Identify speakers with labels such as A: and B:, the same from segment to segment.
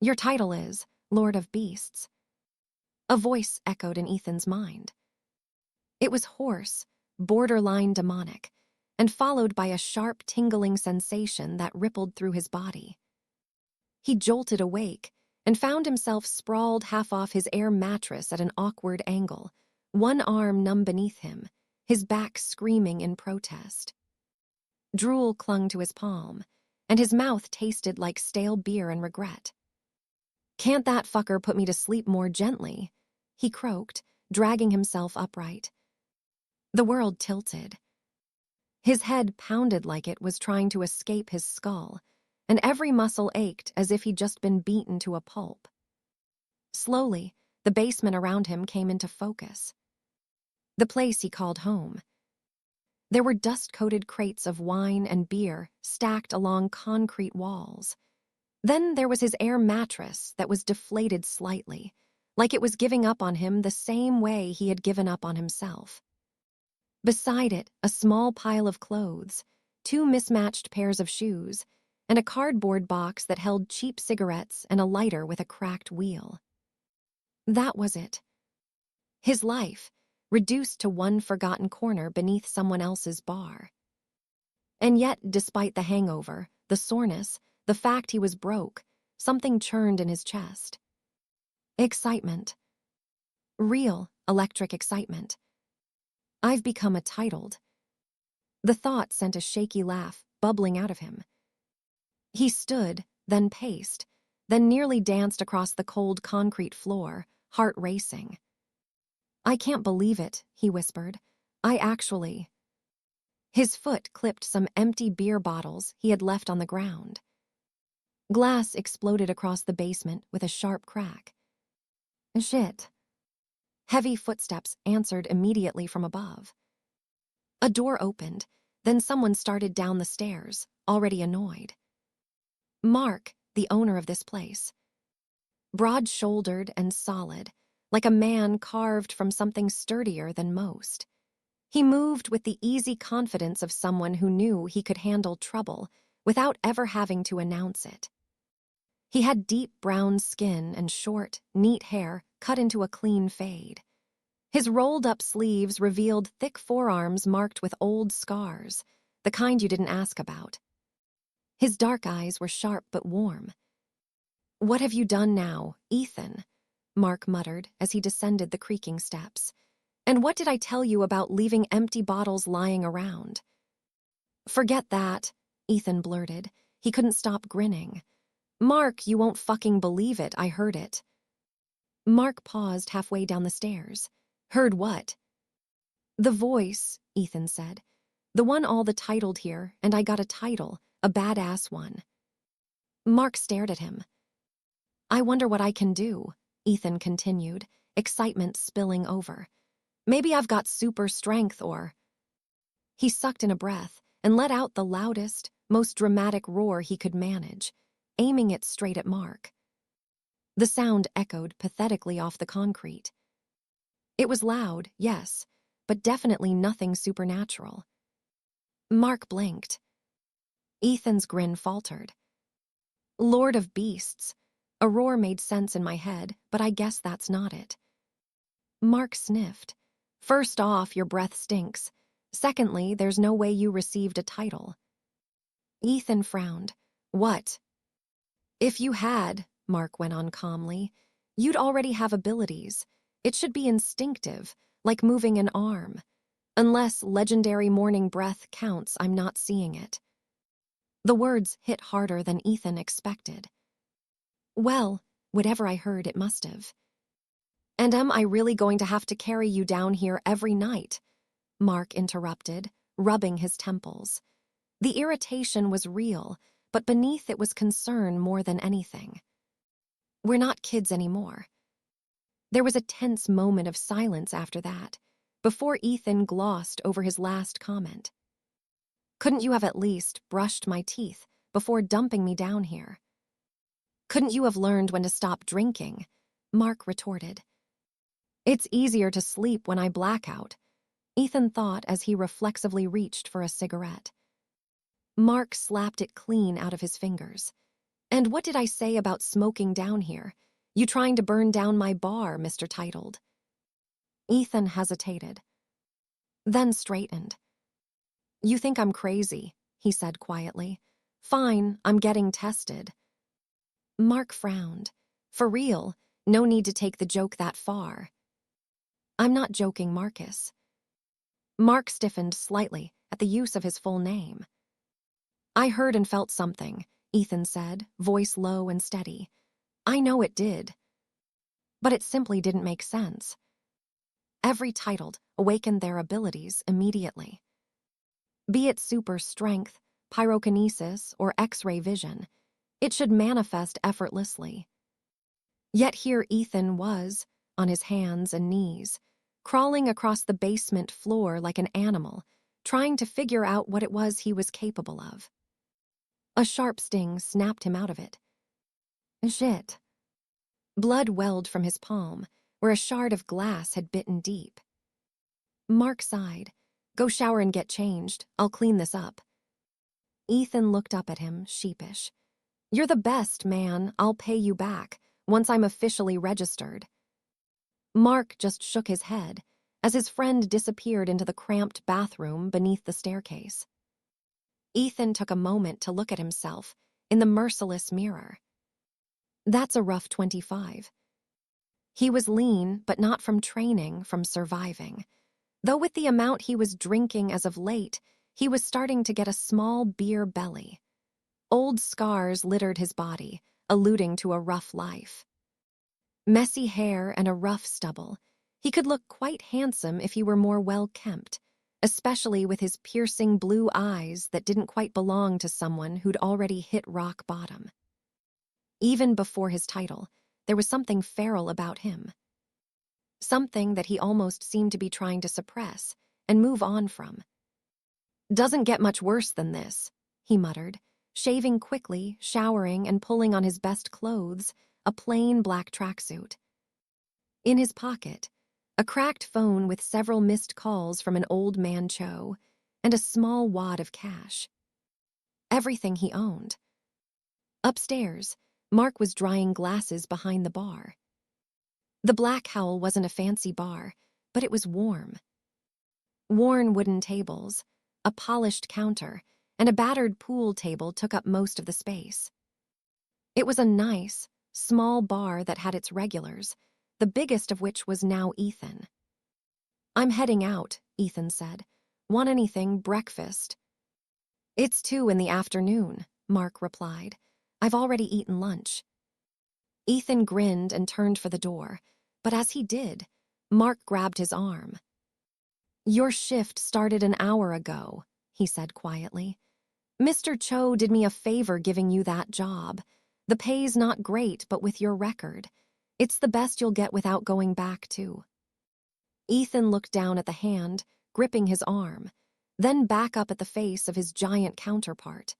A: Your title is Lord of Beasts. A voice echoed in Ethan's mind. It was hoarse, borderline demonic, and followed by a sharp, tingling sensation that rippled through his body. He jolted awake and found himself sprawled half off his air mattress at an awkward angle, one arm numb beneath him, his back screaming in protest. Drool clung to his palm, and his mouth tasted like stale beer and regret. "Can't that fucker put me to sleep more gently?" he croaked, dragging himself upright. The world tilted. His head pounded like it was trying to escape his skull, and every muscle ached as if he'd just been beaten to a pulp. Slowly, the basement around him came into focus. The place he called home. There were dust-coated crates of wine and beer stacked along concrete walls. Then there was his air mattress that was deflated slightly, like it was giving up on him the same way he had given up on himself. Beside it, a small pile of clothes, two mismatched pairs of shoes, and a cardboard box that held cheap cigarettes and a lighter with a cracked wheel. That was it. His life, reduced to one forgotten corner beneath someone else's bar. And yet, despite the hangover, the soreness, the fact he was broke, something churned in his chest. Excitement. Real, electric excitement. I've become a titled. The thought sent a shaky laugh bubbling out of him. He stood, then paced, then nearly danced across the cold concrete floor, heart racing. "I can't believe it," he whispered. "I actually—" His foot clipped some empty beer bottles he had left on the ground. Glass exploded across the basement with a sharp crack. Shit. Heavy footsteps answered immediately from above. A door opened, then someone started down the stairs, already annoyed. Mark, the owner of this place. Broad-shouldered and solid, like a man carved from something sturdier than most. He moved with the easy confidence of someone who knew he could handle trouble without ever having to announce it. He had deep brown skin and short, neat hair cut into a clean fade. His rolled-up sleeves revealed thick forearms marked with old scars, the kind you didn't ask about. His dark eyes were sharp but warm. "What have you done now, Ethan?" Mark muttered as he descended the creaking steps. "And what did I tell you about leaving empty bottles lying around?" "Forget that," Ethan blurted. He couldn't stop grinning. "Mark, you won't fucking believe it, I heard it." Mark paused halfway down the stairs. "Heard what?" "The voice," Ethan said. "The one all the titled here, and I got a title, a badass one." Mark stared at him. "I wonder what I can do," Ethan continued, excitement spilling over. "Maybe I've got super strength or—" He sucked in a breath and let out the loudest, most dramatic roar he could manage, aiming it straight at Mark. The sound echoed pathetically off the concrete. It was loud, yes, but definitely nothing supernatural. Mark blinked. Ethan's grin faltered. "Lord of Beasts." A roar made sense in my head, but I guess that's not it. Mark sniffed. "First off, your breath stinks. Secondly, there's no way you received a title." Ethan frowned. "What?" "If you had," Mark went on calmly, "you'd already have abilities. It should be instinctive, like moving an arm. Unless legendary morning breath counts, I'm not seeing it." The words hit harder than Ethan expected. "Well, whatever I heard, it must have." "And am I really going to have to carry you down here every night?" Mark interrupted, rubbing his temples. The irritation was real, but beneath it was concern more than anything. "We're not kids anymore." There was a tense moment of silence after that, before Ethan glossed over his last comment. "Couldn't you have at least brushed my teeth before dumping me down here?" "Couldn't you have learned when to stop drinking?" Mark retorted. "It's easier to sleep when I black out," Ethan thought as he reflexively reached for a cigarette. Mark slapped it clean out of his fingers. And what did I say about smoking down here? You trying to burn down my bar, Mr. Titled. Ethan hesitated, then straightened. You think I'm crazy, he said quietly. Fine, I'm getting tested. Mark frowned. For real, no need to take the joke that far. I'm not joking, Marcus. Mark stiffened slightly at the use of his full name. I heard and felt something, Ethan said, voice low and steady. I know it did. But it simply didn't make sense. Every Titled awakened their abilities immediately. Be it super strength, pyrokinesis, or X-ray vision, it should manifest effortlessly. Yet here Ethan was, on his hands and knees, crawling across the basement floor like an animal, trying to figure out what it was he was capable of. A sharp sting snapped him out of it. Shit. Blood welled from his palm, where a shard of glass had bitten deep. Mark sighed. Go shower and get changed. I'll clean this up. Ethan looked up at him, sheepish. You're the best, man. I'll pay you back, once I'm officially registered. Mark just shook his head, as his friend disappeared into the cramped bathroom beneath the staircase. Ethan took a moment to look at himself in the merciless mirror. That's a rough 25. He was lean, but not from training, from surviving. Though with the amount he was drinking as of late, he was starting to get a small beer belly. Old scars littered his body, alluding to a rough life. Messy hair and a rough stubble, he could look quite handsome if he were more well-kempt, especially with his piercing blue eyes that didn't quite belong to someone who'd already hit rock bottom. Even before his title, there was something feral about him. Something that he almost seemed to be trying to suppress and move on from. Doesn't get much worse than this, he muttered, shaving quickly, showering, and pulling on his best clothes, a plain black tracksuit. In his pocket, a cracked phone with several missed calls from an old man Cho, and a small wad of cash. Everything he owned. Upstairs, Mark was drying glasses behind the bar. The Black Howl wasn't a fancy bar, but it was warm. Worn wooden tables, a polished counter, and a battered pool table took up most of the space. It was a nice, small bar that had its regulars, the biggest of which was now Ethan. I'm heading out, Ethan said. Want anything, breakfast? It's 2 in the afternoon, Mark replied. I've already eaten lunch. Ethan grinned and turned for the door, but as he did, Mark grabbed his arm. Your shift started an hour ago, he said quietly. Mr. Cho did me a favor giving you that job. The pay's not great, but with your record, it's the best you'll get without going back to. Ethan looked down at the hand, gripping his arm, then back up at the face of his giant counterpart.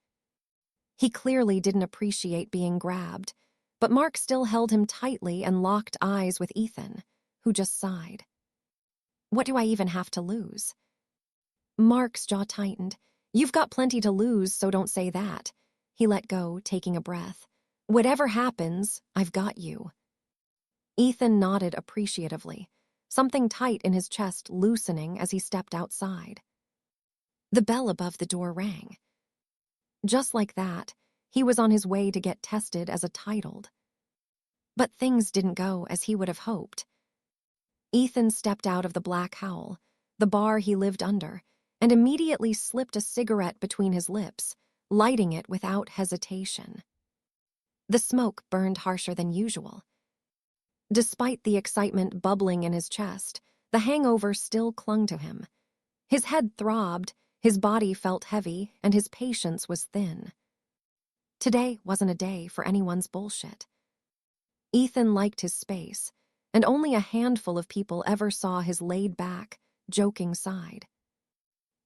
A: He clearly didn't appreciate being grabbed, but Mark still held him tightly and locked eyes with Ethan, who just sighed. What do I even have to lose? Mark's jaw tightened. You've got plenty to lose, so don't say that. He let go, taking a breath. Whatever happens, I've got you. Ethan nodded appreciatively, something tight in his chest loosening as he stepped outside. The bell above the door rang. Just like that, he was on his way to get tested as a titled. But things didn't go as he would have hoped. Ethan stepped out of the Black Howl, the bar he lived under, and immediately slipped a cigarette between his lips, lighting it without hesitation. The smoke burned harsher than usual. Despite the excitement bubbling in his chest, the hangover still clung to him. His head throbbed, his body felt heavy, and his patience was thin. Today wasn't a day for anyone's bullshit. Ethan liked his space, and only a handful of people ever saw his laid-back, joking side.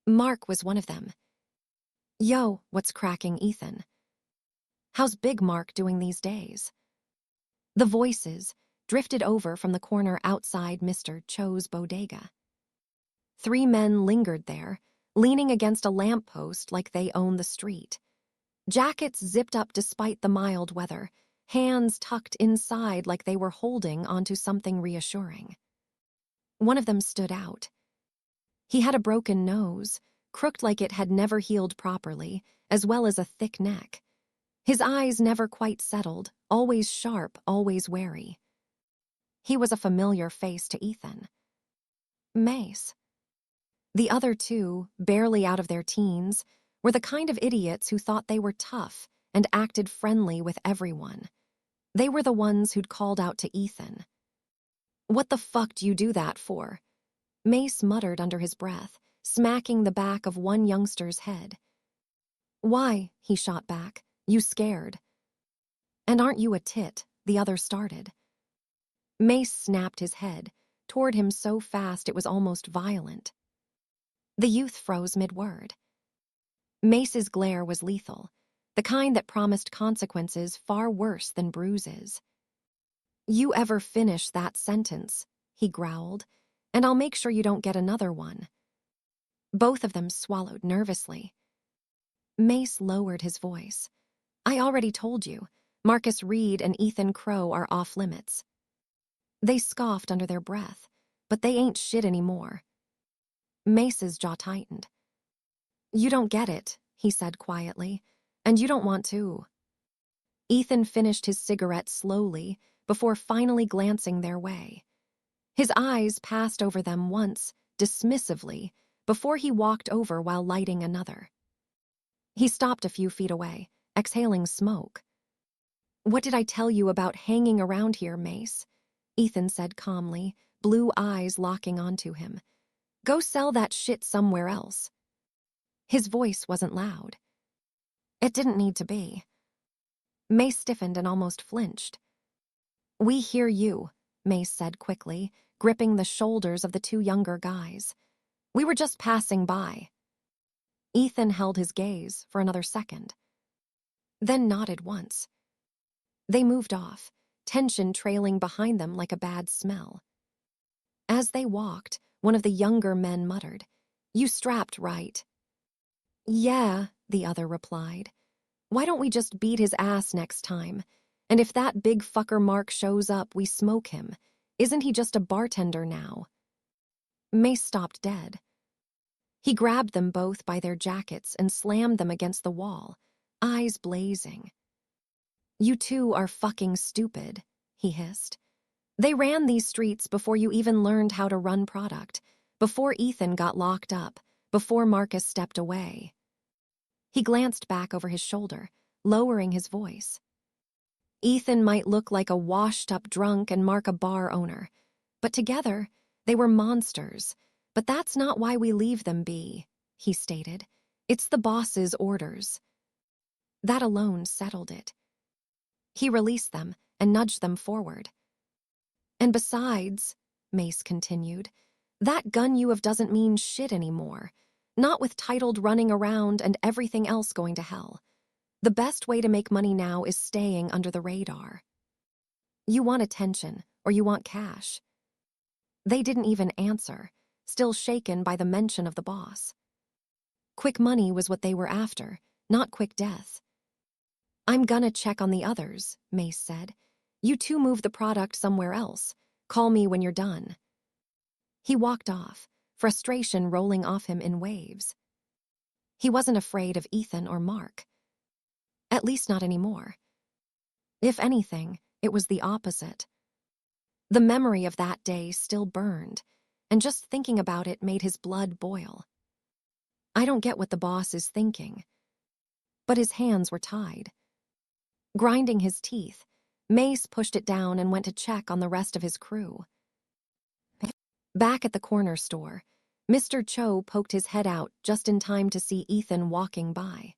A: Mark was one of them. Yo, what's cracking, Ethan? How's Big Mark doing these days? The voices drifted over from the corner outside Mr. Cho's bodega. 3 men lingered there, leaning against a lamppost like they owned the street. Jackets zipped up despite the mild weather, hands tucked inside like they were holding onto something reassuring. One of them stood out. He had a broken nose, crooked like it had never healed properly, as well as a thick neck. His eyes never quite settled, always sharp, always wary. He was a familiar face to Ethan. Mace. The other two, barely out of their teens, were the kind of idiots who thought they were tough and acted friendly with everyone. They were the ones who'd called out to Ethan. "What the fuck do you do that for?" Mace muttered under his breath, smacking the back of one youngster's head. "Why?" he shot back. "You scared?" "And aren't you a tit?" the other started. Mace snapped his head, toward him so fast it was almost violent. The youth froze mid-word. Mace's glare was lethal, the kind that promised consequences far worse than bruises. "You ever finish that sentence," he growled, "and I'll make sure you don't get another one." Both of them swallowed nervously. Mace lowered his voice. "I already told you, Marcus Reed and Ethan Crowe are off limits." They scoffed under their breath, but they ain't shit anymore. Mace's jaw tightened. "You don't get it," he said quietly, "and you don't want to." Ethan finished his cigarette slowly before finally glancing their way. His eyes passed over them once, dismissively, before he walked over while lighting another. He stopped a few feet away, exhaling smoke. "What did I tell you about hanging around here, Mace?" Ethan said calmly, blue eyes locking onto him. "Go sell that shit somewhere else." His voice wasn't loud. It didn't need to be. Mace stiffened and almost flinched. "We hear you," Mace said quickly, gripping the shoulders of the two younger guys. "We were just passing by." Ethan held his gaze for another second, then nodded once. They moved off, tension trailing behind them like a bad smell. As they walked, one of the younger men muttered, "You strapped, right?" "Yeah," the other replied. "Why don't we just beat his ass next time? And if that big fucker Mark shows up, we smoke him. Isn't he just a bartender now?" Mace stopped dead. He grabbed them both by their jackets and slammed them against the wall, eyes blazing. "You two are fucking stupid," he hissed. "They ran these streets before you even learned how to run product, before Ethan got locked up, before Marcus stepped away." He glanced back over his shoulder, lowering his voice. "Ethan might look like a washed-up drunk and Mark a bar owner, but together they were monsters. But that's not why we leave them be," he stated. "It's the boss's orders." That alone settled it. He released them and nudged them forward. "And besides," Mace continued, "that gun you have doesn't mean shit anymore. Not with titled running around and everything else going to hell. The best way to make money now is staying under the radar. You want attention, or you want cash." They didn't even answer, still shaken by the mention of the boss. Quick money was what they were after, not quick death. "I'm gonna check on the others," Mace said. "You two move the product somewhere else. Call me when you're done." He walked off, frustration rolling off him in waves. He wasn't afraid of Ethan or Mark. At least not anymore. If anything, it was the opposite. The memory of that day still burned, and just thinking about it made his blood boil. I don't get what the boss is thinking. But his hands were tied. Grinding his teeth, Mace pushed it down and went to check on the rest of his crew. Back at the corner store, Mr. Cho poked his head out just in time to see Ethan walking by.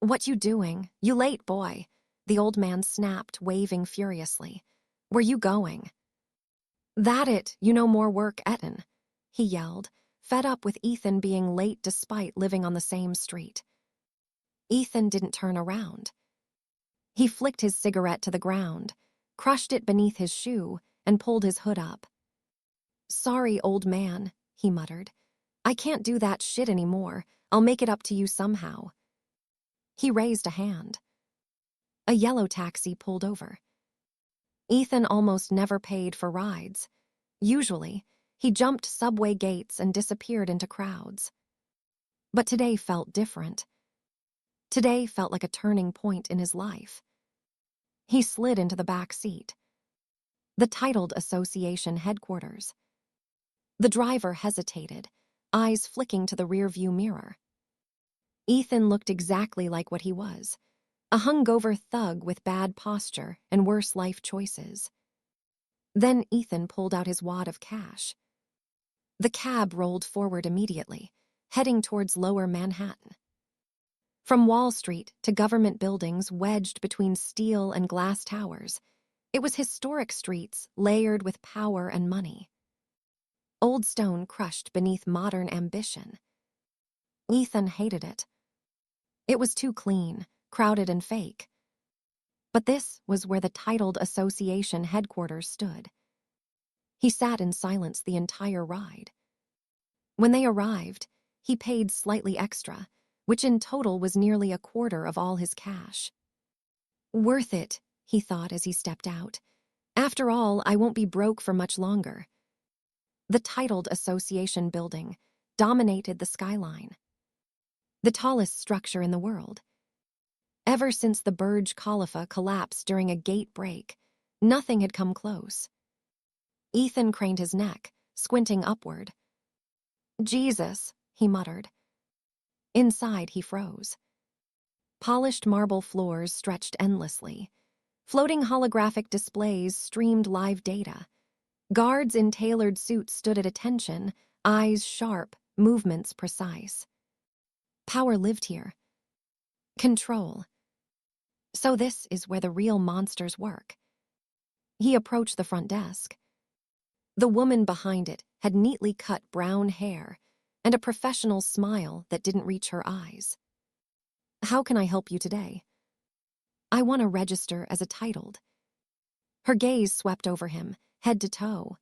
A: "What you doing? You late, boy," the old man snapped, waving furiously. "Where you going?" "That it, you know more work ettin'," he yelled, fed up with Ethan being late despite living on the same street. Ethan didn't turn around. He flicked his cigarette to the ground, crushed it beneath his shoe, and pulled his hood up. "Sorry, old man," he muttered. "I can't do that shit anymore. I'll make it up to you somehow." He raised a hand. A yellow taxi pulled over. Ethan almost never paid for rides. Usually, he jumped subway gates and disappeared into crowds. But today felt different. Today felt like a turning point in his life. He slid into the back seat. The titled association headquarters. The driver hesitated, eyes flicking to the rearview mirror. Ethan looked exactly like what he was, a hungover thug with bad posture and worse life choices. Then Ethan pulled out his wad of cash. The cab rolled forward immediately, heading towards Lower Manhattan. From Wall Street to government buildings wedged between steel and glass towers, it was historic streets layered with power and money. Old stone crushed beneath modern ambition. Ethan hated it. It was too clean, crowded and fake. But this was where the titled association headquarters stood. He sat in silence the entire ride. When they arrived, he paid slightly extra, which in total was nearly a quarter of all his cash. Worth it, he thought as he stepped out. After all, I won't be broke for much longer. The titled association building dominated the skyline. The tallest structure in the world. Ever since the Burj Khalifa collapsed during a gate break, nothing had come close. Ethan craned his neck, squinting upward. Jesus, he muttered. Inside, he froze. Polished marble floors stretched endlessly. Floating holographic displays streamed live data. Guards in tailored suits stood at attention, eyes sharp, movements precise. Power lived here. Control. So this is where the real monsters work. He approached the front desk. The woman behind it had neatly cut brown hair and a professional smile that didn't reach her eyes. How can I help you today? I want to register as a titled. Her gaze swept over him, head to toe.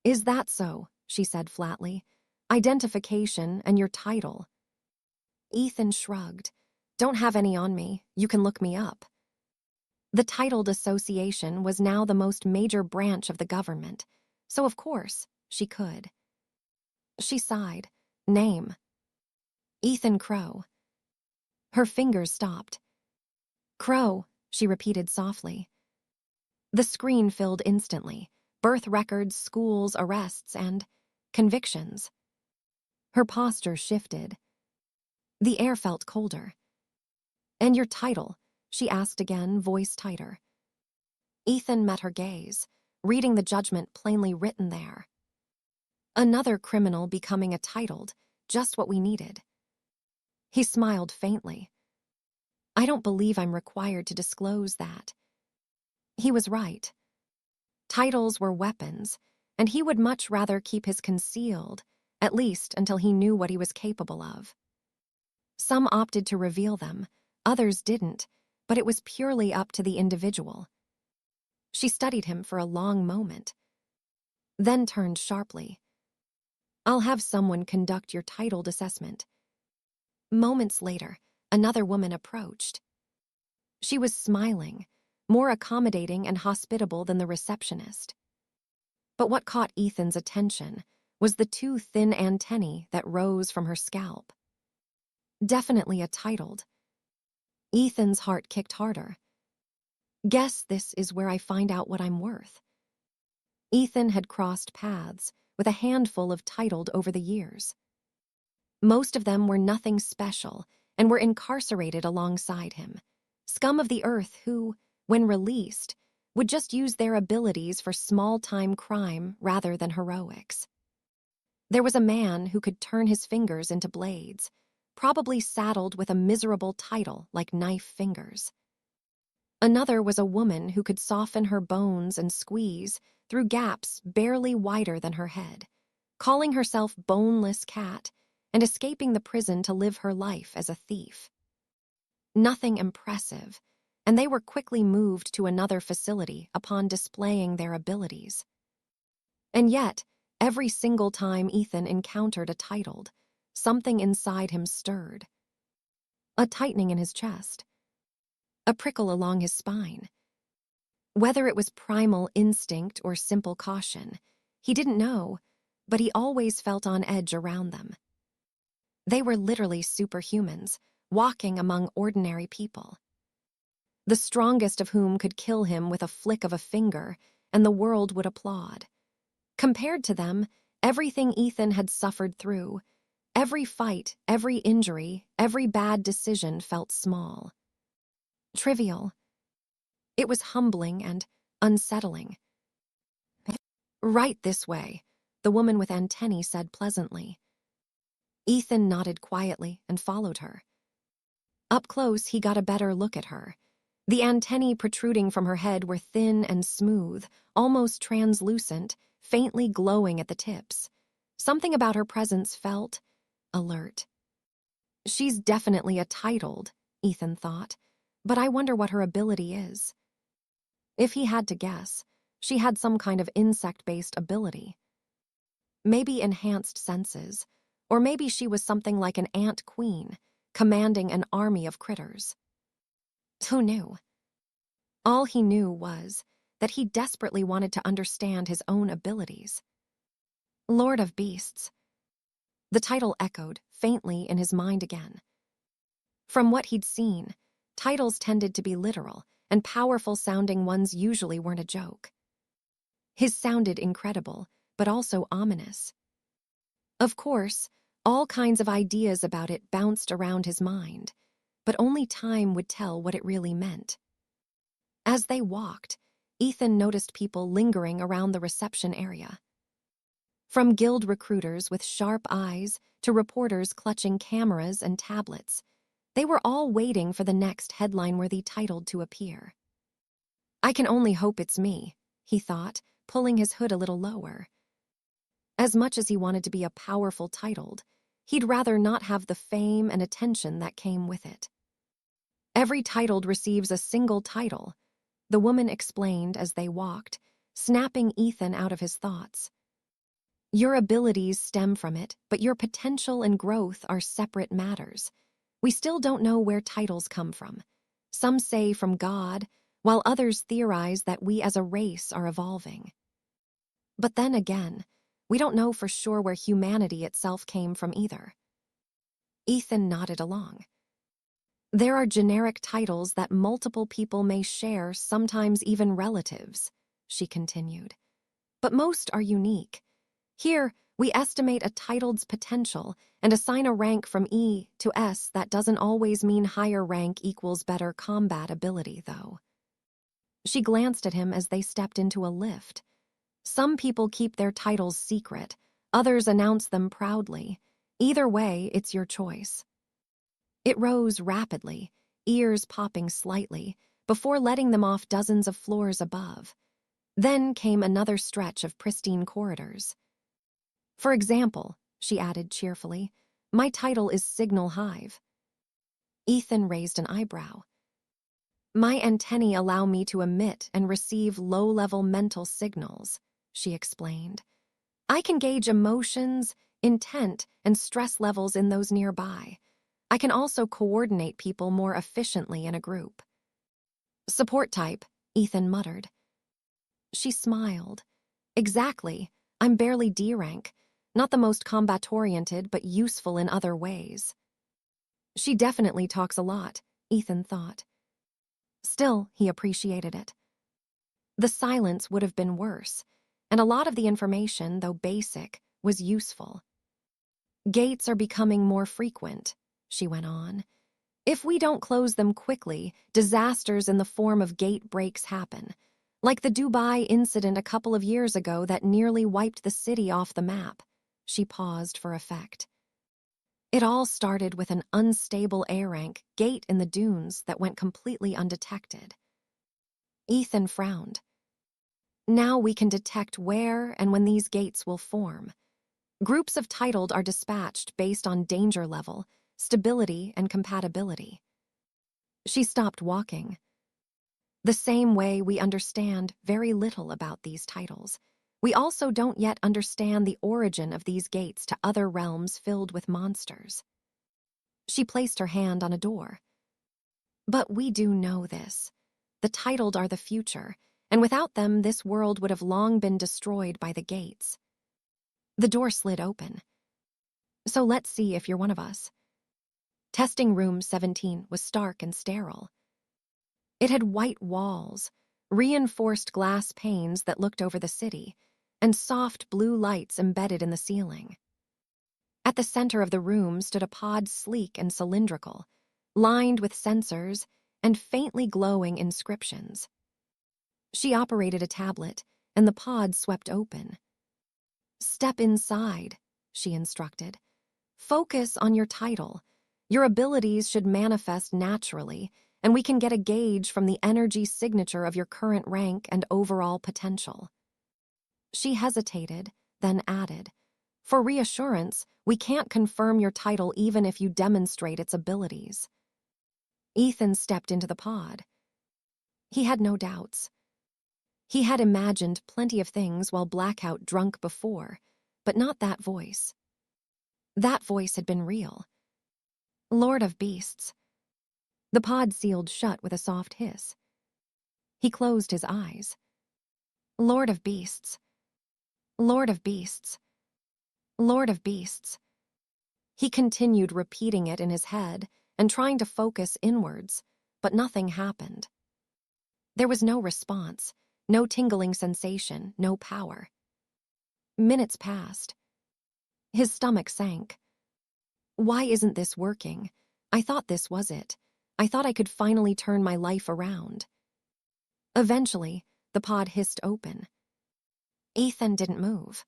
A: Is that so? She said flatly. Identification and your title. Ethan shrugged. Don't have any on me. You can look me up. The titled association was now the most major branch of the government, so of course she could. She sighed. Name. Ethan Crowe. Her fingers stopped. Crowe, she repeated softly. The screen filled instantly. Birth records, schools, arrests, and convictions. Her posture shifted. The air felt colder. And your title? She asked again, voice tighter. Ethan met her gaze, reading the judgment plainly written there. Another criminal becoming a titled, just what we needed. He smiled faintly. I don't believe I'm required to disclose that. He was right. Titles were weapons, and he would much rather keep his concealed, at least until he knew what he was capable of. Some opted to reveal them, others didn't, but it was purely up to the individual. She studied him for a long moment, then turned sharply. I'll have someone conduct your titled assessment. Moments later, another woman approached. She was smiling, more accommodating and hospitable than the receptionist. But what caught Ethan's attention was the two thin antennae that rose from her scalp. Definitely a titled. Ethan's heart kicked harder. Guess this is where I find out what I'm worth. Ethan had crossed paths with a handful of titled over the years. Most of them were nothing special and were incarcerated alongside him, scum of the earth who, when released, would just use their abilities for small-time crime rather than heroics. There was a man who could turn his fingers into blades, probably saddled with a miserable title like knife fingers. Another was a woman who could soften her bones and squeeze through gaps barely wider than her head, calling herself Boneless Cat and escaping the prison to live her life as a thief. Nothing impressive, and they were quickly moved to another facility upon displaying their abilities. And yet, every single time Ethan encountered a titled, something inside him stirred. a tightening in his chest, a prickle along his spine. Whether it was primal instinct or simple caution, he didn't know, but he always felt on edge around them. They were literally superhumans, walking among ordinary people, the strongest of whom could kill him with a flick of a finger, and the world would applaud. Compared to them, everything Ethan had suffered through, every fight, every injury, every bad decision felt small. Trivial. It was humbling and unsettling. "Right this way," the woman with antennae said pleasantly. Ethan nodded quietly and followed her. Up close, he got a better look at her. The antennae protruding from her head were thin and smooth, almost translucent, faintly glowing at the tips. Something about her presence felt alert. She's definitely a titled, Ethan thought, but I wonder what her ability is. If he had to guess, she had some kind of insect-based ability. Maybe enhanced senses, or maybe she was something like an ant queen, commanding an army of critters. Who knew? All he knew was that he desperately wanted to understand his own abilities. Lord of Beasts. The title echoed faintly in his mind again. From what he'd seen, titles tended to be literal, and powerful-sounding ones usually weren't a joke. His sounded incredible, but also ominous. Of course, all kinds of ideas about it bounced around his mind, but only time would tell what it really meant. As they walked, Ethan noticed people lingering around the reception area. From guild recruiters with sharp eyes to reporters clutching cameras and tablets, they were all waiting for the next headline-worthy title to appear. I can only hope it's me, he thought, pulling his hood a little lower. As much as he wanted to be a powerful titled, he'd rather not have the fame and attention that came with it. Every titled receives a single title, the woman explained as they walked, snapping Ethan out of his thoughts. Your abilities stem from it, but your potential and growth are separate matters. We still don't know where titles come from. Some say from God, while others theorize that we as a race are evolving. But then again, we don't know for sure where humanity itself came from either. Ethan nodded along. There are generic titles that multiple people may share, sometimes even relatives, she continued. But most are unique. Here, we estimate a titled's potential and assign a rank from E to S. That doesn't always mean higher rank equals better combat ability, though. She glanced at him as they stepped into a lift. Some people keep their titles secret, others announce them proudly. Either way, it's your choice. It rose rapidly, ears popping slightly, before letting them off dozens of floors above. Then came another stretch of pristine corridors. For example, she added cheerfully, my title is Signal Hive. Ethan raised an eyebrow. My antennae allow me to emit and receive low-level mental signals, she explained. I can gauge emotions, intent, and stress levels in those nearby. I can also coordinate people more efficiently in a group. Support type, Ethan muttered. She smiled. Exactly, I'm barely D rank, not the most combat-oriented, but useful in other ways. She definitely talks a lot, Ethan thought. Still, he appreciated it. The silence would have been worse, and a lot of the information, though basic, was useful. Gates are becoming more frequent, she went on. If we don't close them quickly, disasters in the form of gate breaks happen, like the Dubai incident a couple of years ago that nearly wiped the city off the map. She paused for effect. It all started with an unstable A-rank gate in the dunes that went completely undetected. Ethan frowned. Now we can detect where and when these gates will form. Groups of titled are dispatched based on danger level, stability, and compatibility. She stopped walking. The same way we understand very little about these titles, we also don't yet understand the origin of these gates to other realms filled with monsters. She placed her hand on a door. But we do know this. The titled are the future, and without them this world would have long been destroyed by the gates. The door slid open. So let's see if you're one of us. Testing room 17 was stark and sterile. It had white walls, reinforced glass panes that looked over the city, and soft blue lights embedded in the ceiling. At the center of the room stood a pod sleek and cylindrical, lined with sensors and faintly glowing inscriptions. She operated a tablet, and the pod swept open. "Step inside," she instructed. "Focus on your title. Your abilities should manifest naturally, and we can get a gauge from the energy signature of your current rank and overall potential." She hesitated, then added, "For reassurance, we can't confirm your title even if you demonstrate its abilities." Ethan stepped into the pod. He had no doubts. He had imagined plenty of things while blackout drunk before, but not that voice. That voice had been real. Lord of Beasts. The pod sealed shut with a soft hiss. He closed his eyes. Lord of Beasts. Lord of Beasts. Lord of Beasts. He continued repeating it in his head and trying to focus inwards, but nothing happened. There was no response, no tingling sensation, no power. Minutes passed. His stomach sank. Why isn't this working? I thought this was it. I thought I could finally turn my life around. Eventually, the pod hissed open. Ethan didn't move.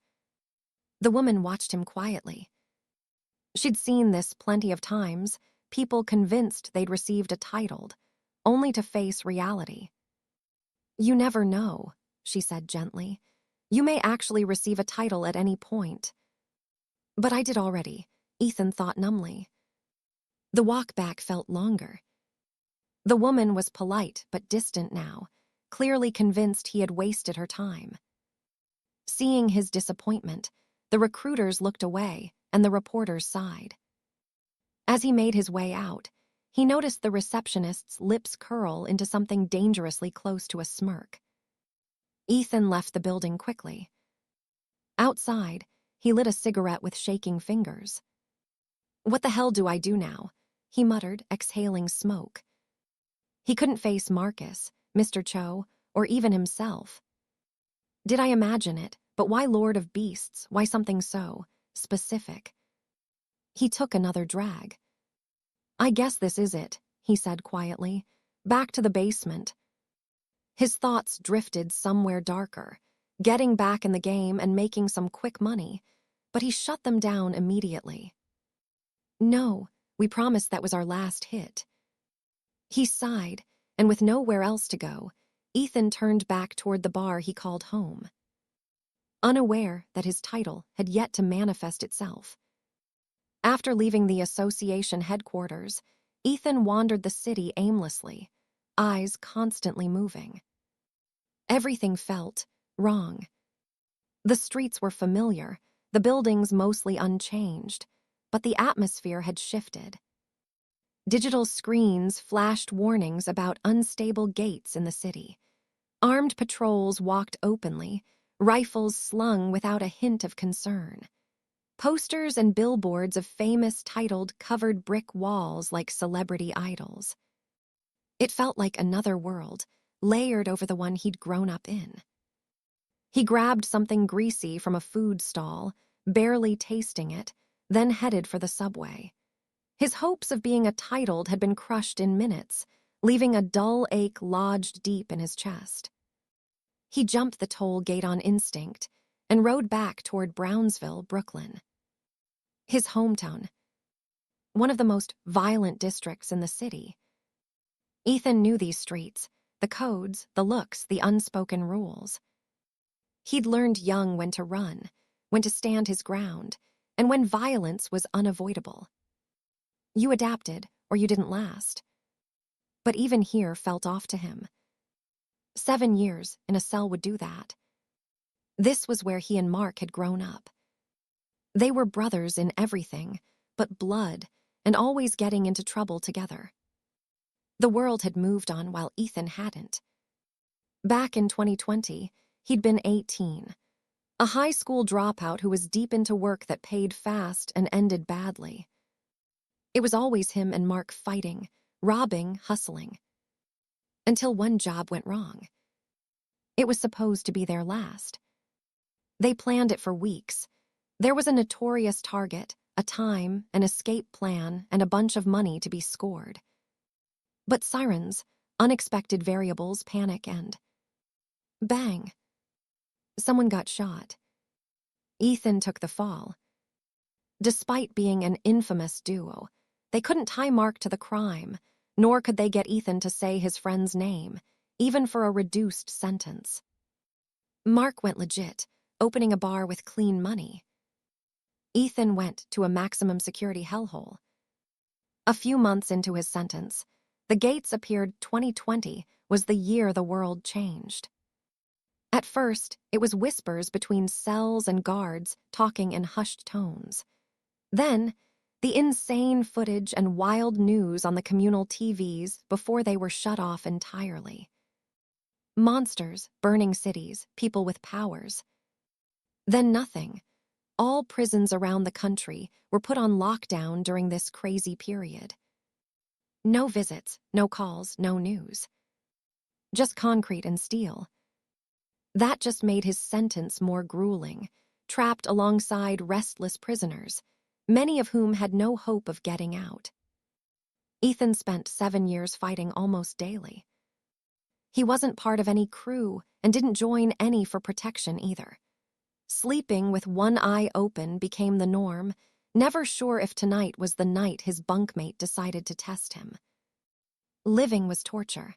A: The woman watched him quietly. She'd seen this plenty of times, people convinced they'd received a title, only to face reality. "You never know," she said gently. "You may actually receive a title at any point." "But I did already," Ethan thought numbly. The walk back felt longer. The woman was polite but distant now, clearly convinced he had wasted her time. Seeing his disappointment, the recruiters looked away and the reporters sighed. As he made his way out, he noticed the receptionist's lips curl into something dangerously close to a smirk. Ethan left the building quickly. Outside, he lit a cigarette with shaking fingers. "What the hell do I do now?" he muttered, exhaling smoke. He couldn't face Marcus, Mr. Cho, or even himself. Did I imagine it? But why Lord of Beasts? Why something so specific? He took another drag. "I guess this is it," he said quietly. "Back to the basement." His thoughts drifted somewhere darker, getting back in the game and making some quick money, but he shut them down immediately. "No, we promised that was our last hit." He sighed, and with nowhere else to go, Ethan turned back toward the bar he called home, unaware that his title had yet to manifest itself. After leaving the association headquarters, Ethan wandered the city aimlessly, eyes constantly moving. Everything felt wrong. The streets were familiar, the buildings mostly unchanged, but the atmosphere had shifted. Digital screens flashed warnings about unstable gates in the city. Armed patrols walked openly, rifles slung without a hint of concern. Posters and billboards of famous titled covered brick walls like celebrity idols. It felt like another world, layered over the one he'd grown up in. He grabbed something greasy from a food stall, barely tasting it, then headed for the subway. His hopes of being a titled had been crushed in minutes, leaving a dull ache lodged deep in his chest. He jumped the toll gate on instinct and rode back toward Brownsville, Brooklyn. His hometown, one of the most violent districts in the city. Ethan knew these streets, the codes, the looks, the unspoken rules. He'd learned young when to run, when to stand his ground, and when violence was unavoidable. You adapted, or you didn't last. But even here felt off to him. 7 years in a cell would do that. This was where he and Mark had grown up. They were brothers in everything, but blood, and always getting into trouble together. The world had moved on while Ethan hadn't. Back in 2020, he'd been 18, a high school dropout who was deep into work that paid fast and ended badly. It was always him and Mark fighting, robbing, hustling. Until one job went wrong. It was supposed to be their last. They planned it for weeks. There was a notorious target, a time, an escape plan, and a bunch of money to be scored. But sirens, unexpected variables, panic, and bang! Someone got shot. Ethan took the fall. Despite being an infamous duo, they couldn't tie Mark to the crime, nor could they get Ethan to say his friend's name, even for a reduced sentence. Mark went legit, opening a bar with clean money. Ethan went to a maximum security hellhole. A few months into his sentence, the gates appeared. 2020 was the year the world changed. At first, it was whispers between cells and guards talking in hushed tones. Then, the insane footage and wild news on the communal TVs before they were shut off entirely. Monsters, burning cities, people with powers. Then nothing. All prisons around the country were put on lockdown during this crazy period. No visits, no calls, no news. Just concrete and steel. That just made his sentence more grueling, trapped alongside restless prisoners, many of whom had no hope of getting out. Ethan spent 7 years fighting almost daily. He wasn't part of any crew and didn't join any for protection either. Sleeping with one eye open became the norm, never sure if tonight was the night his bunkmate decided to test him. Living was torture.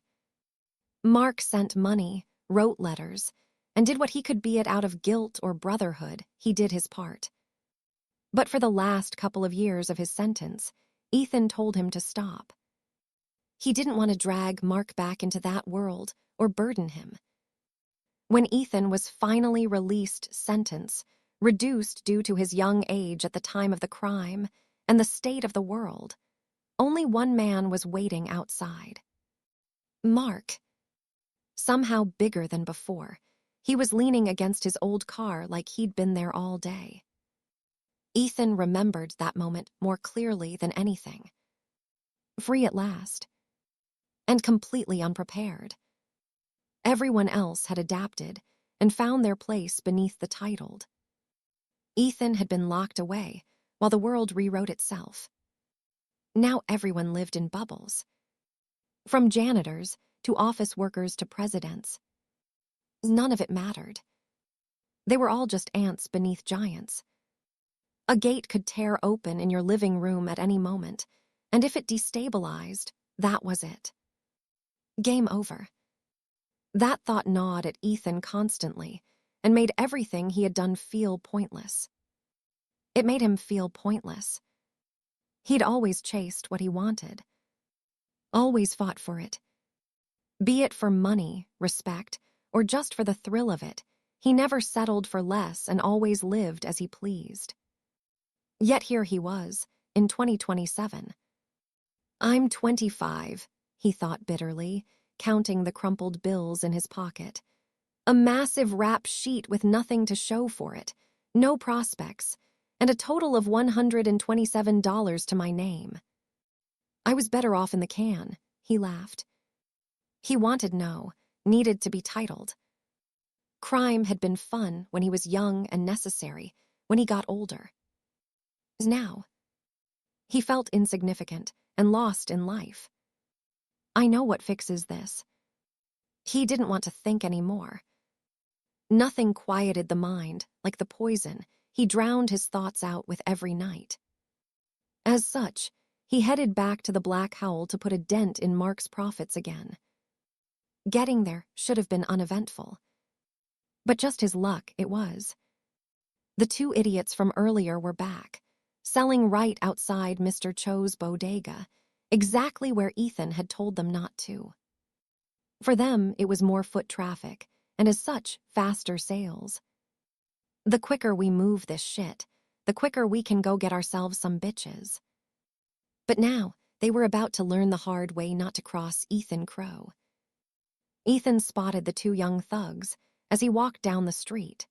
A: Mark sent money, wrote letters, and did what he could, be it out of guilt or brotherhood. He did his part. But for the last couple of years of his sentence, Ethan told him to stop. He didn't want to drag Mark back into that world or burden him. When Ethan was finally released sentence, reduced due to his young age at the time of the crime and the state of the world, only one man was waiting outside. Mark. Somehow bigger than before, he was leaning against his old car like he'd been there all day. Ethan remembered that moment more clearly than anything. Free at last. And completely unprepared. Everyone else had adapted and found their place beneath the titled. Ethan had been locked away while the world rewrote itself. Now everyone lived in bubbles. From janitors to office workers to presidents. None of it mattered. They were all just ants beneath giants. A gate could tear open in your living room at any moment, and if it destabilized, that was it. Game over. That thought gnawed at Ethan constantly and made everything he had done feel pointless. It made him feel pointless. He'd always chased what he wanted. Always fought for it. Be it for money, respect, or just for the thrill of it, he never settled for less and always lived as he pleased. Yet here he was, in 2027. I'm 25, he thought bitterly, counting the crumpled bills in his pocket. A massive rap sheet with nothing to show for it, no prospects, and a total of $127 to my name. I was better off in the can, he laughed. He wanted needed to be titled. Crime had been fun when he was young and necessary, when he got older. Now, he felt insignificant and lost in life. I know what fixes this. He didn't want to think anymore. Nothing quieted the mind like the poison he drowned his thoughts out with every night. As such, he headed back to the Black Howl to put a dent in Mark's profits again. Getting there should have been uneventful. But just his luck it was. The two idiots from earlier were back, selling right outside Mr. Cho's bodega, exactly where Ethan had told them not to. For them, it was more foot traffic, and as such, faster sales. The quicker we move this shit, the quicker we can go get ourselves some bitches. But now, they were about to learn the hard way not to cross Ethan Crowe. Ethan spotted the two young thugs as he walked down the street.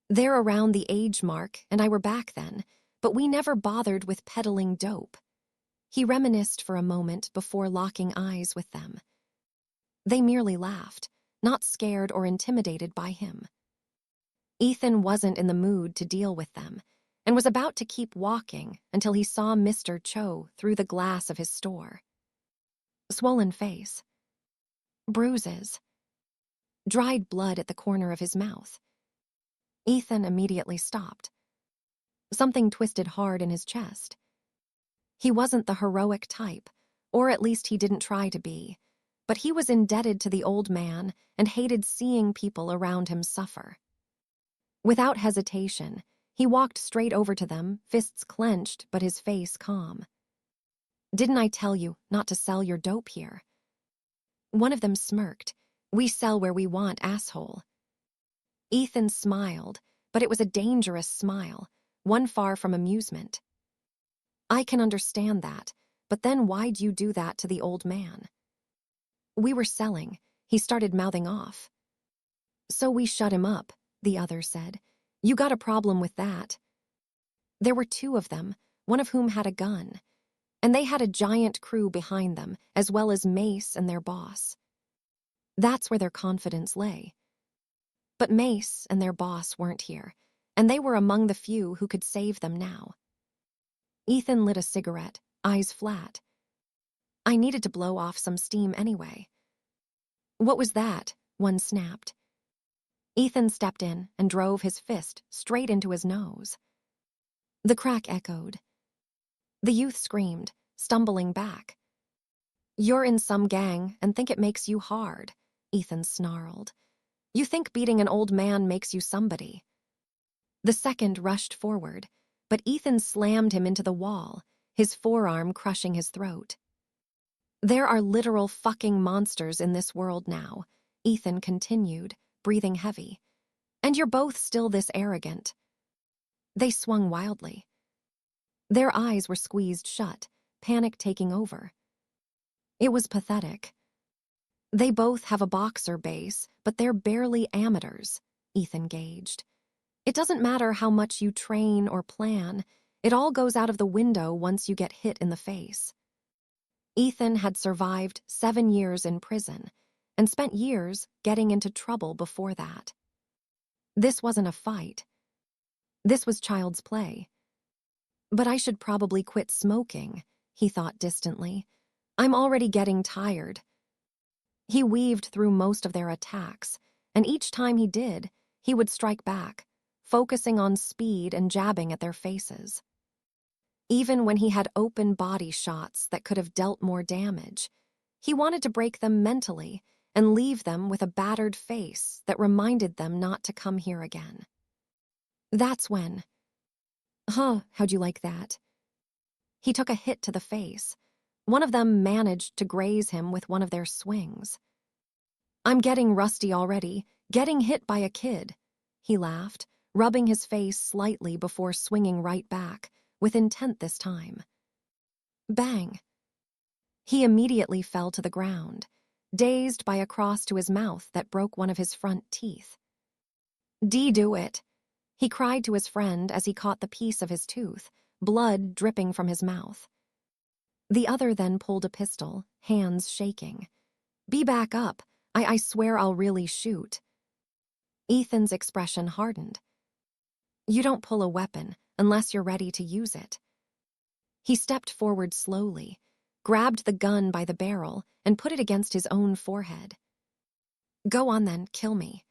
A: They're around the age mark, and I were back then, but we never bothered with peddling dope. He reminisced for a moment before locking eyes with them. They merely laughed, not scared or intimidated by him. Ethan wasn't in the mood to deal with them, and was about to keep walking until he saw Mr. Cho through the glass of his store. Swollen face. Bruises. Dried blood at the corner of his mouth. Ethan immediately stopped. Something twisted hard in his chest. He wasn't the heroic type, or at least he didn't try to be, but he was indebted to the old man and hated seeing people around him suffer. Without hesitation, he walked straight over to them, fists clenched but his face calm. "Didn't I tell you not to sell your dope here?" One of them smirked. "We sell where we want, asshole." Ethan smiled, but it was a dangerous smile, one far from amusement. "I can understand that, but then why'd you do that to the old man?" "We were selling," he started mouthing off. "So we shut him up," the other said. "You got a problem with that." There were two of them, one of whom had a gun, and they had a giant crew behind them, as well as Mace and their boss. That's where their confidence lay. But Mace and their boss weren't here, and they were among the few who could save them now. Ethan lit a cigarette, eyes flat. "I needed to blow off some steam anyway." "What was that?" one snapped. Ethan stepped in and drove his fist straight into his nose. The crack echoed. The youth screamed, stumbling back. "You're in some gang and think it makes you hard," Ethan snarled. "You think beating an old man makes you somebody." The second rushed forward, but Ethan slammed him into the wall, his forearm crushing his throat. "There are literal fucking monsters in this world now," Ethan continued, breathing heavy. "And you're both still this arrogant." They swung wildly. Their eyes were squeezed shut, panic taking over. It was pathetic. "They both have a boxer base, but they're barely amateurs," Ethan gauged. "It doesn't matter how much you train or plan, it all goes out of the window once you get hit in the face." Ethan had survived 7 years in prison and spent years getting into trouble before that. This wasn't a fight. This was child's play. "But I should probably quit smoking," he thought distantly. "I'm already getting tired." He weaved through most of their attacks, and each time he did, he would strike back, focusing on speed and jabbing at their faces. Even when he had open body shots that could have dealt more damage, he wanted to break them mentally and leave them with a battered face that reminded them not to come here again. That's when, how'd you like that?" He took a hit to the face. One of them managed to graze him with one of their swings. "I'm getting rusty already, getting hit by a kid," he laughed, rubbing his face slightly before swinging right back, with intent this time. Bang! He immediately fell to the ground, dazed by a cross to his mouth that broke one of his front teeth. "Do it," he cried to his friend as he caught the piece of his tooth, blood dripping from his mouth. The other then pulled a pistol, hands shaking. "Be back up. I swear I'll really shoot." Ethan's expression hardened. "You don't pull a weapon unless you're ready to use it." He stepped forward slowly, grabbed the gun by the barrel, and put it against his own forehead. "Go on then, kill me."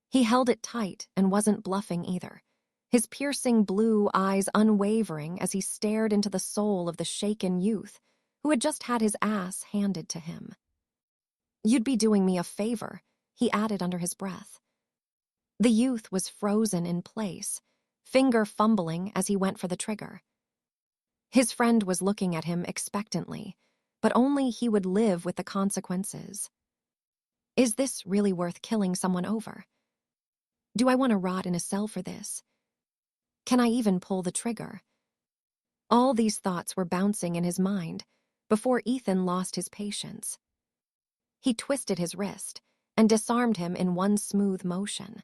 A: He held it tight and wasn't bluffing either, his piercing blue eyes unwavering as he stared into the soul of the shaken youth who had just had his ass handed to him. "You'd be doing me a favor," he added under his breath. The youth was frozen in place, finger fumbling as he went for the trigger. His friend was looking at him expectantly, but only he would live with the consequences. Is this really worth killing someone over? Do I want to rot in a cell for this? Can I even pull the trigger? All these thoughts were bouncing in his mind before Ethan lost his patience. He twisted his wrist and disarmed him in one smooth motion.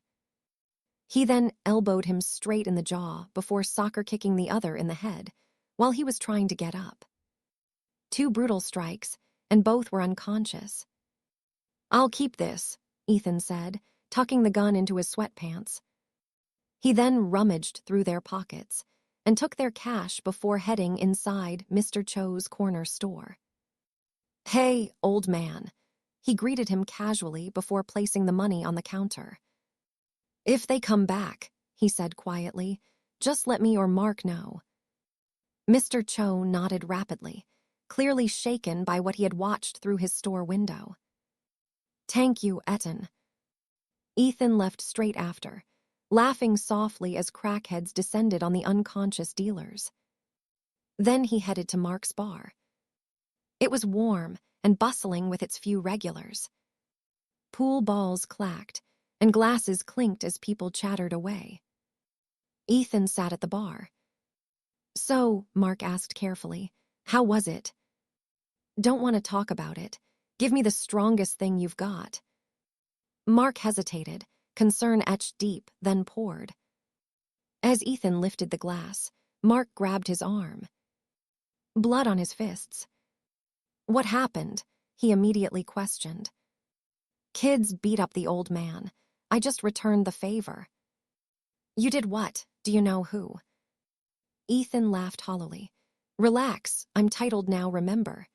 A: He then elbowed him straight in the jaw before soccer kicking the other in the head while he was trying to get up. 2 brutal strikes, and both were unconscious. "I'll keep this," Ethan said, tucking the gun into his sweatpants. He then rummaged through their pockets and took their cash before heading inside Mr. Cho's corner store. "Hey, old man," he greeted him casually before placing the money on the counter. "If they come back," he said quietly, "just let me or Mark know." Mr. Cho nodded rapidly, clearly shaken by what he had watched through his store window. "Thank you, Etten." Ethan left straight after, laughing softly as crackheads descended on the unconscious dealers. Then he headed to Mark's bar. It was warm and bustling with its few regulars. Pool balls clacked, and glasses clinked as people chattered away. Ethan sat at the bar. "So," Mark asked carefully, "how was it?" "Don't want to talk about it. Give me the strongest thing you've got." Mark hesitated, concern etched deep, then poured. As Ethan lifted the glass, Mark grabbed his arm. Blood on his fists. "What happened?" he immediately questioned. "Kids beat up the old man. I just returned the favor." "You did what? Do you know who?" Ethan laughed hollowly. "Relax, I'm titled now, remember."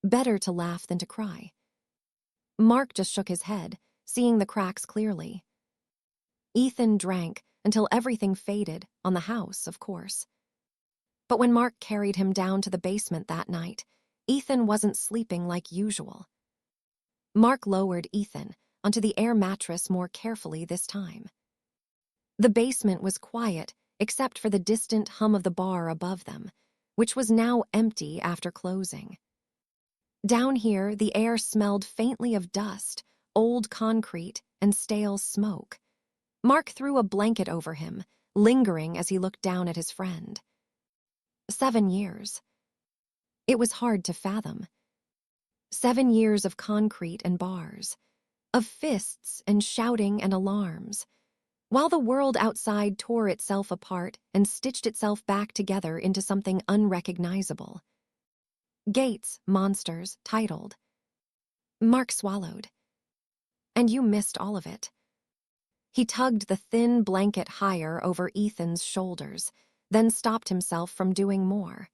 A: Better to laugh than to cry. Mark just shook his head, seeing the cracks clearly. Ethan drank until everything faded, on the house, of course. But when Mark carried him down to the basement that night, Ethan wasn't sleeping like usual. Mark lowered Ethan onto the air mattress more carefully this time. The basement was quiet except for the distant hum of the bar above them, which was now empty after closing. Down here, the air smelled faintly of dust, old concrete, and stale smoke. Mark threw a blanket over him, lingering as he looked down at his friend. 7 years. It was hard to fathom. 7 years of concrete and bars, of fists and shouting and alarms, while the world outside tore itself apart and stitched itself back together into something unrecognizable. Gates, Monsters, titled. Mark swallowed. "And you missed all of it." He tugged the thin blanket higher over Ethan's shoulders, then stopped himself from doing more.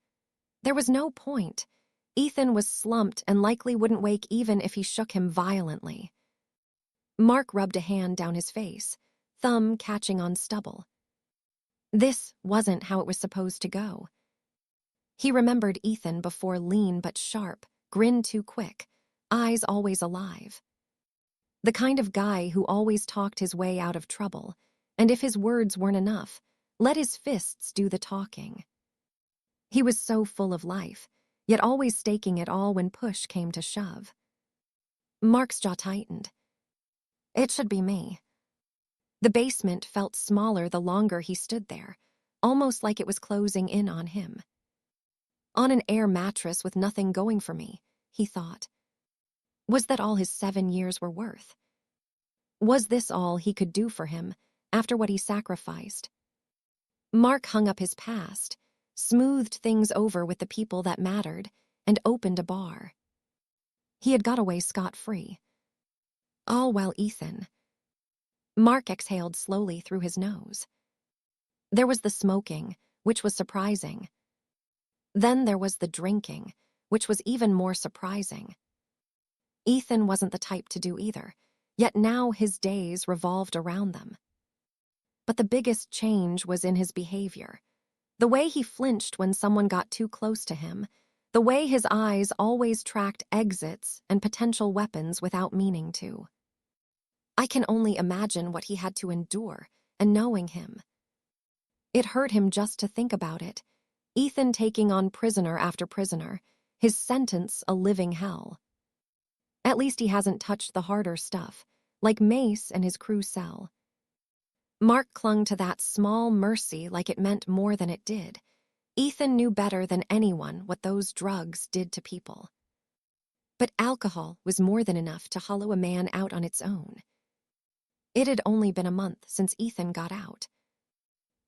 A: There was no point. Ethan was slumped and likely wouldn't wake even if he shook him violently. Mark rubbed a hand down his face, thumb catching on stubble. This wasn't how it was supposed to go. He remembered Ethan before, lean but sharp, grin too quick, eyes always alive. The kind of guy who always talked his way out of trouble, and if his words weren't enough, let his fists do the talking. He was so full of life, yet always staking it all when push came to shove. Mark's jaw tightened. It should be me. The basement felt smaller the longer he stood there, almost like it was closing in on him. On an air mattress with nothing going for me, he thought. Was that all his 7 years were worth? Was this all he could do for him after what he sacrificed? Mark hung up his past, smoothed things over with the people that mattered, and opened a bar. He had got away scot-free. All while Ethan. Mark exhaled slowly through his nose. There was the smoking, which was surprising. Then there was the drinking, which was even more surprising. Ethan wasn't the type to do either, yet now his days revolved around them. But the biggest change was in his behavior. The way he flinched when someone got too close to him, the way his eyes always tracked exits and potential weapons without meaning to. I can only imagine what he had to endure, and knowing him. It hurt him just to think about it. Ethan taking on prisoner after prisoner, his sentence a living hell. At least he hasn't touched the harder stuff, like Mace and his crew cell. Mark clung to that small mercy like it meant more than it did. Ethan knew better than anyone what those drugs did to people. But alcohol was more than enough to hollow a man out on its own. It had only been a month since Ethan got out.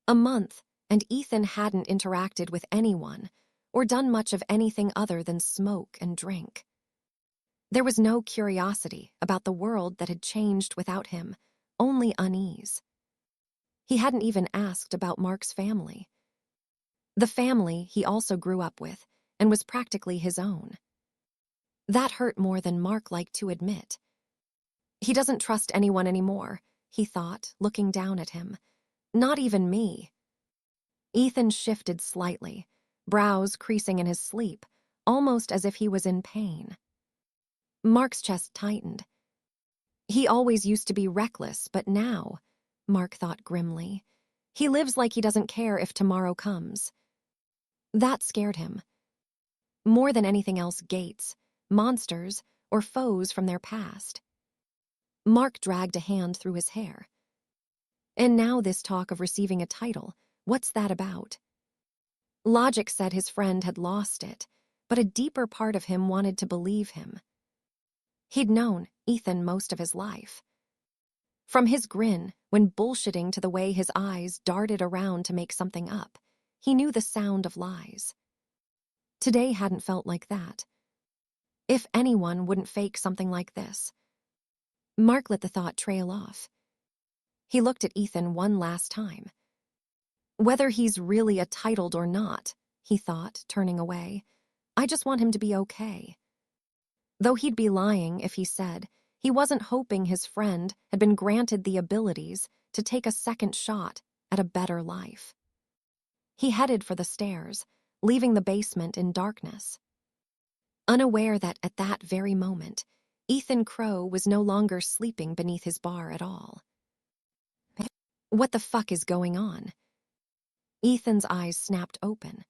A: A month, and Ethan hadn't interacted with anyone or done much of anything other than smoke and drink. There was no curiosity about the world that had changed without him, only unease. He hadn't even asked about Mark's family. The family he also grew up with and was practically his own. That hurt more than Mark liked to admit. He doesn't trust anyone anymore, he thought, looking down at him. Not even me. Ethan shifted slightly, brows creasing in his sleep, almost as if he was in pain. Mark's chest tightened. He always used to be reckless, but now, Mark thought grimly, he lives like he doesn't care if tomorrow comes. That scared him. More than anything else, gates, monsters, or foes from their past. Mark dragged a hand through his hair. And now this talk of receiving a title, what's that about? Logic said his friend had lost it, but a deeper part of him wanted to believe him. He'd known Ethan most of his life. From his grin, when bullshitting, to the way his eyes darted around to make something up, he knew the sound of lies. Today hadn't felt like that. If anyone wouldn't fake something like this. Mark let the thought trail off. He looked at Ethan one last time. Whether he's really a titled or not, he thought, turning away, I just want him to be okay. Though he'd be lying if he said he wasn't hoping his friend had been granted the abilities to take a second shot at a better life. He headed for the stairs, leaving the basement in darkness. Unaware that at that very moment, Ethan Crowe was no longer sleeping beneath his bar at all. What the fuck is going on? Ethan's eyes snapped open.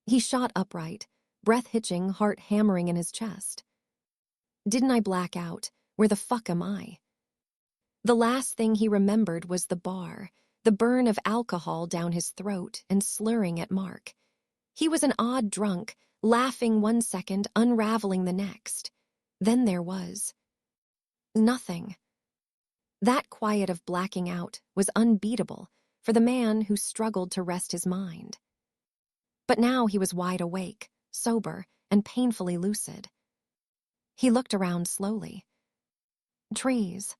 A: He shot upright, breath hitching, heart hammering in his chest. Didn't I black out? Where the fuck am I? The last thing he remembered was the bar, the burn of alcohol down his throat and slurring at Mark. He was an odd drunk, laughing one second, unraveling the next. Then there was nothing. That quiet of blacking out was unbeatable for the man who struggled to rest his mind. But now he was wide awake, sober, and painfully lucid. He looked around slowly. Trees.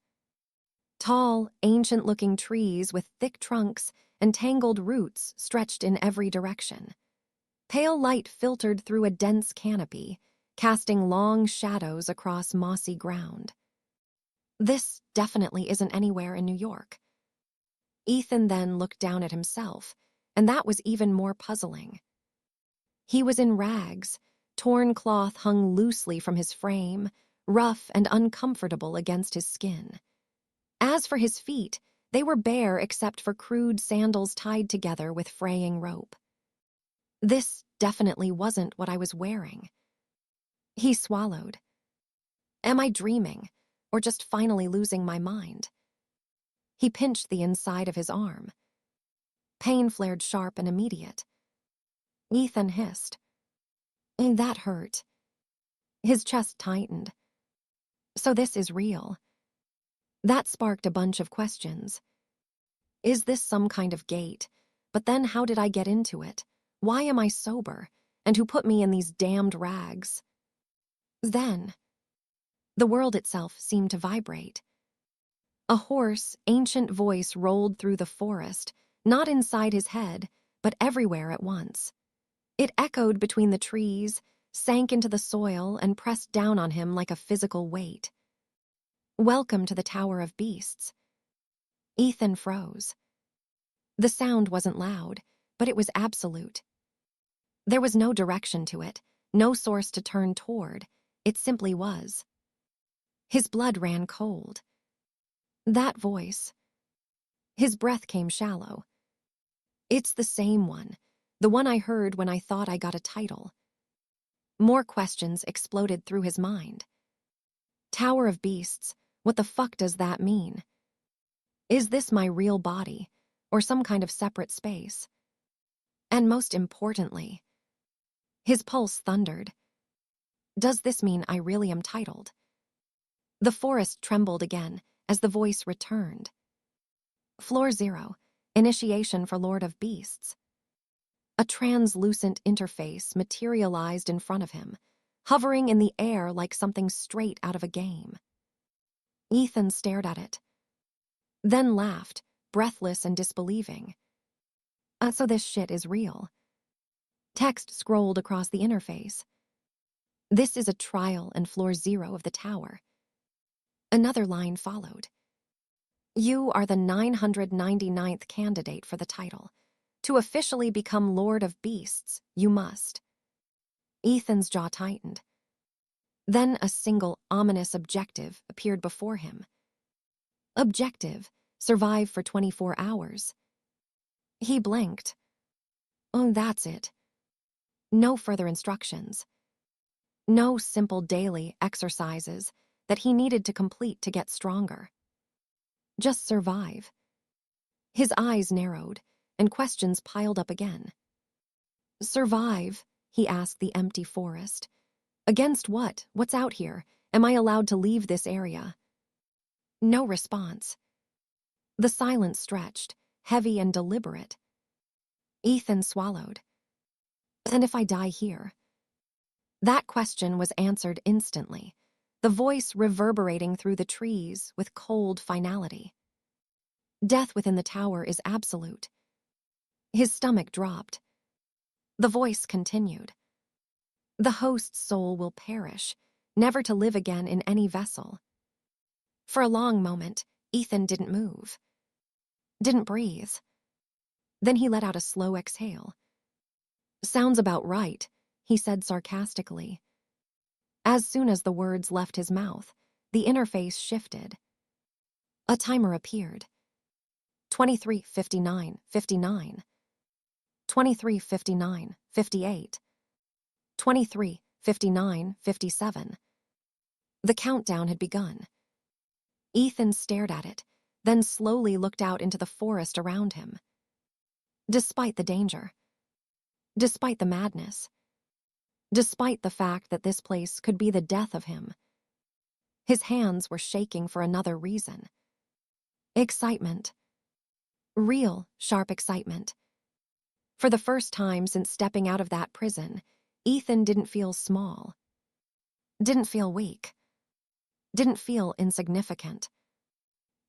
A: Tall, ancient-looking trees with thick trunks and tangled roots stretched in every direction. Pale light filtered through a dense canopy, casting long shadows across mossy ground. This definitely isn't anywhere in New York. Ethan then looked down at himself, and that was even more puzzling. He was in rags. Torn cloth hung loosely from his frame, rough and uncomfortable against his skin. As for his feet, they were bare except for crude sandals tied together with fraying rope. This definitely wasn't what I was wearing. He swallowed. Am I dreaming, or just finally losing my mind? He pinched the inside of his arm. Pain flared sharp and immediate. Ethan hissed. That hurt. His chest tightened. So this is real. That sparked a bunch of questions. Is this some kind of gate? But then how did I get into it? Why am I sober? And who put me in these damned rags? Then, the world itself seemed to vibrate. A hoarse, ancient voice rolled through the forest, not inside his head, but everywhere at once. It echoed between the trees, sank into the soil, and pressed down on him like a physical weight. Welcome to the Tower of Beasts. Ethan froze. The sound wasn't loud, but it was absolute. There was no direction to it, no source to turn toward. It simply was. His blood ran cold. That voice. His breath came shallow. It's the same one, the one I heard when I thought I got a title. More questions exploded through his mind. Tower of Beasts, what the fuck does that mean? Is this my real body, or some kind of separate space? And most importantly, his pulse thundered. Does this mean I really am titled? The forest trembled again as the voice returned. Floor 0, initiation for Lord of Beasts. A translucent interface materialized in front of him, hovering in the air like something straight out of a game. Ethan stared at it, then laughed, breathless and disbelieving. So this shit is real. Text scrolled across the interface. This is a trial in floor 0 of the tower. Another line followed. You are the 999th candidate for the title. To officially become Lord of Beasts, you must. Ethan's jaw tightened. Then a single ominous objective appeared before him. Objective, survive for 24 hours. He blinked. Oh, that's it. No further instructions. No simple daily exercises that he needed to complete to get stronger. Just survive. His eyes narrowed, and questions piled up again. Survive, he asked the empty forest. Against what? What's out here? Am I allowed to leave this area? No response. The silence stretched, heavy and deliberate. Ethan swallowed. And if I die here? That question was answered instantly, the voice reverberating through the trees with cold finality. Death within the tower is absolute. His stomach dropped. The voice continued. The host's soul will perish, never to live again in any vessel. For a long moment, Ethan didn't move. Didn't breathe. Then he let out a slow exhale. Sounds about right, he said sarcastically. As soon as the words left his mouth, the interface shifted. A timer appeared. 23:59:59. 23:59:58. 23:59:57. The countdown had begun. Ethan stared at it, then slowly looked out into the forest around him. Despite the danger, despite the madness, despite the fact that this place could be the death of him, his hands were shaking for another reason. Excitement. Real, sharp excitement. For the first time since stepping out of that prison, Ethan didn't feel small. Didn't feel weak. Didn't feel insignificant.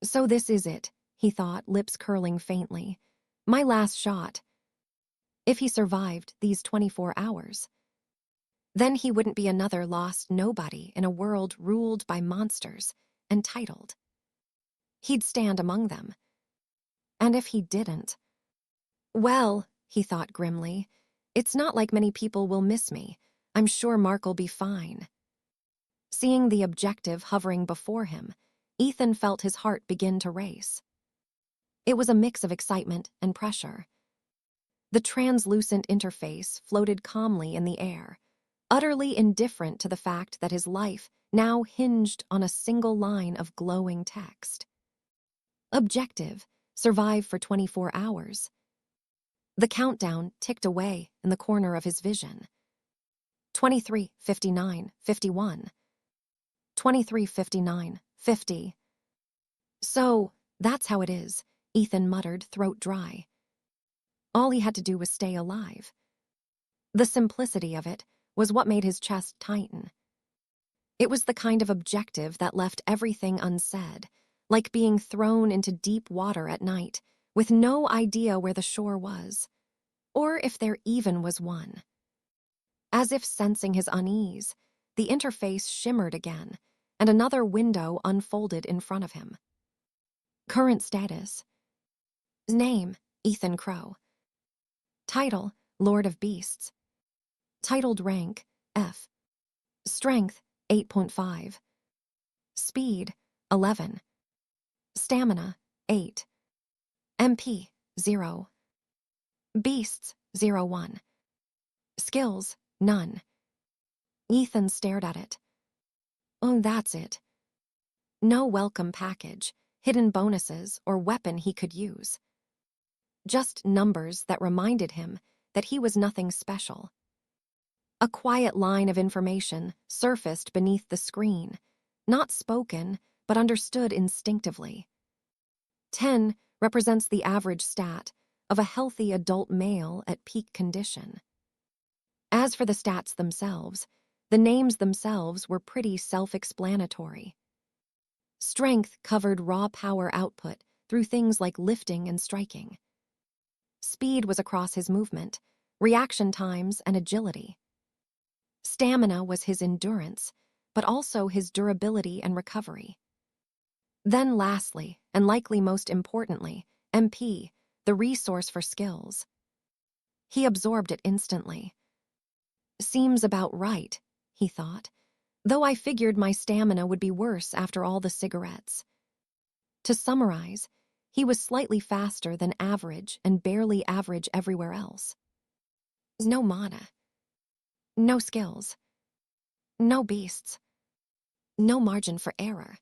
A: So this is it, he thought, lips curling faintly. My last shot. If he survived these 24 hours, then he wouldn't be another lost nobody in a world ruled by monsters and titled. He'd stand among them. And if he didn't, well, he thought grimly, it's not like many people will miss me. I'm sure Mark'll be fine. Seeing the objective hovering before him, Ethan felt his heart begin to race. It was a mix of excitement and pressure. The translucent interface floated calmly in the air, utterly indifferent to the fact that his life now hinged on a single line of glowing text. Objective, survive for 24 hours. The countdown ticked away in the corner of his vision. 23:59:51. 23:59:50. So, that's how it is, Ethan muttered, throat dry. All he had to do was stay alive. The simplicity of it was what made his chest tighten. It was the kind of objective that left everything unsaid, like being thrown into deep water at night, with no idea where the shore was, or if there even was one. As if sensing his unease, the interface shimmered again, and another window unfolded in front of him. Current status. Name, Ethan Crowe. Title, Lord of Beasts. Titled rank, F. Strength, 8.5. Speed, 11. Stamina, 8. MP, 0. Beasts, 0-1. Skills, none. Ethan stared at it. Oh, that's it. No welcome package, hidden bonuses, or weapon he could use. Just numbers that reminded him that he was nothing special. A quiet line of information surfaced beneath the screen, not spoken, but understood instinctively. 10 represents the average stat of a healthy adult male at peak condition. As for the stats themselves, the names themselves were pretty self-explanatory. Strength covered raw power output through things like lifting and striking. Speed was across his movement, reaction times, and agility. Stamina was his endurance, but also his durability and recovery. Then lastly, and likely most importantly, MP, the resource for skills. He absorbed it instantly. Seems about right, he thought, though I figured my stamina would be worse after all the cigarettes. To summarize, he was slightly faster than average and barely average everywhere else. No mana. No skills. No beasts. No margin for error.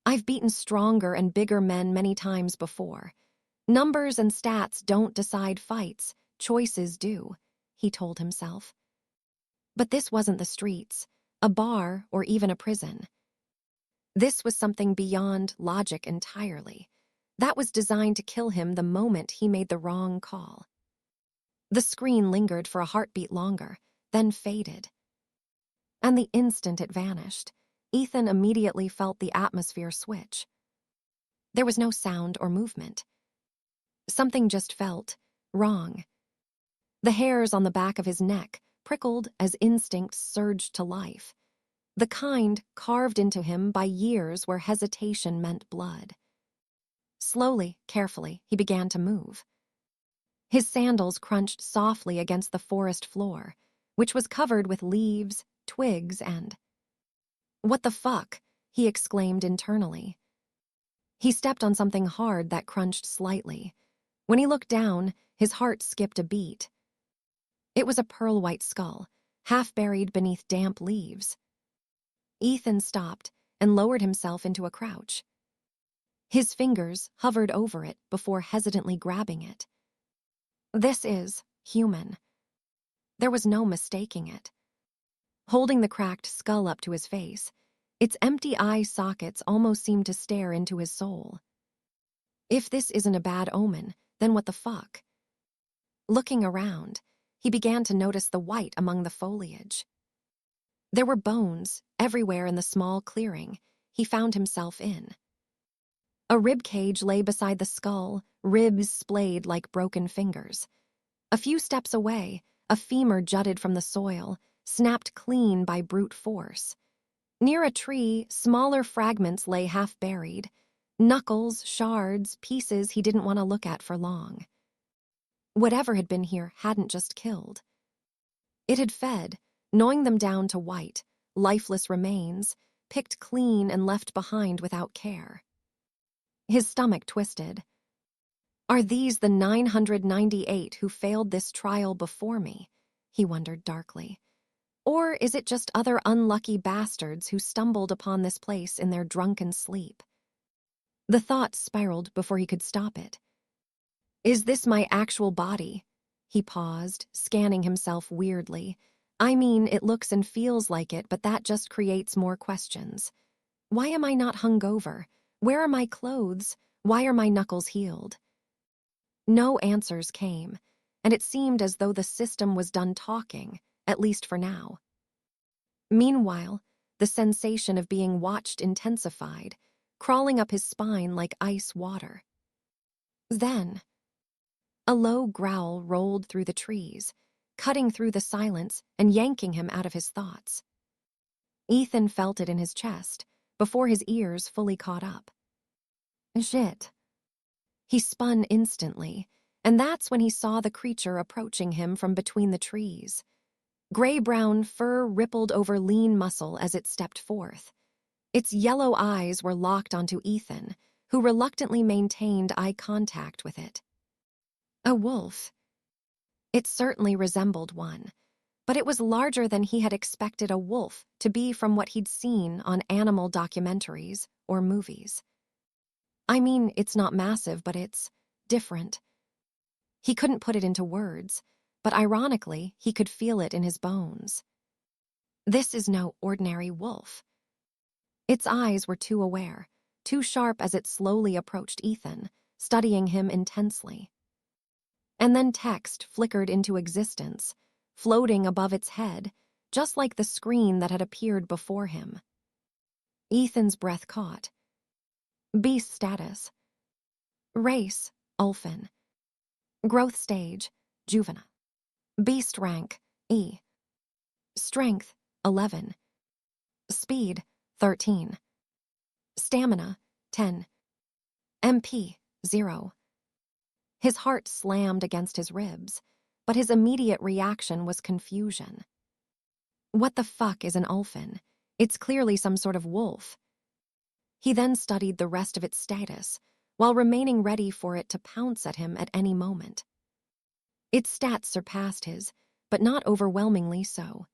A: I've beaten stronger and bigger men many times before. Numbers and stats don't decide fights, choices do, he told himself. But this wasn't the streets, a bar, or even a prison. This was something beyond logic entirely. That was designed to kill him the moment he made the wrong call. The screen lingered for a heartbeat longer, then faded. And the instant it vanished, Ethan immediately felt the atmosphere switch. There was no sound or movement. Something just felt wrong. The hairs on the back of his neck prickled as instincts surged to life, the kind carved into him by years where hesitation meant blood. Slowly, carefully, he began to move. His sandals crunched softly against the forest floor, which was covered with leaves, twigs, and... "What the fuck?" he exclaimed internally. He stepped on something hard that crunched slightly. When he looked down, his heart skipped a beat. It was a pearl-white skull, half buried beneath damp leaves. Ethan stopped and lowered himself into a crouch. His fingers hovered over it before hesitantly grabbing it. This is human. There was no mistaking it. Holding the cracked skull up to his face, its empty eye sockets almost seemed to stare into his soul. If this isn't a bad omen, then what the fuck? Looking around, he began to notice the white among the foliage. There were bones everywhere in the small clearing he found himself in. A rib cage lay beside the skull, ribs splayed like broken fingers. A few steps away, a femur jutted from the soil, snapped clean by brute force. Near a tree, smaller fragments lay half-buried. Knuckles, shards, pieces he didn't want to look at for long. Whatever had been here hadn't just killed. It had fed, gnawing them down to white, lifeless remains, picked clean and left behind without care. His stomach twisted. Are these the 998 who failed this trial before me? He wondered darkly. Or is it just other unlucky bastards who stumbled upon this place in their drunken sleep? The thought spiraled before he could stop it. Is this my actual body? He paused, scanning himself weirdly. I mean, it looks and feels like it, but that just creates more questions. Why am I not hungover? Where are my clothes? Why are my knuckles healed? No answers came, and it seemed as though the system was done talking, at least for now. Meanwhile, the sensation of being watched intensified, crawling up his spine like ice water. Then, a low growl rolled through the trees, cutting through the silence and yanking him out of his thoughts. Ethan felt it in his chest, before his ears fully caught up. Shit. He spun instantly, and that's when he saw the creature approaching him from between the trees. Gray-brown fur rippled over lean muscle as it stepped forth. Its yellow eyes were locked onto Ethan, who reluctantly maintained eye contact with it. A wolf. It certainly resembled one, but it was larger than he had expected a wolf to be from what he'd seen on animal documentaries or movies. I mean, it's not massive, but it's different. He couldn't put it into words, but ironically, he could feel it in his bones. This is no ordinary wolf. Its eyes were too aware, too sharp as it slowly approached Ethan, studying him intensely. And then text flickered into existence, floating above its head, just like the screen that had appeared before him. Ethan's breath caught. Beast status. Race, Ulfin. Growth stage, juvenile. Beast rank, E. Strength, 11. Speed, 13. Stamina, 10. MP, 0. His heart slammed against his ribs, but his immediate reaction was confusion. What the fuck is an Ulfin? It's clearly some sort of wolf. He then studied the rest of its status, while remaining ready for it to pounce at him at any moment. Its stats surpassed his, but not overwhelmingly so.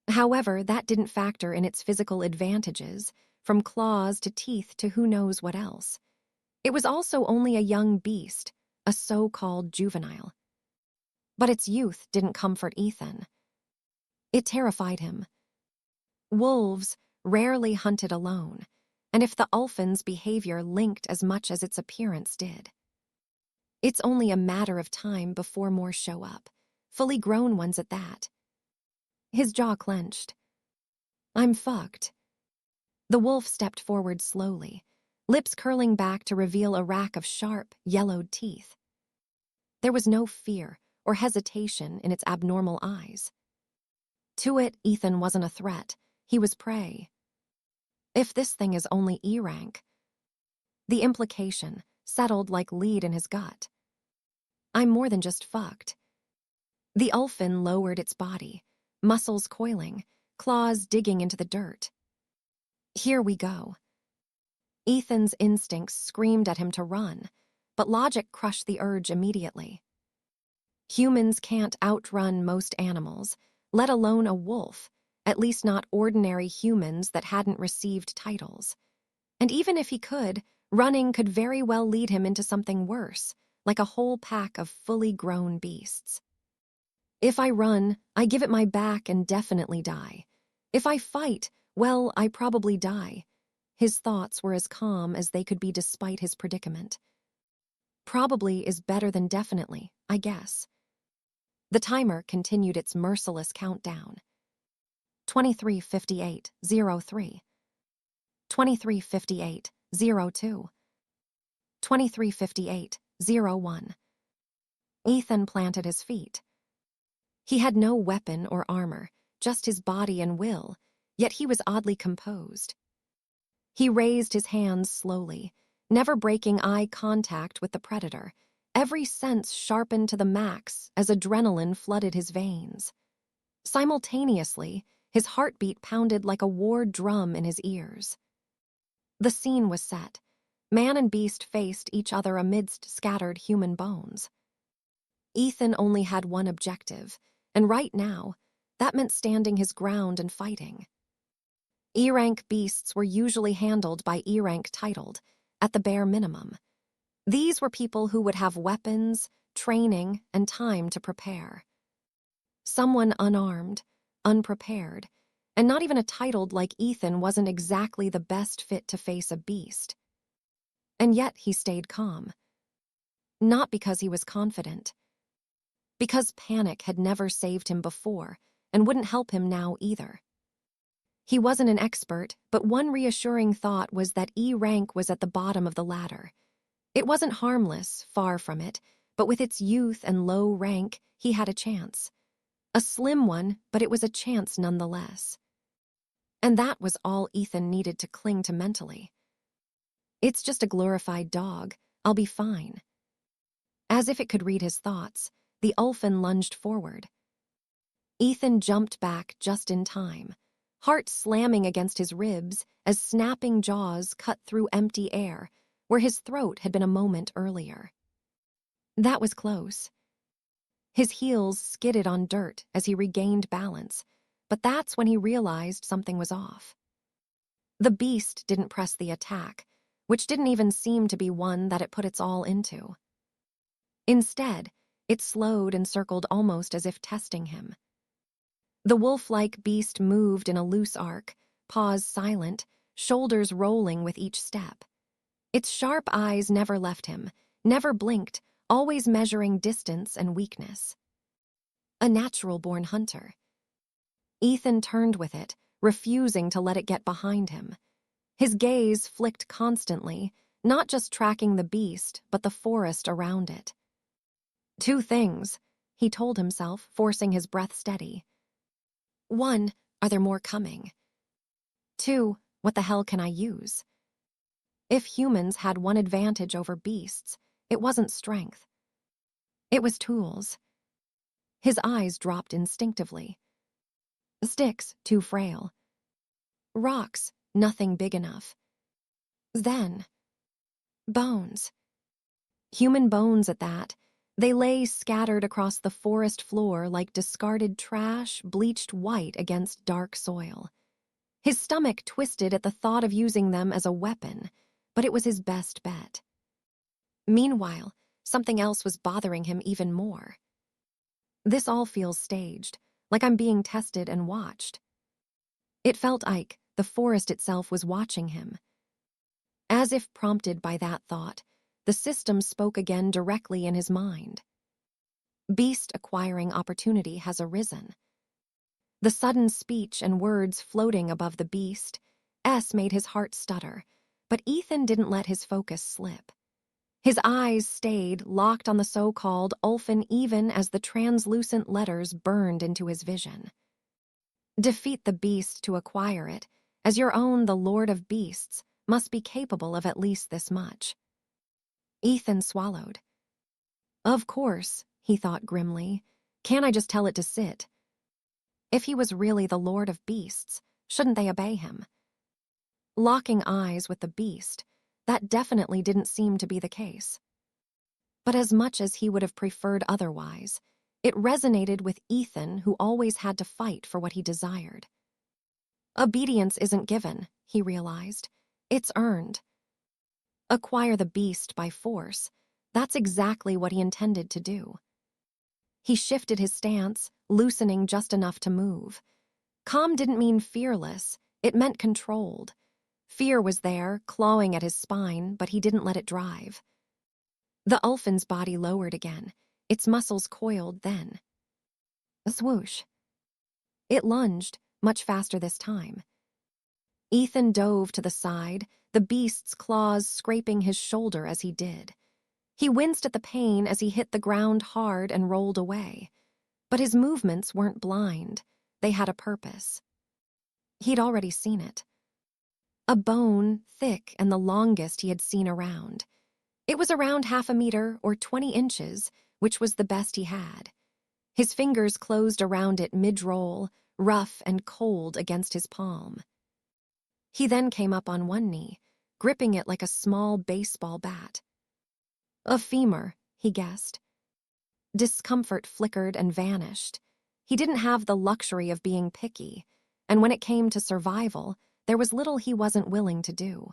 A: However, that didn't factor in its physical advantages, from claws to teeth to who knows what else. It was also only a young beast, a so-called juvenile. But its youth didn't comfort Ethan. It terrified him. Wolves rarely hunted alone, and if the Ulfin's behavior linked as much as its appearance did. It's only a matter of time before more show up, fully grown ones at that. His jaw clenched. I'm fucked. The wolf stepped forward slowly, lips curling back to reveal a rack of sharp, yellowed teeth. There was no fear or hesitation in its abnormal eyes. To it, Ethan wasn't a threat. He was prey. If this thing is only E rank, the implication settled like lead in his gut. I'm more than just fucked. The Ulfin lowered its body, muscles coiling, claws digging into the dirt. Here we go. Ethan's instincts screamed at him to run, but logic crushed the urge immediately. Humans can't outrun most animals, let alone a wolf, at least not ordinary humans that hadn't received titles. And even if he could, running could very well lead him into something worse, like a whole pack of fully grown beasts. If I run, I give it my back and definitely die. If I fight, well, I probably die. His thoughts were as calm as they could be despite his predicament. Probably is better than definitely, I guess. The timer continued its merciless countdown. 23:58:03. 23:58:02. 23:58:01. Ethan planted his feet. He had no weapon or armor, just his body and will, yet he was oddly composed. He raised his hands slowly, never breaking eye contact with the predator, every sense sharpened to the max as adrenaline flooded his veins. Simultaneously, his heartbeat pounded like a war drum in his ears. The scene was set. Man and beast faced each other amidst scattered human bones. Ethan only had one objective, and right now, that meant standing his ground and fighting. E-rank beasts were usually handled by E-rank titled, at the bare minimum. These were people who would have weapons, training, and time to prepare. Someone unarmed, unprepared, and not even a titled like Ethan wasn't exactly the best fit to face a beast. And yet he stayed calm. Not because he was confident. Because panic had never saved him before, and wouldn't help him now either. He wasn't an expert, but one reassuring thought was that E rank was at the bottom of the ladder. It wasn't harmless, far from it, but with its youth and low rank, he had a chance. A slim one, but it was a chance nonetheless. And that was all Ethan needed to cling to mentally. It's just a glorified dog. I'll be fine. As if it could read his thoughts, the Ulfin lunged forward. Ethan jumped back just in time, heart slamming against his ribs as snapping jaws cut through empty air where his throat had been a moment earlier. That was close. His heels skidded on dirt as he regained balance, but that's when he realized something was off. The beast didn't press the attack, which didn't even seem to be one that it put its all into. Instead, It slowed and circled almost as if testing him. The wolf-like beast moved in a loose arc, paws silent, shoulders rolling with each step. Its sharp eyes never left him, never blinked, always measuring distance and weakness. A natural-born hunter. Ethan turned with it, refusing to let it get behind him. His gaze flicked constantly, not just tracking the beast, but the forest around it. Two things, he told himself, forcing his breath steady. One, are there more coming? Two, what the hell can I use? If humans had one advantage over beasts, it wasn't strength. It was tools. His eyes dropped instinctively. Sticks, too frail. Rocks, nothing big enough. Then, bones. Human bones at that. They lay scattered across the forest floor like discarded trash bleached white against dark soil. His stomach twisted at the thought of using them as a weapon, but it was his best bet. Meanwhile, something else was bothering him even more. This all feels staged, like I'm being tested and watched. It felt like the forest itself was watching him. As if prompted by that thought, the system spoke again directly in his mind. Beast acquiring opportunity has arisen. The sudden speech and words floating above the beast, made his heart stutter, but Ethan didn't let his focus slip. His eyes stayed locked on the so-called Ulfin even as the translucent letters burned into his vision. Defeat the beast to acquire it, as your own the Lord of Beasts must be capable of at least this much. Ethan swallowed. Of course, he thought grimly. Can't I just tell it to sit? If he was really the Lord of Beasts, shouldn't they obey him? Locking eyes with the beast, that definitely didn't seem to be the case. But as much as he would have preferred otherwise, it resonated with Ethan, who always had to fight for what he desired. Obedience isn't given, he realized. It's earned. Acquire the beast by force, that's exactly what he intended to do. He shifted his stance, loosening just enough to move. Calm didn't mean fearless, it meant controlled. Fear was there, clawing at his spine, but he didn't let it drive. The Ulfin's body lowered again, its muscles coiled then. A swoosh. It lunged, much faster this time. Ethan dove to the side, the beast's claws scraping his shoulder as he did. He winced at the pain as he hit the ground hard and rolled away. But his movements weren't blind. They had a purpose. He'd already seen it. A bone, thick and the longest he had seen around. It was around 1/2 meter or 20 inches, which was the best he had. His fingers closed around it mid-roll, rough and cold against his palm. He then came up on one knee, gripping it like a small baseball bat. A femur, he guessed. Discomfort flickered and vanished. He didn't have the luxury of being picky, and when it came to survival, there was little he wasn't willing to do.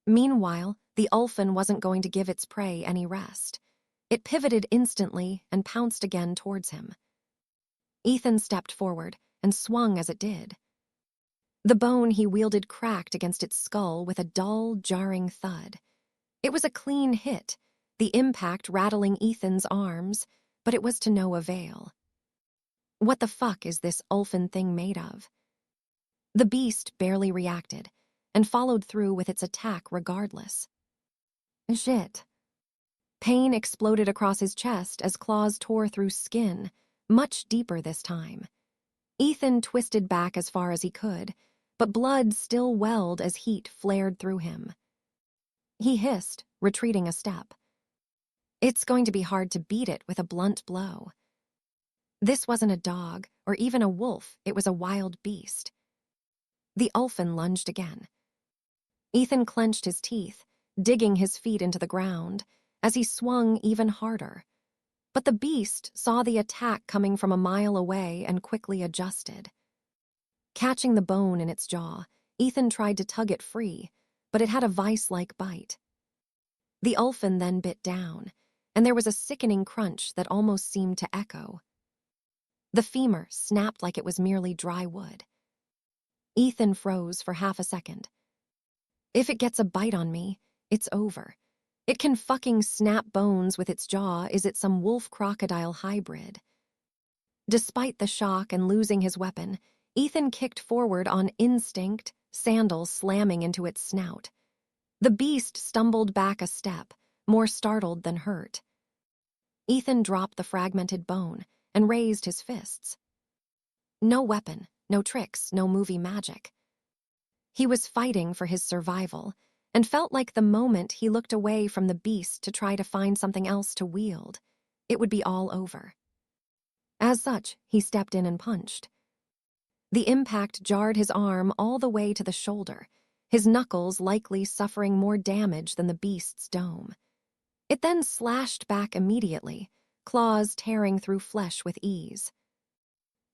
A: Meanwhile, the Ulfin wasn't going to give its prey any rest. It pivoted instantly and pounced again towards him. Ethan stepped forward and swung as it did. The bone he wielded cracked against its skull with a dull, jarring thud. It was a clean hit, the impact rattling Ethan's arms, but it was to no avail. What the fuck is this Ulfin thing made of? The beast barely reacted, and followed through with its attack regardless. Shit. Pain exploded across his chest as claws tore through skin, much deeper this time. Ethan twisted back as far as he could, but blood still welled as heat flared through him. He hissed, retreating a step. It's going to be hard to beat it with a blunt blow. This wasn't a dog, or even a wolf, it was a wild beast. The Ulfin lunged again. Ethan clenched his teeth, digging his feet into the ground, as he swung even harder. But the beast saw the attack coming from a mile away and quickly adjusted. Catching the bone in its jaw, Ethan tried to tug it free, but it had a vice-like bite. The Ulfin then bit down, and there was a sickening crunch that almost seemed to echo. The femur snapped like it was merely dry wood. Ethan froze for half a second. If it gets a bite on me, it's over. It can fucking snap bones with its jaw. Is it some wolf-crocodile hybrid? Despite the shock and losing his weapon, Ethan kicked forward on instinct, sandals slamming into its snout. The beast stumbled back a step, more startled than hurt. Ethan dropped the fragmented bone and raised his fists. No weapon, no tricks, no movie magic. He was fighting for his survival, and felt like the moment he looked away from the beast to try to find something else to wield, it would be all over. As such, he stepped in and punched. The impact jarred his arm all the way to the shoulder, his knuckles likely suffering more damage than the beast's dome. It then slashed back immediately, claws tearing through flesh with ease.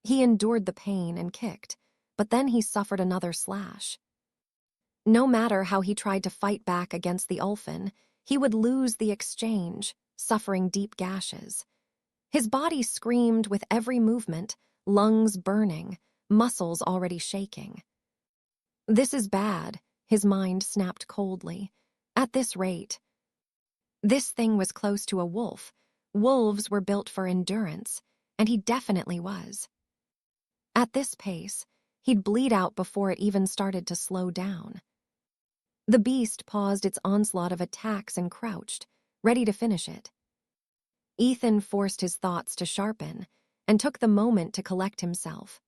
A: He endured the pain and kicked, but then he suffered another slash. No matter how he tried to fight back against the Ulfin, he would lose the exchange, suffering deep gashes. His body screamed with every movement, lungs burning, muscles already shaking. This is bad, his mind snapped coldly. At this rate. This thing was close to a wolf. Wolves were built for endurance, and he definitely was. At this pace, he'd bleed out before it even started to slow down. The beast paused its onslaught of attacks and crouched, ready to finish it. Ethan forced his thoughts to sharpen and took the moment to collect himself.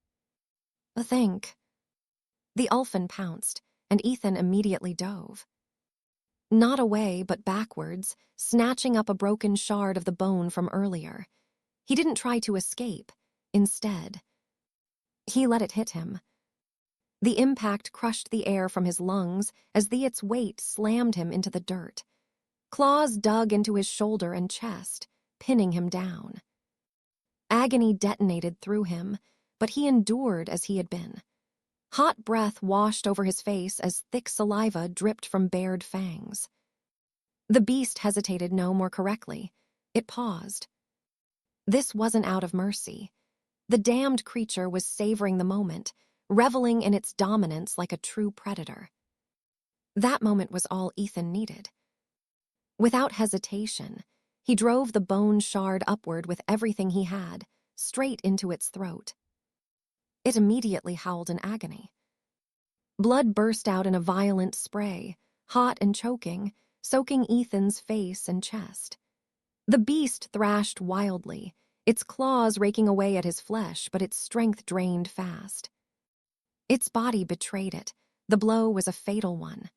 A: Think. The Ulfin pounced, and Ethan immediately dove. Not away, but backwards, snatching up a broken shard of the bone from earlier. He didn't try to escape. Instead, he let it hit him. The impact crushed the air from his lungs as its weight slammed him into the dirt. Claws dug into his shoulder and chest, pinning him down. Agony detonated through him, but he endured as he had been. Hot breath washed over his face as thick saliva dripped from bared fangs. The beast hesitated no more correctly. It paused. This wasn't out of mercy. The damned creature was savoring the moment, reveling in its dominance like a true predator. That moment was all Ethan needed. Without hesitation, he drove the bone shard upward with everything he had, straight into its throat. It immediately howled in agony. Blood burst out in a violent spray, hot and choking, soaking Ethan's face and chest. The beast thrashed wildly, its claws raking away at his flesh, but its strength drained fast. Its body betrayed it. The blow was a fatal one.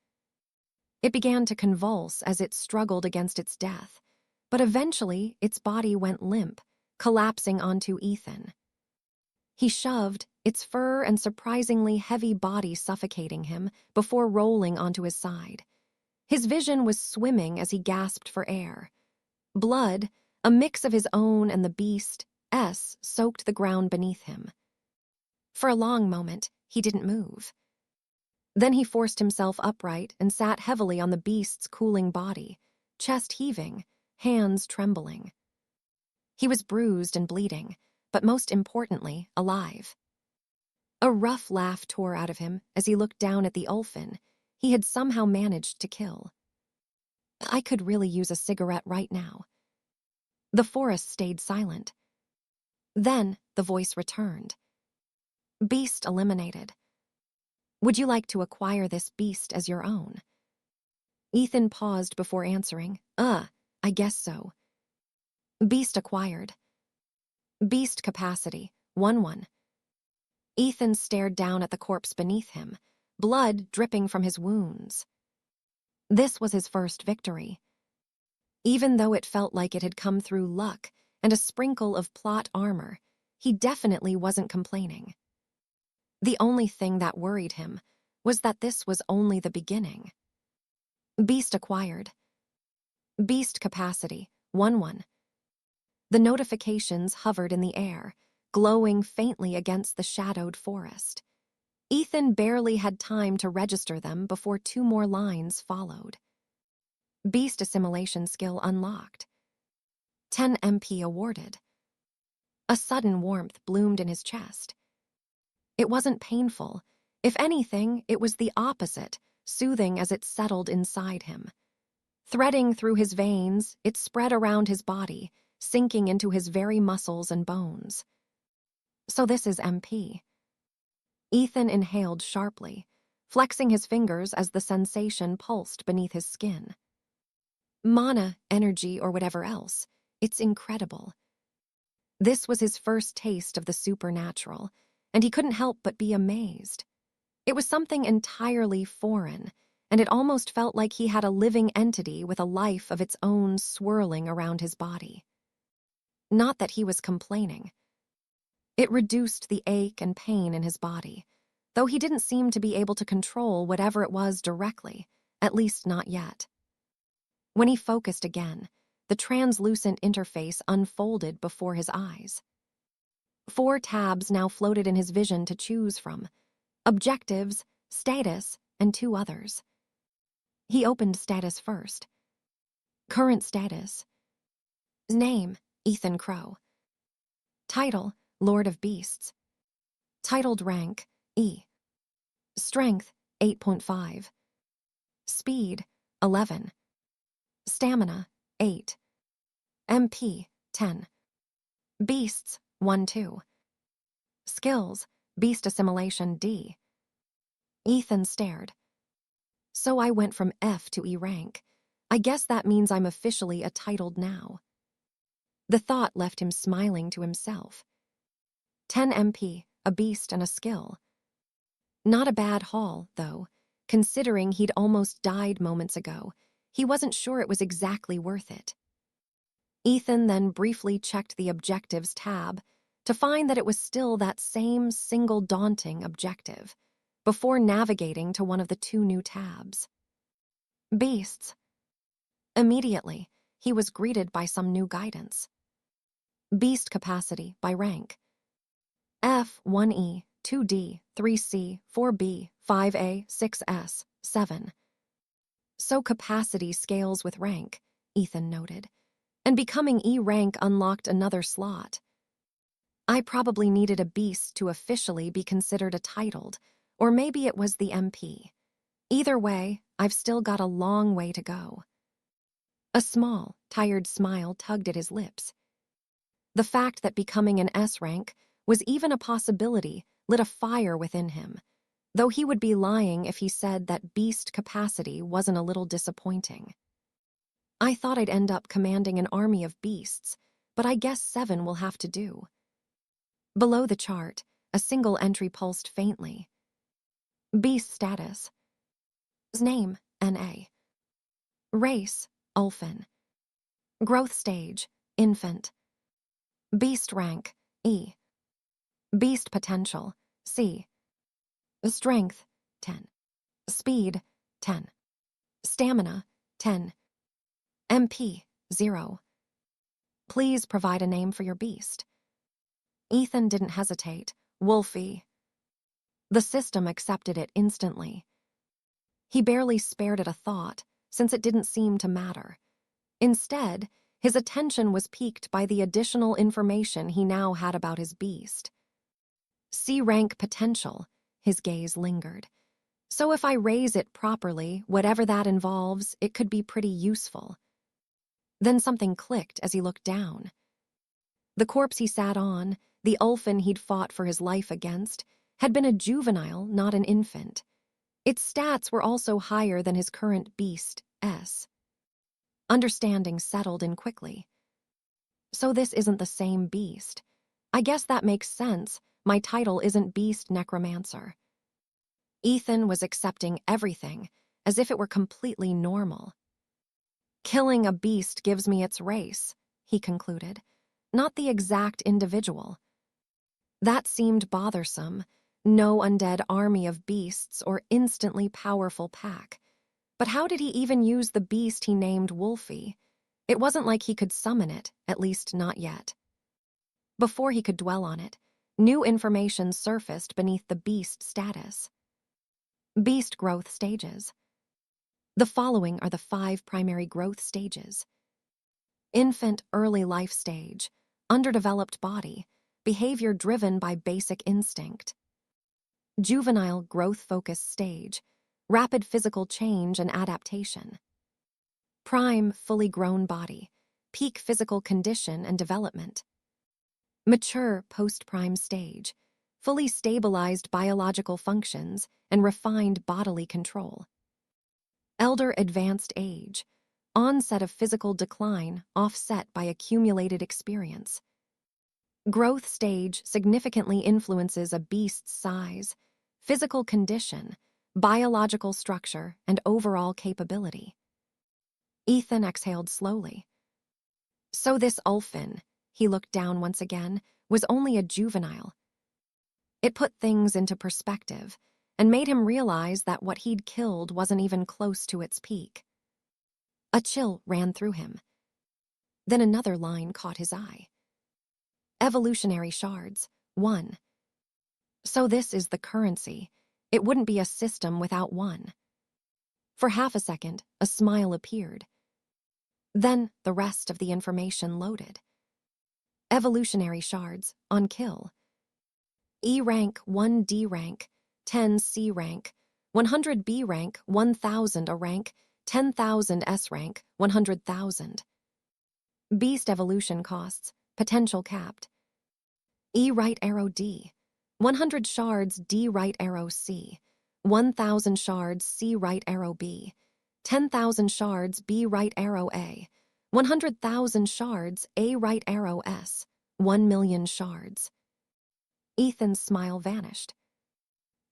A: It began to convulse as it struggled against its death, but eventually its body went limp, collapsing onto Ethan. He shoved, its fur and surprisingly heavy body suffocating him before rolling onto his side. His vision was swimming as he gasped for air. Blood, a mix of his own and the beast's, soaked the ground beneath him. For a long moment, he didn't move. Then he forced himself upright and sat heavily on the beast's cooling body, chest heaving, hands trembling. He was bruised and bleeding, but most importantly, alive. A rough laugh tore out of him as he looked down at the Ulfin he had somehow managed to kill. I could really use a cigarette right now. The forest stayed silent. Then the voice returned. Beast eliminated. Would you like to acquire this beast as your own? Ethan paused before answering. I guess so. Beast acquired. Beast capacity, 1-1. Ethan stared down at the corpse beneath him, blood dripping from his wounds. This was his first victory. Even though it felt like it had come through luck and a sprinkle of plot armor, he definitely wasn't complaining. The only thing that worried him was that this was only the beginning. Beast acquired. Beast capacity, 1-1. The notifications hovered in the air, glowing faintly against the shadowed forest. Ethan barely had time to register them before 2 more lines followed. Beast assimilation skill unlocked. 10 MP awarded. A sudden warmth bloomed in his chest. It wasn't painful. If anything, it was the opposite, soothing as it settled inside him. Threading through his veins, it spread around his body, sinking into his very muscles and bones. So this is MP. Ethan inhaled sharply, flexing his fingers as the sensation pulsed beneath his skin. Mana, energy, or whatever else, it's incredible. This was his first taste of the supernatural, and he couldn't help but be amazed. It was something entirely foreign, and it almost felt like he had a living entity with a life of its own swirling around his body. Not that he was complaining. It reduced the ache and pain in his body, though he didn't seem to be able to control whatever it was directly, at least not yet. When he focused again, the translucent interface unfolded before his eyes. 4 tabs now floated in his vision to choose from: objectives, status, and 2 others. He opened status first. Current status. Name, Ethan Crowe. Title, Lord of Beasts. Titled rank, E. Strength, 8.5. Speed, 11. Stamina, 8. MP, 10. Beasts, 1-2. Skills, Beast Assimilation, D. Ethan stared. So I went from F to E rank. I guess that means I'm officially a titled now. The thought left him smiling to himself. 10 MP, a beast and a skill. Not a bad haul, though. Considering he'd almost died moments ago, he wasn't sure it was exactly worth it. Ethan then briefly checked the objectives tab to find that it was still that same single daunting objective, before navigating to one of the 2 new tabs. Beasts. Immediately, he was greeted by some new guidance. Beast capacity by rank. F, 1E, 2D, 3C, 4B, 5A, 6S, 7. So capacity scales with rank, Ethan noted, and becoming E rank unlocked another slot. I probably needed a beast to officially be considered a titled, or maybe it was the MP. Either way, I've still got a long way to go. A small, tired smile tugged at his lips. The fact that becoming an S rank was even a possibility lit a fire within him, though he would be lying if he said that beast capacity wasn't a little disappointing. I thought I'd end up commanding an army of beasts, but I guess 7 will have to do. Below the chart, a single entry pulsed faintly. Beast status. Name, NA. Race, Ulfin. Growth stage, infant. Beast rank, E. Beast potential, C. Strength, 10. Speed, 10. Stamina, 10. MP, 0. Please provide a name for your beast. Ethan didn't hesitate. Wolfie. The system accepted it instantly. He barely spared it a thought, since it didn't seem to matter. Instead, his attention was piqued by the additional information he now had about his beast. C-rank potential, his gaze lingered. So if I raise it properly, whatever that involves, it could be pretty useful. Then something clicked as he looked down. The corpse he sat on, the Ulfin he'd fought for his life against, had been a juvenile, not an infant. Its stats were also higher than his current beast, S. Understanding settled in quickly. So this isn't the same beast. I guess that makes sense. My title isn't Beast Necromancer. Ethan was accepting everything as if it were completely normal. Killing a beast gives me its race, he concluded, not the exact individual. That seemed bothersome. No undead army of beasts or instantly powerful pack. But how did he even use the beast he named Wolfie? It wasn't like he could summon it, at least not yet. Before he could dwell on it, new information surfaced beneath the beast status. Beast growth stages. The following are the 5 primary growth stages. Infant early life stage, underdeveloped body, behavior driven by basic instinct. Juvenile growth focus stage, rapid physical change and adaptation. Prime fully grown body, peak physical condition and development. Mature post-prime stage, fully stabilized biological functions and refined bodily control. Elder advanced age, onset of physical decline offset by accumulated experience. Growth stage significantly influences a beast's size, physical condition, biological structure, and overall capability. Ethan exhaled slowly. So this Ulfin, he looked down once again, was only a juvenile. It put things into perspective and made him realize that what he'd killed wasn't even close to its peak. A chill ran through him. Then another line caught his eye. Evolutionary shards, 1. So this is the currency. It wouldn't be a system without one. For half a second, a smile appeared. Then the rest of the information loaded. Evolutionary shards, on kill. E rank, 1 D rank, 10 C rank, 100 B rank, 1,000 A rank, 10,000 S rank, 100,000. Beast evolution costs, potential capped. E right arrow D, 100 shards D right arrow C, 1,000 shards C right arrow B, 10,000 shards B right arrow A, 100,000 shards A right arrow S, 1 million shards. Ethan's smile vanished.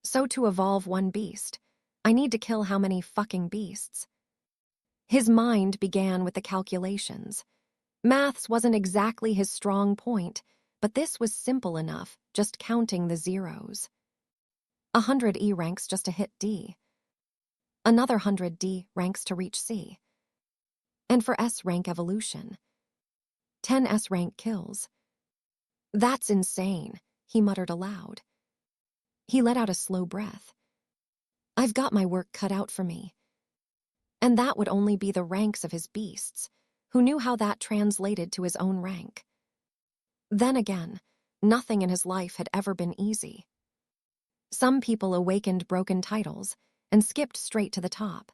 A: So to evolve one beast, I need to kill how many fucking beasts? His mind began with the calculations. Maths wasn't exactly his strong point, but this was simple enough, just counting the zeros. 100 E ranks just to hit D. Another 100 D ranks to reach C. And for S rank evolution, 10 S rank kills. That's insane, he muttered aloud. He let out a slow breath. I've got my work cut out for me. And that would only be the ranks of his beasts, who knew how that translated to his own rank. Then again, nothing in his life had ever been easy. Some people awakened broken titles and skipped straight to the top.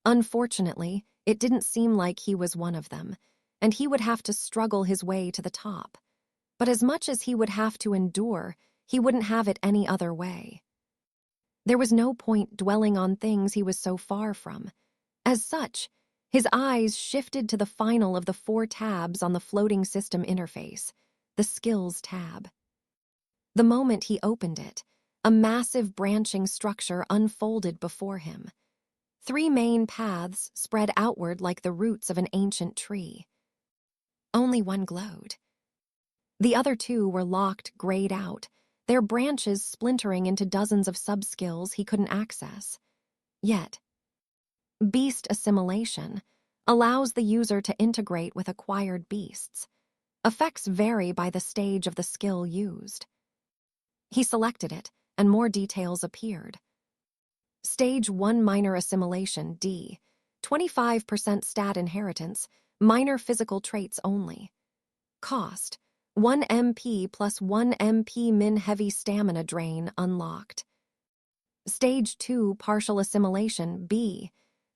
A: Unfortunately, it didn't seem like he was one of them, and he would have to struggle his way to the top. But as much as he would have to endure, he wouldn't have it any other way. There was no point dwelling on things he was so far from. As such, his eyes shifted to the final of the 4 tabs on the floating system interface, the Skills tab. The moment he opened it, a massive branching structure unfolded before him. 3 main paths spread outward like the roots of an ancient tree. Only one glowed. The other 2 were locked, grayed out, their branches splintering into dozens of sub-skills he couldn't access. Yet, beast assimilation allows the user to integrate with acquired beasts. Effects vary by the stage of the skill used. He selected it, and more details appeared. Stage 1 minor assimilation, D, 25% stat inheritance, minor physical traits only. Cost, 1 MP plus 1 MP min heavy stamina drain unlocked. Stage 2 partial assimilation, B,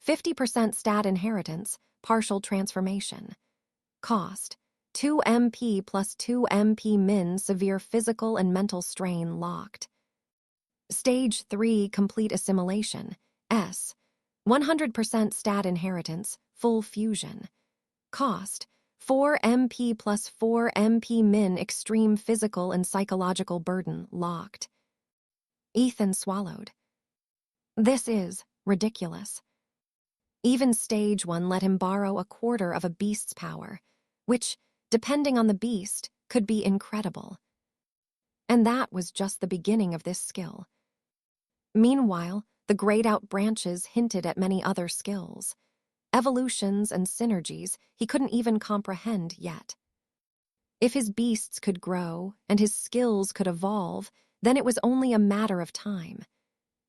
A: 50% stat inheritance, partial transformation. Cost, 2 MP plus 2 MP min severe physical and mental strain locked. Stage 3 complete assimilation, S, 100% stat inheritance, full fusion. Cost, 4 MP plus 4 MP min extreme physical and psychological burden locked. Ethan swallowed. This is ridiculous. Even Stage 1 let him borrow a quarter of a beast's power, which, depending on the beast, could be incredible. And that was just the beginning of this skill. Meanwhile, the grayed-out branches hinted at many other skills, evolutions and synergies he couldn't even comprehend yet. If his beasts could grow and his skills could evolve, then it was only a matter of time.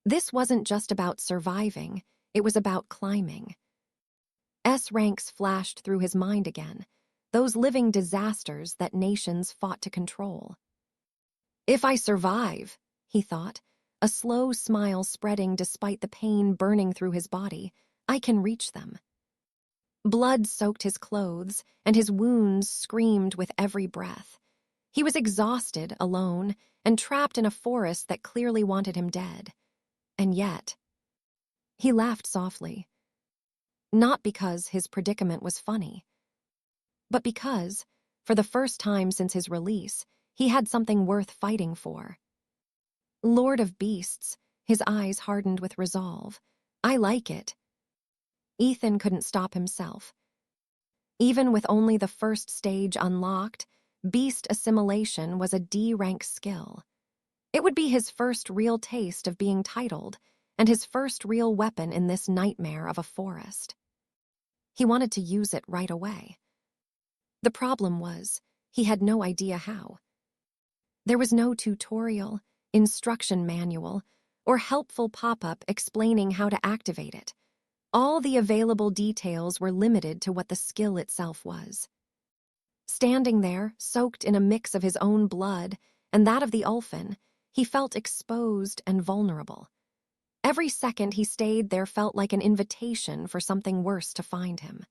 A: This wasn't just about surviving, it was about climbing. S-ranks flashed through his mind again, those living disasters that nations fought to control. If I survive, he thought, a slow smile spreading despite the pain burning through his body, I can reach them. Blood soaked his clothes, and his wounds screamed with every breath. He was exhausted, alone, and trapped in a forest that clearly wanted him dead. And yet, he laughed softly. Not because his predicament was funny, but because, for the first time since his release, he had something worth fighting for. Lord of Beasts, his eyes hardened with resolve. I like it. Ethan couldn't stop himself. Even with only the first stage unlocked, beast assimilation was a D-rank skill. It would be his first real taste of being titled, and his first real weapon in this nightmare of a forest. He wanted to use it right away. The problem was, he had no idea how. There was no tutorial, instruction manual, or helpful pop-up explaining how to activate it. All the available details were limited to what the skill itself was. Standing there, soaked in a mix of his own blood and that of the Ulfin, he felt exposed and vulnerable. Every second he stayed there felt like an invitation for something worse to find him.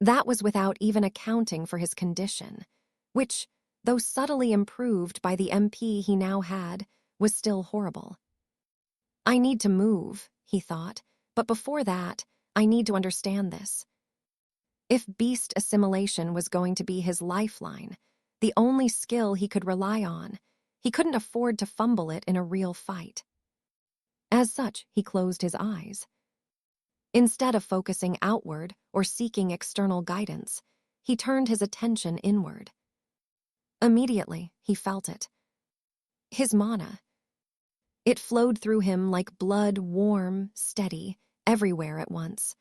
A: That was without even accounting for his condition, which, though subtly improved by the MP he now had, was still horrible. I need to move, he thought, but before that, I need to understand this. If beast assimilation was going to be his lifeline, the only skill he could rely on, he couldn't afford to fumble it in a real fight. As such, he closed his eyes. Instead of focusing outward or seeking external guidance, he turned his attention inward. Immediately, he felt it. His mana. It flowed through him like blood, warm, steady, everywhere at once.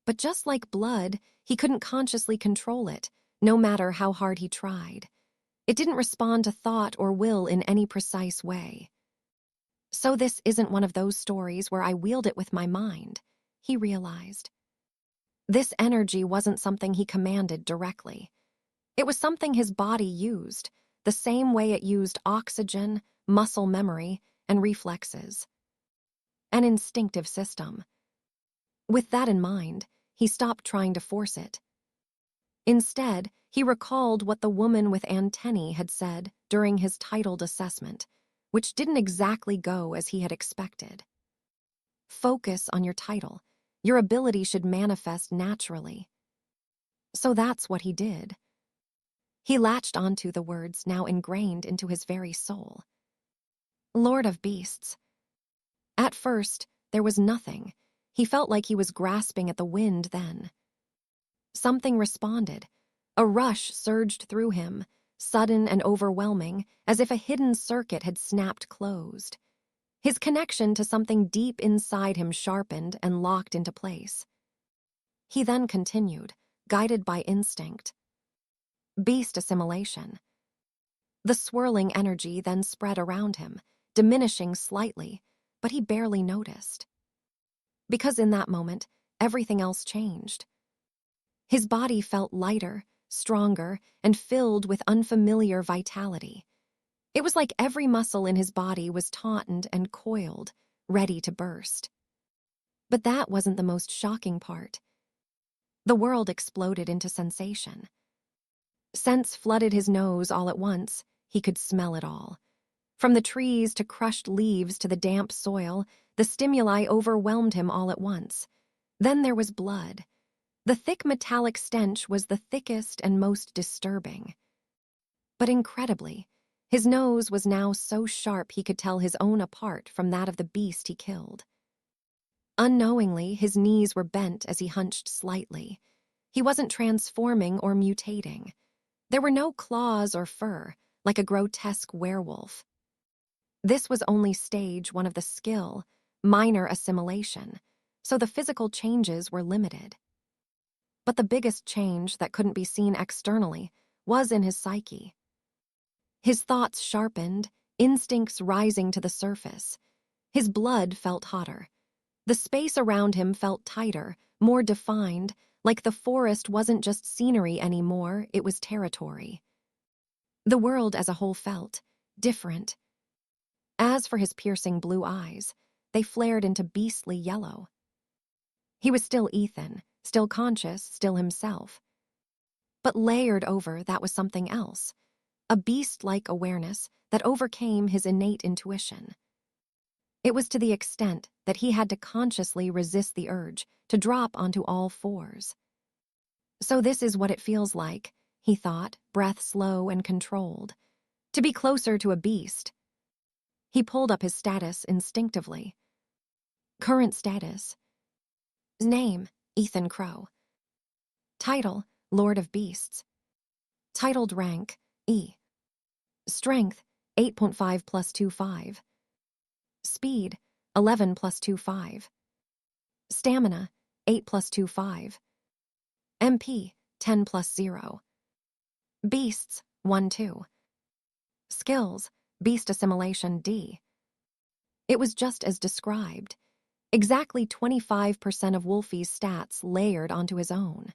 A: But just like blood, he couldn't consciously control it, no matter how hard he tried. It didn't respond to thought or will in any precise way. So this isn't one of those stories where I wield it with my mind, he realized. This energy wasn't something he commanded directly. It was something his body used, the same way it used oxygen, muscle memory, and reflexes. An instinctive system. With that in mind, he stopped trying to force it. Instead, he recalled what the woman with antennae had said during his titled assessment, which didn't exactly go as he had expected. Focus on your title. Your ability should manifest naturally. So that's what he did. He latched onto the words now ingrained into his very soul. Lord of Beasts. At first, there was nothing. He felt like he was grasping at the wind then. Something responded. A rush surged through him, sudden and overwhelming, as if a hidden circuit had snapped closed. His connection to something deep inside him sharpened and locked into place. He then continued, guided by instinct. Beast assimilation. The swirling energy then spread around him, diminishing slightly, but he barely noticed. Because in that moment, everything else changed. His body felt lighter, stronger, and filled with unfamiliar vitality. It was like every muscle in his body was tautened and coiled, ready to burst. But that wasn't the most shocking part. The world exploded into sensation. Scents flooded his nose all at once. He could smell it all. From the trees to crushed leaves to the damp soil, the stimuli overwhelmed him all at once. Then there was blood. The thick metallic stench was the thickest and most disturbing. But incredibly, his nose was now so sharp he could tell his own apart from that of the beast he killed. Unknowingly, his knees were bent as he hunched slightly. He wasn't transforming or mutating. There were no claws or fur, like a grotesque werewolf. This was only stage one of the skill, minor assimilation, so the physical changes were limited. But the biggest change that couldn't be seen externally was in his psyche. His thoughts sharpened, instincts rising to the surface. His blood felt hotter. The space around him felt tighter, more defined, Like the forest wasn't just scenery anymore, it was territory. The world as a whole felt different. As for his piercing blue eyes, they flared into beastly yellow. He was still Ethan, still conscious, still himself. But layered over that was something else, a beast-like awareness that overcame his innate intuition. It was to the extent that he had to consciously resist the urge to drop onto all fours. So this is what it feels like, he thought, breath slow and controlled. To be closer to a beast. He pulled up his status instinctively. Current status. Name, Ethan Crowe. Title, Lord of Beasts. Titled rank, E. Strength, 8.5 plus 2.5. Speed, 11 plus 2.5. Stamina, 8 plus 2.5. MP, 10 plus 0. Beasts, 1, 2. Skills, Beast Assimilation D. It was just as described. Exactly 25% of Wolfie's stats layered onto his own.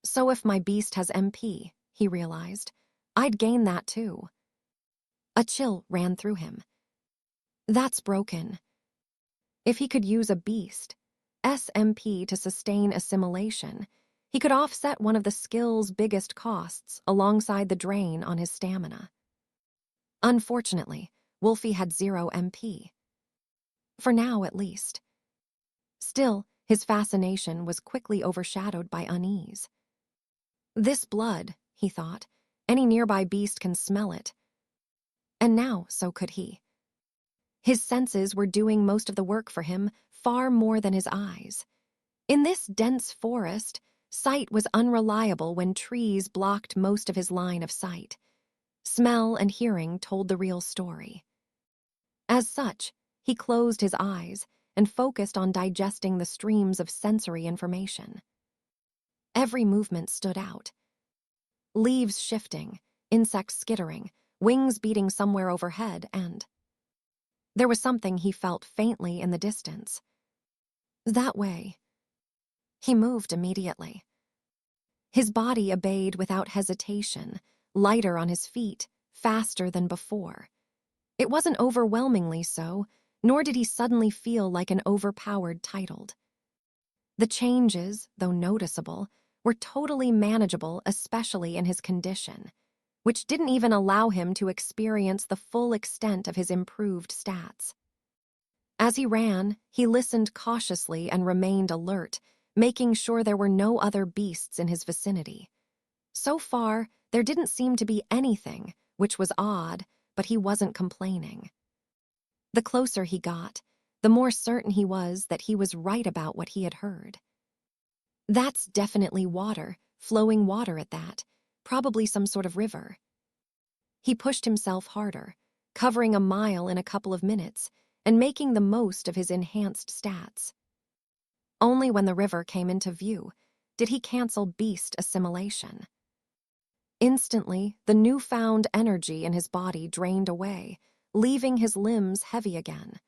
A: So if my beast has MP, he realized, I'd gain that too. A chill ran through him. That's broken. If he could use a beast, SMP to sustain assimilation, he could offset one of the skill's biggest costs alongside the drain on his stamina. Unfortunately, Wolfie had 0 MP. For now, at least. Still, his fascination was quickly overshadowed by unease. This blood, he thought, any nearby beast can smell it. And now, so could he. His senses were doing most of the work for him, far more than his eyes. In this dense forest, sight was unreliable when trees blocked most of his line of sight. Smell and hearing told the real story. As such, he closed his eyes and focused on digesting the streams of sensory information. Every movement stood out. Leaves shifting, insects skittering, wings beating somewhere overhead, and there was something he felt faintly in the distance. That way. He moved immediately. His body obeyed without hesitation, lighter on his feet, faster than before. It wasn't overwhelmingly so, nor did he suddenly feel like an overpowered titled. The changes, though noticeable, were totally manageable, especially in his condition, which didn't even allow him to experience the full extent of his improved stats. As he ran, he listened cautiously and remained alert, making sure there were no other beasts in his vicinity. So far, there didn't seem to be anything, which was odd, but he wasn't complaining. The closer he got, the more certain he was that he was right about what he had heard. That's definitely water, flowing water at that, probably some sort of river. He pushed himself harder, covering a mile in a couple of minutes, and making the most of his enhanced stats. Only when the river came into view did he cancel beast assimilation. Instantly, the newfound energy in his body drained away, leaving his limbs heavy again.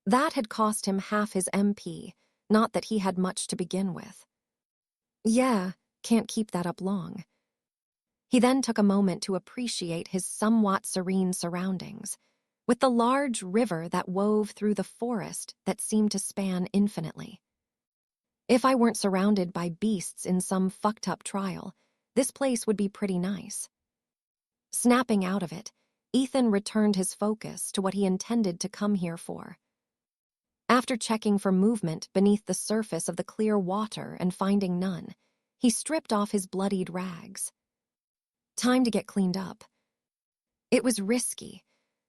A: That had cost him half his MP, not that he had much to begin with. Yeah, can't keep that up long. He then took a moment to appreciate his somewhat serene surroundings, with the large river that wove through the forest that seemed to span infinitely. If I weren't surrounded by beasts in some fucked-up trial, this place would be pretty nice. Snapping out of it, Ethan returned his focus to what he intended to come here for. After checking for movement beneath the surface of the clear water and finding none, he stripped off his bloodied rags. Time to get cleaned up. It was risky,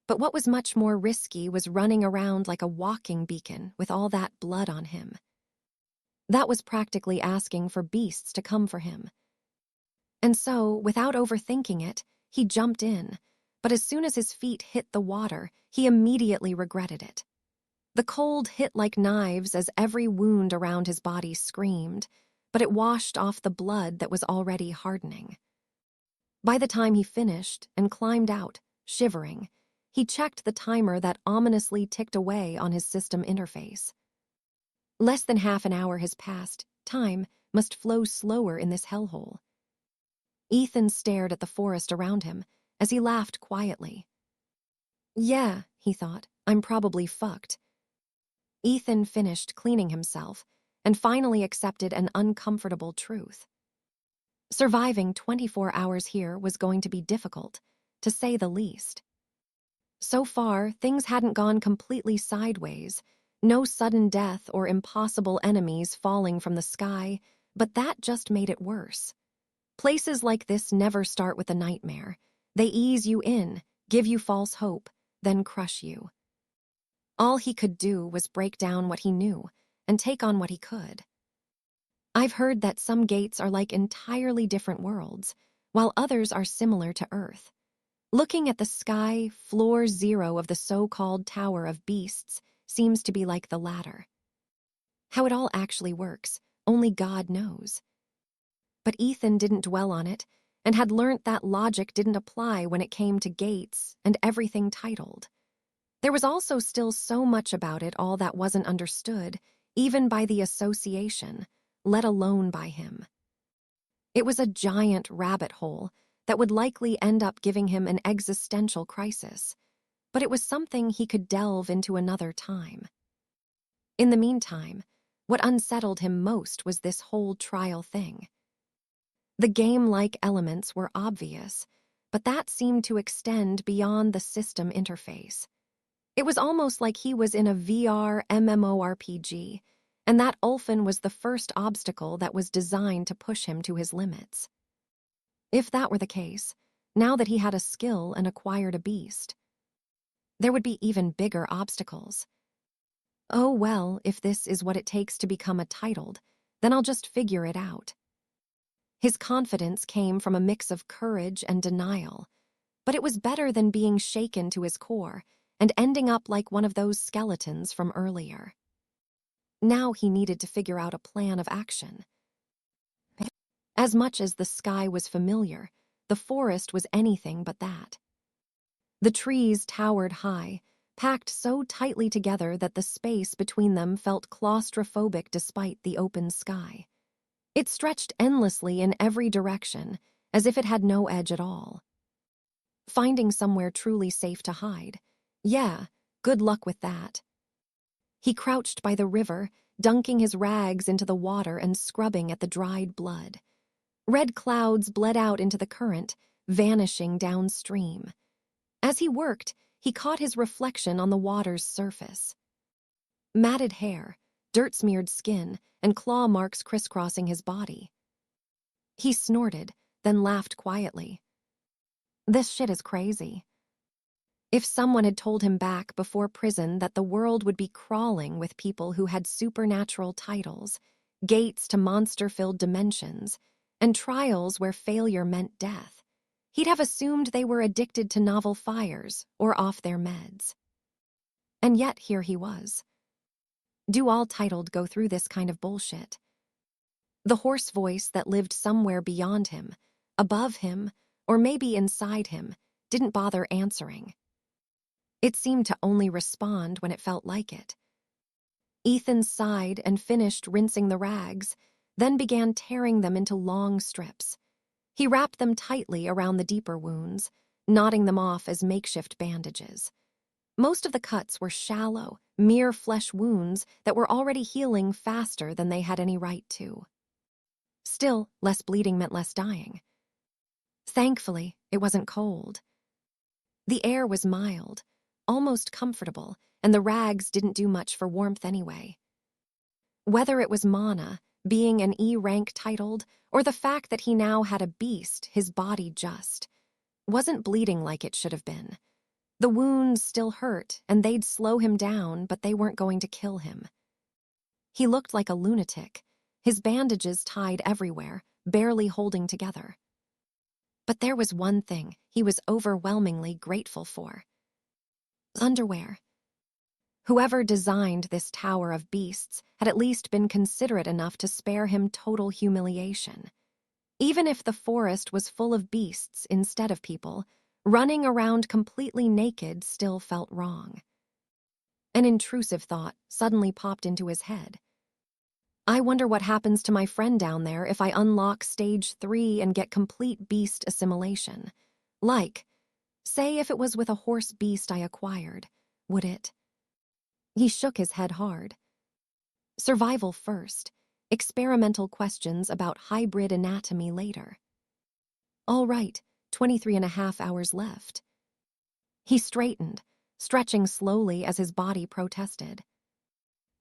A: but what was much more risky was running around like a walking beacon with all that blood on him. That was practically asking for beasts to come for him. And so, without overthinking it, he jumped in, but as soon as his feet hit the water, he immediately regretted it. The cold hit like knives as every wound around his body screamed, but it washed off the blood that was already hardening. By the time he finished and climbed out, shivering, he checked the timer that ominously ticked away on his system interface. Less than half an hour has passed, time must flow slower in this hellhole. Ethan stared at the forest around him as he laughed quietly. Yeah, he thought, I'm probably fucked. Ethan finished cleaning himself and finally accepted an uncomfortable truth. Surviving 24 hours here was going to be difficult, to say the least. So far, things hadn't gone completely sideways, no sudden death or impossible enemies falling from the sky, but that just made it worse. Places like this never start with a nightmare. They ease you in, give you false hope, then crush you. All he could do was break down what he knew and take on what he could. I've heard that some gates are like entirely different worlds, while others are similar to Earth. Looking at the sky, floor 0 of the so-called Tower of Beasts seems to be like the latter. How it all actually works, only God knows. But Ethan didn't dwell on it, and had learnt that logic didn't apply when it came to gates and everything titled. There was also still so much about it all that wasn't understood, even by the association, let alone by him. It was a giant rabbit hole that would likely end up giving him an existential crisis, but it was something he could delve into another time. In the meantime, what unsettled him most was this whole trial thing. The game-like elements were obvious, but that seemed to extend beyond the system interface. It was almost like he was in a VR MMORPG, and that Ulfin was the first obstacle that was designed to push him to his limits. If that were the case, now that he had a skill and acquired a beast, there would be even bigger obstacles. Oh well, if this is what it takes to become a titled, then I'll just figure it out. His confidence came from a mix of courage and denial, but it was better than being shaken to his core and ending up like one of those skeletons from earlier. Now he needed to figure out a plan of action. As much as the sky was familiar, the forest was anything but that. The trees towered high, packed so tightly together that the space between them felt claustrophobic despite the open sky. It stretched endlessly in every direction, as if it had no edge at all. Finding somewhere truly safe to hide. Yeah, good luck with that. He crouched by the river, dunking his rags into the water and scrubbing at the dried blood. Red clouds bled out into the current, vanishing downstream. As he worked, he caught his reflection on the water's surface. Matted hair, dirt-smeared skin, and claw marks crisscrossing his body. He snorted, then laughed quietly. This shit is crazy. If someone had told him back before prison that the world would be crawling with people who had supernatural titles, gates to monster-filled dimensions, and trials where failure meant death, he'd have assumed they were addicted to novel fires or off their meds. And yet here he was. Do all titled go through this kind of bullshit? The hoarse voice that lived somewhere beyond him, above him, or maybe inside him, didn't bother answering. It seemed to only respond when it felt like it. Ethan sighed and finished rinsing the rags, then began tearing them into long strips. He wrapped them tightly around the deeper wounds, knotting them off as makeshift bandages. Most of the cuts were shallow, mere flesh wounds that were already healing faster than they had any right to. Still, less bleeding meant less dying. Thankfully, it wasn't cold. The air was mild, almost comfortable, and the rags didn't do much for warmth anyway. Whether it was mana, being an E-rank titled, or the fact that he now had a beast, his body just wasn't bleeding like it should have been. The wounds still hurt, and they'd slow him down, but they weren't going to kill him. He looked like a lunatic, his bandages tied everywhere, barely holding together. But there was one thing he was overwhelmingly grateful for. Underwear. Whoever designed this Tower of Beasts had at least been considerate enough to spare him total humiliation. Even if the forest was full of beasts instead of people, running around completely naked still felt wrong. An intrusive thought suddenly popped into his head. I wonder what happens to my friend down there if I unlock stage 3 and get complete beast assimilation. Like, say if it was with a horse beast I acquired, would it? He shook his head hard. Survival first, experimental questions about hybrid anatomy later. All right, 23.5 hours left. He straightened, stretching slowly as his body protested.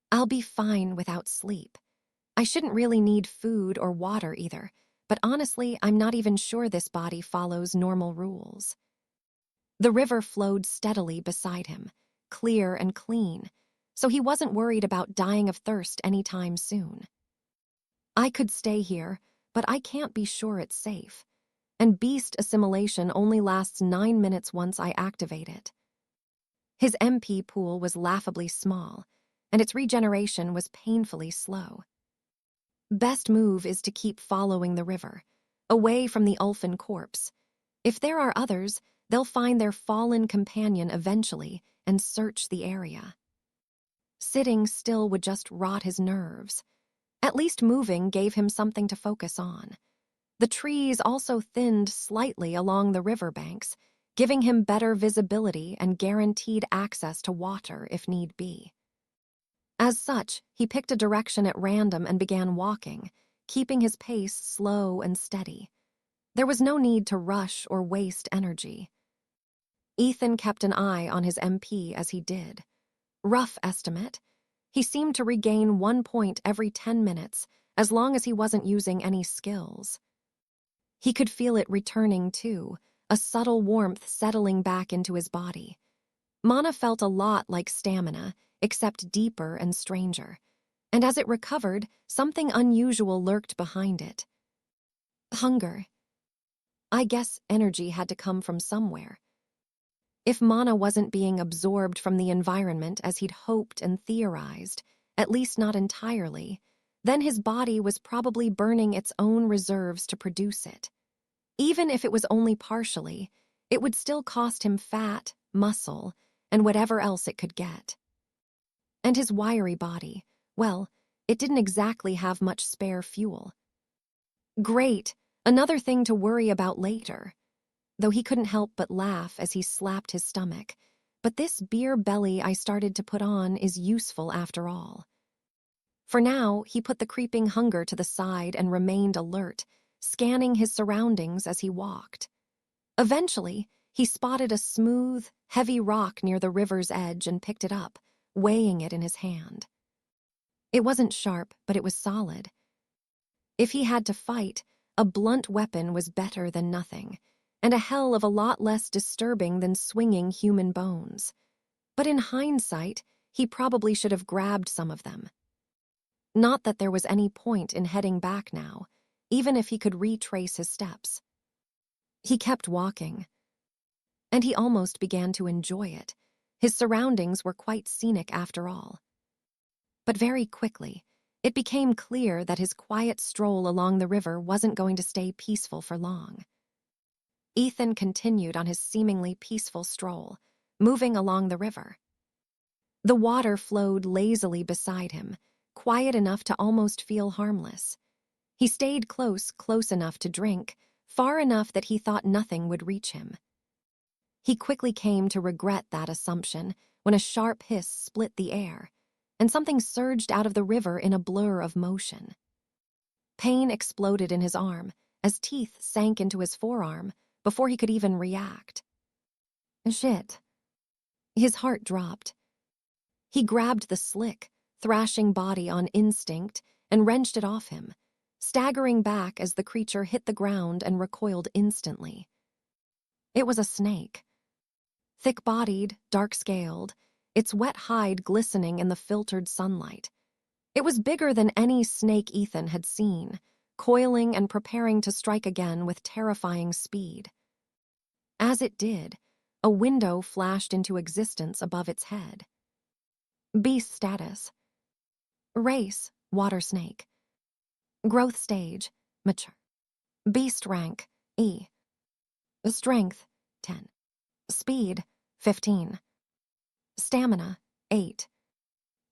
A: I'll be fine without sleep. I shouldn't really need food or water either, but honestly, I'm not even sure this body follows normal rules. The river flowed steadily beside him, clear and clean, so he wasn't worried about dying of thirst anytime soon. I could stay here, but I can't be sure it's safe. And beast assimilation only lasts 9 minutes once I activate it. His MP pool was laughably small, and its regeneration was painfully slow. Best move is to keep following the river, away from the Ulfin corpse. If there are others, they'll find their fallen companion eventually and search the area. Sitting still would just rot his nerves. At least moving gave him something to focus on. The trees also thinned slightly along the riverbanks, giving him better visibility and guaranteed access to water if need be. As such, he picked a direction at random and began walking, keeping his pace slow and steady. There was no need to rush or waste energy. Ethan kept an eye on his MP as he did. Rough estimate, he seemed to regain 1 point every 10 minutes, as long as he wasn't using any skills. He could feel it returning too, a subtle warmth settling back into his body. Mana felt a lot like stamina, except deeper and stranger. And as it recovered, something unusual lurked behind it. Hunger. I guess energy had to come from somewhere. If mana wasn't being absorbed from the environment as he'd hoped and theorized, at least not entirely, then his body was probably burning its own reserves to produce it. Even if it was only partially, it would still cost him fat, muscle, and whatever else it could get. And his wiry body, well, it didn't exactly have much spare fuel. Great, another thing to worry about later. Though he couldn't help but laugh as he slapped his stomach. But this beer belly I started to put on is useful after all. For now, he put the creeping hunger to the side and remained alert, scanning his surroundings as he walked. Eventually, he spotted a smooth, heavy rock near the river's edge and picked it up, weighing it in his hand. It wasn't sharp, but it was solid. If he had to fight, a blunt weapon was better than nothing, and a hell of a lot less disturbing than swinging human bones. But in hindsight, he probably should have grabbed some of them. Not that there was any point in heading back now, even if he could retrace his steps. He kept walking, and he almost began to enjoy it. His surroundings were quite scenic after all. But very quickly, it became clear that his quiet stroll along the river wasn't going to stay peaceful for long. Ethan continued on his seemingly peaceful stroll, moving along the river. The water flowed lazily beside him, quiet enough to almost feel harmless. He stayed close enough to drink, far enough that he thought nothing would reach him. He quickly came to regret that assumption when a sharp hiss split the air, and something surged out of the river in a blur of motion. Pain exploded in his arm as teeth sank into his forearm before he could even react. Shit. His heart dropped. He grabbed the slick, thrashing body on instinct and wrenched it off him, staggering back as the creature hit the ground and recoiled instantly. It was a snake. Thick-bodied, dark-scaled, its wet hide glistening in the filtered sunlight. It was bigger than any snake Ethan had seen, coiling and preparing to strike again with terrifying speed. As it did, a window flashed into existence above its head. Beast status. Race, water snake. Growth stage, mature. Beast rank, E. Strength, 10. Speed, 15. Stamina, 8.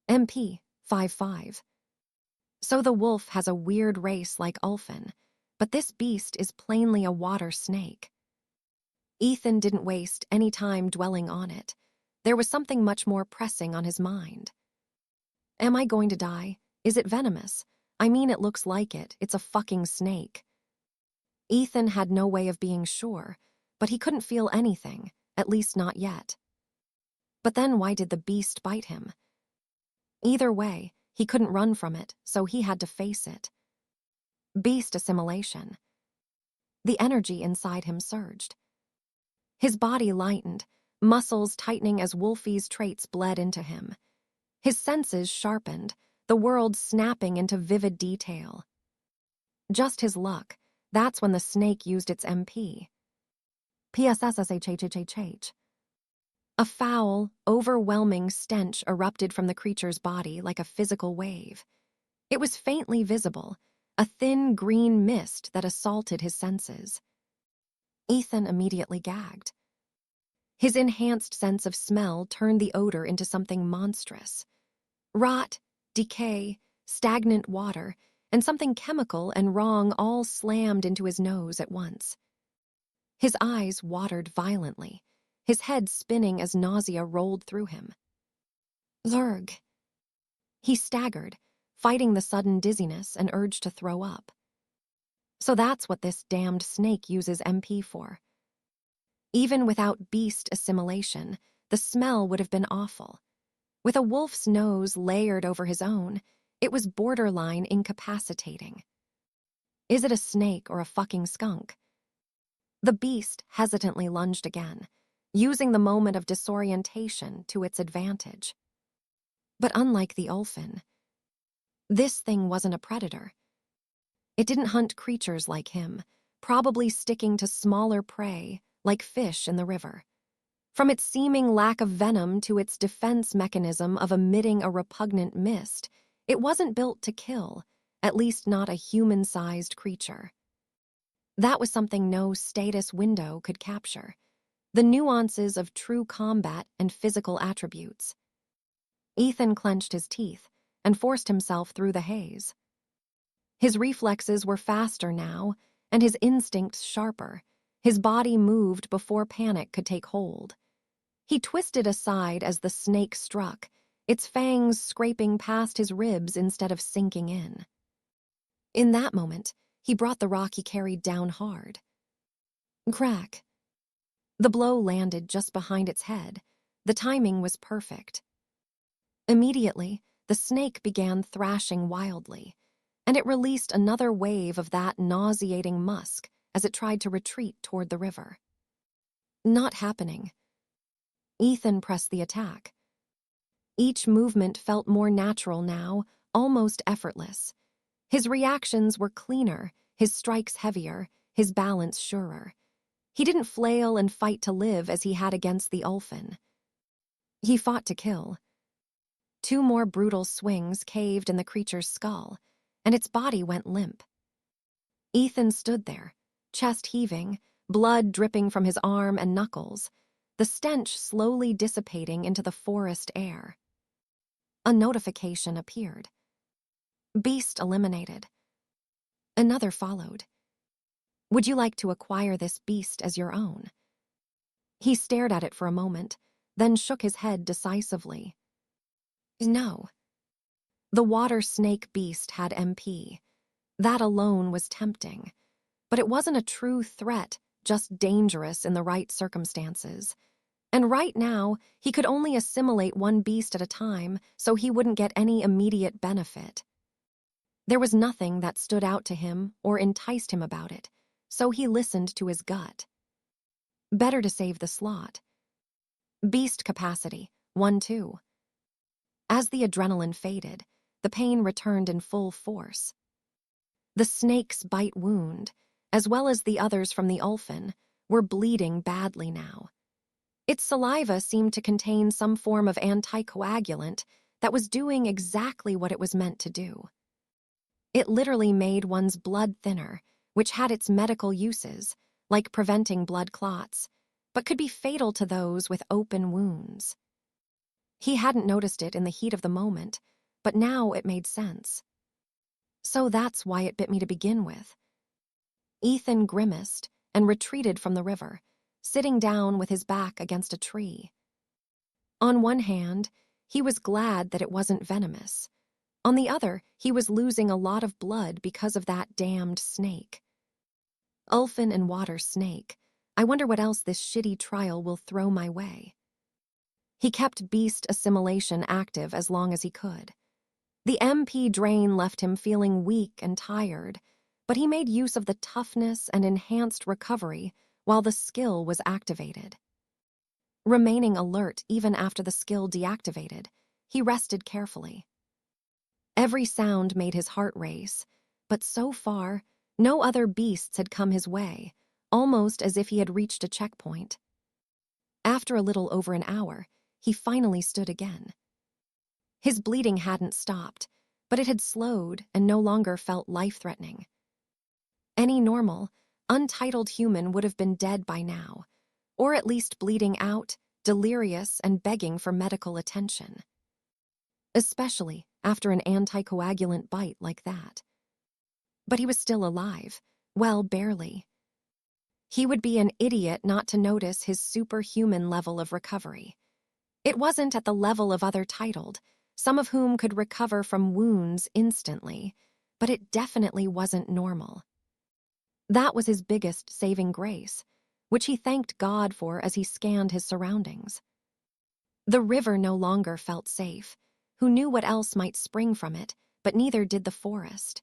A: MP, 5-5. So the wolf has a weird race like Ulfin, but this beast is plainly a water snake. Ethan didn't waste any time dwelling on it. There was something much more pressing on his mind. Am I going to die? Is it venomous? I mean, it looks like it. It's a fucking snake. Ethan had no way of being sure, but he couldn't feel anything, at least not yet. But then why did the beast bite him? Either way, he couldn't run from it, so he had to face it. Beast assimilation. The energy inside him surged. His body lightened, muscles tightening as Wolfie's traits bled into him. His senses sharpened, the world snapping into vivid detail. Just his luck, that's when the snake used its MP. PSSSHHHH. A foul, overwhelming stench erupted from the creature's body like a physical wave. It was faintly visible, a thin green mist that assaulted his senses. Ethan immediately gagged. His enhanced sense of smell turned the odor into something monstrous. Rot, decay, stagnant water, and something chemical and wrong all slammed into his nose at once. His eyes watered violently, his head spinning as nausea rolled through him. Zerg. He staggered, fighting the sudden dizziness and urge to throw up. So that's what this damned snake uses MP for. Even without beast assimilation, the smell would have been awful. With a wolf's nose layered over his own, it was borderline incapacitating. Is it a snake or a fucking skunk? The beast hesitantly lunged again, using the moment of disorientation to its advantage. But unlike the Ulfin, this thing wasn't a predator. It didn't hunt creatures like him, probably sticking to smaller prey, like fish in the river. From its seeming lack of venom to its defense mechanism of emitting a repugnant mist, it wasn't built to kill, at least not a human-sized creature. That was something no status window could capture. The nuances of true combat and physical attributes. Ethan clenched his teeth and forced himself through the haze. His reflexes were faster now, and his instincts sharper. His body moved before panic could take hold. He twisted aside as the snake struck, its fangs scraping past his ribs instead of sinking in. In that moment, he brought the rock he carried down hard. Crack. The blow landed just behind its head. The timing was perfect. Immediately, the snake began thrashing wildly, and it released another wave of that nauseating musk as it tried to retreat toward the river. Not happening. Ethan pressed the attack. Each movement felt more natural now, almost effortless. His reactions were cleaner, his strikes heavier, his balance surer. He didn't flail and fight to live as he had against the Ulfin. He fought to kill. 2 more brutal swings caved in the creature's skull, and its body went limp. Ethan stood there, chest heaving, blood dripping from his arm and knuckles, the stench slowly dissipating into the forest air. A notification appeared. Beast eliminated. Another followed. Would you like to acquire this beast as your own? He stared at it for a moment, then shook his head decisively. No. The water snake beast had MP. That alone was tempting. But it wasn't a true threat, just dangerous in the right circumstances. And right now, he could only assimilate one beast at a time, so he wouldn't get any immediate benefit. There was nothing that stood out to him or enticed him about it, so he listened to his gut. Better to save the slot. Beast capacity, 1-2. As the adrenaline faded, the pain returned in full force. The snake's bite wound, as well as the others from the Ulfin, were bleeding badly now. Its saliva seemed to contain some form of anticoagulant that was doing exactly what it was meant to do. It literally made one's blood thinner, which had its medical uses, like preventing blood clots, but could be fatal to those with open wounds. He hadn't noticed it in the heat of the moment, but now it made sense. So that's why it bit me to begin with. Ethan grimaced and retreated from the river, sitting down with his back against a tree. On one hand, he was glad that it wasn't venomous. On the other, he was losing a lot of blood because of that damned snake. Ulfin and water snake. I wonder what else this shitty trial will throw my way. He kept beast assimilation active as long as he could. The MP drain left him feeling weak and tired, but he made use of the toughness and enhanced recovery while the skill was activated. Remaining alert even after the skill deactivated, he rested carefully. Every sound made his heart race, but so far, no other beasts had come his way, almost as if he had reached a checkpoint. After a little over an hour, he finally stood again. His bleeding hadn't stopped, but it had slowed and no longer felt life-threatening. Any normal, untitled human would have been dead by now, or at least bleeding out, delirious and begging for medical attention. Especially after an anticoagulant bite like that. But he was still alive, well, barely. He would be an idiot not to notice his superhuman level of recovery. It wasn't at the level of other titled, some of whom could recover from wounds instantly, but it definitely wasn't normal. That was his biggest saving grace, which he thanked God for as he scanned his surroundings. The river no longer felt safe. Who knew what else might spring from it, but neither did the forest.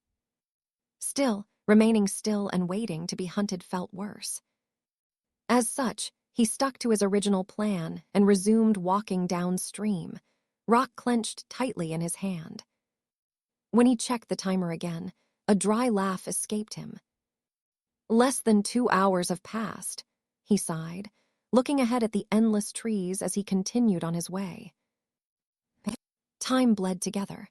A: Still, remaining still and waiting to be hunted felt worse. As such, he stuck to his original plan and resumed walking downstream, rock clenched tightly in his hand. When he checked the timer again, a dry laugh escaped him. Less than 2 hours have passed, he sighed, looking ahead at the endless trees as he continued on his way. Time bled together.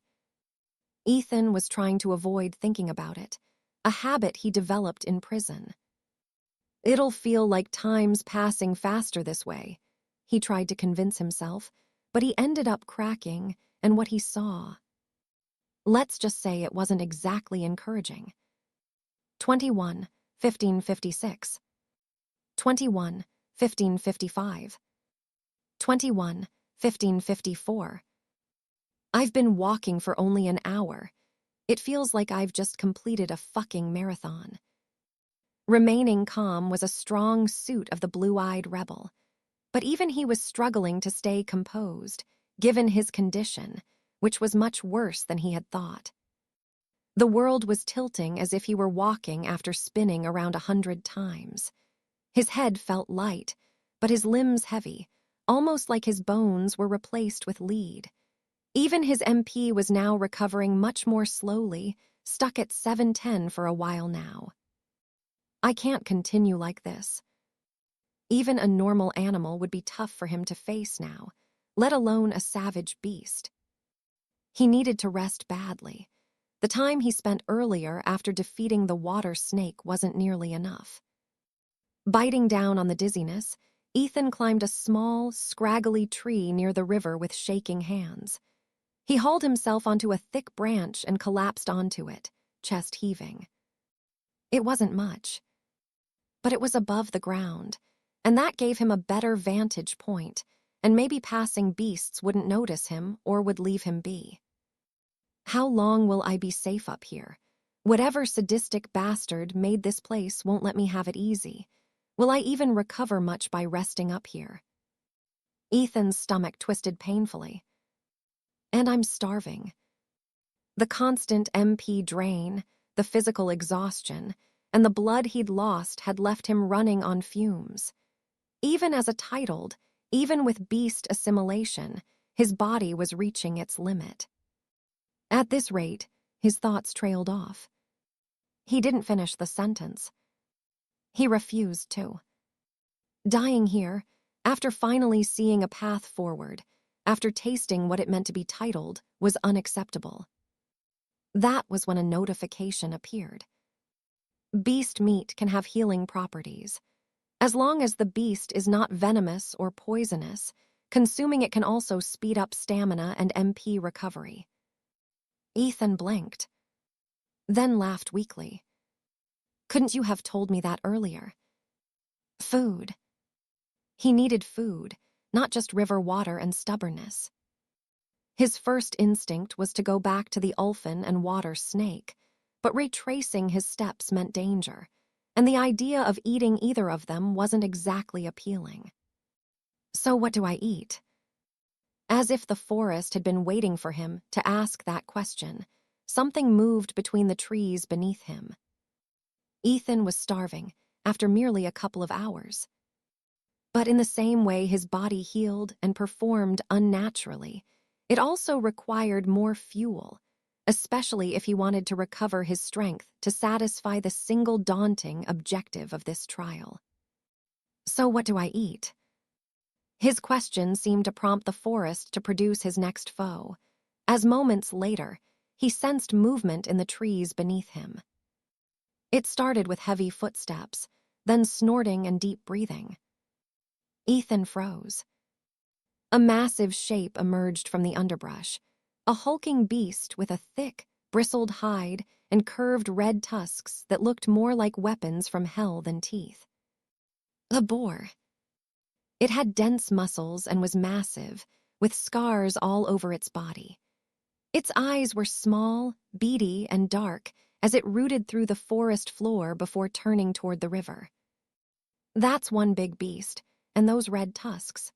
A: Ethan was trying to avoid thinking about it, a habit he developed in prison. It'll feel like time's passing faster this way, he tried to convince himself, but he ended up cracking, and what he saw. Let's just say it wasn't exactly encouraging. 21, 1556. 21, 1555. 21, 1554. I've been walking for only an hour. It feels like I've just completed a fucking marathon. Remaining calm was a strong suit of the blue-eyed rebel, but even he was struggling to stay composed, given his condition, which was much worse than he had thought. The world was tilting as if he were walking after spinning around 100 times. His head felt light, but his limbs heavy, almost like his bones were replaced with lead. Even his MP was now recovering much more slowly, stuck at 710 for a while now. I can't continue like this. Even a normal animal would be tough for him to face now, let alone a savage beast. He needed to rest badly. The time he spent earlier after defeating the water snake wasn't nearly enough. Biting down on the dizziness, Ethan climbed a small, scraggly tree near the river with shaking hands. He hauled himself onto a thick branch and collapsed onto it, chest heaving. It wasn't much, but it was above the ground, and that gave him a better vantage point, and maybe passing beasts wouldn't notice him or would leave him be. How long will I be safe up here? Whatever sadistic bastard made this place won't let me have it easy. Will I even recover much by resting up here? Ethan's stomach twisted painfully. And I'm starving. The constant MP drain, the physical exhaustion, and the blood he'd lost had left him running on fumes. Even as a titled, even with beast assimilation, his body was reaching its limit. At this rate, his thoughts trailed off. He didn't finish the sentence. He refused to. Dying here, after finally seeing a path forward, after tasting what it meant to be titled, was unacceptable. That was when a notification appeared. Beast meat can have healing properties. As long as the beast is not venomous or poisonous, consuming it can also speed up stamina and MP recovery. Ethan blinked. then laughed weakly. Couldn't you have told me that earlier? Food. He needed food, not just river water and stubbornness. His first instinct was to go back to the ulfin and water snake, but retracing his steps meant danger, and the idea of eating either of them wasn't exactly appealing. So what do I eat? As if the forest had been waiting for him to ask that question, something moved between the trees beneath him. Ethan was starving after merely a couple of hours. But in the same way his body healed and performed unnaturally, it also required more fuel, especially if he wanted to recover his strength to satisfy the single daunting objective of this trial. So what do I eat? His question seemed to prompt the forest to produce his next foe, as moments later, he sensed movement in the trees beneath him. It started with heavy footsteps, then snorting and deep breathing. Ethan froze. A massive shape emerged from the underbrush, a hulking beast with a thick, bristled hide and curved red tusks that looked more like weapons from hell than teeth. A boar. It had dense muscles and was massive, with scars all over its body. Its eyes were small, beady, and dark as it rooted through the forest floor before turning toward the river. That's one big beast, and those red tusks.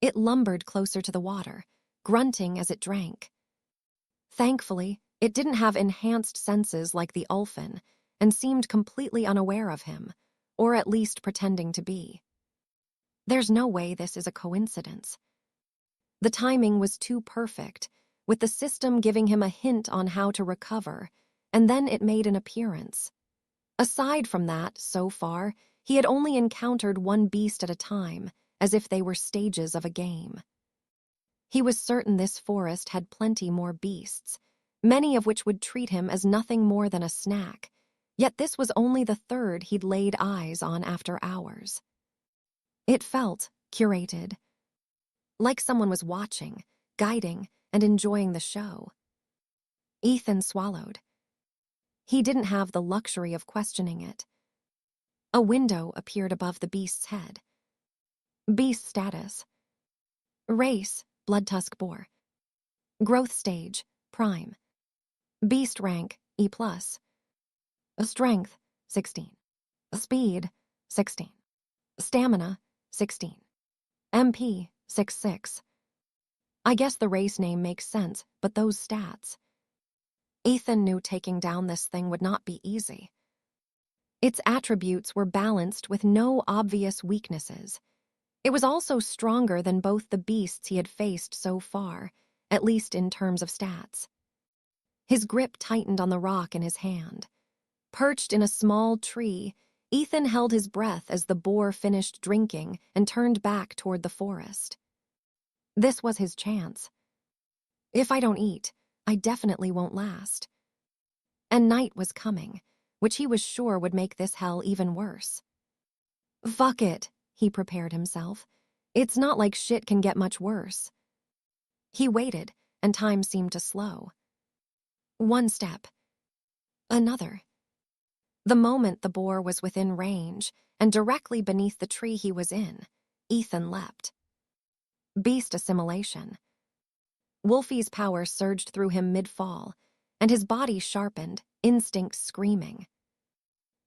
A: It lumbered closer to the water, grunting as it drank. Thankfully, it didn't have enhanced senses like the ulfin and seemed completely unaware of him, or at least pretending to be. There's no way this is a coincidence. The timing was too perfect, with the system giving him a hint on how to recover, and then it made an appearance. Aside from that, so far, he had only encountered one beast at a time, as if they were stages of a game. He was certain this forest had plenty more beasts, many of which would treat him as nothing more than a snack, yet this was only the third he'd laid eyes on after hours. It felt curated, like someone was watching, guiding, and enjoying the show. Ethan swallowed. He didn't have the luxury of questioning it. A window appeared above the beast's head. Beast status. Race, bloodtusk boar. Growth stage, prime. Beast rank, E+. Strength, 16. Speed, 16. Stamina, 16. MP, 6'6". I guess the race name makes sense, but those stats. Ethan knew taking down this thing would not be easy. Its attributes were balanced with no obvious weaknesses. It was also stronger than both the beasts he had faced so far, at least in terms of stats. His grip tightened on the rock in his hand. Perched in a small tree, Ethan held his breath as the boar finished drinking and turned back toward the forest. This was his chance. If I don't eat, I definitely won't last. And night was coming, which he was sure would make this hell even worse. Fuck it, he prepared himself. It's not like shit can get much worse. He waited, and time seemed to slow. One step. Another. The moment the boar was within range, and directly beneath the tree he was in, Ethan leapt. Beast assimilation. Wolfie's power surged through him mid-fall, and his body sharpened, instincts screaming.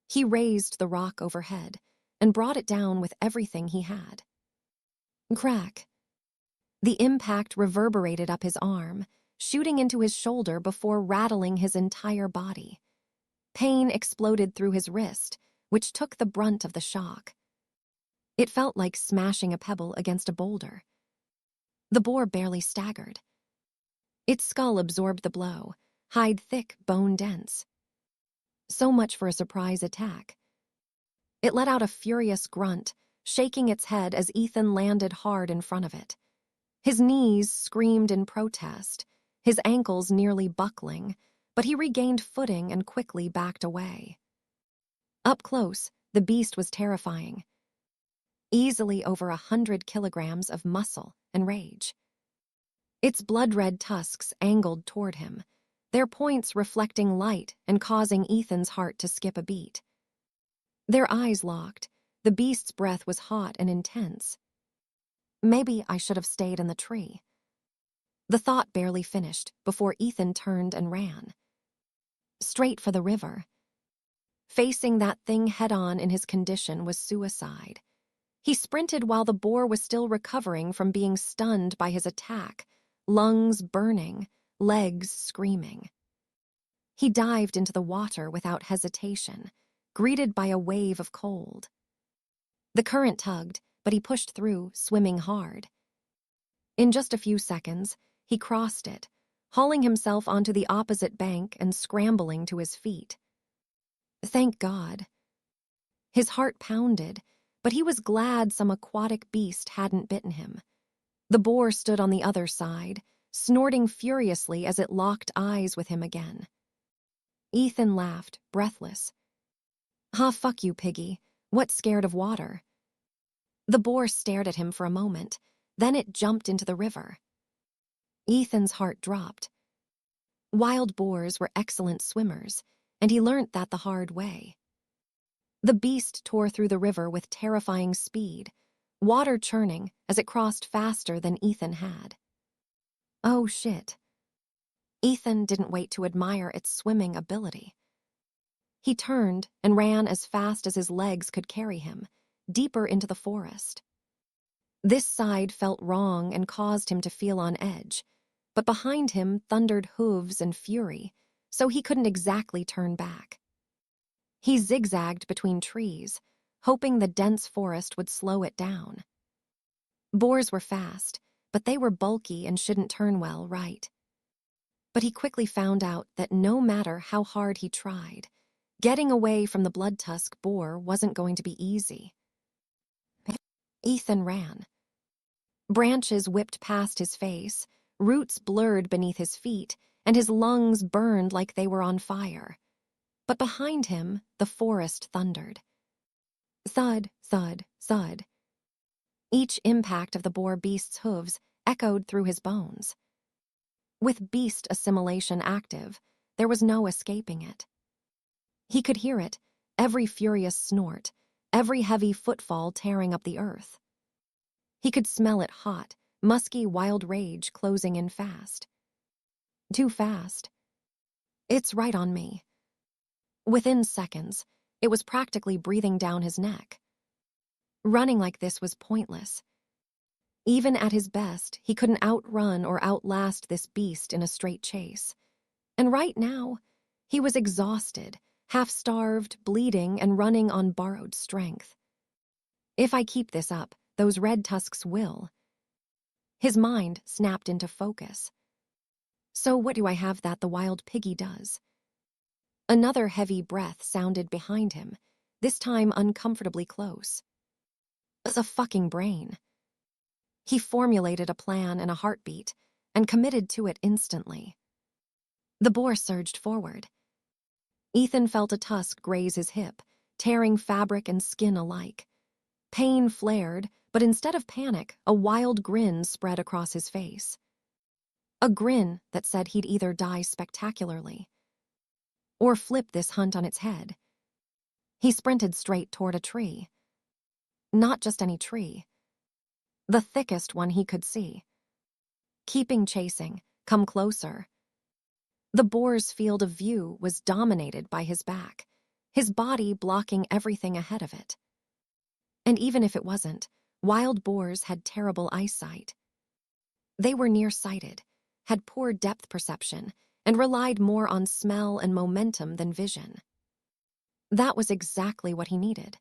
A: He raised the rock overhead and brought it down with everything he had. Crack. The impact reverberated up his arm, shooting into his shoulder before rattling his entire body. Pain exploded through his wrist, which took the brunt of the shock. It felt like smashing a pebble against a boulder. The boar barely staggered. Its skull absorbed the blow, hide thick, bone dense. So much for a surprise attack. It let out a furious grunt, shaking its head as Ethan landed hard in front of it. His knees screamed in protest, his ankles nearly buckling, but he regained footing and quickly backed away. Up close, the beast was terrifying. Easily over 100 kilograms of muscle and rage. Its blood-red tusks angled toward him, their points reflecting light and causing Ethan's heart to skip a beat. Their eyes locked. The beast's breath was hot and intense. Maybe I should have stayed in the tree. The thought barely finished before Ethan turned and ran. Straight for the river. Facing that thing head-on in his condition was suicide. He sprinted while the boar was still recovering from being stunned by his attack, lungs burning, legs screaming. He dived into the water without hesitation, greeted by a wave of cold. The current tugged, but he pushed through, swimming hard. In just a few seconds, he crossed it, hauling himself onto the opposite bank and scrambling to his feet. Thank God. His heart pounded, but he was glad some aquatic beast hadn't bitten him. The boar stood on the other side, snorting furiously as it locked eyes with him again. Ethan laughed, breathless. Fuck you, piggy. What's scared of water? The boar stared at him for a moment, then it jumped into the river. Ethan's heart dropped. Wild boars were excellent swimmers, and he learnt that the hard way. The beast tore through the river with terrifying speed, water churning as it crossed faster than Ethan had. Oh shit. Ethan didn't wait to admire its swimming ability. He turned and ran as fast as his legs could carry him, deeper into the forest. This side felt wrong and caused him to feel on edge, but behind him thundered hooves and fury, so he couldn't exactly turn back. He zigzagged between trees, hoping the dense forest would slow it down. Boars were fast, but they were bulky and shouldn't turn well right. But he quickly found out that no matter how hard he tried, getting away from the blood-tusk boar wasn't going to be easy. Ethan ran. Branches whipped past his face, roots blurred beneath his feet, and his lungs burned like they were on fire. But behind him, the forest thundered. Thud, thud, thud. Each impact of the boar beast's hooves echoed through his bones. With beast assimilation active, there was no escaping it. He could hear it, every furious snort, every heavy footfall tearing up the earth. He could smell it hot, musky wild rage closing in fast. Too fast. It's right on me. Within seconds, it was practically breathing down his neck. Running like this was pointless. Even at his best, he couldn't outrun or outlast this beast in a straight chase. And right now, he was exhausted, half-starved, bleeding, and running on borrowed strength. If I keep this up, those red tusks will. His mind snapped into focus. So what do I have that the wild piggy does? Another heavy breath sounded behind him, this time uncomfortably close. It's a fucking brain. He formulated a plan in a heartbeat and committed to it instantly. The boar surged forward. Ethan felt a tusk graze his hip, tearing fabric and skin alike. Pain flared, but instead of panic, a wild grin spread across his face. A grin that said he'd either die spectacularly or flip this hunt on its head. He sprinted straight toward a tree. Not just any tree. The thickest one he could see. Keeping chasing, come closer. The boar's field of view was dominated by his back, his body blocking everything ahead of it. And even if it wasn't, wild boars had terrible eyesight. They were nearsighted, had poor depth perception, and relied more on smell and momentum than vision. That was exactly what he needed.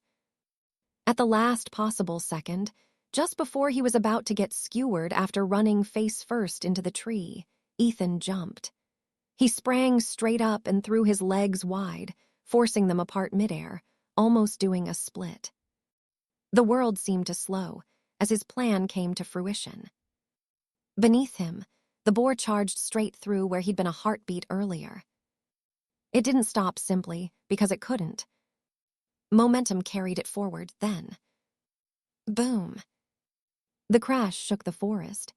A: At the last possible second, just before he was about to get skewered after running face first into the tree, Ethan jumped. He sprang straight up and threw his legs wide, forcing them apart midair, almost doing a split. The world seemed to slow as his plan came to fruition. Beneath him, the boar charged straight through where he'd been a heartbeat earlier. It didn't stop simply because it couldn't. Momentum carried it forward then. Boom. The crash shook the forest.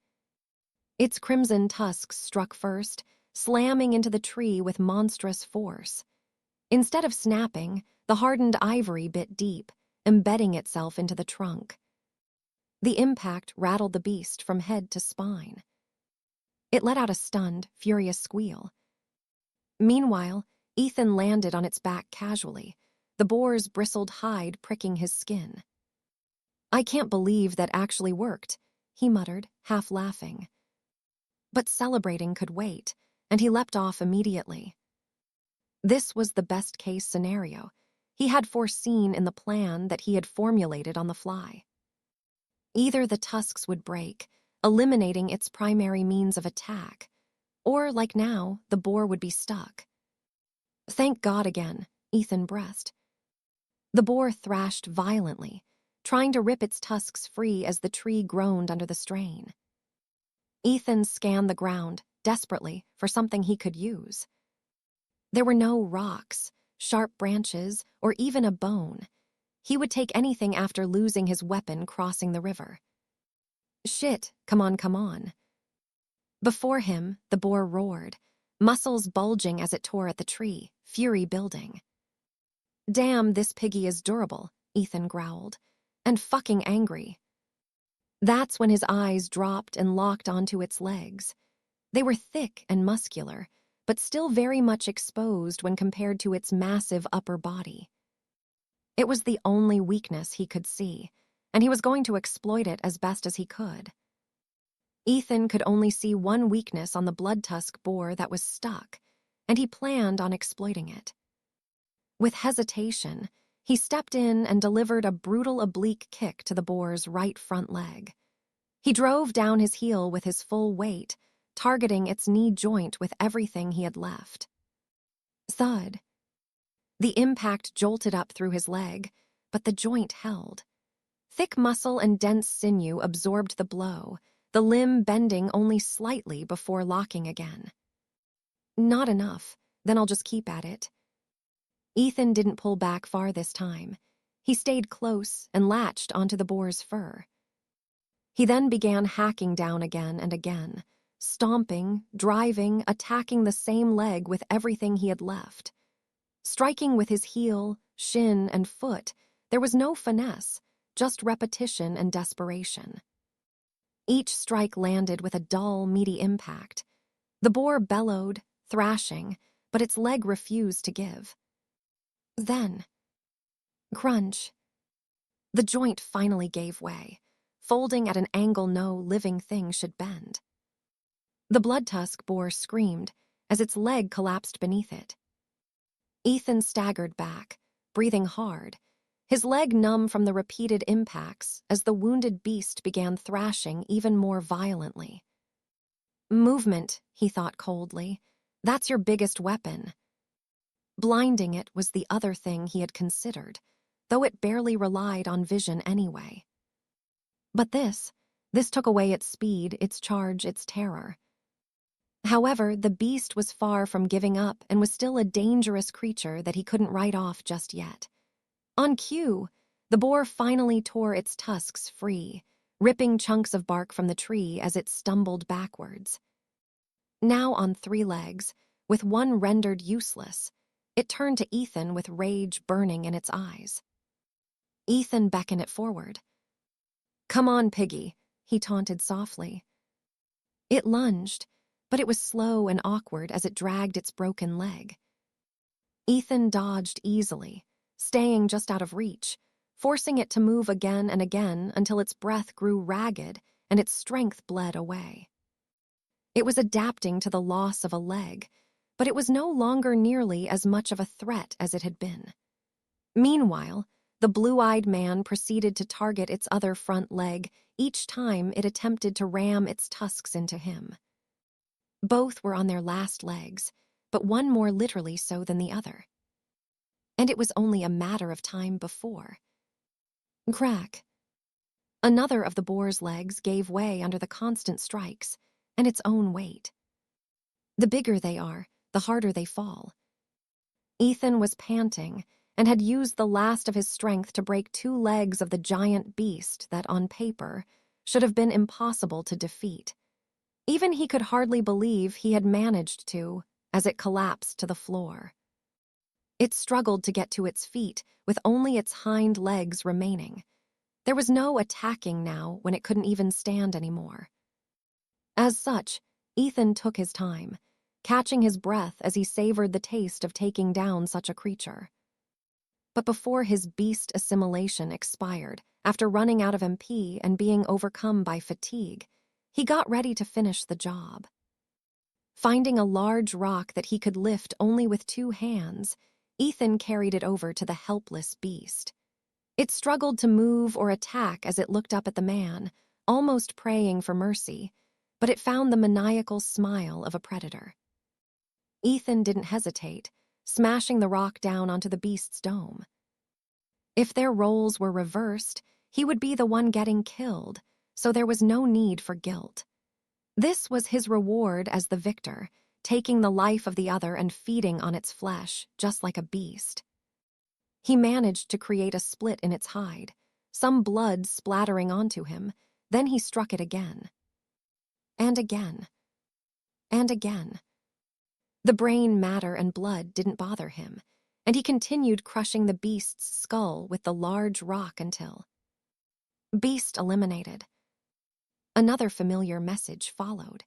A: Its crimson tusks struck first, slamming into the tree with monstrous force. Instead of snapping, the hardened ivory bit deep, embedding itself into the trunk. The impact rattled the beast from head to spine. It let out a stunned, furious squeal. Meanwhile, Ethan landed on its back casually, the boar's bristled hide pricking his skin. "I can't believe that actually worked," he muttered, half laughing. But celebrating could wait, and he leapt off immediately. This was the best-case scenario. He had foreseen in the plan that he had formulated on the fly. Either the tusks would break, eliminating its primary means of attack, or, like now, the boar would be stuck. "Thank God again," Ethan breathed. The boar thrashed violently, trying to rip its tusks free as the tree groaned under the strain. Ethan scanned the ground, desperately, for something he could use. There were no rocks, sharp branches, or even a bone. He would take anything after losing his weapon crossing the river. "Shit, come on, come on." Before him, the boar roared, muscles bulging as it tore at the tree, fury building. "Damn, this piggy is durable," Ethan growled, "and fucking angry." That's when his eyes dropped and locked onto its legs. They were thick and muscular, but still very much exposed when compared to its massive upper body. It was the only weakness he could see, and he was going to exploit it as best as he could. Ethan could only see one weakness on the blood-tusk boar that was stuck, and he planned on exploiting it. With hesitation, he stepped in and delivered a brutal oblique kick to the boar's right front leg. He drove down his heel with his full weight, targeting its knee joint with everything he had left. Thud. The impact jolted up through his leg, but the joint held. Thick muscle and dense sinew absorbed the blow, the limb bending only slightly before locking again. "Not enough, then I'll just keep at it." Ethan didn't pull back far this time. He stayed close and latched onto the boar's fur. He then began hacking down again and again, stomping, driving, attacking the same leg with everything he had left. Striking with his heel, shin, and foot, there was no finesse, just repetition and desperation. Each strike landed with a dull, meaty impact. The boar bellowed, thrashing, but its leg refused to give. Then, crunch. The joint finally gave way, folding at an angle no living thing should bend. The blood-tusk boar screamed as its leg collapsed beneath it. Ethan staggered back, breathing hard, his leg numb from the repeated impacts as the wounded beast began thrashing even more violently. "Movement," he thought coldly. "That's your biggest weapon." Blinding it was the other thing he had considered, though it barely relied on vision anyway. But this took away its speed, its charge, its terror. However, the beast was far from giving up and was still a dangerous creature that he couldn't write off just yet. On cue, the boar finally tore its tusks free, ripping chunks of bark from the tree as it stumbled backwards. Now on 3 legs, with one rendered useless, it turned to Ethan with rage burning in its eyes. Ethan beckoned it forward. "Come on, piggy," he taunted softly. It lunged, but it was slow and awkward as it dragged its broken leg. Ethan dodged easily, staying just out of reach, forcing it to move again and again until its breath grew ragged and its strength bled away. It was adapting to the loss of a leg, but it was no longer nearly as much of a threat as it had been. Meanwhile, the blue-eyed man proceeded to target its other front leg each time it attempted to ram its tusks into him. Both were on their last legs, but one more literally so than the other. And it was only a matter of time before. Crack. Another of the boar's legs gave way under the constant strikes and its own weight. The bigger they are, the harder they fall. Ethan was panting and had used the last of his strength to break 2 legs of the giant beast that, on paper, should have been impossible to defeat. Even he could hardly believe he had managed to, as it collapsed to the floor. It struggled to get to its feet, with only its hind legs remaining. There was no attacking now when it couldn't even stand anymore. As such, Ethan took his time, catching his breath as he savored the taste of taking down such a creature. But before his beast assimilation expired, after running out of MP and being overcome by fatigue, he got ready to finish the job. Finding a large rock that he could lift only with 2 hands, Ethan carried it over to the helpless beast. It struggled to move or attack as it looked up at the man, almost praying for mercy, but it found the maniacal smile of a predator. Ethan didn't hesitate, smashing the rock down onto the beast's dome. If their roles were reversed, he would be the one getting killed, so there was no need for guilt. This was his reward as the victor, taking the life of the other and feeding on its flesh, just like a beast. He managed to create a split in its hide, some blood splattering onto him, then he struck it again. And again. And again. The brain matter and blood didn't bother him, and he continued crushing the beast's skull with the large rock until... Beast eliminated. Another familiar message followed.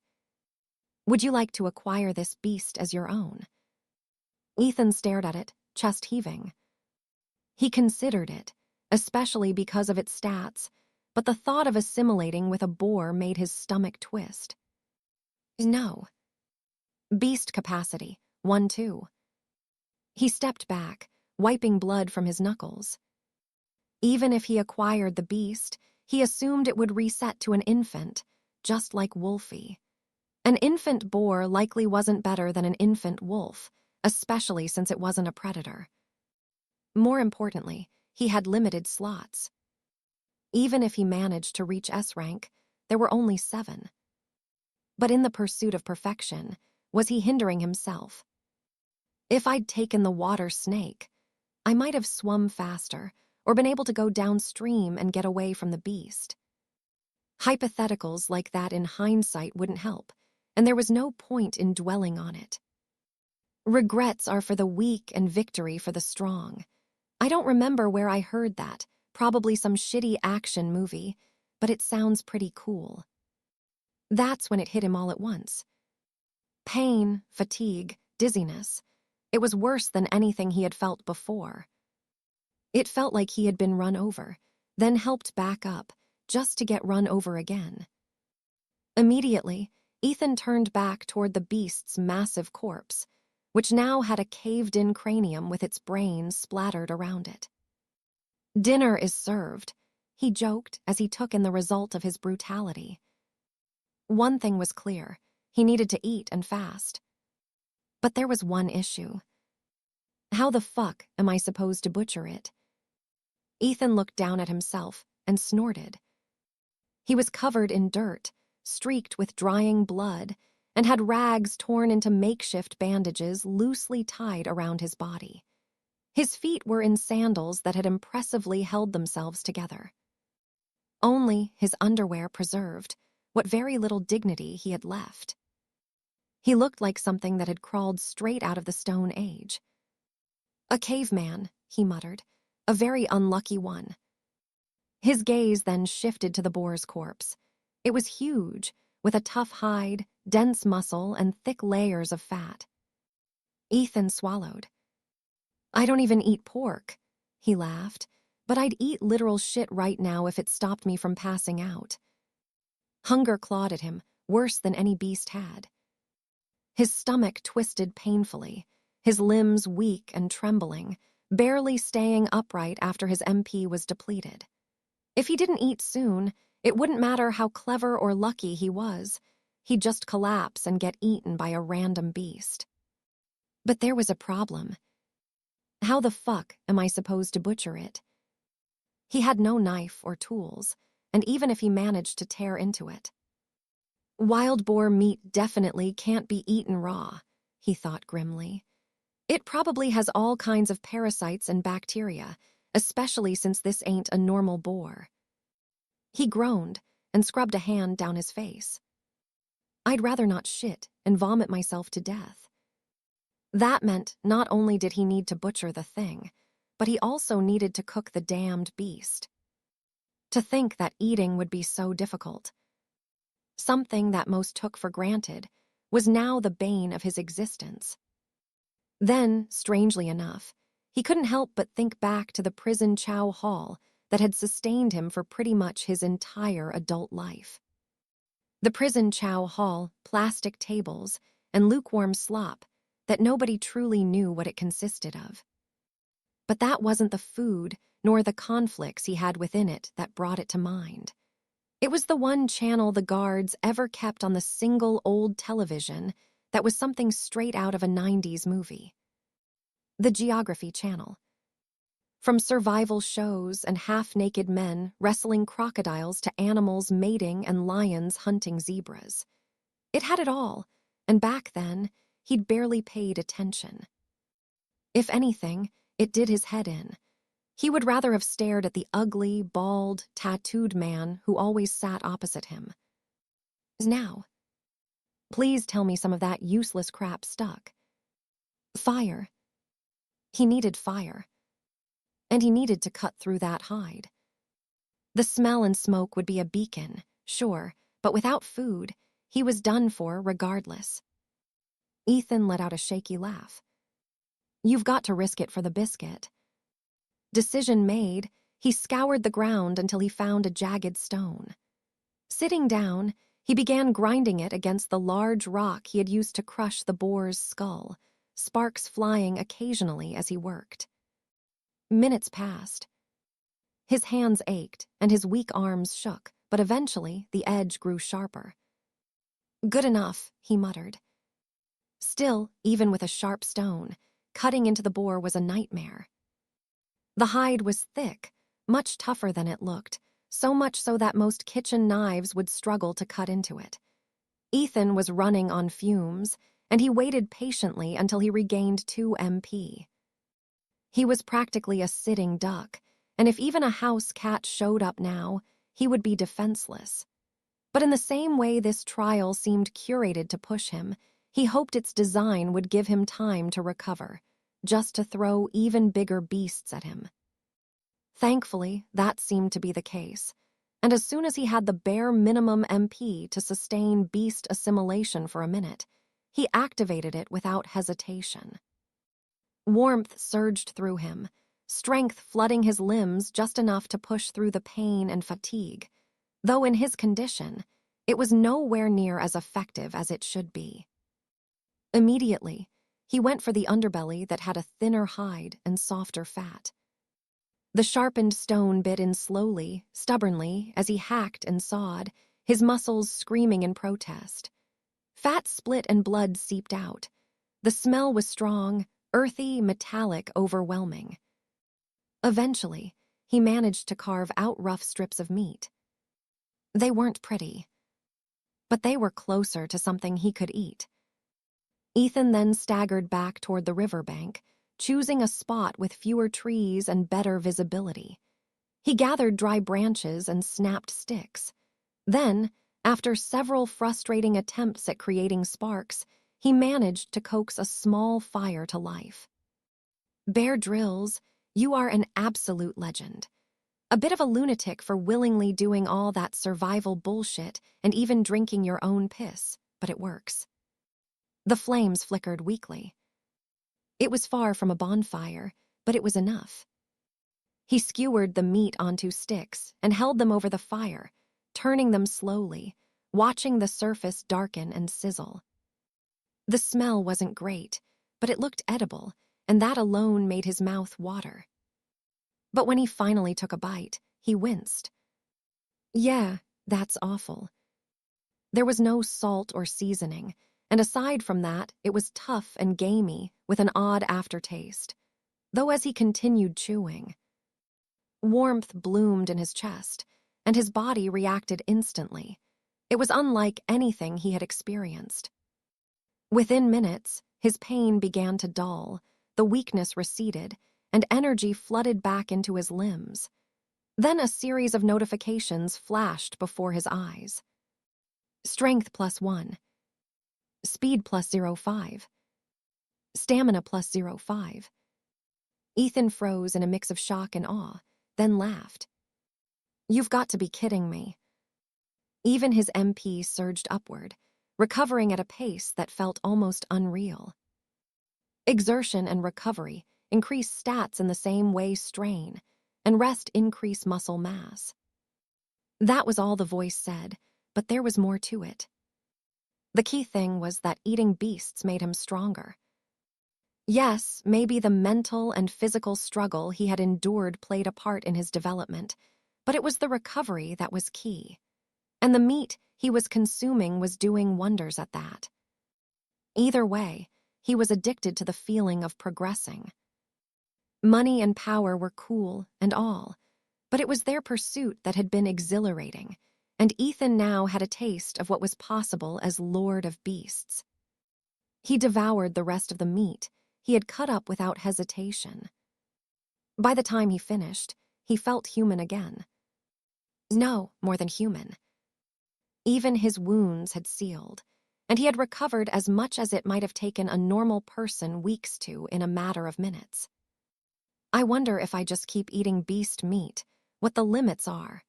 A: Would you like to acquire this beast as your own? Ethan stared at it, chest heaving. He considered it, especially because of its stats, but the thought of assimilating with a boar made his stomach twist. No. Beast capacity, 1-2. He stepped back, wiping blood from his knuckles. Even if he acquired the beast, he assumed it would reset to an infant, just like Wolfie. An infant boar likely wasn't better than an infant wolf, especially since it wasn't a predator. More importantly, he had limited slots. Even if he managed to reach S rank, there were only 7. But in the pursuit of perfection, was he hindering himself? If I'd taken the water snake, I might have swum faster or been able to go downstream and get away from the beast. Hypotheticals like that in hindsight wouldn't help, and there was no point in dwelling on it. Regrets are for the weak and victory for the strong. I don't remember where I heard that, probably some shitty action movie, but it sounds pretty cool. That's when it hit him all at once. Pain, fatigue, dizziness. It was worse than anything he had felt before. It felt like he had been run over, then helped back up, just to get run over again. Immediately, Ethan turned back toward the beast's massive corpse, which now had a caved-in cranium with its brain splattered around it. Dinner is served, he joked as he took in the result of his brutality. One thing was clear, he needed to eat and fast. But there was one issue. How the fuck am I supposed to butcher it? Ethan looked down at himself and snorted. He was covered in dirt, streaked with drying blood, and had rags torn into makeshift bandages loosely tied around his body. His feet were in sandals that had impressively held themselves together. Only his underwear preserved what very little dignity he had left. He looked like something that had crawled straight out of the Stone Age. A caveman, he muttered, a very unlucky one. His gaze then shifted to the boar's corpse. It was huge, with a tough hide, dense muscle, and thick layers of fat. Ethan swallowed. I don't even eat pork, he laughed, but I'd eat literal shit right now if it stopped me from passing out. Hunger clawed at him, worse than any beast had. His stomach twisted painfully, his limbs weak and trembling, barely staying upright after his MP was depleted. If he didn't eat soon, it wouldn't matter how clever or lucky he was. He'd just collapse and get eaten by a random beast. But there was a problem. How the fuck am I supposed to butcher it? He had no knife or tools, and even if he managed to tear into it. Wild boar meat definitely can't be eaten raw, he thought grimly. It probably has all kinds of parasites and bacteria, especially since this ain't a normal boar. He groaned and scrubbed a hand down his face. I'd rather not shit and vomit myself to death. That meant not only did he need to butcher the thing, but he also needed to cook the damned beast. To think that eating would be so difficult, something that most took for granted, was now the bane of his existence. Then, strangely enough, he couldn't help but think back to the prison chow hall that had sustained him for pretty much his entire adult life. The prison chow hall, plastic tables, and lukewarm slop that nobody truly knew what it consisted of. But that wasn't the food nor the conflicts he had within it that brought it to mind. It was the one channel the guards ever kept on the single old television that was something straight out of a 90s movie. The Geography Channel. From survival shows and half-naked men wrestling crocodiles to animals mating and lions hunting zebras. It had it all, and back then, he'd barely paid attention. If anything, it did his head in. He would rather have stared at the ugly, bald, tattooed man who always sat opposite him. Now, please tell me some of that useless crap stuck. Fire. He needed fire. And he needed to cut through that hide. The smell and smoke would be a beacon, sure, but without food, he was done for regardless. Ethan let out a shaky laugh. You've got to risk it for the biscuit. Decision made, he scoured the ground until he found a jagged stone. Sitting down, he began grinding it against the large rock he had used to crush the boar's skull, sparks flying occasionally as he worked. Minutes passed. His hands ached and his weak arms shook, but eventually the edge grew sharper. Good enough, he muttered. Still, even with a sharp stone, cutting into the boar was a nightmare. The hide was thick, much tougher than it looked, so much so that most kitchen knives would struggle to cut into it. Ethan was running on fumes, and he waited patiently until he regained 2 MP. He was practically a sitting duck, and if even a house cat showed up now, he would be defenseless. But in the same way this trial seemed curated to push him, he hoped its design would give him time to recover, just to throw even bigger beasts at him. Thankfully, that seemed to be the case, and as soon as he had the bare minimum MP to sustain beast assimilation for a minute, he activated it without hesitation. Warmth surged through him, strength flooding his limbs just enough to push through the pain and fatigue, though in his condition, it was nowhere near as effective as it should be. Immediately, he went for the underbelly that had a thinner hide and softer fat. The sharpened stone bit in slowly, stubbornly, as he hacked and sawed, his muscles screaming in protest. Fat split and blood seeped out. The smell was strong, earthy, metallic, overwhelming. Eventually, he managed to carve out rough strips of meat. They weren't pretty, but they were closer to something he could eat. Ethan then staggered back toward the riverbank, choosing a spot with fewer trees and better visibility. He gathered dry branches and snapped sticks. Then, after several frustrating attempts at creating sparks, he managed to coax a small fire to life. Bear Grylls, you are an absolute legend. A bit of a lunatic for willingly doing all that survival bullshit and even drinking your own piss, but it works. The flames flickered weakly. It was far from a bonfire, but it was enough. He skewered the meat onto sticks and held them over the fire, turning them slowly, watching the surface darken and sizzle. The smell wasn't great, but it looked edible, and that alone made his mouth water. But when he finally took a bite, he winced. Yeah, that's awful. There was no salt or seasoning, and aside from that, it was tough and gamey with an odd aftertaste, though as he continued chewing. Warmth bloomed in his chest, and his body reacted instantly. It was unlike anything he had experienced. Within minutes, his pain began to dull, the weakness receded, and energy flooded back into his limbs. Then a series of notifications flashed before his eyes. Strength +1, Speed plus 0.5. Stamina plus 0.5. Ethan froze in a mix of shock and awe, then laughed. You've got to be kidding me. Even his MP surged upward, recovering at a pace that felt almost unreal. Exertion and recovery increase stats in the same way strain, and rest increase muscle mass. That was all the voice said, but there was more to it. The key thing was that eating beasts made him stronger. Yes, maybe the mental and physical struggle he had endured played a part in his development, but it was the recovery that was key. And the meat he was consuming was doing wonders at that. Either way, he was addicted to the feeling of progressing. Money and power were cool and all, but it was their pursuit that had been exhilarating, and Ethan now had a taste of what was possible as Lord of Beasts. He devoured the rest of the meat he had cut up without hesitation. By the time he finished, he felt human again. No, more than human. Even his wounds had sealed, and he had recovered as much as it might have taken a normal person weeks to in a matter of minutes. I wonder if I just keep eating beast meat, what the limits are.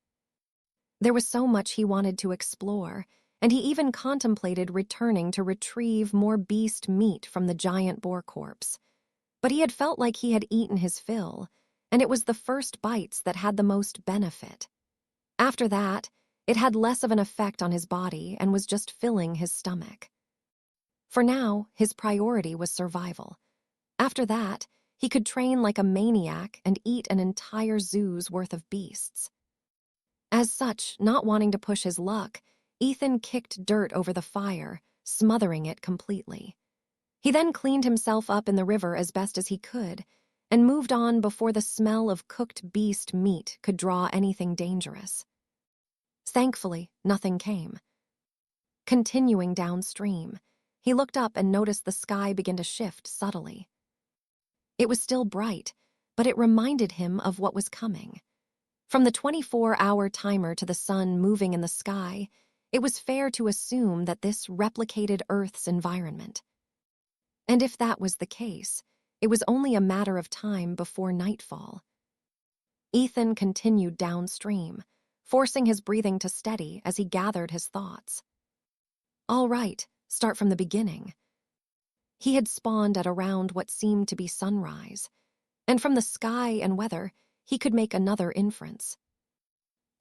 A: There was so much he wanted to explore, and he even contemplated returning to retrieve more beast meat from the giant boar corpse. But he had felt like he had eaten his fill, and it was the first bites that had the most benefit. After that, it had less of an effect on his body and was just filling his stomach. For now, his priority was survival. After that, he could train like a maniac and eat an entire zoo's worth of beasts. As such, not wanting to push his luck, Ethan kicked dirt over the fire, smothering it completely. He then cleaned himself up in the river as best as he could, and moved on before the smell of cooked beast meat could draw anything dangerous. Thankfully, nothing came. Continuing downstream, he looked up and noticed the sky begin to shift subtly. It was still bright, but it reminded him of what was coming. From the 24-hour timer to the sun moving in the sky, it was fair to assume that this replicated Earth's environment. And if that was the case, it was only a matter of time before nightfall. Ethan continued downstream, forcing his breathing to steady as he gathered his thoughts. All right, start from the beginning. He had spawned at around what seemed to be sunrise, and from the sky and weather, he could make another inference.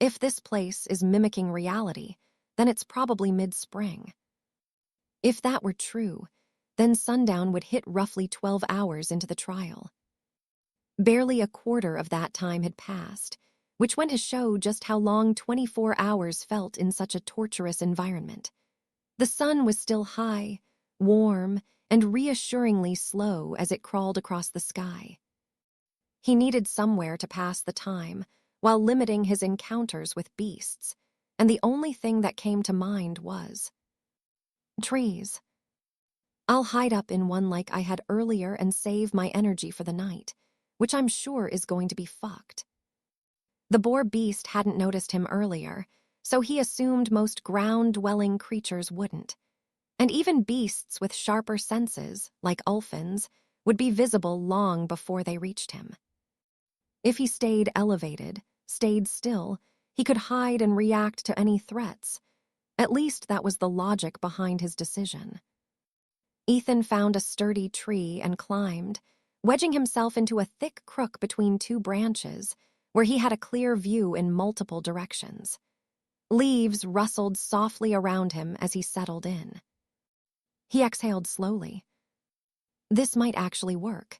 A: If this place is mimicking reality, then it's probably mid-spring. If that were true, then sundown would hit roughly 12 hours into the trial. Barely a quarter of that time had passed, which went to show just how long 24 hours felt in such a torturous environment. The sun was still high, warm, and reassuringly slow as it crawled across the sky. He needed somewhere to pass the time while limiting his encounters with beasts, and the only thing that came to mind was trees. I'll hide up in one like I had earlier and save my energy for the night, which I'm sure is going to be fucked. The boar beast hadn't noticed him earlier, so he assumed most ground-dwelling creatures wouldn't. And even beasts with sharper senses, like ulfins, would be visible long before they reached him. If he stayed elevated, stayed still, he could hide and react to any threats. At least that was the logic behind his decision. Ethan found a sturdy tree and climbed, wedging himself into a thick crook between two branches, where he had a clear view in multiple directions. Leaves rustled softly around him as he settled in. He exhaled slowly. This might actually work.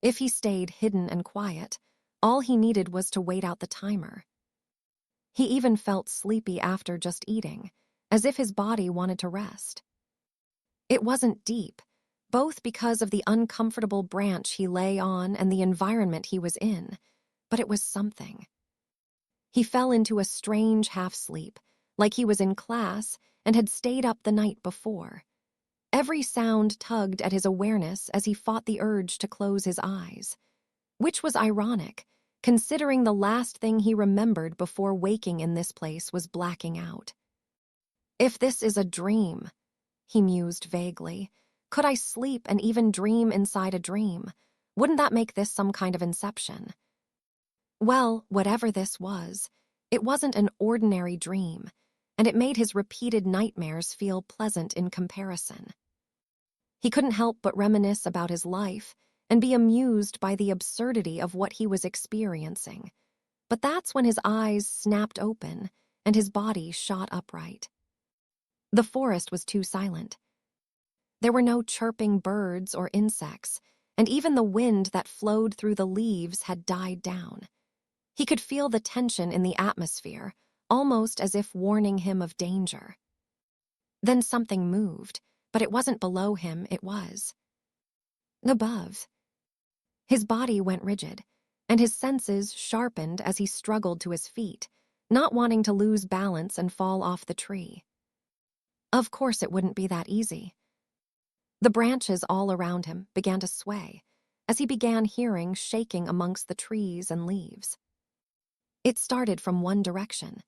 A: If he stayed hidden and quiet, all he needed was to wait out the timer. He even felt sleepy after just eating, as if his body wanted to rest. It wasn't deep, both because of the uncomfortable branch he lay on and the environment he was in, but it was something. He fell into a strange half-sleep, like he was in class and had stayed up the night before. Every sound tugged at his awareness as he fought the urge to close his eyes, which was ironic, considering the last thing he remembered before waking in this place was blacking out. If this is a dream, he mused vaguely. Could I sleep and even dream inside a dream? Wouldn't that make this some kind of inception? Well, whatever this was, it wasn't an ordinary dream, and it made his repeated nightmares feel pleasant in comparison. He couldn't help but reminisce about his life and be amused by the absurdity of what he was experiencing. But that's when his eyes snapped open and his body shot upright. The forest was too silent. There were no chirping birds or insects, and even the wind that flowed through the leaves had died down. He could feel the tension in the atmosphere, almost as if warning him of danger. Then something moved, but it wasn't below him, it was above. His body went rigid, and his senses sharpened as he struggled to his feet, not wanting to lose balance and fall off the tree. Of course it wouldn't be that easy. The branches all around him began to sway, as he began hearing shaking amongst the trees and leaves. It started from one direction,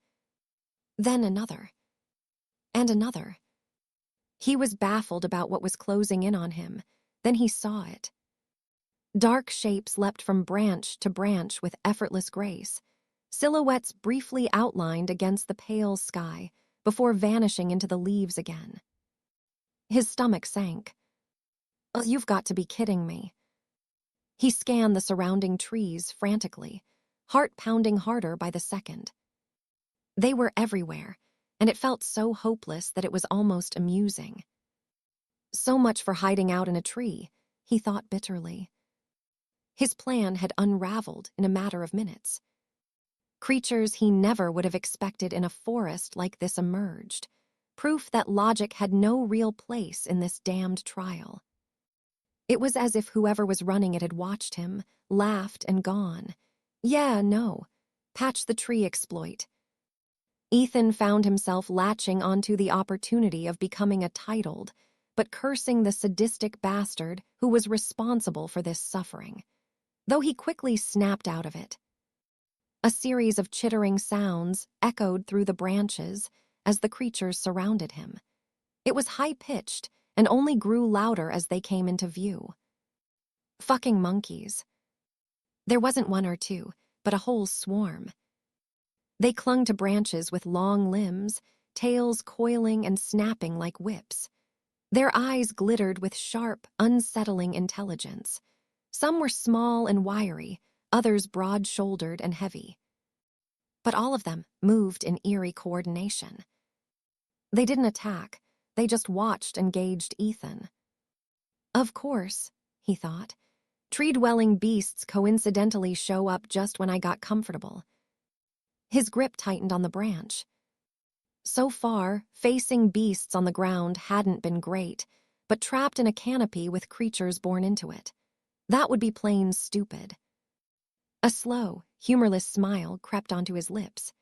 A: then another, and another. He was baffled about what was closing in on him. Then he saw it. Dark shapes leapt from branch to branch with effortless grace, silhouettes briefly outlined against the pale sky before vanishing into the leaves again. His stomach sank. "Oh, you've got to be kidding me." He scanned the surrounding trees frantically, heart pounding harder by the second. They were everywhere, and it felt so hopeless that it was almost amusing. So much for hiding out in a tree, he thought bitterly. His plan had unraveled in a matter of minutes. Creatures he never would have expected in a forest like this emerged, proof that logic had no real place in this damned trial. It was as if whoever was running it had watched him, laughed, and gone. Yeah, no. Patch the tree exploit. Ethan found himself latching onto the opportunity of becoming a titled, but cursing the sadistic bastard who was responsible for this suffering, though he quickly snapped out of it. A series of chittering sounds echoed through the branches as the creatures surrounded him. It was high-pitched and only grew louder as they came into view. Fucking monkeys. There wasn't one or two, but a whole swarm. They clung to branches with long limbs, tails coiling and snapping like whips. Their eyes glittered with sharp, unsettling intelligence. Some were small and wiry, others broad-shouldered and heavy. But all of them moved in eerie coordination. They didn't attack, they just watched and gauged Ethan. Of course, he thought, tree-dwelling beasts coincidentally show up just when I got comfortable. His grip tightened on the branch. So far, facing beasts on the ground hadn't been great, but trapped in a canopy with creatures born into it, that would be plain stupid. A slow, humorless smile crept onto his lips.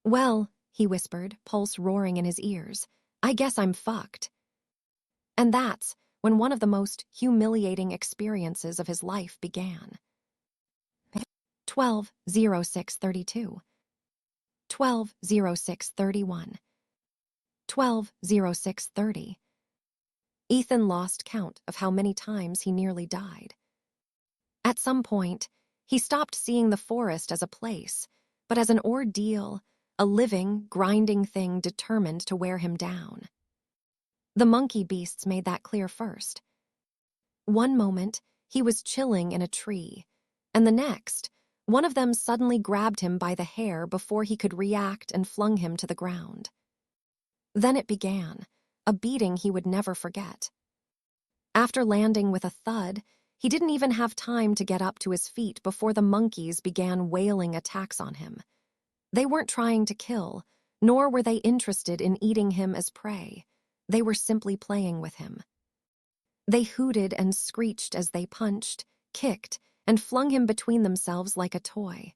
A: "Well," he whispered, pulse roaring in his ears, "I guess I'm fucked." And that's when one of the most humiliating experiences of his life began. 12:06:32. 12:06:31. 12:06:30. Ethan lost count of how many times he nearly died. At some point, he stopped seeing the forest as a place, but as an ordeal, a living, grinding thing determined to wear him down. The monkey beasts made that clear first. One moment, he was chilling in a tree, and the next, one of them suddenly grabbed him by the hair before he could react and flung him to the ground. Then it began, a beating he would never forget. After landing with a thud, he didn't even have time to get up to his feet before the monkeys began wailing attacks on him. They weren't trying to kill, nor were they interested in eating him as prey. They were simply playing with him. They hooted and screeched as they punched, kicked, and flung him between themselves like a toy.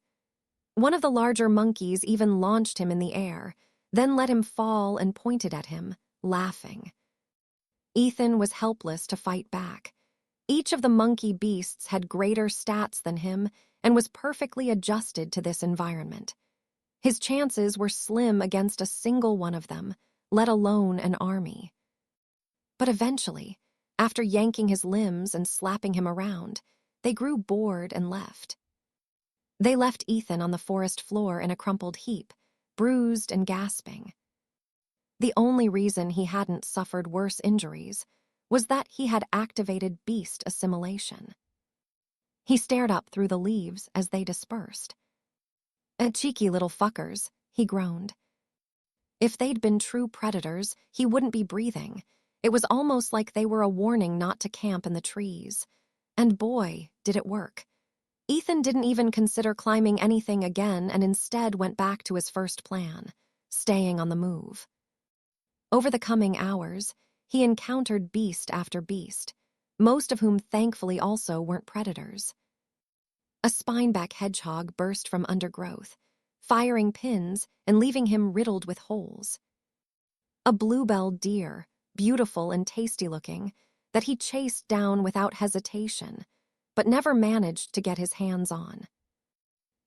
A: One of the larger monkeys even launched him in the air, then let him fall and pointed at him, laughing. Ethan was helpless to fight back. Each of the monkey beasts had greater stats than him and was perfectly adjusted to this environment. His chances were slim against a single one of them, let alone an army. But eventually, after yanking his limbs and slapping him around, they grew bored and left. They left Ethan on the forest floor in a crumpled heap, bruised and gasping. The only reason he hadn't suffered worse injuries was that he had activated beast assimilation. He stared up through the leaves as they dispersed. Cheeky little fuckers, he groaned. If they'd been true predators, he wouldn't be breathing. It was almost like they were a warning not to camp in the trees. And boy, did it work. Ethan didn't even consider climbing anything again and instead went back to his first plan, staying on the move. Over the coming hours, he encountered beast after beast, most of whom thankfully also weren't predators. A spineback hedgehog burst from undergrowth, firing pins and leaving him riddled with holes. A bluebell deer, beautiful and tasty-looking, that he chased down without hesitation, but never managed to get his hands on.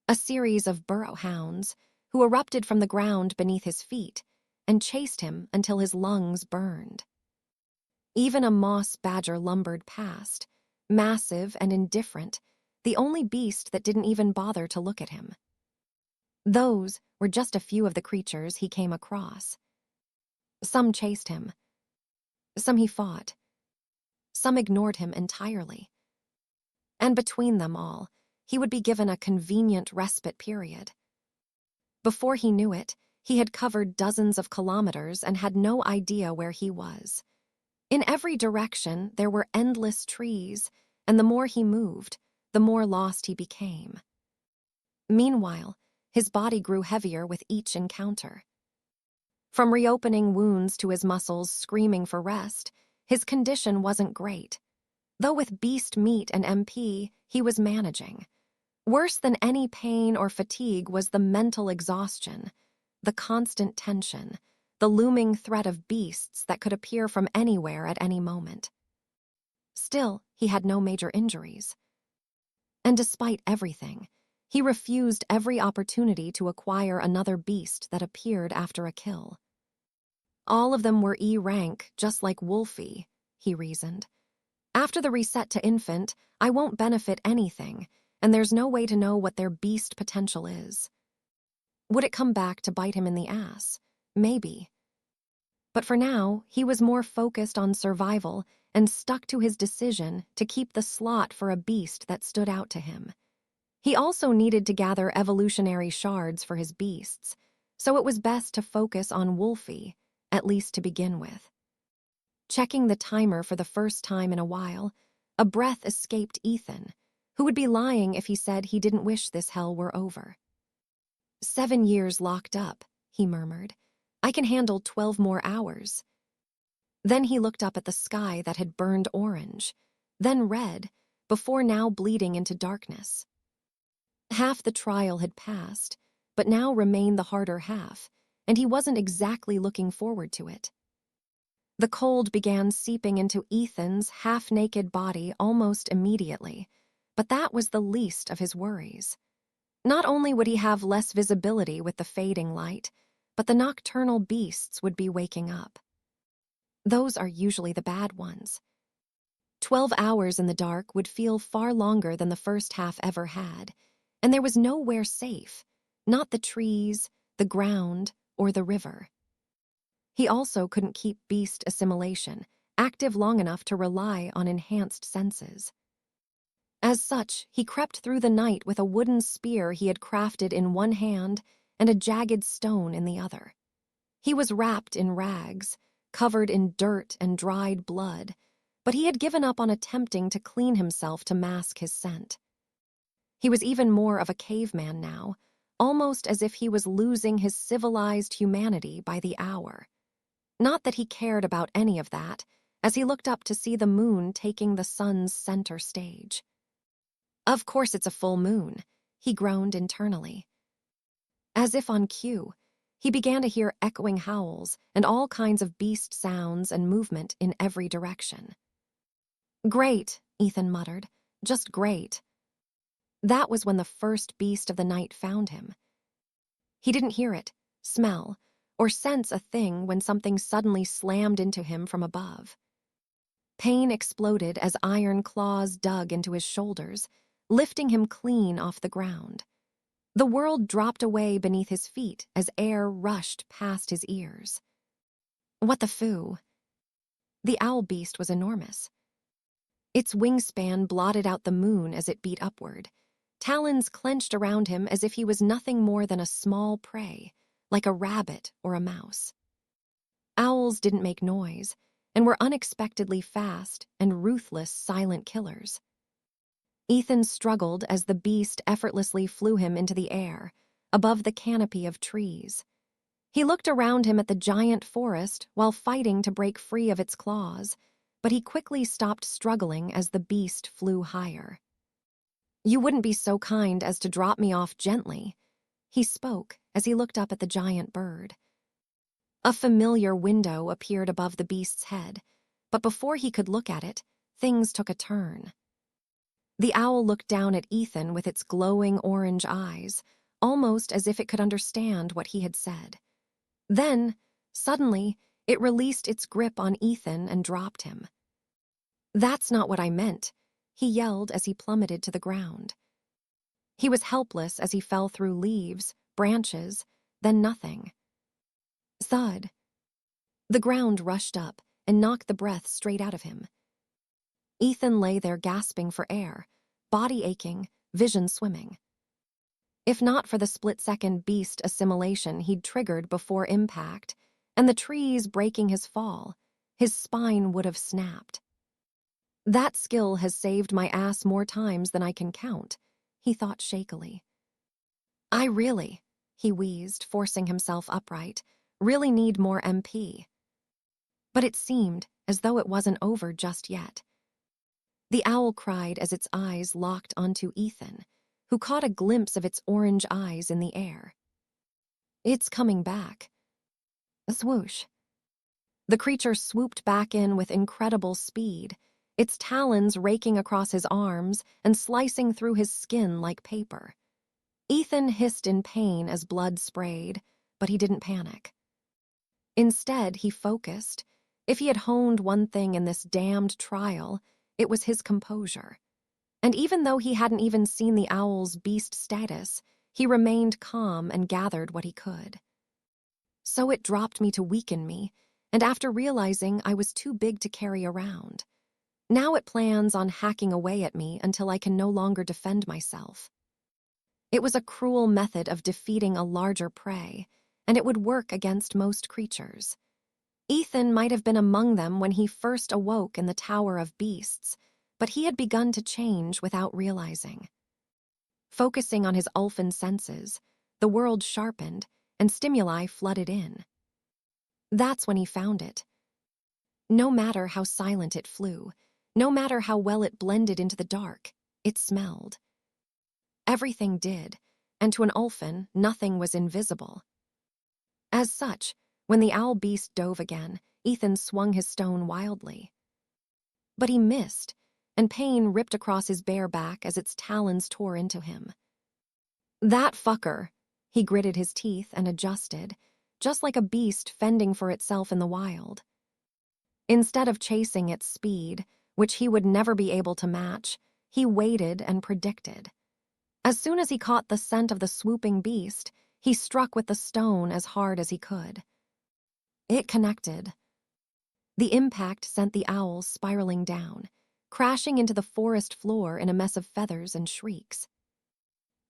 A: A series of burrow hounds, who erupted from the ground beneath his feet and chased him until his lungs burned. Even a moss badger lumbered past, massive and indifferent, the only beast that didn't even bother to look at him. Those were just a few of the creatures he came across. Some chased him. Some he fought. Some ignored him entirely. And between them all, he would be given a convenient respite period. Before he knew it, he had covered dozens of kilometers and had no idea where he was. In every direction, there were endless trees, and the more he moved, the more lost he became. Meanwhile, his body grew heavier with each encounter. From reopening wounds to his muscles screaming for rest, his condition wasn't great. Though with beast meat and MP, he was managing. Worse than any pain or fatigue was the mental exhaustion, the constant tension, the looming threat of beasts that could appear from anywhere at any moment. Still, he had no major injuries. And despite everything, he refused every opportunity to acquire another beast that appeared after a kill. All of them were E-rank, just like Wolfie, he reasoned. After the reset to infant, I won't benefit anything, and there's no way to know what their beast potential is. Would it come back to bite him in the ass? Maybe. But for now, he was more focused on survival and stuck to his decision to keep the slot for a beast that stood out to him. He also needed to gather evolutionary shards for his beasts, so it was best to focus on Wolfie, at least to begin with. Checking the timer for the first time in a while, a breath escaped Ethan, who would be lying if he said he didn't wish this hell were over. 7 years locked up, he murmured. I can handle 12 more hours. Then he looked up at the sky that had burned orange, then red, before now bleeding into darkness. Half the trial had passed, but now remained the harder half, and he wasn't exactly looking forward to it. The cold began seeping into Ethan's half-naked body almost immediately, but that was the least of his worries. Not only would he have less visibility with the fading light, but the nocturnal beasts would be waking up. Those are usually the bad ones. 12 hours in the dark would feel far longer than the first half ever had, and there was nowhere safe, not the trees, the ground, or the river. He also couldn't keep beast assimilation active long enough to rely on enhanced senses. As such, he crept through the night with a wooden spear he had crafted in one hand and a jagged stone in the other. He was wrapped in rags, covered in dirt and dried blood, but he had given up on attempting to clean himself to mask his scent. He was even more of a caveman now, almost as if he was losing his civilized humanity by the hour. Not that he cared about any of that, as he looked up to see the moon taking the sun's center stage. Of course it's a full moon, he groaned internally. As if on cue, he began to hear echoing howls and all kinds of beast sounds and movement in every direction. Great, Ethan muttered. Just great. That was when the first beast of the night found him. He didn't hear it, smell, or sense a thing when something suddenly slammed into him from above. Pain exploded as iron claws dug into his shoulders, lifting him clean off the ground. The world dropped away beneath his feet as air rushed past his ears. What the foo? The owl beast was enormous. Its wingspan blotted out the moon as it beat upward, talons clenched around him as if he was nothing more than a small prey, like a rabbit or a mouse. Owls didn't make noise, and were unexpectedly fast and ruthless silent killers. Ethan struggled as the beast effortlessly flew him into the air, above the canopy of trees. He looked around him at the giant forest while fighting to break free of its claws, but he quickly stopped struggling as the beast flew higher. "You wouldn't be so kind as to drop me off gently," he spoke as he looked up at the giant bird. A familiar window appeared above the beast's head, but before he could look at it, things took a turn. The owl looked down at Ethan with its glowing orange eyes, almost as if it could understand what he had said. Then, suddenly, it released its grip on Ethan and dropped him. "That's not what I meant," he yelled as he plummeted to the ground. He was helpless as he fell through leaves, branches, then nothing. Thud. The ground rushed up and knocked the breath straight out of him. Ethan lay there gasping for air, body aching, vision swimming. If not for the split-second beast assimilation he'd triggered before impact, and the trees breaking his fall, his spine would have snapped. "That skill has saved my ass more times than I can count," he thought shakily. "I really," he wheezed, forcing himself upright, "really need more MP." But it seemed as though it wasn't over just yet. The owl cried as its eyes locked onto Ethan, who caught a glimpse of its orange eyes in the air. "It's coming back." A swoosh. The creature swooped back in with incredible speed, its talons raking across his arms and slicing through his skin like paper. Ethan hissed in pain as blood sprayed, but he didn't panic. Instead, he focused. If he had honed one thing in this damned trial, it was his composure. And even though he hadn't even seen the owl's beast status, he remained calm and gathered what he could. "So it dropped me to weaken me, and after realizing I was too big to carry around. Now it plans on hacking away at me until I can no longer defend myself." It was a cruel method of defeating a larger prey, and it would work against most creatures. Ethan might have been among them when he first awoke in the Tower of Beasts, but he had begun to change without realizing. Focusing on his elfin senses, the world sharpened and stimuli flooded in. That's when he found it. No matter how silent it flew, no matter how well it blended into the dark, it smelled. Everything did, and to an elfin, nothing was invisible. As such, when the owl beast dove again, Ethan swung his stone wildly. But he missed, and pain ripped across his bare back as its talons tore into him. "That fucker," he gritted his teeth and adjusted, just like a beast fending for itself in the wild. Instead of chasing its speed, which he would never be able to match, he waited and predicted. As soon as he caught the scent of the swooping beast, he struck with the stone as hard as he could. It connected. The impact sent the owl spiraling down, crashing into the forest floor in a mess of feathers and shrieks.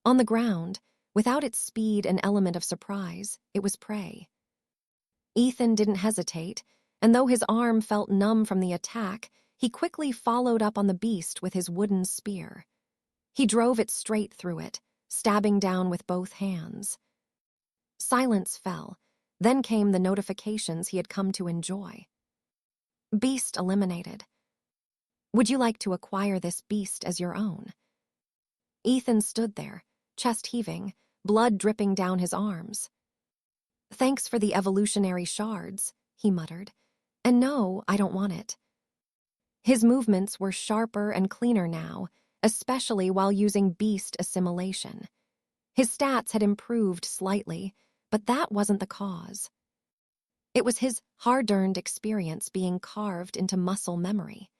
A: On the ground, without its speed and element of surprise, it was prey. Ethan didn't hesitate, and though his arm felt numb from the attack, he quickly followed up on the beast with his wooden spear. He drove it straight through it, stabbing down with both hands. Silence fell. Then came the notifications he had come to enjoy. Beast eliminated. Would you like to acquire this beast as your own? Ethan stood there, chest heaving, blood dripping down his arms. Thanks for the evolutionary shards, he muttered. And no, I don't want it. His movements were sharper and cleaner now, especially while using beast assimilation. His stats had improved slightly, but that wasn't the cause. It was his hard-earned experience being carved into muscle memory.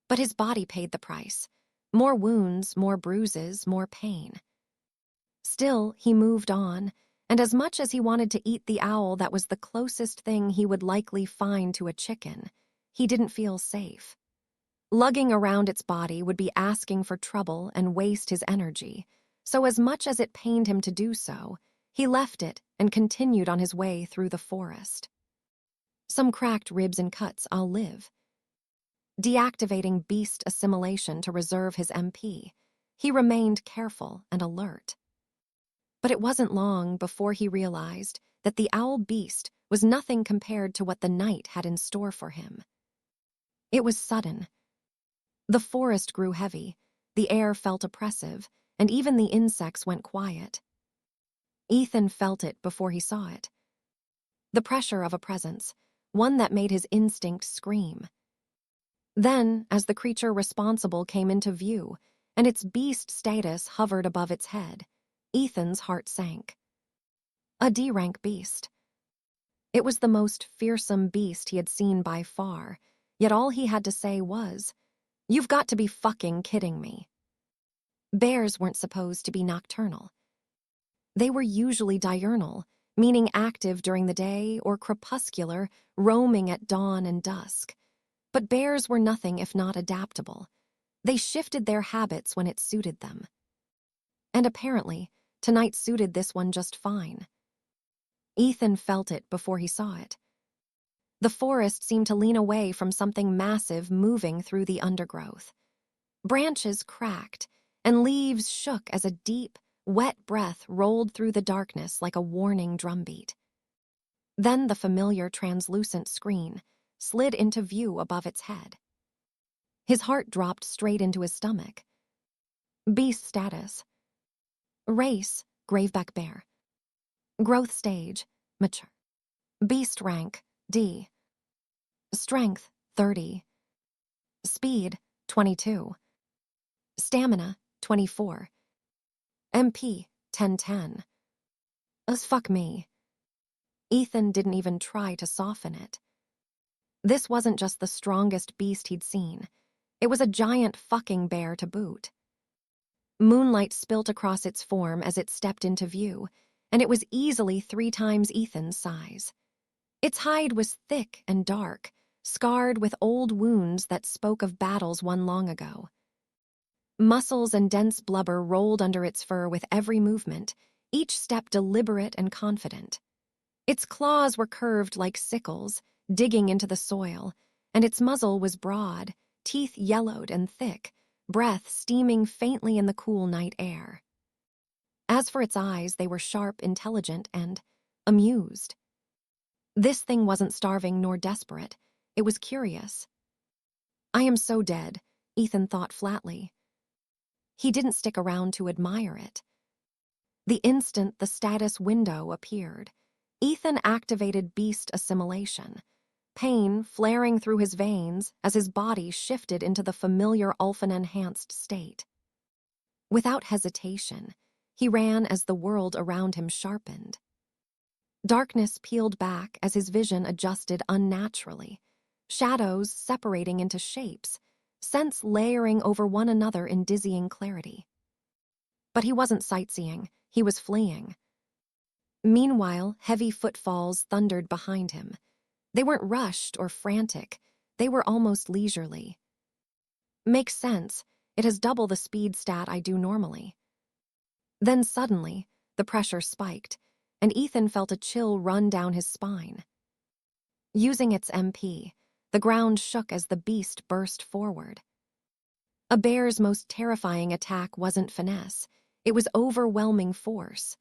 A: But his body paid the price. More wounds, more bruises, more pain. Still, he moved on, and as much as he wanted to eat the owl that was the closest thing he would likely find to a chicken, he didn't feel safe. Lugging around its body would be asking for trouble and waste his energy, so as much as it pained him to do so, he left it and continued on his way through the forest. Some cracked ribs and cuts, I'll live. Deactivating beast assimilation to reserve his MP, he remained careful and alert. But it wasn't long before he realized that the owl beast was nothing compared to what the night had in store for him. It was sudden. The forest grew heavy, the air felt oppressive, and even the insects went quiet. Ethan felt it before he saw it. The pressure of a presence, one that made his instinct scream. Then, as the creature responsible came into view, and its beast status hovered above its head, Ethan's heart sank. A D-rank beast. It was the most fearsome beast he had seen by far, yet all he had to say was, "You've got to be fucking kidding me." Bears weren't supposed to be nocturnal. They were usually diurnal, meaning active during the day, or crepuscular, roaming at dawn and dusk. But bears were nothing if not adaptable. They shifted their habits when it suited them. And apparently, tonight suited this one just fine. Ethan felt it before he saw it. The forest seemed to lean away from something massive moving through the undergrowth. Branches cracked, and leaves shook as a deep, wet breath rolled through the darkness like a warning drumbeat. Then the familiar translucent screen slid into view above its head. His heart dropped straight into his stomach. Beast status. Race, graveback bear. Growth stage, mature. Beast rank, D. Strength, 30. Speed, 22. Stamina, 24. MP, 1010. As fuck me. Ethan didn't even try to soften it. This wasn't just the strongest beast he'd seen. It was a giant fucking bear to boot. Moonlight spilt across its form as it stepped into view, and it was easily 3 times Ethan's size. Its hide was thick and dark, scarred with old wounds that spoke of battles won long ago. Muscles and dense blubber rolled under its fur with every movement, each step deliberate and confident. Its claws were curved like sickles, digging into the soil, and its muzzle was broad, teeth yellowed and thick, breath steaming faintly in the cool night air. As for its eyes, they were sharp, intelligent, and amused. This thing wasn't starving nor desperate. It was curious. I am so dead, Ethan thought flatly. He didn't stick around to admire it. The instant the status window appeared, Ethan activated beast assimilation, pain flaring through his veins as his body shifted into the familiar Ulfin-enhanced state. Without hesitation, he ran as the world around him sharpened. Darkness peeled back as his vision adjusted unnaturally, shadows separating into shapes, scents layering over one another in dizzying clarity. But he wasn't sightseeing, he was fleeing. Meanwhile, heavy footfalls thundered behind him. They weren't rushed or frantic, they were almost leisurely. Makes sense, it has double the speed stat I do normally. Then suddenly, the pressure spiked, and Ethan felt a chill run down his spine. Using its MP, the ground shook as the beast burst forward. A bear's most terrifying attack wasn't finesse, it was overwhelming force.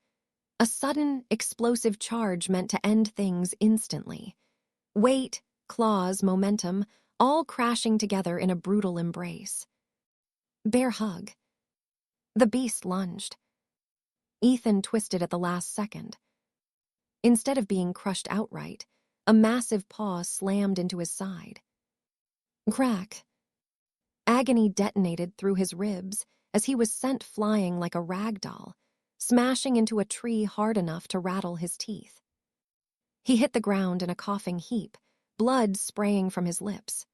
A: A sudden, explosive charge meant to end things instantly. Weight, claws, momentum, all crashing together in a brutal embrace. Bear hug. The beast lunged. Ethan twisted at the last second. Instead of being crushed outright, a massive paw slammed into his side. Crack. Agony detonated through his ribs as he was sent flying like a rag doll, smashing into a tree hard enough to rattle his teeth. He hit the ground in a coughing heap, blood spraying from his lips.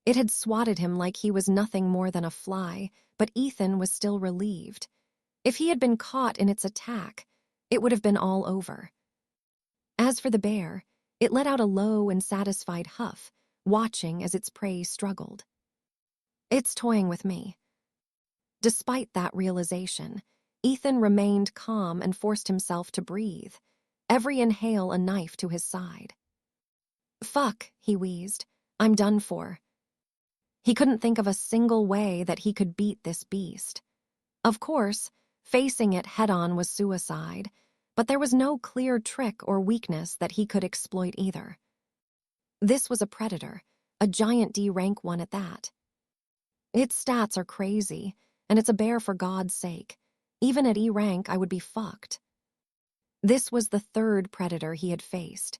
A: It had swatted him like he was nothing more than a fly, but Ethan was still relieved. If he had been caught in its attack, it would have been all over. As for the bear, it let out a low and satisfied huff, watching as its prey struggled. It's toying with me. Despite that realization, Ethan remained calm and forced himself to breathe, every inhale a knife to his side. Fuck, he wheezed. I'm done for. He couldn't think of a single way that he could beat this beast. Of course, facing it head-on was suicide, but there was no clear trick or weakness that he could exploit either. This was a predator, a giant D-rank one at that. Its stats are crazy, and it's a bear for God's sake. Even at E-rank, I would be fucked. This was the third predator he had faced.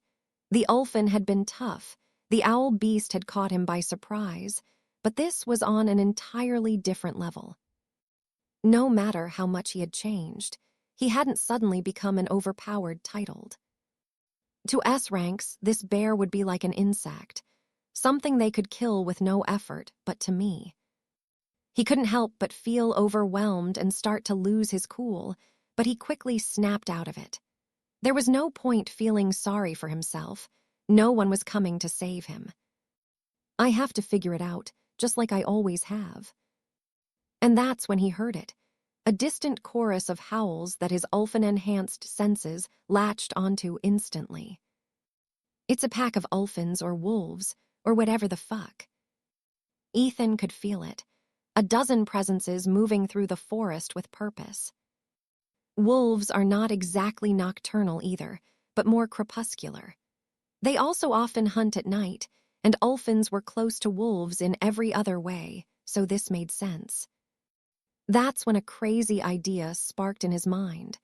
A: The Ulfin had been tough, the owl beast had caught him by surprise, but this was on an entirely different level. No matter how much he had changed, he hadn't suddenly become an overpowered titled. To S-ranks, this bear would be like an insect, something they could kill with no effort, but to me. He couldn't help but feel overwhelmed and start to lose his cool, but he quickly snapped out of it. There was no point feeling sorry for himself. No one was coming to save him. I have to figure it out, just like I always have. And that's when he heard it, a distant chorus of howls that his Ulfin-enhanced senses latched onto instantly. It's a pack of Ulfins or wolves, or whatever the fuck. Ethan could feel it, a dozen presences moving through the forest with purpose. Wolves are not exactly nocturnal either, but more crepuscular. They also often hunt at night, and Ulfins were close to wolves in every other way, so this made sense. That's when a crazy idea sparked in his mind,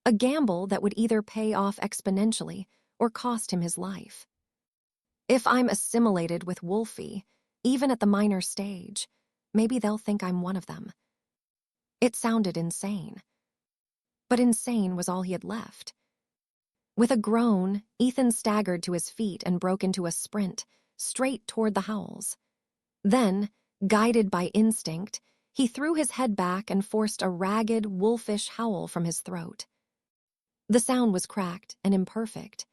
A: a gamble that would either pay off exponentially or cost him his life. If I'm assimilated with Wolfie, even at the minor stage, maybe they'll think I'm one of them. It sounded insane. But insane was all he had left. With a groan, Ethan staggered to his feet and broke into a sprint, straight toward the howls. Then, guided by instinct, he threw his head back and forced a ragged, wolfish howl from his throat. The sound was cracked and imperfect.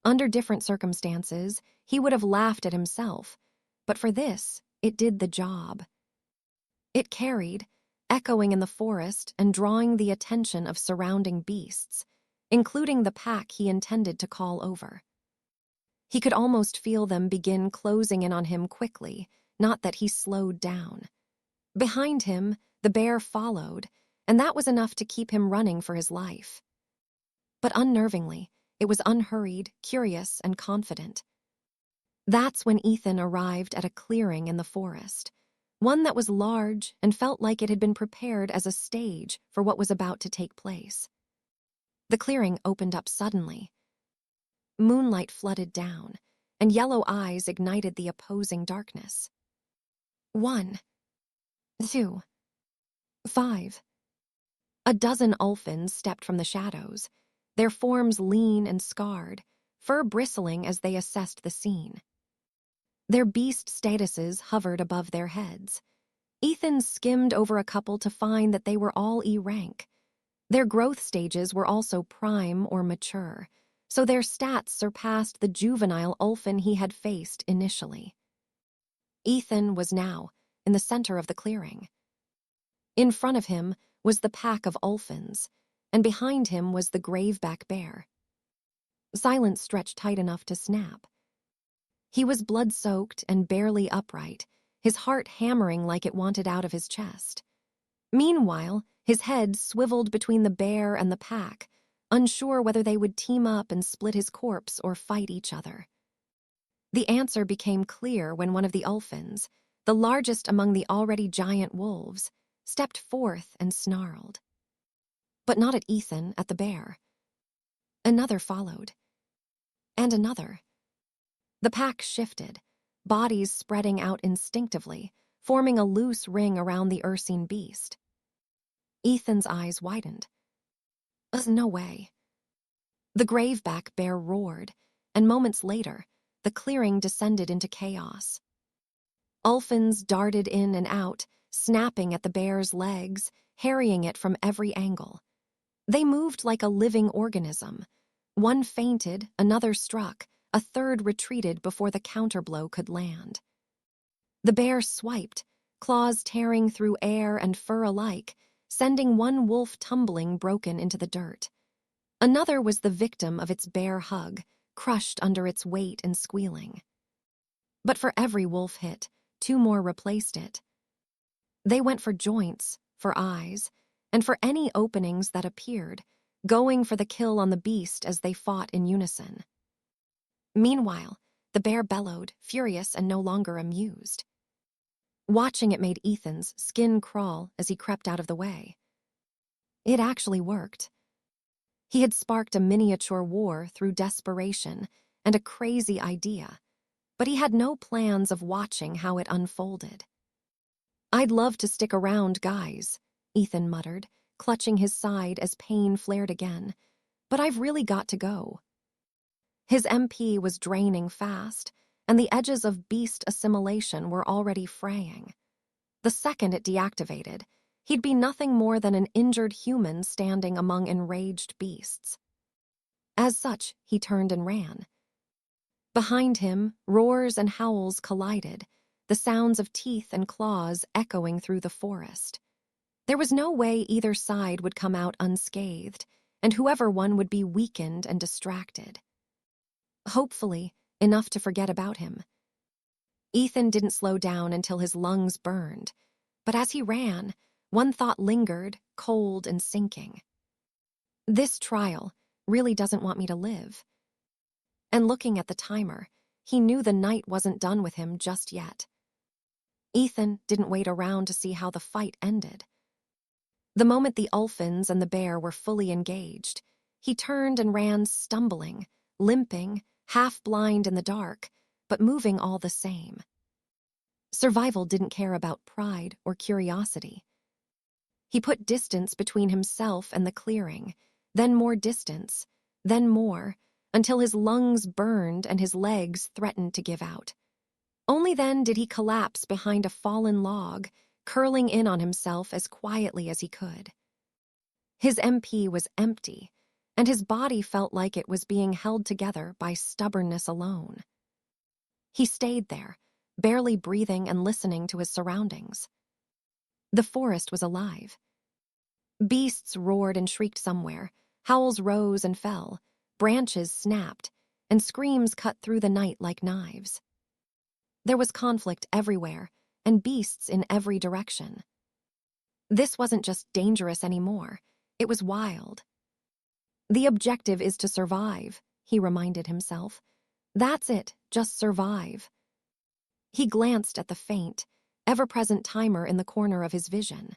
A: Under different circumstances, he would have laughed at himself, but for this, it did the job. It carried, echoing in the forest and drawing the attention of surrounding beasts, including the pack he intended to call over. He could almost feel them begin closing in on him quickly, not that he slowed down. Behind him, the bear followed, and that was enough to keep him running for his life. But unnervingly, it was unhurried, curious, and confident. That's when Ethan arrived at a clearing in the forest, one that was large and felt like it had been prepared as a stage for what was about to take place. The clearing opened up suddenly. Moonlight flooded down, and yellow eyes ignited the opposing darkness. 1, 2, 5. A dozen Ulfins stepped from the shadows, their forms lean and scarred, fur bristling as they assessed the scene. Their beast statuses hovered above their heads. Ethan skimmed over a couple to find that they were all E-rank. Their growth stages were also prime or mature, so their stats surpassed the juvenile Ulfin he had faced initially. Ethan was now in the center of the clearing. In front of him was the pack of Ulfins, and behind him was the graveback bear. Silence stretched tight enough to snap. He was blood-soaked and barely upright, his heart hammering like it wanted out of his chest. Meanwhile, his head swiveled between the bear and the pack, unsure whether they would team up and split his corpse or fight each other. The answer became clear when one of the Ulfins, the largest among the already giant wolves, stepped forth and snarled. But not at Ethan, at the bear. Another followed. And another. The pack shifted, bodies spreading out instinctively, forming a loose ring around the ursine beast. Ethan's eyes widened. No way. The graveback bear roared, and moments later, the clearing descended into chaos. Ulfins darted in and out, snapping at the bear's legs, harrying it from every angle. They moved like a living organism. One feinted, another struck, a third retreated before the counterblow could land. The bear swiped, claws tearing through air and fur alike, sending one wolf tumbling broken into the dirt. Another was the victim of its bear hug, crushed under its weight and squealing. But for every wolf hit, two more replaced it. They went for joints, for eyes, and for any openings that appeared, going for the kill on the beast as they fought in unison. Meanwhile, the bear bellowed, furious and no longer amused. Watching it made Ethan's skin crawl as he crept out of the way. It actually worked. He had sparked a miniature war through desperation and a crazy idea, but he had no plans of watching how it unfolded. "I'd love to stick around, guys," Ethan muttered, clutching his side as pain flared again, "but I've really got to go." His MP was draining fast, and the edges of beast assimilation were already fraying. The second it deactivated, he'd be nothing more than an injured human standing among enraged beasts. As such, he turned and ran. Behind him, roars and howls collided, the sounds of teeth and claws echoing through the forest. There was no way either side would come out unscathed, and whoever won would be weakened and distracted. Hopefully, enough to forget about him. Ethan didn't slow down until his lungs burned, but as he ran, one thought lingered, cold and sinking. This trial really doesn't want me to live. And looking at the timer, he knew the night wasn't done with him just yet. Ethan didn't wait around to see how the fight ended. The moment the Ulfins and the bear were fully engaged, he turned and ran stumbling, limping, half blind in the dark, but moving all the same. Survival didn't care about pride or curiosity. He put distance between himself and the clearing, then more distance, then more, until his lungs burned and his legs threatened to give out. Only then did he collapse behind a fallen log, curling in on himself as quietly as he could. His MP was empty, and his body felt like it was being held together by stubbornness alone. He stayed there, barely breathing and listening to his surroundings. The forest was alive. Beasts roared and shrieked somewhere, howls rose and fell, branches snapped, and screams cut through the night like knives. There was conflict everywhere, and beasts in every direction. This wasn't just dangerous anymore, it was wild. The objective is to survive, he reminded himself. That's it, just survive. He glanced at the faint, ever-present timer in the corner of his vision.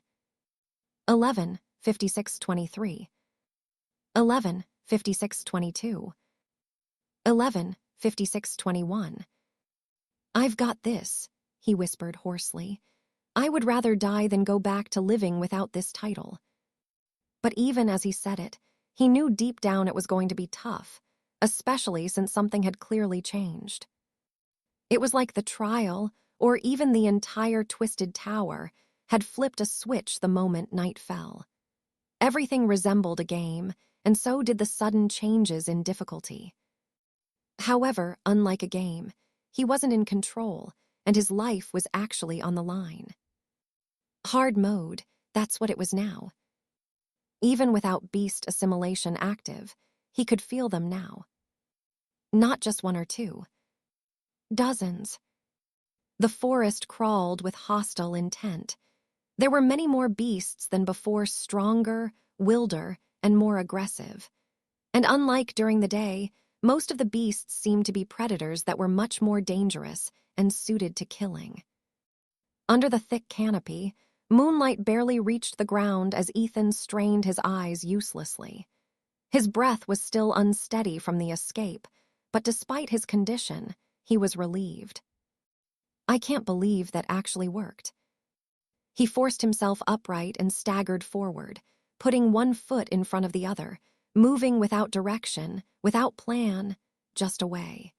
A: 11:56:23. 11:56:22. 11:56:21. "I've got this," he whispered hoarsely. "I would rather die than go back to living without this title." But even as he said it, he knew deep down it was going to be tough, especially since something had clearly changed. It was like the trial, or even the entire Twisted Tower, had flipped a switch the moment night fell. Everything resembled a game, and so did the sudden changes in difficulty. However, unlike a game, he wasn't in control, and his life was actually on the line. Hard mode, that's what it was now. Even without beast assimilation active, he could feel them now. Not just one or two. Dozens. The forest crawled with hostile intent. There were many more beasts than before, stronger, wilder, and more aggressive. And unlike during the day, most of the beasts seemed to be predators that were much more dangerous and suited to killing. Under the thick canopy, moonlight barely reached the ground as Ethan strained his eyes uselessly. His breath was still unsteady from the escape, but despite his condition, he was relieved. I can't believe that actually worked. He forced himself upright and staggered forward, putting one foot in front of the other, moving without direction, without plan, just away.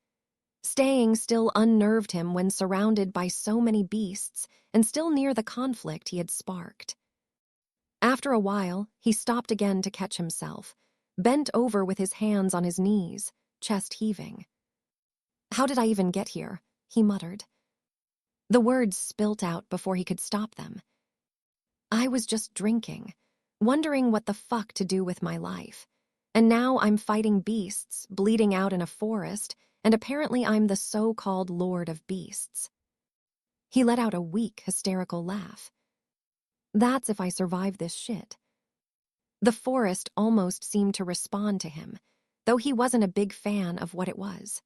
A: Staying still unnerved him when surrounded by so many beasts and still near the conflict he had sparked. After a while, he stopped again to catch himself, bent over with his hands on his knees, chest heaving. "How did I even get here?" he muttered. The words spilt out before he could stop them. "I was just drinking, wondering what the fuck to do with my life. And now I'm fighting beasts, bleeding out in a forest, and apparently I'm the so-called Lord of Beasts." He let out a weak, hysterical laugh. "That's if I survive this shit." The forest almost seemed to respond to him, though he wasn't a big fan of what it was.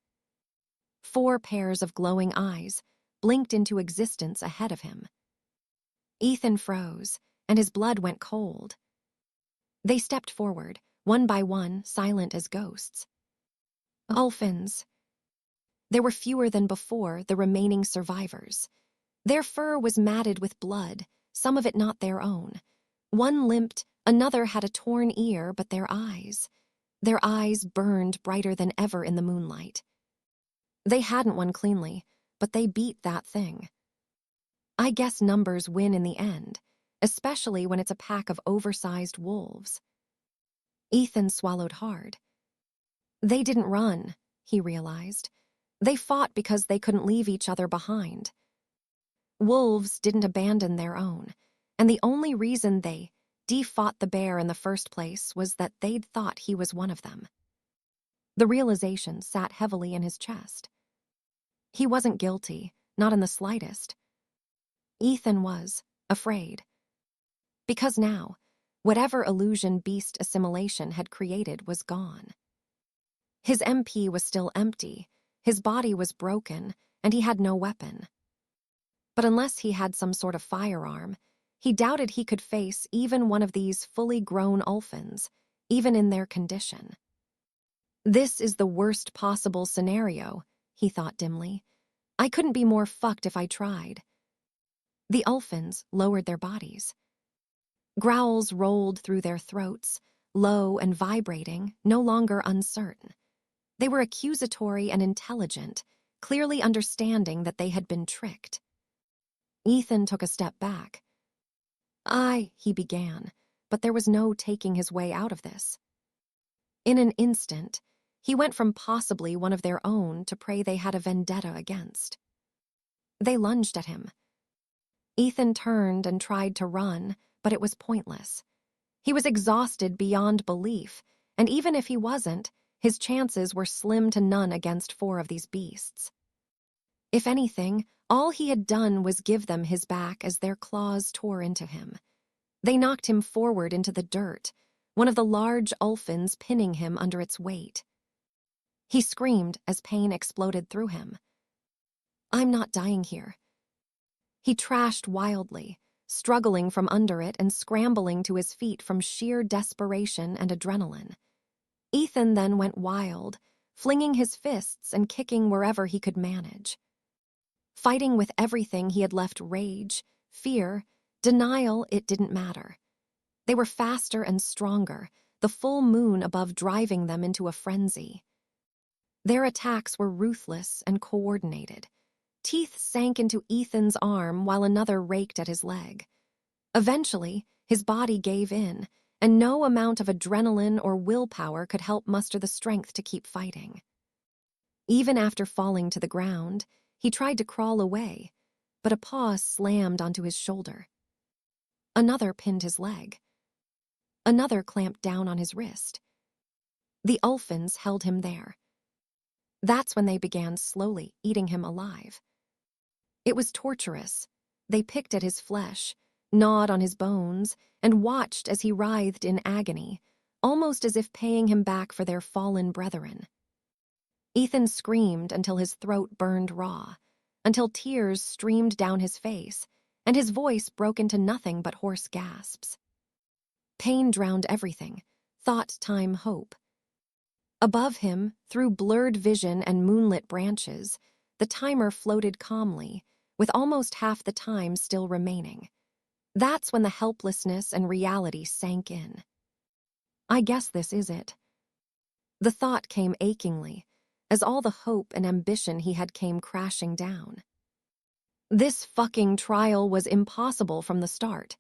A: 4 pairs of glowing eyes blinked into existence ahead of him. Ethan froze, and his blood went cold. They stepped forward, one by one, silent as ghosts. Ulfins. There were fewer than before, the remaining survivors. Their fur was matted with blood, some of it not their own. One limped, another had a torn ear, but their eyes burned brighter than ever in the moonlight. They hadn't won cleanly, but they beat that thing. I guess numbers win in the end, especially when it's a pack of oversized wolves. Ethan swallowed hard. They didn't run, he realized. They fought because they couldn't leave each other behind. Wolves didn't abandon their own, and the only reason they fought the bear in the first place was that they'd thought he was one of them. The realization sat heavily in his chest. He wasn't guilty, not in the slightest. Ethan was afraid. Because now, whatever illusion beast assimilation had created was gone. His MP was still empty, his body was broken, and he had no weapon. But unless he had some sort of firearm, he doubted he could face even one of these fully grown Ulfins, even in their condition. This is the worst possible scenario, he thought dimly. I couldn't be more fucked if I tried. The Ulfins lowered their bodies. Growls rolled through their throats, low and vibrating, no longer uncertain. They were accusatory and intelligent, clearly understanding that they had been tricked. Ethan took a step back. He began, but there was no taking his way out of this. In an instant, he went from possibly one of their own to prey they had a vendetta against. They lunged at him. Ethan turned and tried to run, but it was pointless. He was exhausted beyond belief, and even if he wasn't, his chances were slim to none against 4 of these beasts. If anything, all he had done was give them his back as their claws tore into him. They knocked him forward into the dirt, one of the large Ulfins pinning him under its weight. He screamed as pain exploded through him. "I'm not dying here." He trashed wildly, struggling from under it and scrambling to his feet from sheer desperation and adrenaline. Ethan then went wild, flinging his fists and kicking wherever he could manage. Fighting with everything, he had left rage, fear, denial. It didn't matter. They were faster and stronger, the full moon above driving them into a frenzy. Their attacks were ruthless and coordinated. Teeth sank into Ethan's arm while another raked at his leg. Eventually, his body gave in, and no amount of adrenaline or willpower could help muster the strength to keep fighting. Even after falling to the ground, he tried to crawl away, but a paw slammed onto his shoulder. Another pinned his leg. Another clamped down on his wrist. The Ulfins held him there. That's when they began slowly eating him alive. It was torturous. They picked at his flesh, gnawed on his bones, and watched as he writhed in agony, almost as if paying him back for their fallen brethren. Ethan screamed until his throat burned raw, until tears streamed down his face, and his voice broke into nothing but hoarse gasps. Pain drowned everything, thought, time, hope. Above him, through blurred vision and moonlit branches, the timer floated calmly, with almost half the time still remaining. That's when the helplessness and reality sank in. I guess this is it. The thought came achingly, as all the hope and ambition he had came crashing down. This fucking trial was impossible from the start.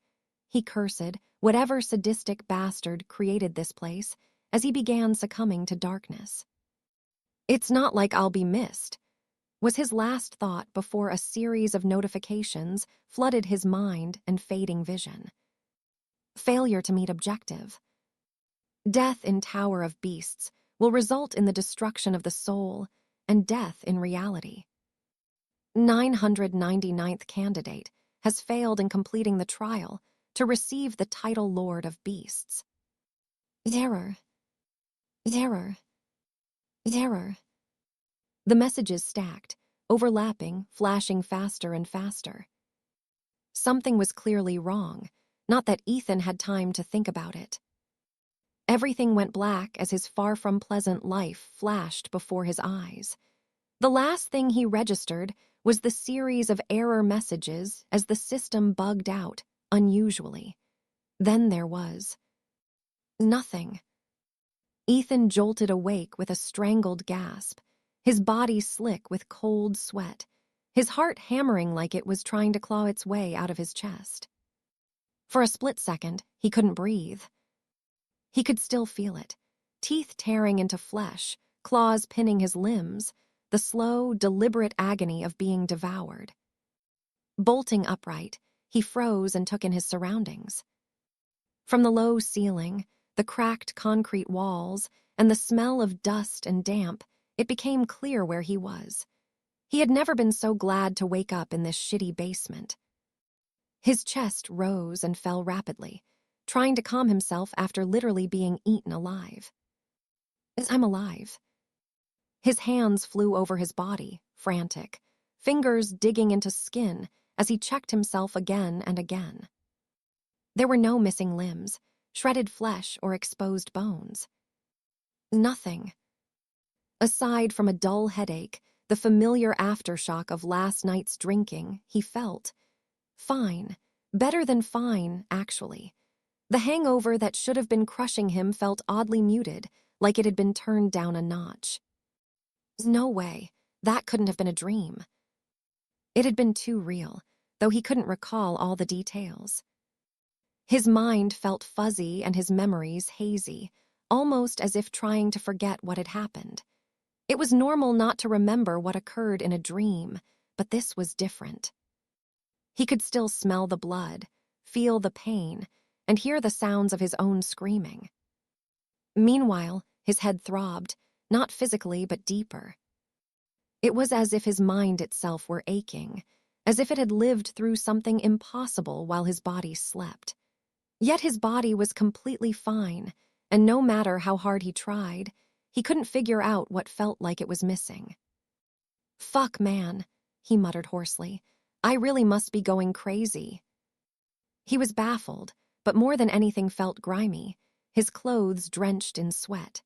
A: He cursed whatever sadistic bastard created this place as he began succumbing to darkness. It's not like I'll be missed, was his last thought before a series of notifications flooded his mind and fading vision. Failure to meet objective. Death in Tower of Beasts will result in the destruction of the soul and death in reality. 999th candidate has failed in completing the trial to receive the title Lord of Beasts. Error. Error. Error. The messages stacked, overlapping, flashing faster and faster. Something was clearly wrong, not that Ethan had time to think about it. Everything went black as his far-from-pleasant life flashed before his eyes. The last thing he registered was the series of error messages as the system bugged out, unusually. Then there was nothing. Ethan jolted awake with a strangled gasp, his body slick with cold sweat, his heart hammering like it was trying to claw its way out of his chest. For a split second, he couldn't breathe. He could still feel it, teeth tearing into flesh, claws pinning his limbs, the slow, deliberate agony of being devoured. Bolting upright, he froze and took in his surroundings. From the low ceiling, the cracked concrete walls, and the smell of dust and damp, it became clear where he was. He had never been so glad to wake up in this shitty basement. His chest rose and fell rapidly, trying to calm himself after literally being eaten alive. I'm alive. His hands flew over his body, frantic, fingers digging into skin as he checked himself again and again. There were no missing limbs, shredded flesh, or exposed bones. Nothing. Aside from a dull headache, the familiar aftershock of last night's drinking, he felt fine. Better than fine, actually. The hangover that should have been crushing him felt oddly muted, like it had been turned down a notch. No way. That couldn't have been a dream. It had been too real, though he couldn't recall all the details. His mind felt fuzzy and his memories hazy, almost as if trying to forget what had happened. It was normal not to remember what occurred in a dream, but this was different. He could still smell the blood, feel the pain, and hear the sounds of his own screaming. Meanwhile, his head throbbed, not physically but deeper. It was as if his mind itself were aching, as if it had lived through something impossible while his body slept. Yet his body was completely fine, and no matter how hard he tried, he couldn't figure out what felt like it was missing. "Fuck, man," he muttered hoarsely. "I really must be going crazy." He was baffled, but more than anything felt grimy, his clothes drenched in sweat.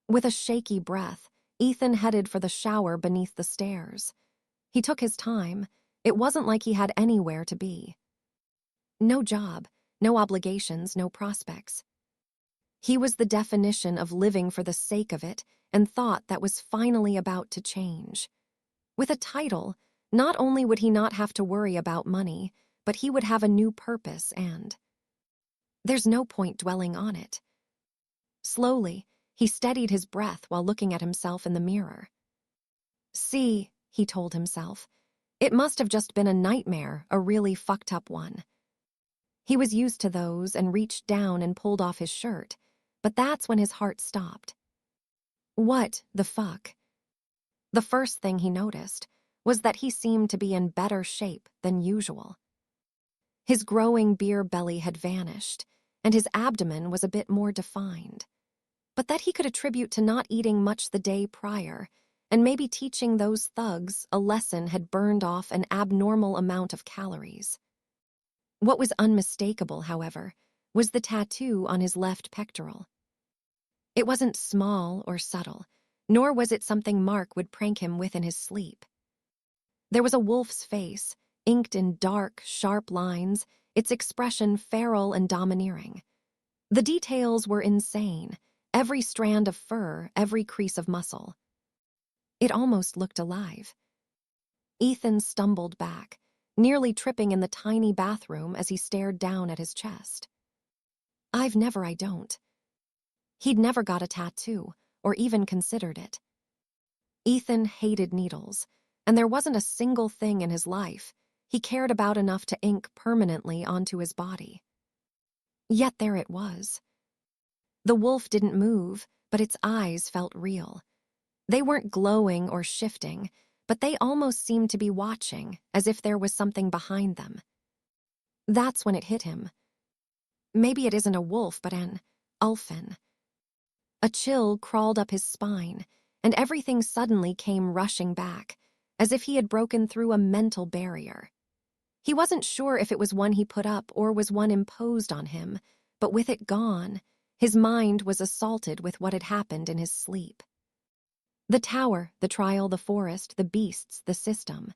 A: With a shaky breath, Ethan headed for the shower beneath the stairs. He took his time. It wasn't like he had anywhere to be. No job, no obligations, no prospects. He was the definition of living for the sake of it and thought that was finally about to change. With a title, not only would he not have to worry about money, but he would have a new purpose and... There's no point dwelling on it. Slowly, he steadied his breath while looking at himself in the mirror. "See," he told himself, "it must have just been a nightmare, a really fucked up one." He was used to those and reached down and pulled off his shirt, but that's when his heart stopped. What the fuck? The first thing he noticed was that he seemed to be in better shape than usual. His growing beer belly had vanished, and his abdomen was a bit more defined. But that he could attribute to not eating much the day prior, and maybe teaching those thugs a lesson had burned off an abnormal amount of calories. What was unmistakable, however, was the tattoo on his left pectoral. It wasn't small or subtle, nor was it something Mark would prank him with in his sleep. There was a wolf's face, inked in dark, sharp lines, its expression feral and domineering. The details were insane, every strand of fur, every crease of muscle. It almost looked alive. Ethan stumbled back, nearly tripping in the tiny bathroom as he stared down at his chest. I don't. He'd never got a tattoo, or even considered it. Ethan hated needles, and there wasn't a single thing in his life he cared about enough to ink permanently onto his body. Yet there it was. The wolf didn't move, but its eyes felt real. They weren't glowing or shifting, but they almost seemed to be watching, as if there was something behind them. That's when it hit him. Maybe it isn't a wolf, but an ulfin. A chill crawled up his spine, and everything suddenly came rushing back, as if he had broken through a mental barrier. He wasn't sure if it was one he put up or was one imposed on him, but with it gone, his mind was assaulted with what had happened in his sleep. The tower, the trial, the forest, the beasts, the system.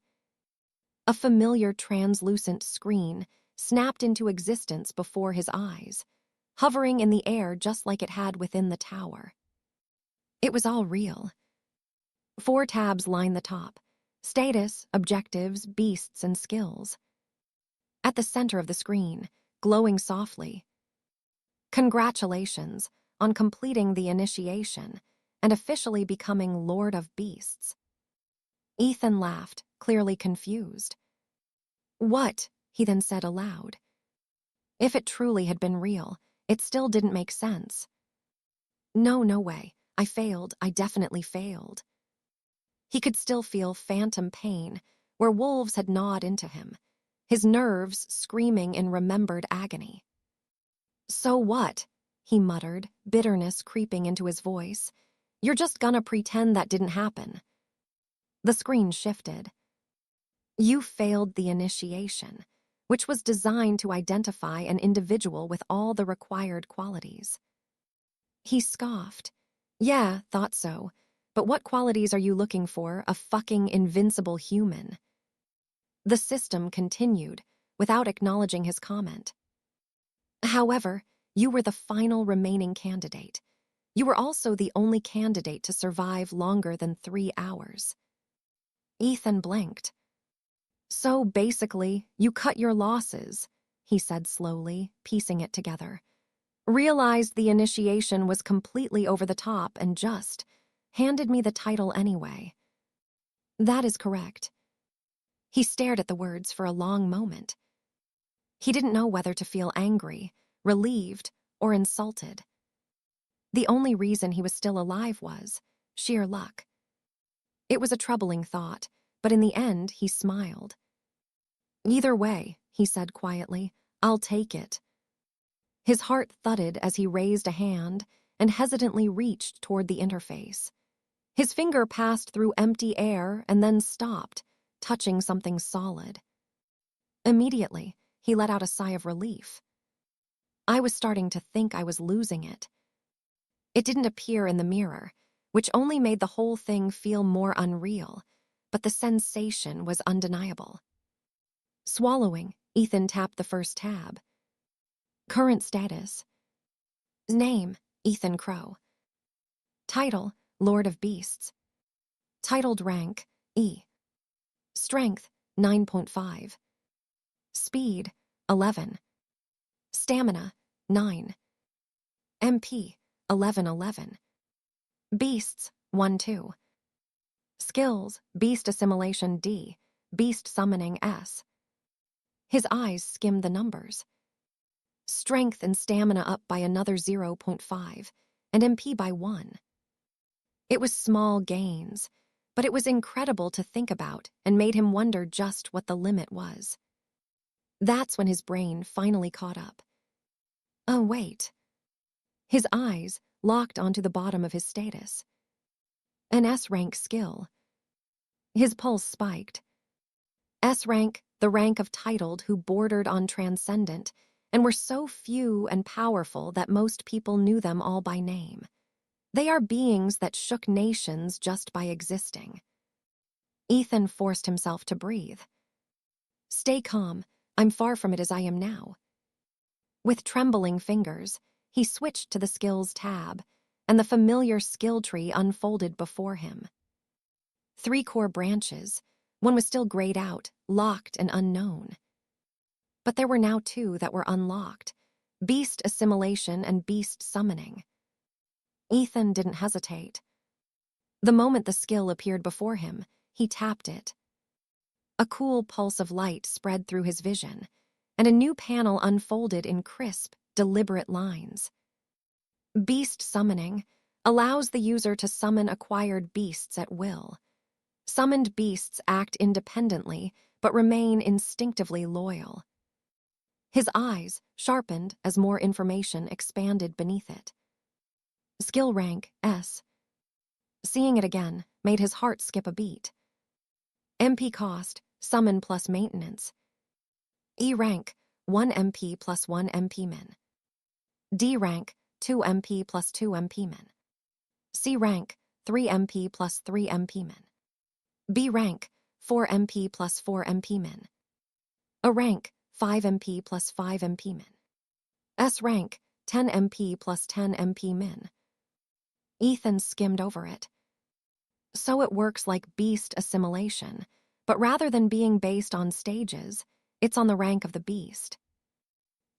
A: A familiar translucent screen snapped into existence before his eyes, hovering in the air just like it had within the tower. It was all real. 4 tabs line the top: status, objectives, beasts, and skills. At the center of the screen, glowing softly, "Congratulations on completing the initiation and officially becoming Lord of Beasts." Ethan laughed, clearly confused. "What?" he then said aloud. If it truly had been real, it still didn't make sense. No way. I failed. I definitely failed." He could still feel phantom pain where wolves had gnawed into him, his nerves screaming in remembered agony. "So what?" he muttered, bitterness creeping into his voice. "You're just gonna pretend that didn't happen." The screen shifted. "You failed the initiation, which was designed to identify an individual with all the required qualities." He scoffed. "Yeah, thought so. But what qualities are you looking for, a fucking invincible human?" The system continued, without acknowledging his comment. "However, you were the final remaining candidate. You were also the only candidate to survive longer than 3 hours." Ethan blinked. "So basically, you cut your losses," he said slowly, piecing it together. "Realized the initiation was completely over the top and just handed me the title anyway." "That is correct." He stared at the words for a long moment. He didn't know whether to feel angry, relieved, or insulted. The only reason he was still alive was sheer luck. It was a troubling thought, but in the end he smiled. "Either way," he said quietly, "I'll take it." His heart thudded as he raised a hand and hesitantly reached toward the interface. His finger passed through empty air and then stopped, touching something solid. Immediately, he let out a sigh of relief. I was starting to think I was losing it. It didn't appear in the mirror, which only made the whole thing feel more unreal, but the sensation was undeniable. Swallowing, Ethan tapped the first tab. Current status. Name, Ethan Crowe. Title, Lord of Beasts. Titled rank, E. Strength, 9.5. Speed, 11. Stamina, 9. MP, 1111. Beasts, 1-2. Skills, Beast Assimilation D, Beast Summoning S. His eyes skimmed the numbers. Strength and stamina up by another 0.5, and MP by 1. It was small gains, but it was incredible to think about and made him wonder just what the limit was. That's when his brain finally caught up. Oh, wait. His eyes locked onto the bottom of his status. An S-rank skill. His pulse spiked. S-rank, the rank of titled who bordered on transcendent, and were so few and powerful that most people knew them all by name. They are beings that shook nations just by existing. Ethan forced himself to breathe. Stay calm, I'm far from it as I am now. With trembling fingers, he switched to the skills tab, and the familiar skill tree unfolded before him. 3 core branches. One was still grayed out, locked and unknown. But there were now 2 that were unlocked: beast assimilation and beast summoning. Ethan didn't hesitate. The moment the skill appeared before him, he tapped it. A cool pulse of light spread through his vision, and a new panel unfolded in crisp, deliberate lines. Beast summoning allows the user to summon acquired beasts at will. Summoned beasts act independently, but remain instinctively loyal. His eyes sharpened as more information expanded beneath it. Skill rank S. Seeing it again made his heart skip a beat. MP cost, summon plus maintenance. E rank, 1 MP plus 1 MP min. D rank, 2 MP plus 2 MP min. C rank, 3 MP plus 3 MP min. B rank, 4 MP plus 4 MP min. A rank, 5 MP plus 5 MP min. S rank, 10 MP plus 10 MP min. Ethan skimmed over it. So it works like beast assimilation, but rather than being based on stages, it's on the rank of the beast.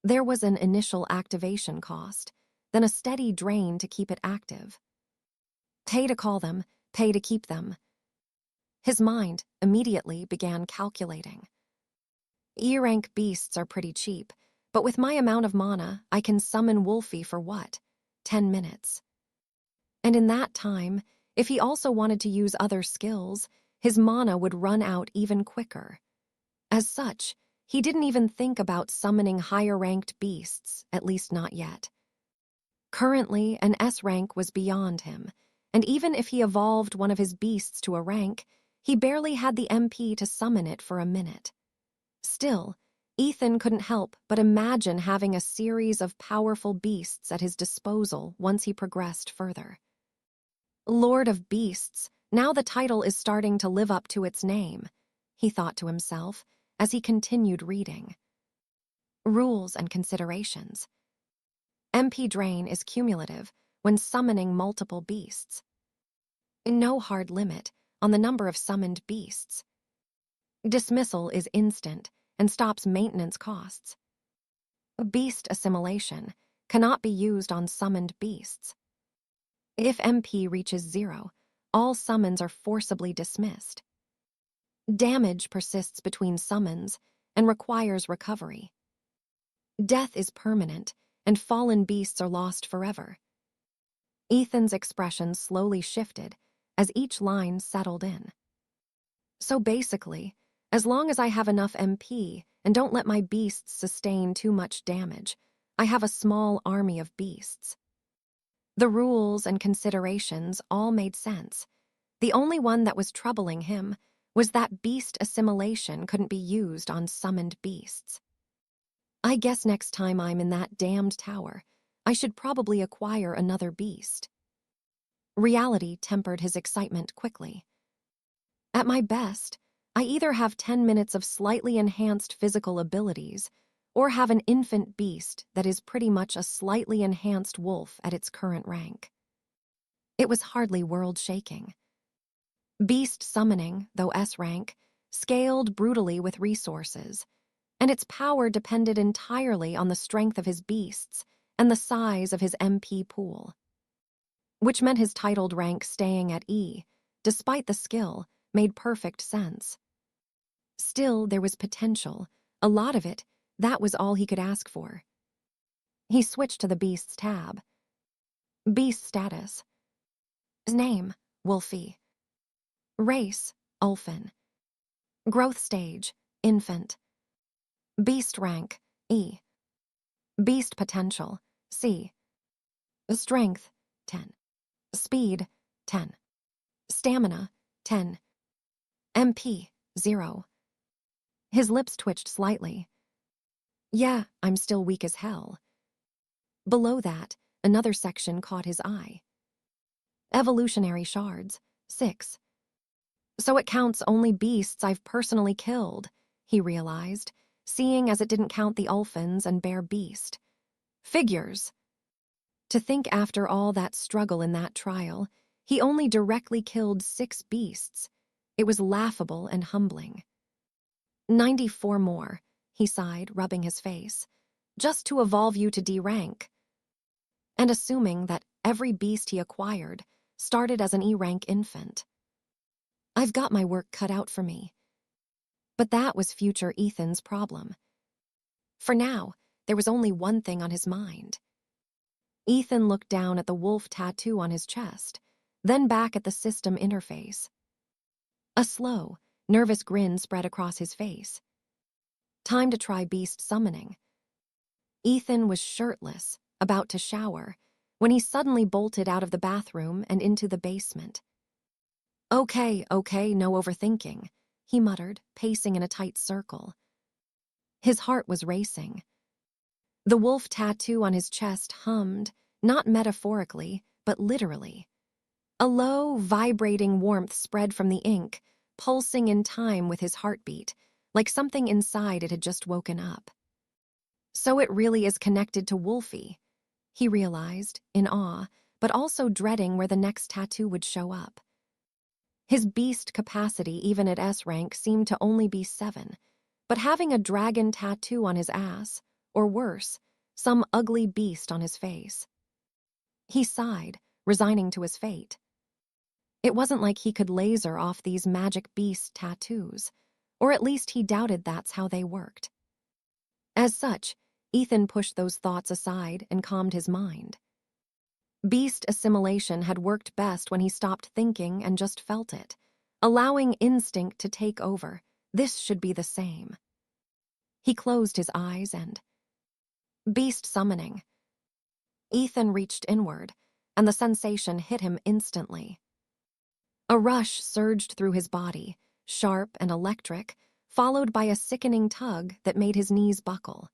A: There was an initial activation cost, then a steady drain to keep it active. Pay to call them, pay to keep them. His mind immediately began calculating. E-rank beasts are pretty cheap, but with my amount of mana, I can summon Wolfie for what? 10 minutes. And in that time, if he also wanted to use other skills, his mana would run out even quicker. As such, he didn't even think about summoning higher-ranked beasts, at least not yet. Currently, an S rank was beyond him, and even if he evolved one of his beasts to a rank, he barely had the MP to summon it for a minute. Still, Ethan couldn't help but imagine having a series of powerful beasts at his disposal once he progressed further. Lord of Beasts, now the title is starting to live up to its name, he thought to himself as he continued reading. Rules and considerations. MP drain is cumulative when summoning multiple beasts. No hard limit on the number of summoned beasts. Dismissal is instant and stops maintenance costs. Beast assimilation cannot be used on summoned beasts. If MP reaches 0, all summons are forcibly dismissed. Damage persists between summons and requires recovery. Death is permanent, and fallen beasts are lost forever. Ethan's expression slowly shifted as each line settled in. So basically, as long as I have enough MP and don't let my beasts sustain too much damage, I have a small army of beasts. The rules and considerations all made sense. The only one that was troubling him was that beast assimilation couldn't be used on summoned beasts. I guess next time I'm in that damned tower, I should probably acquire another beast. Reality tempered his excitement quickly. At my best, I either have 10 minutes of slightly enhanced physical abilities or have an infant beast that is pretty much a slightly enhanced wolf at its current rank. It was hardly world-shaking. Beast summoning, though S rank, scaled brutally with resources, and its power depended entirely on the strength of his beasts and the size of his MP pool. Which meant his titled rank staying at E, despite the skill, made perfect sense. Still, there was potential. A lot of it, that was all he could ask for. He switched to the Beasts tab. Beast status. Name, Wolfie. Race, Ulfin. Growth stage, infant. Beast rank, E. Beast potential, C. Strength, 10. Speed, 10. Stamina, 10. MP, 0. His lips twitched slightly. Yeah, I'm still weak as hell. Below that, another section caught his eye. Evolutionary shards, 6. So it counts only beasts I've personally killed, he realized, seeing as it didn't count the Ulfins and Bear Beast. Figures. To think after all that struggle in that trial, he only directly killed 6 beasts. It was laughable and humbling. 94 more, he sighed, rubbing his face, just to evolve you to D rank. And assuming that every beast he acquired started as an E rank infant. I've got my work cut out for me. But that was future Ethan's problem. For now, there was only one thing on his mind. Ethan looked down at the wolf tattoo on his chest, then back at the system interface. A slow, nervous grin spread across his face. Time to try beast summoning. Ethan was shirtless, about to shower, when he suddenly bolted out of the bathroom and into the basement. Okay, no overthinking, he muttered, pacing in a tight circle. His heart was racing. The wolf tattoo on his chest hummed, not metaphorically, but literally. A low, vibrating warmth spread from the ink, pulsing in time with his heartbeat, like something inside it had just woken up. So it really is connected to Wolfie, he realized, in awe, but also dreading where the next tattoo would show up. His beast capacity, even at S rank, seemed to only be 7, but having a dragon tattoo on his ass, or worse, some ugly beast on his face. He sighed, resigning to his fate. It wasn't like he could laser off these magic beast tattoos, or at least he doubted that's how they worked. As such, Ethan pushed those thoughts aside and calmed his mind. Beast assimilation had worked best when he stopped thinking and just felt it, allowing instinct to take over. This should be the same. He closed his eyes and... Beast summoning. Ethan reached inward, and the sensation hit him instantly. A rush surged through his body, sharp and electric, followed by a sickening tug that made his knees buckle.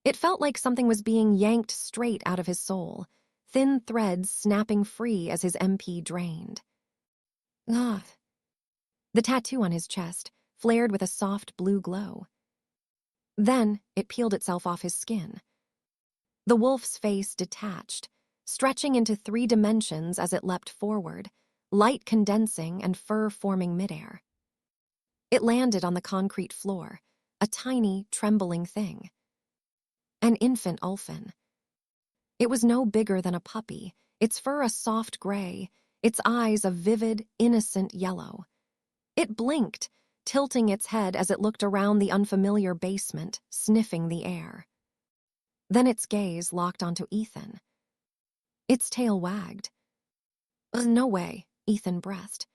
A: It felt like something was being yanked straight out of his soul, thin threads snapping free as his MP drained. Ah! The tattoo on his chest flared with a soft blue glow. Then it peeled itself off his skin. The wolf's face detached, stretching into 3 dimensions as it leapt forward, light condensing and fur forming midair. It landed on the concrete floor, a tiny, trembling thing. An infant Ulfin. It was no bigger than a puppy, its fur a soft gray, its eyes a vivid, innocent yellow. It blinked, tilting its head as it looked around the unfamiliar basement, sniffing the air. Then its gaze locked onto Ethan. Its tail wagged. No way, Ethan breathed.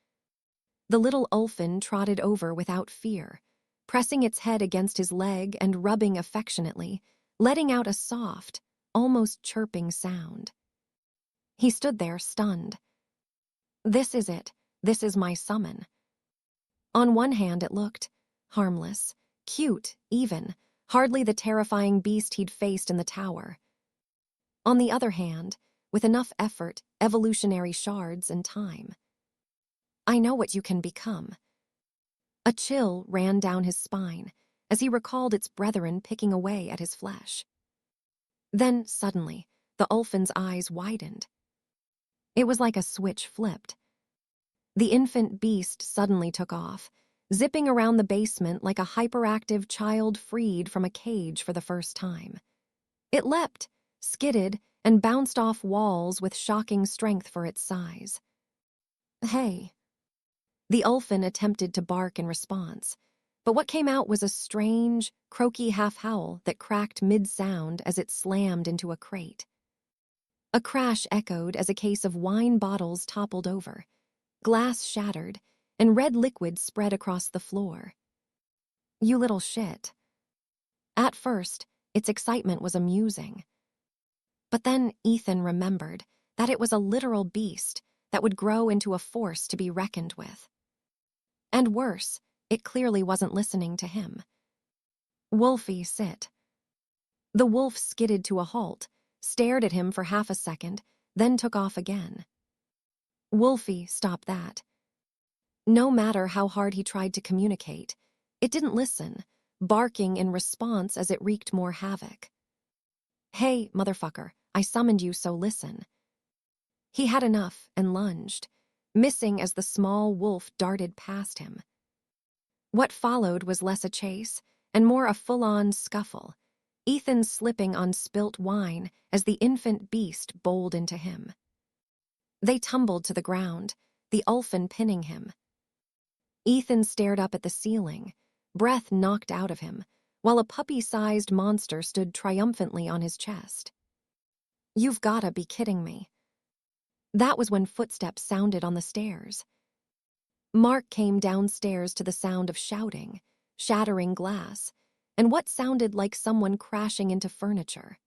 A: The little Ulfin trotted over without fear, pressing its head against his leg and rubbing affectionately, letting out a soft, almost chirping sound. He stood there, stunned. This is it. This is my summon. On one hand it looked harmless, cute, even, hardly the terrifying beast he'd faced in the tower. On the other hand, with enough effort, evolutionary shards, and time. I know what you can become. A chill ran down his spine as he recalled its brethren picking away at his flesh. Then, suddenly, the Ulfin's eyes widened. It was like a switch flipped. The infant beast suddenly took off, zipping around the basement like a hyperactive child freed from a cage for the first time. It leapt, skidded, and bounced off walls with shocking strength for its size. Hey. The Ulfin attempted to bark in response, but what came out was a strange, croaky half-howl that cracked mid-sound as it slammed into a crate. A crash echoed as a case of wine bottles toppled over, glass shattered, and red liquid spread across the floor. You little shit. At first, its excitement was amusing. But then Ethan remembered that it was a literal beast that would grow into a force to be reckoned with. And worse, it clearly wasn't listening to him. Wolfie, sit. The wolf skidded to a halt, stared at him for half a second, then took off again. Wolfie, stop that. No matter how hard he tried to communicate, it didn't listen, barking in response as it wreaked more havoc. Hey, motherfucker, I summoned you, so listen. He had enough and lunged, missing as the small wolf darted past him. What followed was less a chase and more a full-on scuffle, Ethan slipping on spilt wine as the infant beast bowled into him. They tumbled to the ground, the Ulfin pinning him. Ethan stared up at the ceiling, breath knocked out of him, while a puppy-sized monster stood triumphantly on his chest. "You've gotta be kidding me." That was when footsteps sounded on the stairs. Mark came downstairs to the sound of shouting, shattering glass, and what sounded like someone crashing into furniture.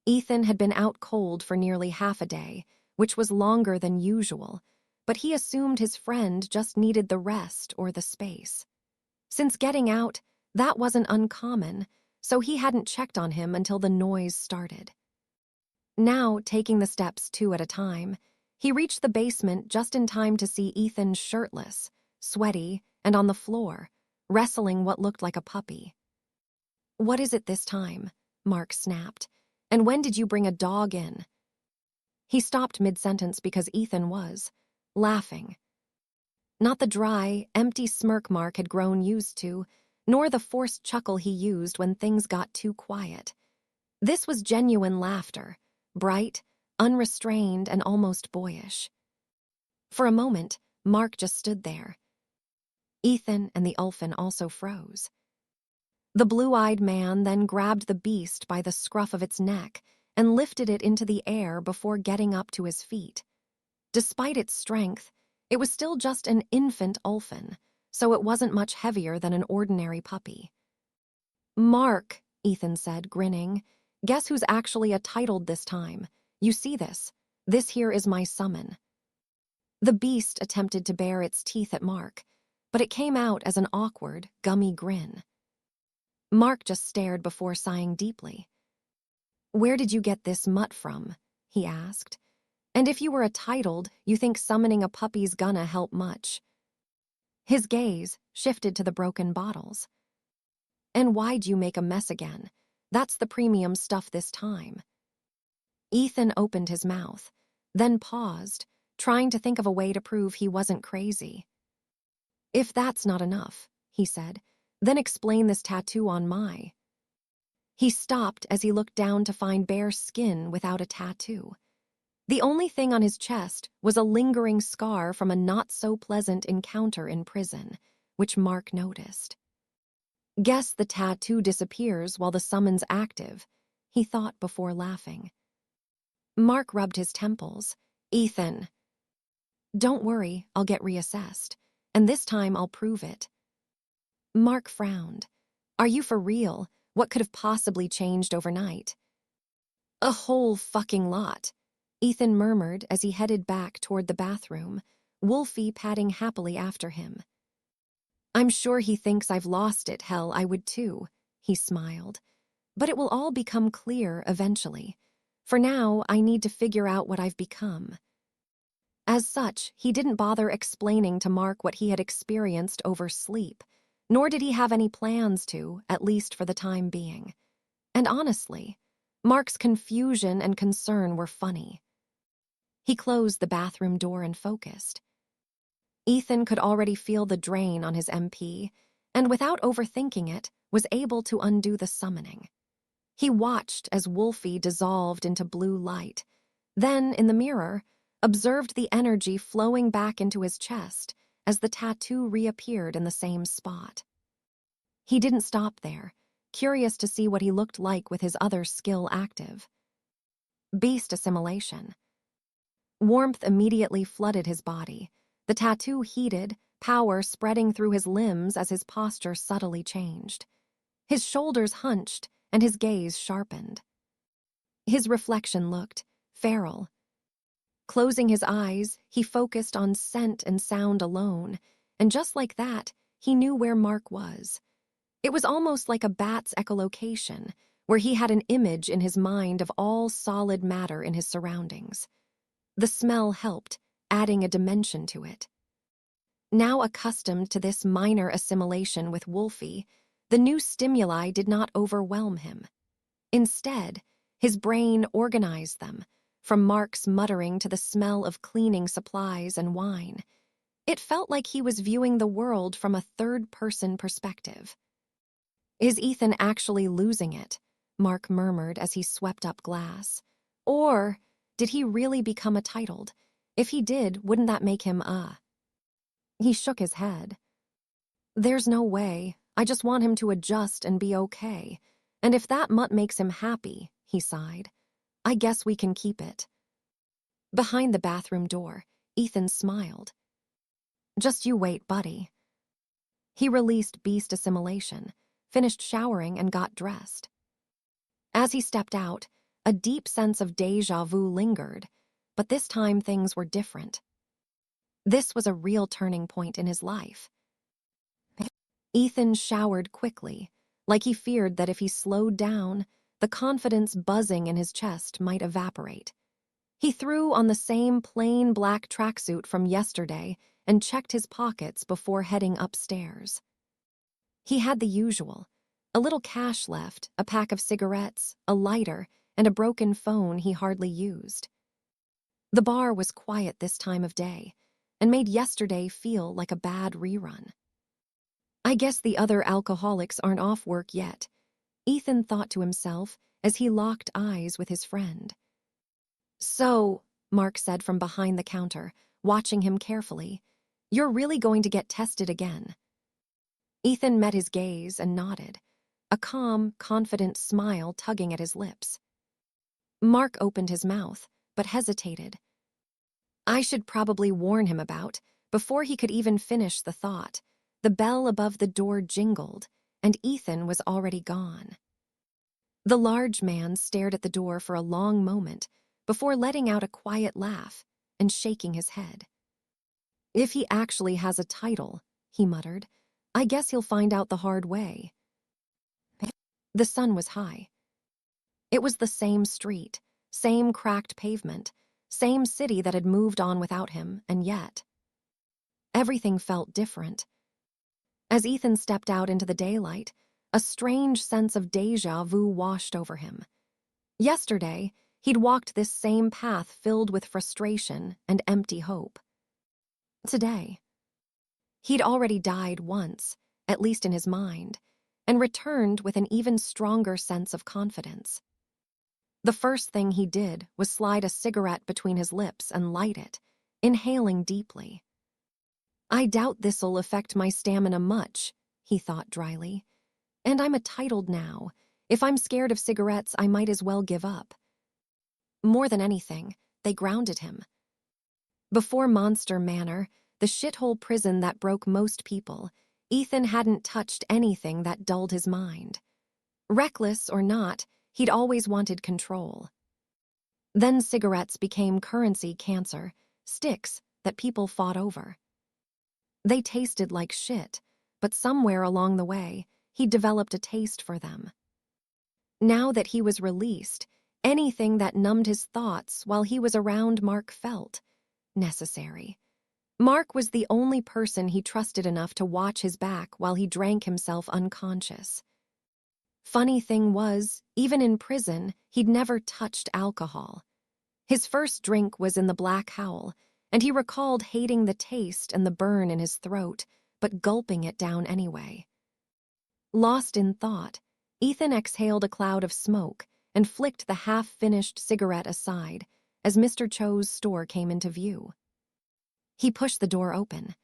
A: Ethan had been out cold for nearly half a day, which was longer than usual, but he assumed his friend just needed the rest or the space. Since getting out, that wasn't uncommon, so he hadn't checked on him until the noise started. Now, taking the steps 2 at a time, he reached the basement just in time to see Ethan shirtless, sweaty, and on the floor, wrestling what looked like a puppy. "What is it this time?" Mark snapped. "And when did you bring a dog in?" He stopped mid-sentence because Ethan was laughing. Not the dry, empty smirk Mark had grown used to, nor the forced chuckle he used when things got too quiet. This was genuine laughter, bright, unrestrained, and almost boyish. For a moment, Mark just stood there. Ethan and the Ulfin also froze. The blue-eyed man then grabbed the beast by the scruff of its neck and lifted it into the air before getting up to his feet. Despite its strength, it was still just an infant Ulfin, so it wasn't much heavier than an ordinary puppy. "Mark," Ethan said, grinning, "guess who's actually a titled this time? You see this? This here is my summon." The beast attempted to bare its teeth at Mark, but it came out as an awkward, gummy grin. Mark just stared before sighing deeply. "Where did you get this mutt from?" he asked. "And if you were a titled, you think summoning a puppy's gonna help much?" His gaze shifted to the broken bottles. "And why'd you make a mess again? That's the premium stuff this time." Ethan opened his mouth, then paused, trying to think of a way to prove he wasn't crazy. "If that's not enough," he said, "then explain this tattoo on my..." He stopped as he looked down to find bare skin without a tattoo. The only thing on his chest was a lingering scar from a not-so-pleasant encounter in prison, which Mark noticed. "Guess the tattoo disappears while the summon's active," he thought before laughing. Mark rubbed his temples. "Ethan." "Don't worry, I'll get reassessed, and this time I'll prove it." Mark frowned. "Are you for real? What could have possibly changed overnight?" "A whole fucking lot," Ethan murmured as he headed back toward the bathroom, Wolfie padding happily after him. "I'm sure he thinks I've lost it, hell, I would too," he smiled. "But it will all become clear eventually. For now, I need to figure out what I've become." As such, he didn't bother explaining to Mark what he had experienced over sleep, nor did he have any plans to, at least for the time being. And honestly, Mark's confusion and concern were funny. He closed the bathroom door and focused. Ethan could already feel the drain on his MP, and without overthinking it, was able to undo the summoning. He watched as Wolfie dissolved into blue light, then, in the mirror, observed the energy flowing back into his chest as the tattoo reappeared in the same spot. He didn't stop there, curious to see what he looked like with his other skill active. Beast assimilation. Warmth immediately flooded his body. The tattoo heated, power spreading through his limbs as his posture subtly changed. His shoulders hunched and his gaze sharpened. His reflection looked feral. Closing his eyes, he focused on scent and sound alone, and just like that, he knew where Mark was. It was almost like a bat's echolocation, where he had an image in his mind of all solid matter in his surroundings. The smell helped, adding a dimension to it. Now accustomed to this minor assimilation with Wolfie, the new stimuli did not overwhelm him. Instead, his brain organized them, from Mark's muttering to the smell of cleaning supplies and wine. It felt like he was viewing the world from a third-person perspective. "Is Ethan actually losing it?" Mark murmured as he swept up glass. "Or did he really become entitled? If he did, wouldn't that make him, He shook his head. "There's no way. I just want him to adjust and be okay. And if that mutt makes him happy," he sighed, "I guess we can keep it." Behind the bathroom door, Ethan smiled. "Just you wait, buddy." He released beast assimilation, finished showering, and got dressed. As he stepped out, a deep sense of déjà vu lingered, but this time things were different. This was a real turning point in his life. Ethan showered quickly, like he feared that if he slowed down, the confidence buzzing in his chest might evaporate. He threw on the same plain black tracksuit from yesterday and checked his pockets before heading upstairs. He had the usual: a little cash left, a pack of cigarettes, a lighter, and a broken phone he hardly used. The bar was quiet this time of day, and made yesterday feel like a bad rerun. "I guess the other alcoholics aren't off work yet," Ethan thought to himself as he locked eyes with his friend. "So," Mark said from behind the counter, watching him carefully, "you're really going to get tested again?" Ethan met his gaze and nodded, a calm, confident smile tugging at his lips. Mark opened his mouth, but hesitated. I should probably warn him about. Before he could even finish the thought, the bell above the door jingled, and Ethan was already gone. The large man stared at the door for a long moment before letting out a quiet laugh and shaking his head. "If he actually has a title," he muttered, "I guess he'll find out the hard way." The sun was high. It was the same street, same cracked pavement, same city that had moved on without him, and yet everything felt different. As Ethan stepped out into the daylight, a strange sense of déjà vu washed over him. Yesterday, he'd walked this same path filled with frustration and empty hope. Today, he'd already died once, at least in his mind, and returned with an even stronger sense of confidence. The first thing he did was slide a cigarette between his lips and light it, inhaling deeply. "I doubt this'll affect my stamina much," he thought dryly. "And I'm entitled now. If I'm scared of cigarettes, I might as well give up." More than anything, they grounded him. Before Monster Manor, the shithole prison that broke most people, Ethan hadn't touched anything that dulled his mind. Reckless or not, he'd always wanted control. Then cigarettes became currency cancer, sticks that people fought over. They tasted like shit, but somewhere along the way, he'd developed a taste for them. Now that he was released, anything that numbed his thoughts while he was around Mark felt necessary. Mark was the only person he trusted enough to watch his back while he drank himself unconscious. Funny thing was, even in prison, he'd never touched alcohol. His first drink was in the Black Howl, and he recalled hating the taste and the burn in his throat, but gulping it down anyway. Lost in thought, Ethan exhaled a cloud of smoke and flicked the half-finished cigarette aside as Mr. Cho's store came into view. He pushed the door open.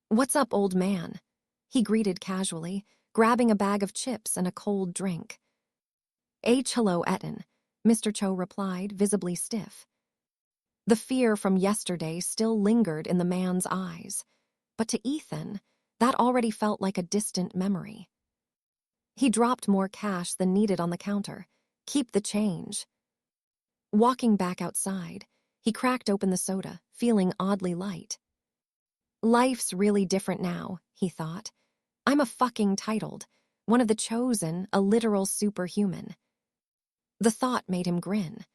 A: "What's up, old man?" he greeted casually, grabbing a bag of chips and a cold drink. "Hello, Etten," Mr. Cho replied, visibly stiff. The fear from yesterday still lingered in the man's eyes, but to Ethan, that already felt like a distant memory. He dropped more cash than needed on the counter. "Keep the change." Walking back outside, he cracked open the soda, feeling oddly light. Life's really different now, he thought. I'm a fucking titled, one of the chosen, a literal superhuman. The thought made him grin.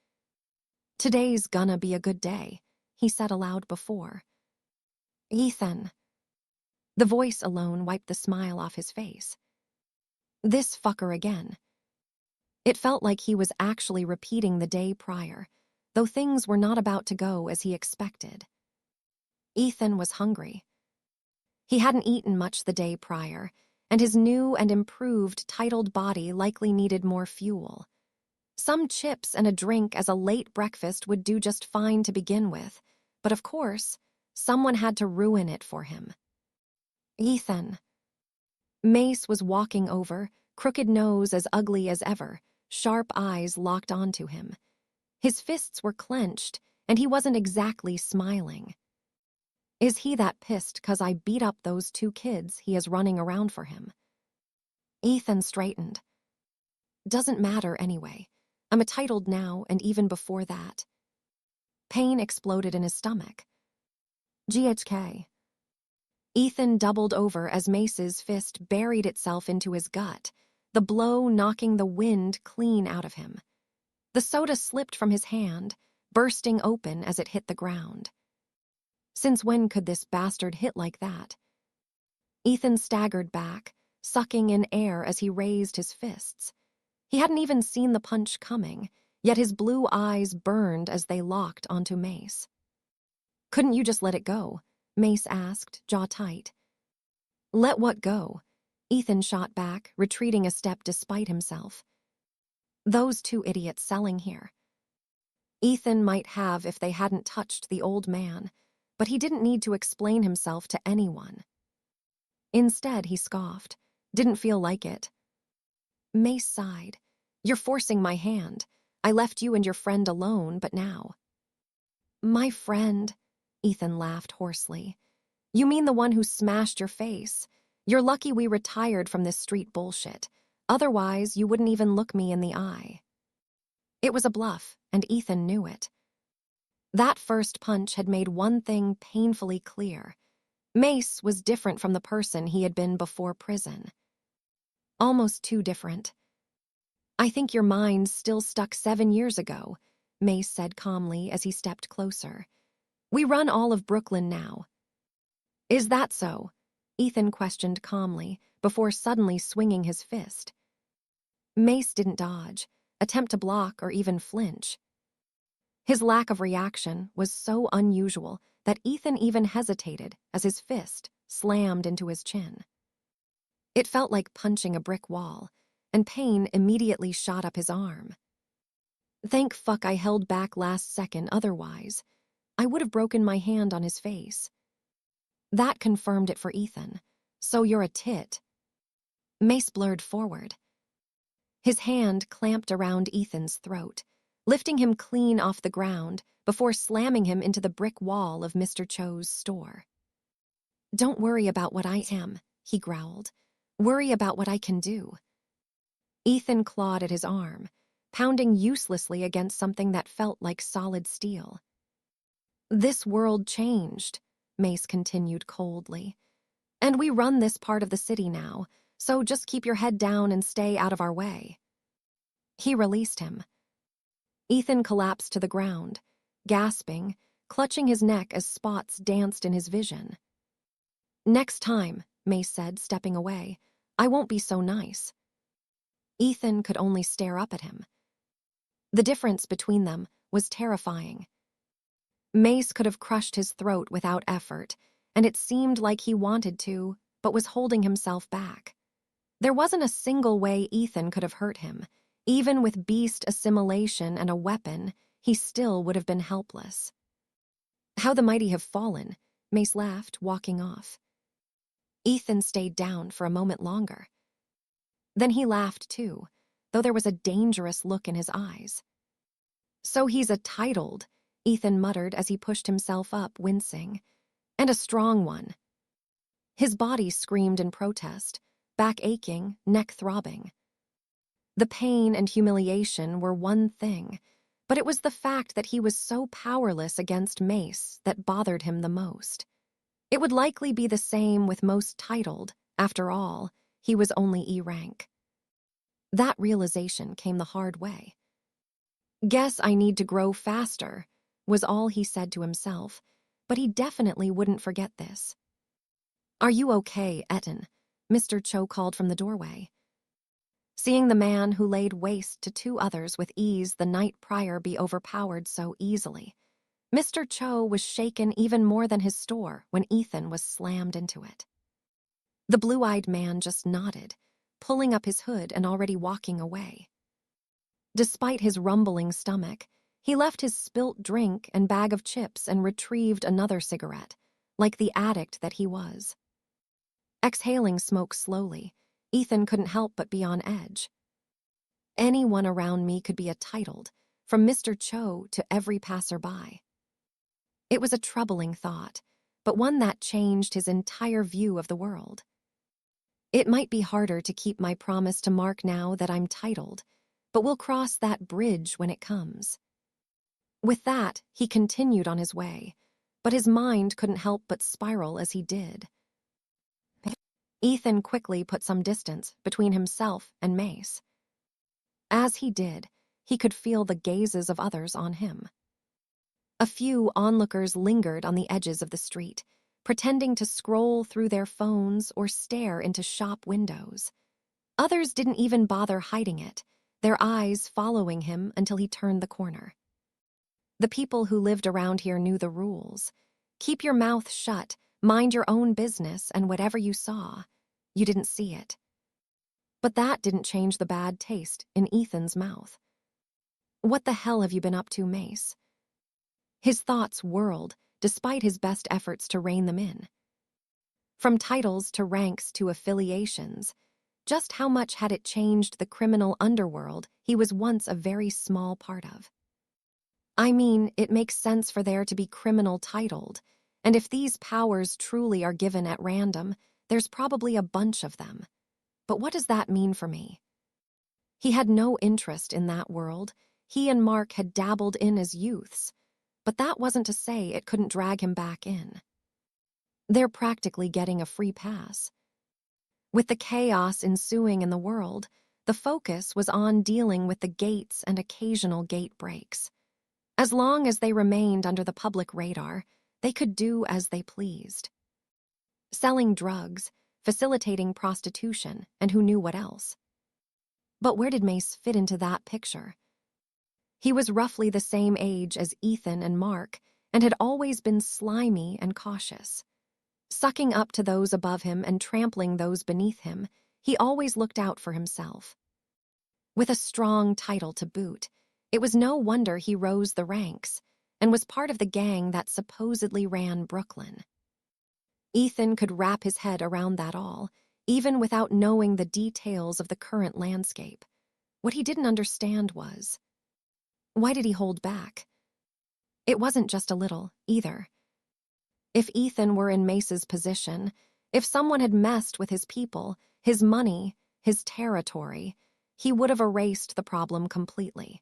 A: Today's gonna be a good day, he said aloud before. Ethan. The voice alone wiped the smile off his face. This fucker again. It felt like he was actually repeating the day prior, though things were not about to go as he expected. Ethan was hungry. He hadn't eaten much the day prior, and his new and improved titled body likely needed more fuel. Some chips and a drink as a late breakfast would do just fine to begin with, but of course, someone had to ruin it for him. Ethan. Mace was walking over, crooked nose as ugly as ever, sharp eyes locked onto him. His fists were clenched, and he wasn't exactly smiling. Is he that pissed 'cause I beat up those 2 kids he is running around for him? Ethan straightened. Doesn't matter anyway. I'm a titled now, and even before that. Pain exploded in his stomach. GHK. Ethan doubled over as Mace's fist buried itself into his gut, the blow knocking the wind clean out of him. The soda slipped from his hand, bursting open as it hit the ground. Since when could this bastard hit like that? Ethan staggered back, sucking in air as he raised his fists. He hadn't even seen the punch coming, yet his blue eyes burned as they locked onto Mace. Couldn't you just let it go? Mace asked, jaw tight. Let what go? Ethan shot back, retreating a step despite himself. Those 2 idiots selling here. Ethan might have if they hadn't touched the old man, but he didn't need to explain himself to anyone. Instead, he scoffed. Didn't feel like it. Mace sighed. You're forcing my hand. I left you and your friend alone, but now. My friend, Ethan laughed hoarsely. You mean the one who smashed your face? You're lucky we retired from this street bullshit. Otherwise, you wouldn't even look me in the eye. It was a bluff, and Ethan knew it. That first punch had made one thing painfully clear. Mace was different from the person he had been before prison. Almost too different. I think your mind's still stuck 7 years ago, Mace said calmly as he stepped closer. We run all of Brooklyn now. Is that so? Ethan questioned calmly, before suddenly swinging his fist. Mace didn't dodge, attempt to block, or even flinch. His lack of reaction was so unusual that Ethan even hesitated as his fist slammed into his chin. It felt like punching a brick wall, and pain immediately shot up his arm. Thank fuck I held back last second, otherwise I would have broken my hand on his face. That confirmed it for Ethan. So you're a tit. Mace blurred forward. His hand clamped around Ethan's throat, lifting him clean off the ground before slamming him into the brick wall of Mr. Cho's store. Don't worry about what I am, he growled. Worry about what I can do. Ethan clawed at his arm, pounding uselessly against something that felt like solid steel. This world changed, Mace continued coldly. And we run this part of the city now, so just keep your head down and stay out of our way. He released him. Ethan collapsed to the ground, gasping, clutching his neck as spots danced in his vision. Next time, Mace said, stepping away, I won't be so nice. Ethan could only stare up at him. The difference between them was terrifying. Mace could have crushed his throat without effort, and it seemed like he wanted to, but was holding himself back. There wasn't a single way Ethan could have hurt him. Even with beast assimilation and a weapon, he still would have been helpless. How the mighty have fallen, Mace laughed, walking off. Ethan stayed down for a moment longer. Then he laughed too, though there was a dangerous look in his eyes. So he's a titled, Ethan muttered as he pushed himself up, wincing. And a strong one. His body screamed in protest, back aching, neck throbbing. The pain and humiliation were one thing, but it was the fact that he was so powerless against Mace that bothered him the most. It would likely be the same with most titled. After all, he was only E rank. That realization came the hard way. Guess I need to grow faster, was all he said to himself, but he definitely wouldn't forget this. Are you okay, Etten? Mr. Cho called from the doorway. Seeing the man who laid waste to two others with ease the night prior be overpowered so easily, Mr. Cho was shaken even more than his store when Ethan was slammed into it. The blue-eyed man just nodded, pulling up his hood and already walking away. Despite his rumbling stomach, he left his spilt drink and bag of chips and retrieved another cigarette, like the addict that he was. Exhaling smoke slowly, Ethan couldn't help but be on edge. Anyone around me could be a titled, from Mr. Cho to every passerby. It was a troubling thought, but one that changed his entire view of the world. It might be harder to keep my promise to Mark now that I'm titled, but we'll cross that bridge when it comes. With that, he continued on his way, but his mind couldn't help but spiral as he did. Ethan quickly put some distance between himself and Mace. As he did, he could feel the gazes of others on him. A few onlookers lingered on the edges of the street, pretending to scroll through their phones or stare into shop windows. Others didn't even bother hiding it, their eyes following him until he turned the corner. The people who lived around here knew the rules. Keep your mouth shut, mind your own business, and whatever you saw, you didn't see it. But that didn't change the bad taste in Ethan's mouth. What the hell have you been up to, Mace? His thoughts whirled, despite his best efforts to rein them in. From titles to ranks to affiliations, just how much had it changed the criminal underworld he was once a very small part of? I mean, it makes sense for there to be criminal titled, and if these powers truly are given at random, there's probably a bunch of them. But what does that mean for me? He had no interest in that world. He and Mark had dabbled in as youths, but that wasn't to say it couldn't drag him back in. They're practically getting a free pass. With the chaos ensuing in the world, the focus was on dealing with the gates and occasional gate breaks. As long as they remained under the public radar, they could do as they pleased. Selling drugs, facilitating prostitution, and who knew what else. But where did Mace fit into that picture? He was roughly the same age as Ethan and Mark, and had always been slimy and cautious. Sucking up to those above him and trampling those beneath him, he always looked out for himself. With a strong title to boot, it was no wonder he rose the ranks and was part of the gang that supposedly ran Brooklyn. Ethan could wrap his head around that all, even without knowing the details of the current landscape. What he didn't understand was, why did he hold back? It wasn't just a little, either. If Ethan were in Mace's position, if someone had messed with his people, his money, his territory, he would have erased the problem completely.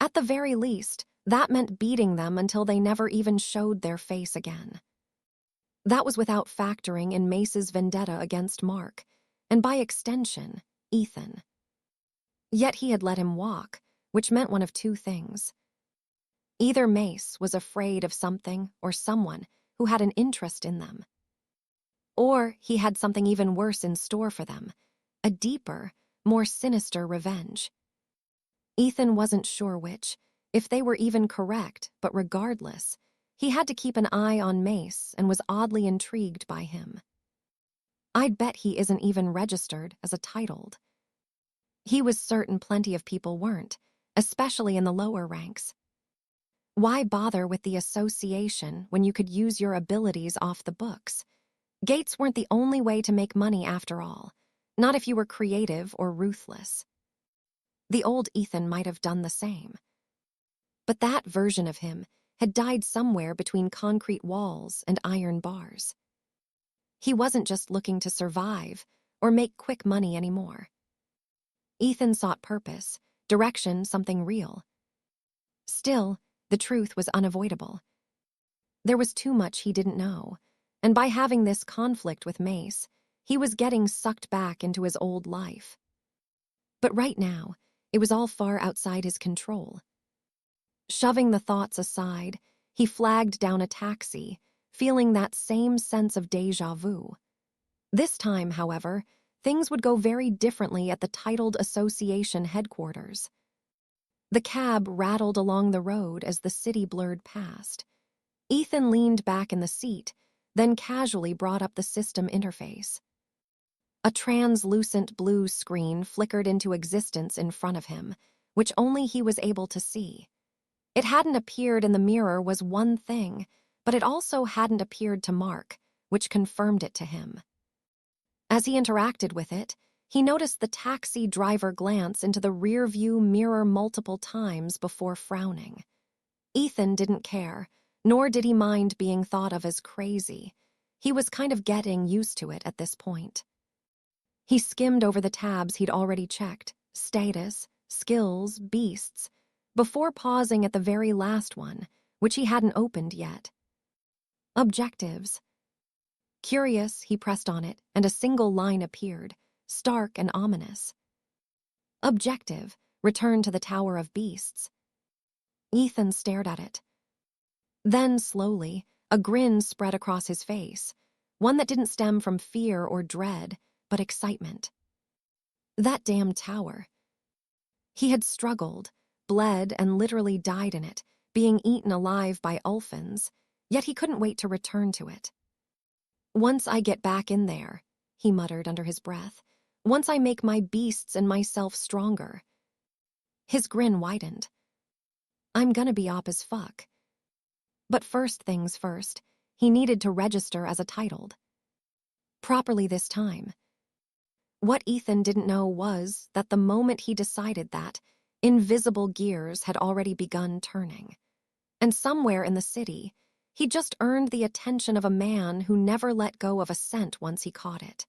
A: At the very least, that meant beating them until they never even showed their face again. That was without factoring in Mace's vendetta against Mark, and by extension, Ethan. Yet he had let him walk, which meant one of two things. Either Mace was afraid of something or someone who had an interest in them. Or he had something even worse in store for them, a deeper, more sinister revenge. Ethan wasn't sure which, if they were even correct, but regardless, he had to keep an eye on Mace and was oddly intrigued by him. I'd bet he isn't even registered as a titled. He was certain plenty of people weren't, especially in the lower ranks. Why bother with the association when you could use your abilities off the books? Gates weren't the only way to make money after all, not if you were creative or ruthless. The old Ethan might have done the same. But that version of him had died somewhere between concrete walls and iron bars. He wasn't just looking to survive or make quick money anymore. Ethan sought purpose, direction, something real. Still, the truth was unavoidable. There was too much he didn't know, and by having this conflict with Mace, he was getting sucked back into his old life. But right now, it was all far outside his control. Shoving the thoughts aside, he flagged down a taxi, feeling that same sense of déjà vu. This time, however, things would go very differently at the titled association headquarters. The cab rattled along the road as the city blurred past. Ethan leaned back in the seat, then casually brought up the system interface. A translucent blue screen flickered into existence in front of him, which only he was able to see. It hadn't appeared in the mirror was one thing, but it also hadn't appeared to Mark, which confirmed it to him. As he interacted with it, he noticed the taxi driver glance into the rearview mirror multiple times before frowning. Ethan didn't care, nor did he mind being thought of as crazy. He was kind of getting used to it at this point. He skimmed over the tabs he'd already checked, status, skills, beasts, before pausing at the very last one, which he hadn't opened yet. Objectives. Curious, he pressed on it, and a single line appeared, stark and ominous. Objective, return to the Tower of Beasts. Ethan stared at it. Then, slowly, a grin spread across his face, one that didn't stem from fear or dread, but excitement. That damn tower. He had struggled, bled, and literally died in it, being eaten alive by Ulfins, yet he couldn't wait to return to it. Once I get back in there, he muttered under his breath, once I make my beasts and myself stronger. His grin widened. I'm gonna be op as fuck. But first things first, he needed to register as a titled. Properly this time. What Ethan didn't know was that the moment he decided that, invisible gears had already begun turning. And somewhere in the city, he just earned the attention of a man who never let go of a scent once he caught it.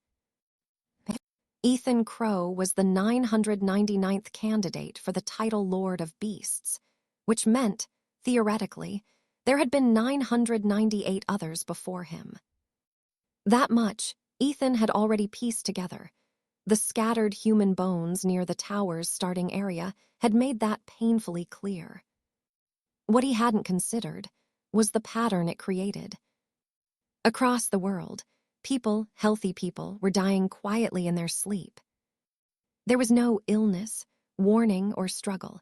A: Ethan Crowe was the 999th candidate for the title Lord of Beasts, which meant, theoretically, there had been 998 others before him. That much, Ethan had already pieced together. The scattered human bones near the tower's starting area had made that painfully clear. What he hadn't considered was the pattern it created. Across the world, people, healthy people, were dying quietly in their sleep. There was no illness, warning, or struggle,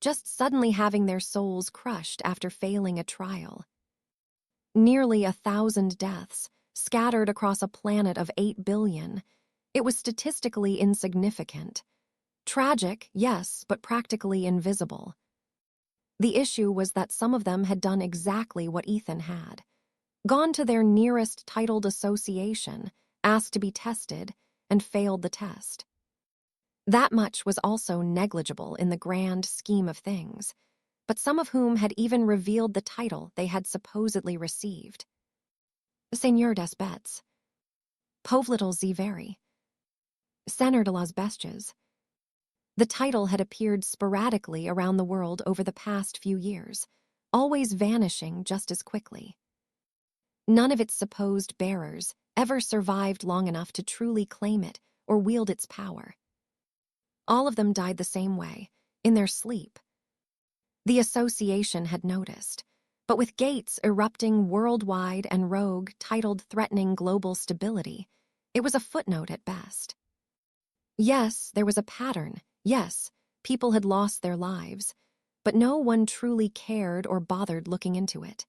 A: just suddenly having their souls crushed after failing a trial. Nearly 1,000 deaths, scattered across a planet of 8 billion. It was statistically insignificant. Tragic, yes, but practically invisible. The issue was that some of them had done exactly what Ethan had. Gone to their nearest titled association, asked to be tested, and failed the test. That much was also negligible in the grand scheme of things, but some of whom had even revealed the title they had supposedly received. Seigneur des Bêtes. Povlittle Ziveri. Senor de las Bestias. The title had appeared sporadically around the world over the past few years, always vanishing just as quickly. None of its supposed bearers ever survived long enough to truly claim it or wield its power. All of them died the same way, in their sleep. The association had noticed, but with gates erupting worldwide and Rogue titled threatening global stability, it was a footnote at best. Yes, there was a pattern. Yes, people had lost their lives, but no one truly cared or bothered looking into it.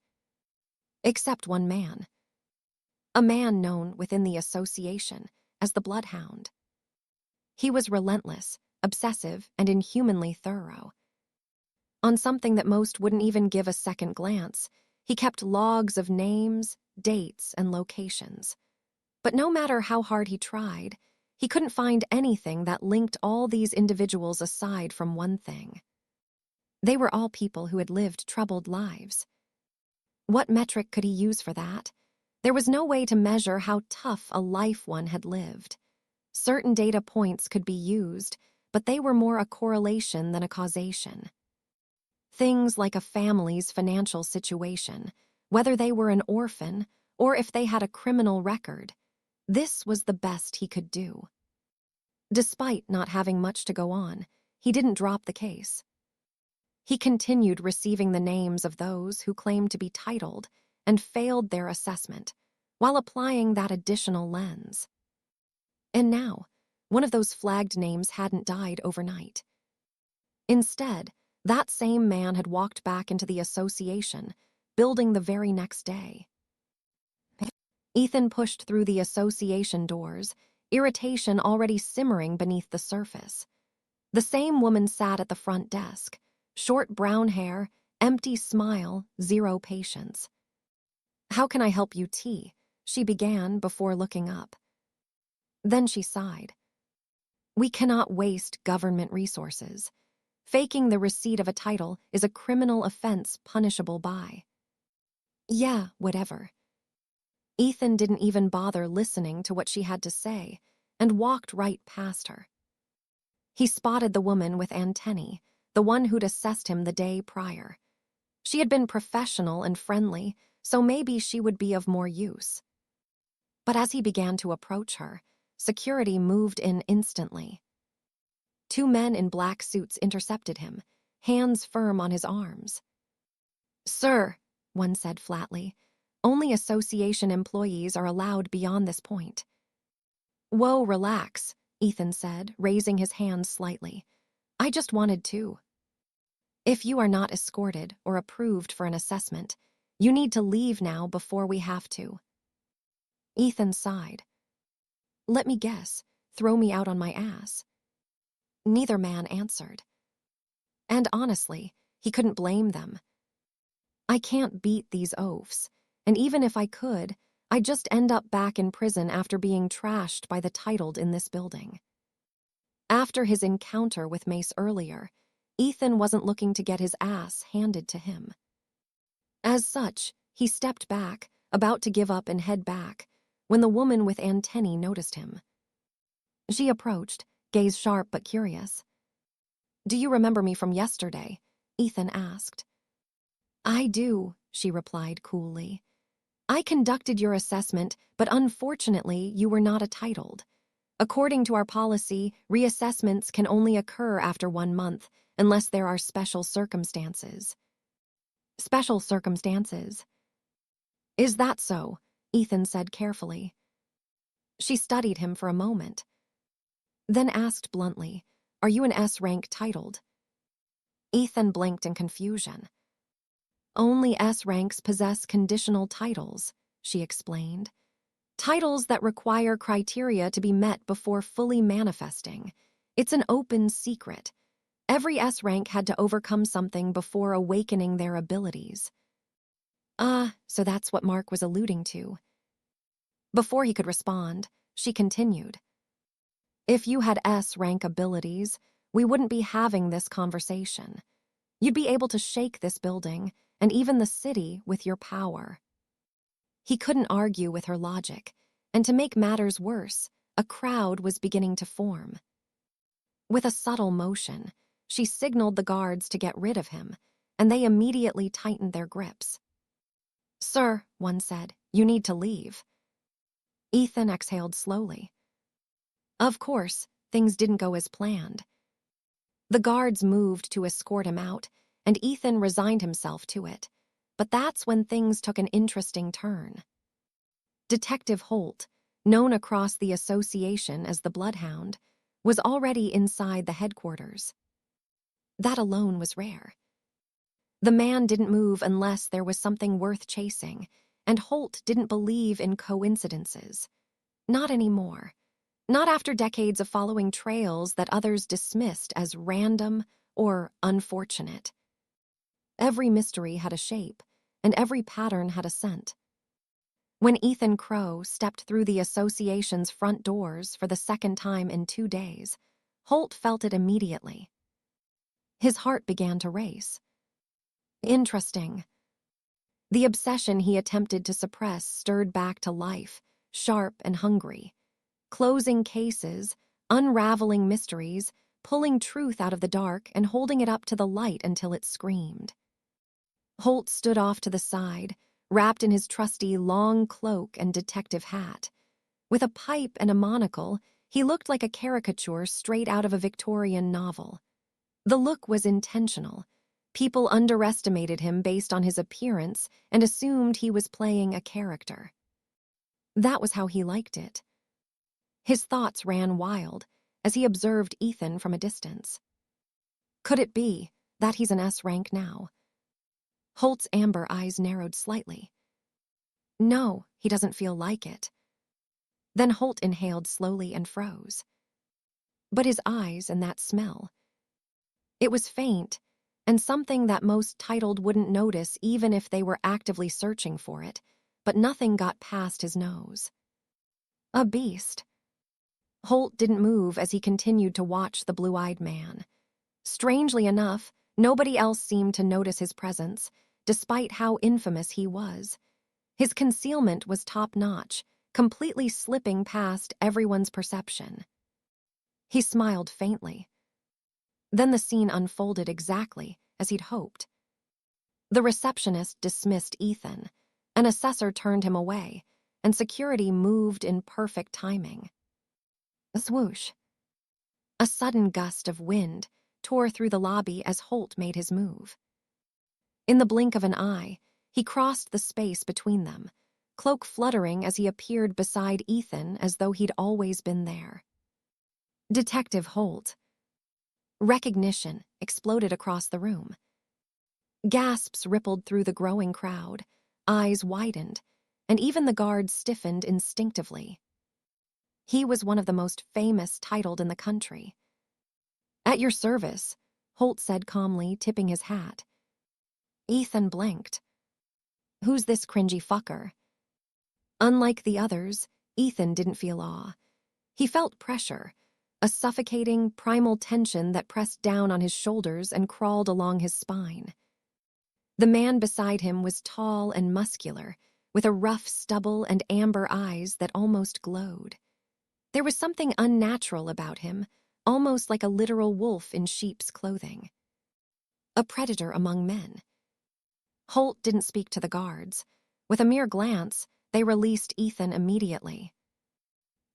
A: Except one man. A man known within the association as the Bloodhound. He was relentless, obsessive, and inhumanly thorough. On something that most wouldn't even give a second glance, he kept logs of names, dates, and locations. But no matter how hard he tried, he couldn't find anything that linked all these individuals aside from one thing. They were all people who had lived troubled lives. What metric could he use for that? There was no way to measure how tough a life one had lived. Certain data points could be used, but they were more a correlation than a causation. Things like a family's financial situation, whether they were an orphan or if they had a criminal record. This was the best he could do. Despite not having much to go on, he didn't drop the case. He continued receiving the names of those who claimed to be titled and failed their assessment, while applying that additional lens. And now, One of those flagged names hadn't died overnight. Instead, that same man had walked back into the association, building the very next day. Ethan pushed through the association doors, irritation already simmering beneath the surface. The same woman sat at the front desk, short brown hair, empty smile, zero patience. "How can I help you, T?" she began before looking up. Then she sighed. "We cannot waste government resources. Faking the receipt of a title is a criminal offense punishable by." "Yeah, whatever." Ethan didn't even bother listening to what she had to say and walked right past her. He spotted the woman with antennae, the one who'd assessed him the day prior. She had been professional and friendly, so maybe she would be of more use. But as he began to approach her, security moved in instantly. Two men in black suits intercepted him, hands firm on his arms. "Sir," one said flatly, "only association employees are allowed beyond this point." "Whoa, relax," Ethan said, raising his hands slightly. "I just wanted to." "If you are not escorted or approved for an assessment, you need to leave now before we have to." Ethan sighed. "Let me guess, throw me out on my ass." Neither man answered. And honestly, he couldn't blame them. "I can't beat these oafs, and even if I could, I'd just end up back in prison after being trashed by the titled in this building." After his encounter with Mace earlier, Ethan wasn't looking to get his ass handed to him. As such, he stepped back, about to give up and head back, when the woman with antennae noticed him. She approached, gaze sharp but curious. "Do you remember me from yesterday?" Ethan asked. "I do," she replied coolly. "I conducted your assessment, but unfortunately you were not a titled. According to our policy, reassessments can only occur after 1 month, unless there are special circumstances." "Special circumstances?" "Is that so?" Ethan said carefully. She studied him for a moment, then asked bluntly, "Are you an S-rank titled?" Ethan blinked in confusion. "Only S-ranks possess conditional titles," she explained. "Titles that require criteria to be met before fully manifesting. It's an open secret. Every S-rank had to overcome something before awakening their abilities." So that's what Mark was alluding to. Before he could respond, she continued. "If you had S-rank abilities, we wouldn't be having this conversation. You'd be able to shake this building, and even the city, with your power." He couldn't argue with her logic, and to make matters worse, a crowd was beginning to form. With a subtle motion, she signaled the guards to get rid of him, and they immediately tightened their grips. "Sir," one said, "you need to leave." Ethan exhaled slowly. Of course, things didn't go as planned. The guards moved to escort him out, and Ethan resigned himself to it. But that's when things took an interesting turn. Detective Holt, known across the association as the Bloodhound, was already inside the headquarters. That alone was rare. The man didn't move unless there was something worth chasing, and Holt didn't believe in coincidences. Not anymore. Not after decades of following trails that others dismissed as random or unfortunate. Every mystery had a shape, and every pattern had a scent. When Ethan Crowe stepped through the association's front doors for the second time in 2 days, Holt felt it immediately. His heart began to race. Interesting. The obsession he attempted to suppress stirred back to life, sharp and hungry. Closing cases, unraveling mysteries, pulling truth out of the dark and holding it up to the light until it screamed. Holt stood off to the side, wrapped in his trusty long cloak and detective hat. With a pipe and a monocle, he looked like a caricature straight out of a Victorian novel. The look was intentional. People underestimated him based on his appearance and assumed he was playing a character. That was how he liked it. His thoughts ran wild, as he observed Ethan from a distance. Could it be that he's an S rank now? Holt's amber eyes narrowed slightly. No, he doesn't feel like it. Then Holt inhaled slowly and froze. But his eyes and that smell. It was faint, and something that most titled wouldn't notice even if they were actively searching for it, but nothing got past his nose. A beast. Holt didn't move as he continued to watch the blue-eyed man. Strangely enough, nobody else seemed to notice his presence, despite how infamous he was. His concealment was top-notch, completely slipping past everyone's perception. He smiled faintly. Then the scene unfolded exactly as he'd hoped. The receptionist dismissed Ethan, an assessor turned him away, and security moved in perfect timing. A swoosh. A sudden gust of wind tore through the lobby as Holt made his move. In the blink of an eye, he crossed the space between them, cloak fluttering as he appeared beside Ethan as though he'd always been there. Detective Holt. Recognition exploded across the room. Gasps rippled through the growing crowd, eyes widened, and even the guards stiffened instinctively. He was one of the most famous titled in the country. At your service, Holt said calmly, tipping his hat. Ethan blinked. Who's this cringy fucker? Unlike the others, Ethan didn't feel awe. He felt pressure, a suffocating, primal tension that pressed down on his shoulders and crawled along his spine. The man beside him was tall and muscular, with a rough stubble and amber eyes that almost glowed. There was something unnatural about him, almost like a literal wolf in sheep's clothing. A predator among men. Holt didn't speak to the guards. With a mere glance, they released Ethan immediately.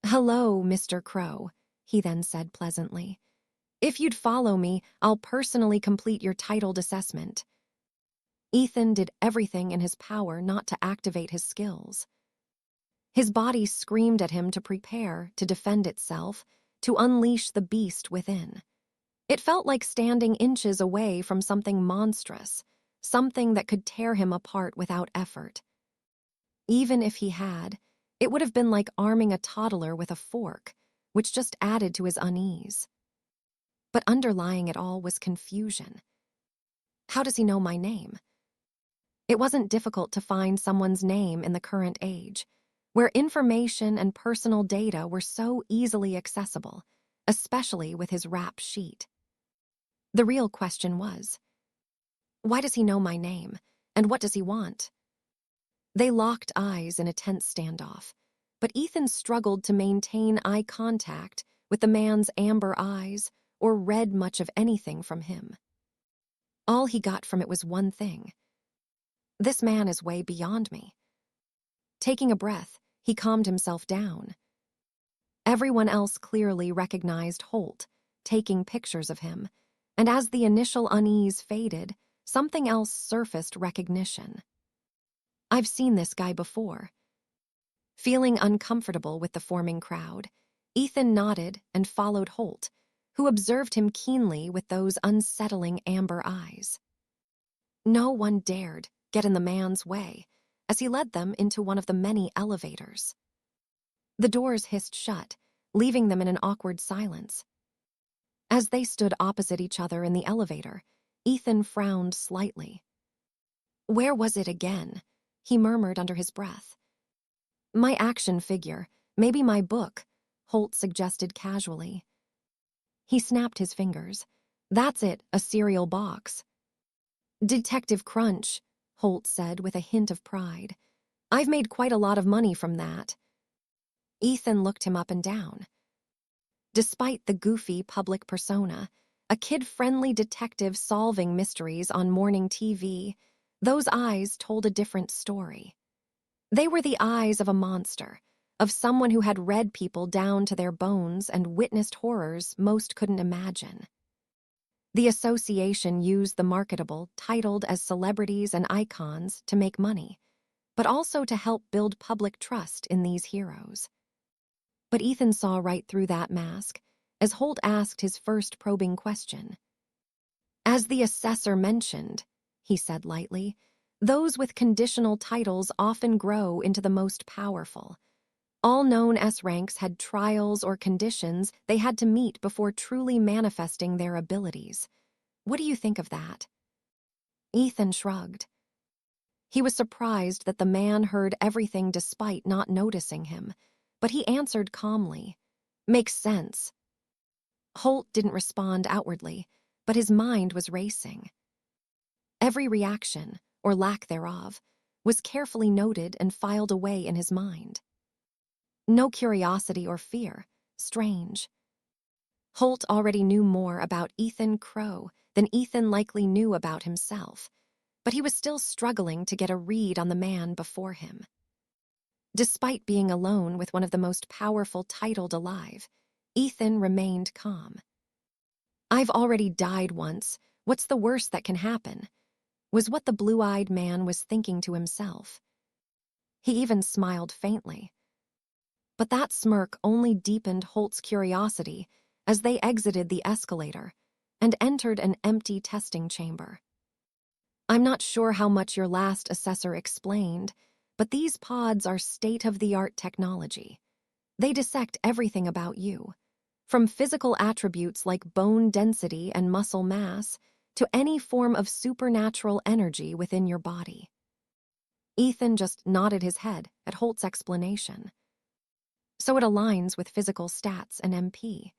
A: Hello, Mr. Crowe, he then said pleasantly. If you'd follow me, I'll personally complete your titled assessment. Ethan did everything in his power not to activate his skills. His body screamed at him to prepare, to defend itself, to unleash the beast within. It felt like standing inches away from something monstrous, something that could tear him apart without effort. Even if he had, it would have been like arming a toddler with a fork, which just added to his unease. But underlying it all was confusion. How does he know my name? It wasn't difficult to find someone's name in the current age, where information and personal data were so easily accessible, especially with his rap sheet. The real question was, why does he know my name, and what does he want? They locked eyes in a tense standoff, but Ethan struggled to maintain eye contact with the man's amber eyes or read much of anything from him. All he got from it was one thing. This man is way beyond me. Taking a breath, he calmed himself down. Everyone else clearly recognized Holt, taking pictures of him, and as the initial unease faded, something else surfaced recognition. I've seen this guy before. Feeling uncomfortable with the forming crowd, Ethan nodded and followed Holt, who observed him keenly with those unsettling amber eyes. No one dared get in the man's way as he led them into one of the many elevators. The doors hissed shut, leaving them in an awkward silence. As they stood opposite each other in the elevator, Ethan frowned slightly. Where was it again? He murmured under his breath. My action figure, maybe my book, Holt suggested casually. He snapped his fingers. That's it, a cereal box. Detective Crunch, Holt said with a hint of pride. I've made quite a lot of money from that. Ethan looked him up and down. Despite the goofy public persona, a kid-friendly detective solving mysteries on morning TV, those eyes told a different story. They were the eyes of a monster, of someone who had read people down to their bones and witnessed horrors most couldn't imagine. The association used the marketable, titled as celebrities and icons to make money, but also to help build public trust in these heroes. But Ethan saw right through that mask, as Holt asked his first probing question. As the assessor mentioned, he said lightly, those with conditional titles often grow into the most powerful. All known S ranks had trials or conditions they had to meet before truly manifesting their abilities. What do you think of that? Ethan shrugged. He was surprised that the man heard everything despite not noticing him, but he answered calmly. Makes sense. Holt didn't respond outwardly, but his mind was racing. Every reaction, or lack thereof, was carefully noted and filed away in his mind. No curiosity or fear. Strange. Holt already knew more about Ethan Crowe than Ethan likely knew about himself, but he was still struggling to get a read on the man before him. Despite being alone with one of the most powerful titled alive, Ethan remained calm. I've already died once. What's the worst that can happen? Was what the blue-eyed man was thinking to himself. He even smiled faintly. But that smirk only deepened Holt's curiosity as they exited the escalator and entered an empty testing chamber. I'm not sure how much your last assessor explained, but these pods are state-of-the-art technology. They dissect everything about you, from physical attributes like bone density and muscle mass to any form of supernatural energy within your body. Ethan just nodded his head at Holt's explanation. So it aligns with physical stats and MP.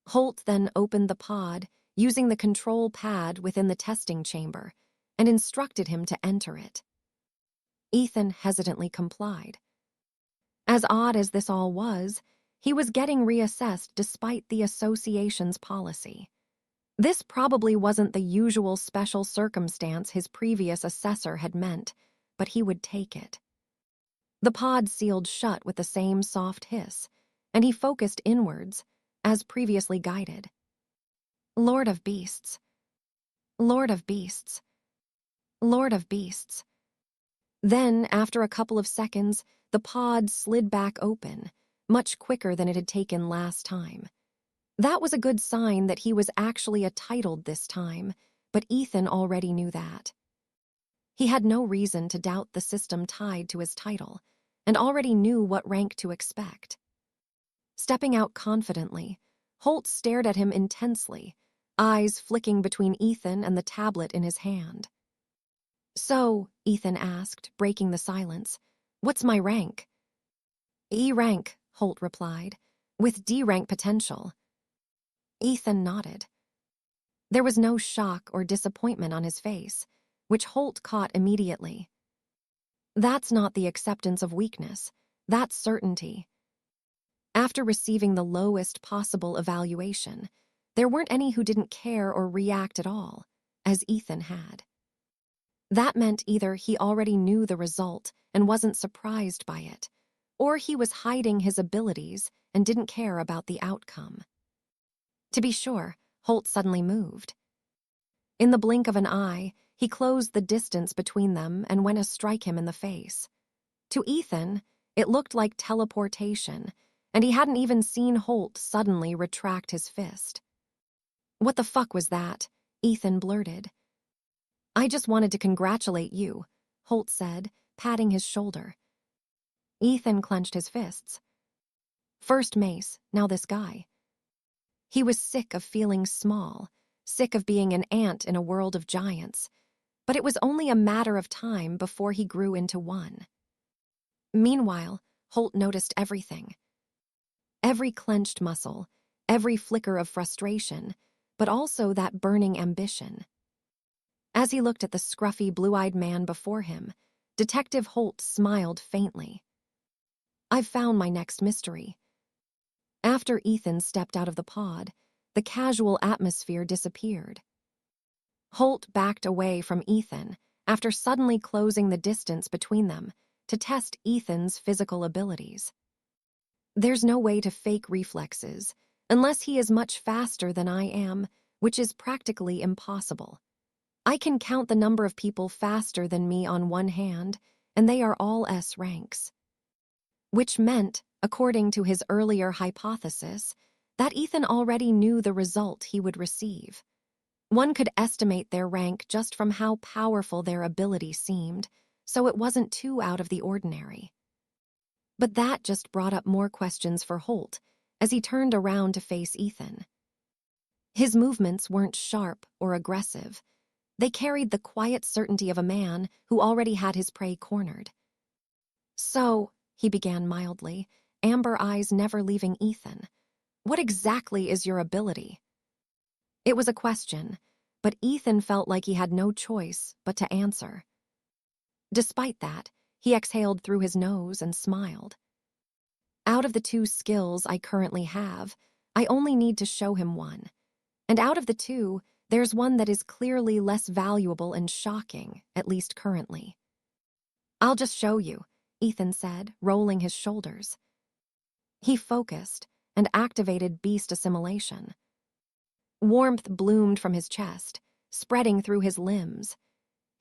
A: Holt then opened the pod using the control pad within the testing chamber and instructed him to enter it. Ethan hesitantly complied. As odd as this all was, he was getting reassessed despite the association's policy. This probably wasn't the usual special circumstance his previous assessor had meant, but he would take it. The pod sealed shut with the same soft hiss, and he focused inwards, as previously guided. Lord of Beasts. Lord of Beasts. Lord of Beasts. Then, after a couple of seconds, the pod slid back open, much quicker than it had taken last time. That was a good sign that he was actually a titled this time, but Ethan already knew that. He had no reason to doubt the system tied to his title, and already knew what rank to expect. Stepping out confidently, Holt stared at him intensely, eyes flicking between Ethan and the tablet in his hand. So, Ethan asked, breaking the silence, what's my rank? E rank, Holt replied, with D rank potential. Ethan nodded. There was no shock or disappointment on his face, which Holt caught immediately. That's not the acceptance of weakness, that's certainty. After receiving the lowest possible evaluation, there weren't any who didn't care or react at all, as Ethan had. That meant either he already knew the result and wasn't surprised by it, or he was hiding his abilities and didn't care about the outcome. To be sure, Holt suddenly moved. In the blink of an eye, he closed the distance between them and went to strike him in the face. To Ethan, it looked like teleportation, and he hadn't even seen Holt suddenly retract his fist. What the fuck was that? Ethan blurted. I just wanted to congratulate you, Holt said, patting his shoulder. Ethan clenched his fists. First Mace, now this guy. He was sick of feeling small, sick of being an ant in a world of giants, but it was only a matter of time before he grew into one. Meanwhile, Holt noticed everything. Every clenched muscle, every flicker of frustration, but also that burning ambition. As he looked at the scruffy, blue-eyed man before him, Detective Holt smiled faintly. I've found my next mystery. After Ethan stepped out of the pod, the casual atmosphere disappeared. Holt backed away from Ethan after suddenly closing the distance between them to test Ethan's physical abilities. There's no way to fake reflexes unless he is much faster than I am, which is practically impossible. I can count the number of people faster than me on one hand, and they are all S ranks. Which meant, according to his earlier hypothesis, that Ethan already knew the result he would receive. One could estimate their rank just from how powerful their ability seemed, so it wasn't too out of the ordinary. But that just brought up more questions for Holt as he turned around to face Ethan. His movements weren't sharp or aggressive. They carried the quiet certainty of a man who already had his prey cornered. "So," he began mildly, amber eyes never leaving Ethan, "what exactly is your ability?" It was a question, but Ethan felt like he had no choice but to answer. Despite that, he exhaled through his nose and smiled. "Out of the two skills I currently have, I only need to show him one. And out of the two, there's one that is clearly less valuable and shocking, at least currently." "I'll just show you," Ethan said, rolling his shoulders. He focused and activated beast assimilation. Warmth bloomed from his chest, spreading through his limbs.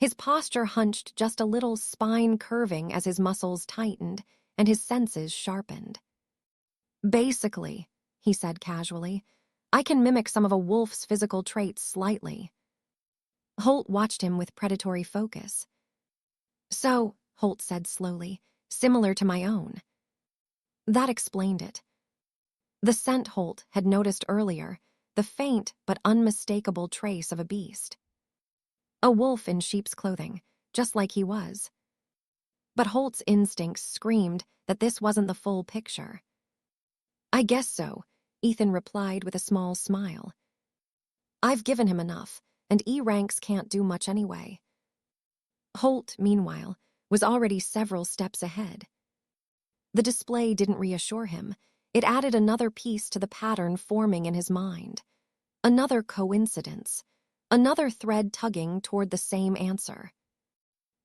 A: His posture hunched just a little, spine curving as his muscles tightened and his senses sharpened. "Basically," he said casually, "I can mimic some of a wolf's physical traits slightly." Holt watched him with predatory focus. "So," Holt said slowly, "similar to my own." That explained it. The scent Holt had noticed earlier, the faint but unmistakable trace of a beast. A wolf in sheep's clothing, just like he was. But Holt's instincts screamed that this wasn't the full picture. "I guess so," Ethan replied with a small smile. "I've given him enough, and E ranks can't do much anyway." Holt, meanwhile, was already several steps ahead. The display didn't reassure him. It added another piece to the pattern forming in his mind. Another coincidence. Another thread tugging toward the same answer.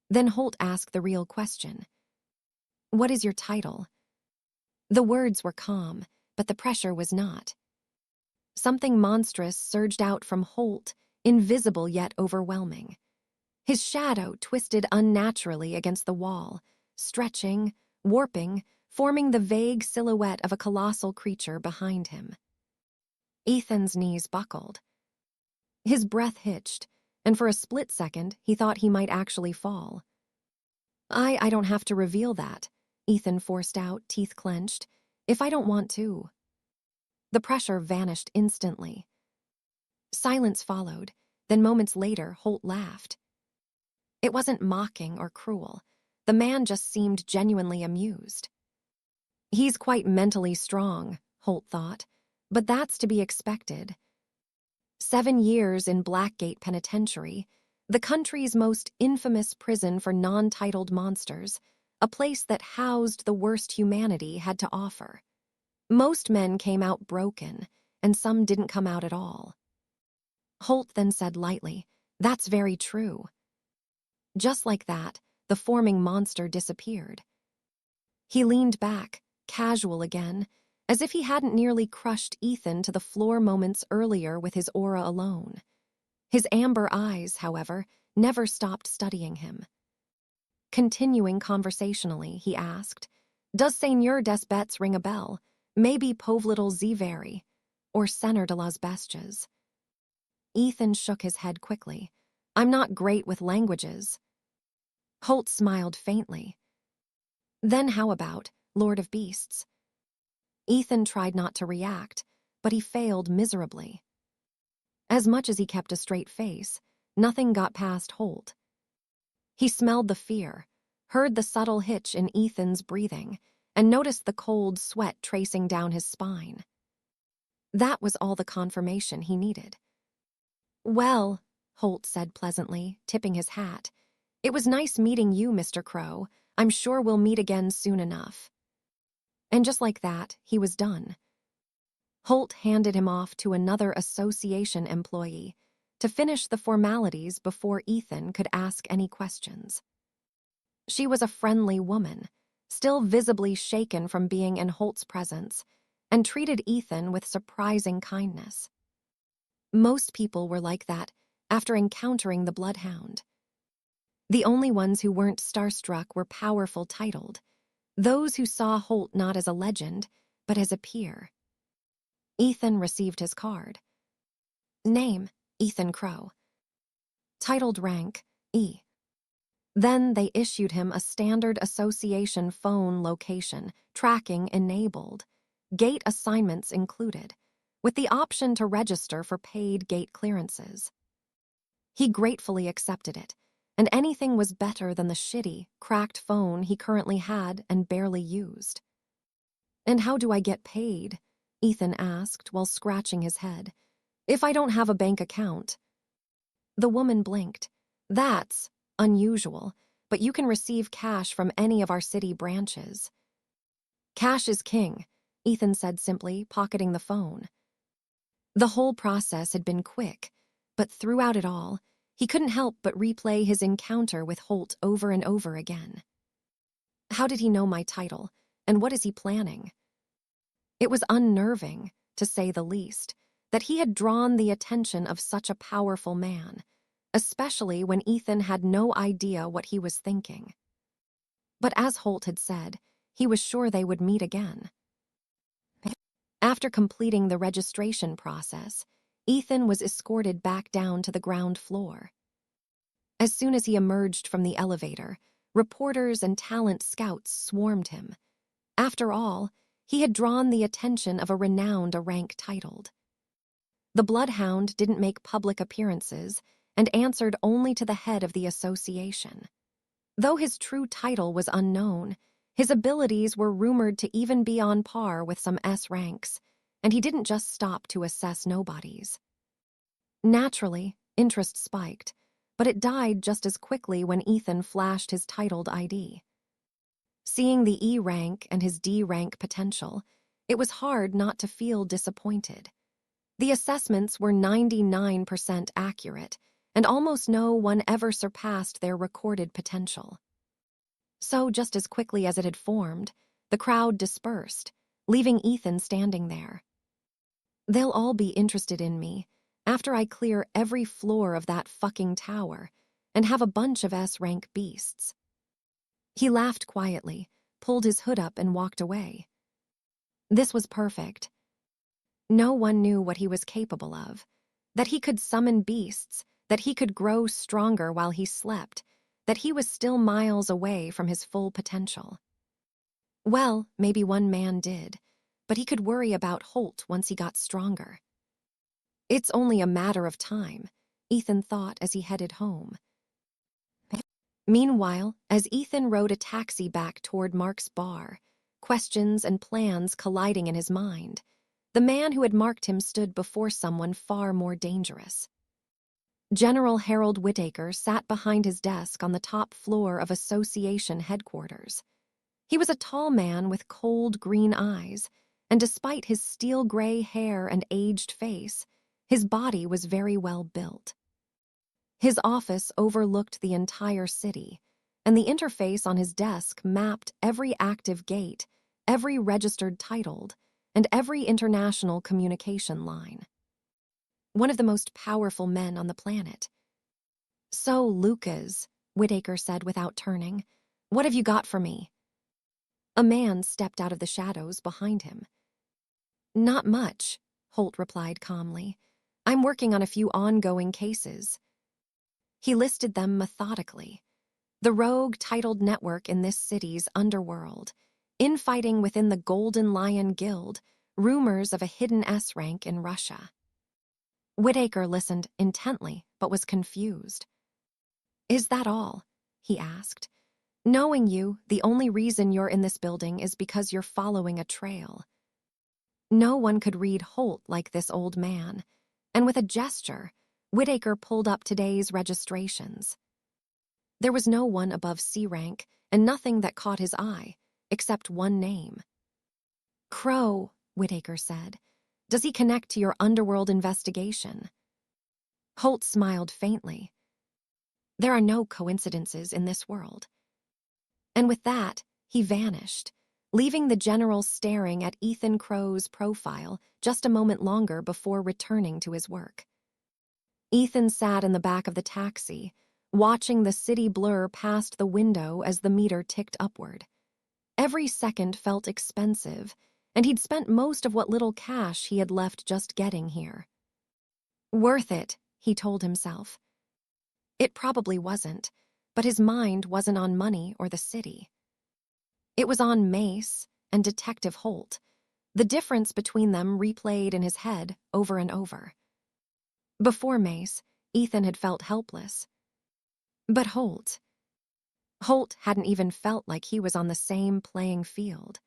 A: Then Holt asked the real question. "What is your title?" The words were calm, but the pressure was not. Something monstrous surged out from Holt, invisible yet overwhelming. His shadow twisted unnaturally against the wall, stretching, warping, forming the vague silhouette of a colossal creature behind him. Ethan's knees buckled. His breath hitched, and for a split second he thought he might actually fall. I don't have to reveal that," Ethan forced out, teeth clenched, "if I don't want to." The pressure vanished instantly. Silence followed, then moments later Holt laughed. It wasn't mocking or cruel. The man just seemed genuinely amused. "He's quite mentally strong," Holt thought, "but that's to be expected. 7 years in Blackgate Penitentiary, the country's most infamous prison for non-titled monsters, a place that housed the worst humanity had to offer. Most men came out broken, and some didn't come out at all." Holt then said lightly, "That's very true." Just like that, the forming monster disappeared. He leaned back, casual again, as if he hadn't nearly crushed Ethan to the floor moments earlier with his aura alone. His amber eyes, however, never stopped studying him. Continuing conversationally, he asked, "Does Seigneur des Bêtes ring a bell? Maybe Povlittle Ziveri, or Senor de las Bestias?" Ethan shook his head quickly. "I'm not great with languages." Holt smiled faintly. "Then how about Lord of Beasts?" Ethan tried not to react, but he failed miserably. As much as he kept a straight face, nothing got past Holt. He smelled the fear, heard the subtle hitch in Ethan's breathing, and noticed the cold sweat tracing down his spine. That was all the confirmation he needed. "Well," Holt said pleasantly, tipping his hat, "it was nice meeting you, Mr. Crowe. I'm sure we'll meet again soon enough." And just like that, he was done. Holt handed him off to another association employee to finish the formalities before Ethan could ask any questions. She was a friendly woman, still visibly shaken from being in Holt's presence, and treated Ethan with surprising kindness. Most people were like that after encountering the bloodhound. The only ones who weren't starstruck were powerful titled, those who saw Holt not as a legend, but as a peer. Ethan received his card. Name, Ethan Crowe. Titled rank, E. Then they issued him a standard association phone location, tracking enabled, gate assignments included, with the option to register for paid gate clearances. He gratefully accepted it, and anything was better than the shitty, cracked phone he currently had and barely used. "And how do I get paid?" Ethan asked while scratching his head. "If I don't have a bank account." The woman blinked. "That's unusual, but you can receive cash from any of our city branches." "Cash is king," Ethan said simply, pocketing the phone. The whole process had been quick, but throughout it all, he couldn't help but replay his encounter with Holt over and over again. How did he know my title, and what is he planning? It was unnerving, to say the least, that he had drawn the attention of such a powerful man, especially when Ethan had no idea what he was thinking. But as Holt had said, he was sure they would meet again. After completing the registration process, Ethan was escorted back down to the ground floor. As soon as he emerged from the elevator, reporters and talent scouts swarmed him. After all, he had drawn the attention of a renowned rank titled. The Bloodhound didn't make public appearances and answered only to the head of the association. Though his true title was unknown, his abilities were rumored to even be on par with some S ranks, and he didn't just stop to assess nobodies. Naturally, interest spiked, but it died just as quickly when Ethan flashed his titled ID. Seeing the E rank and his D rank potential, it was hard not to feel disappointed. The assessments were 99% accurate, and almost no one ever surpassed their recorded potential. So just as quickly as it had formed, the crowd dispersed, leaving Ethan standing there. They'll all be interested in me after I clear every floor of that fucking tower and have a bunch of S-rank beasts. He laughed quietly, pulled his hood up and walked away. This was perfect. No one knew what he was capable of, that he could summon beasts, that he could grow stronger while he slept, that he was still miles away from his full potential. Well, maybe one man did, but he could worry about Holt once he got stronger. It's only a matter of time, Ethan thought as he headed home. Meanwhile, as Ethan rode a taxi back toward Mark's bar, questions and plans colliding in his mind, the man who had marked him stood before someone far more dangerous. General Harold Whittaker sat behind his desk on the top floor of Association headquarters. He was a tall man with cold green eyes, and despite his steel-gray hair and aged face, his body was very well built. His office overlooked the entire city, and the interface on his desk mapped every active gate, every registered titled, and every international communication line. One of the most powerful men on the planet. "So, Lucas," Whittaker said without turning, "what have you got for me?" A man stepped out of the shadows behind him. "Not much," Holt replied calmly. "I'm working on a few ongoing cases." He listed them methodically. The rogue titled network in this city's underworld, infighting within the Golden Lion Guild, rumors of a hidden S rank in Russia. Whittaker listened intently, but was confused. "Is that all?" he asked. "Knowing you, the only reason you're in this building is because you're following a trail." No one could read Holt like this old man, and with a gesture, Whittaker pulled up today's registrations. There was no one above C rank, and nothing that caught his eye, except one name. "Crowe," Whittaker said. "Does he connect to your underworld investigation?" Holt smiled faintly. "There are no coincidences in this world." And with that, he vanished, leaving the general staring at Ethan Crowe's profile just a moment longer before returning to his work. Ethan sat in the back of the taxi, watching the city blur past the window as the meter ticked upward. Every second felt expensive, and he'd spent most of what little cash he had left just getting here. Worth it, he told himself. It probably wasn't, but his mind wasn't on money or the city. It was on Mace and Detective Holt, the difference between them replayed in his head over and over. Before Mace, Ethan had felt helpless. But Holt hadn't even felt like he was on the same playing field.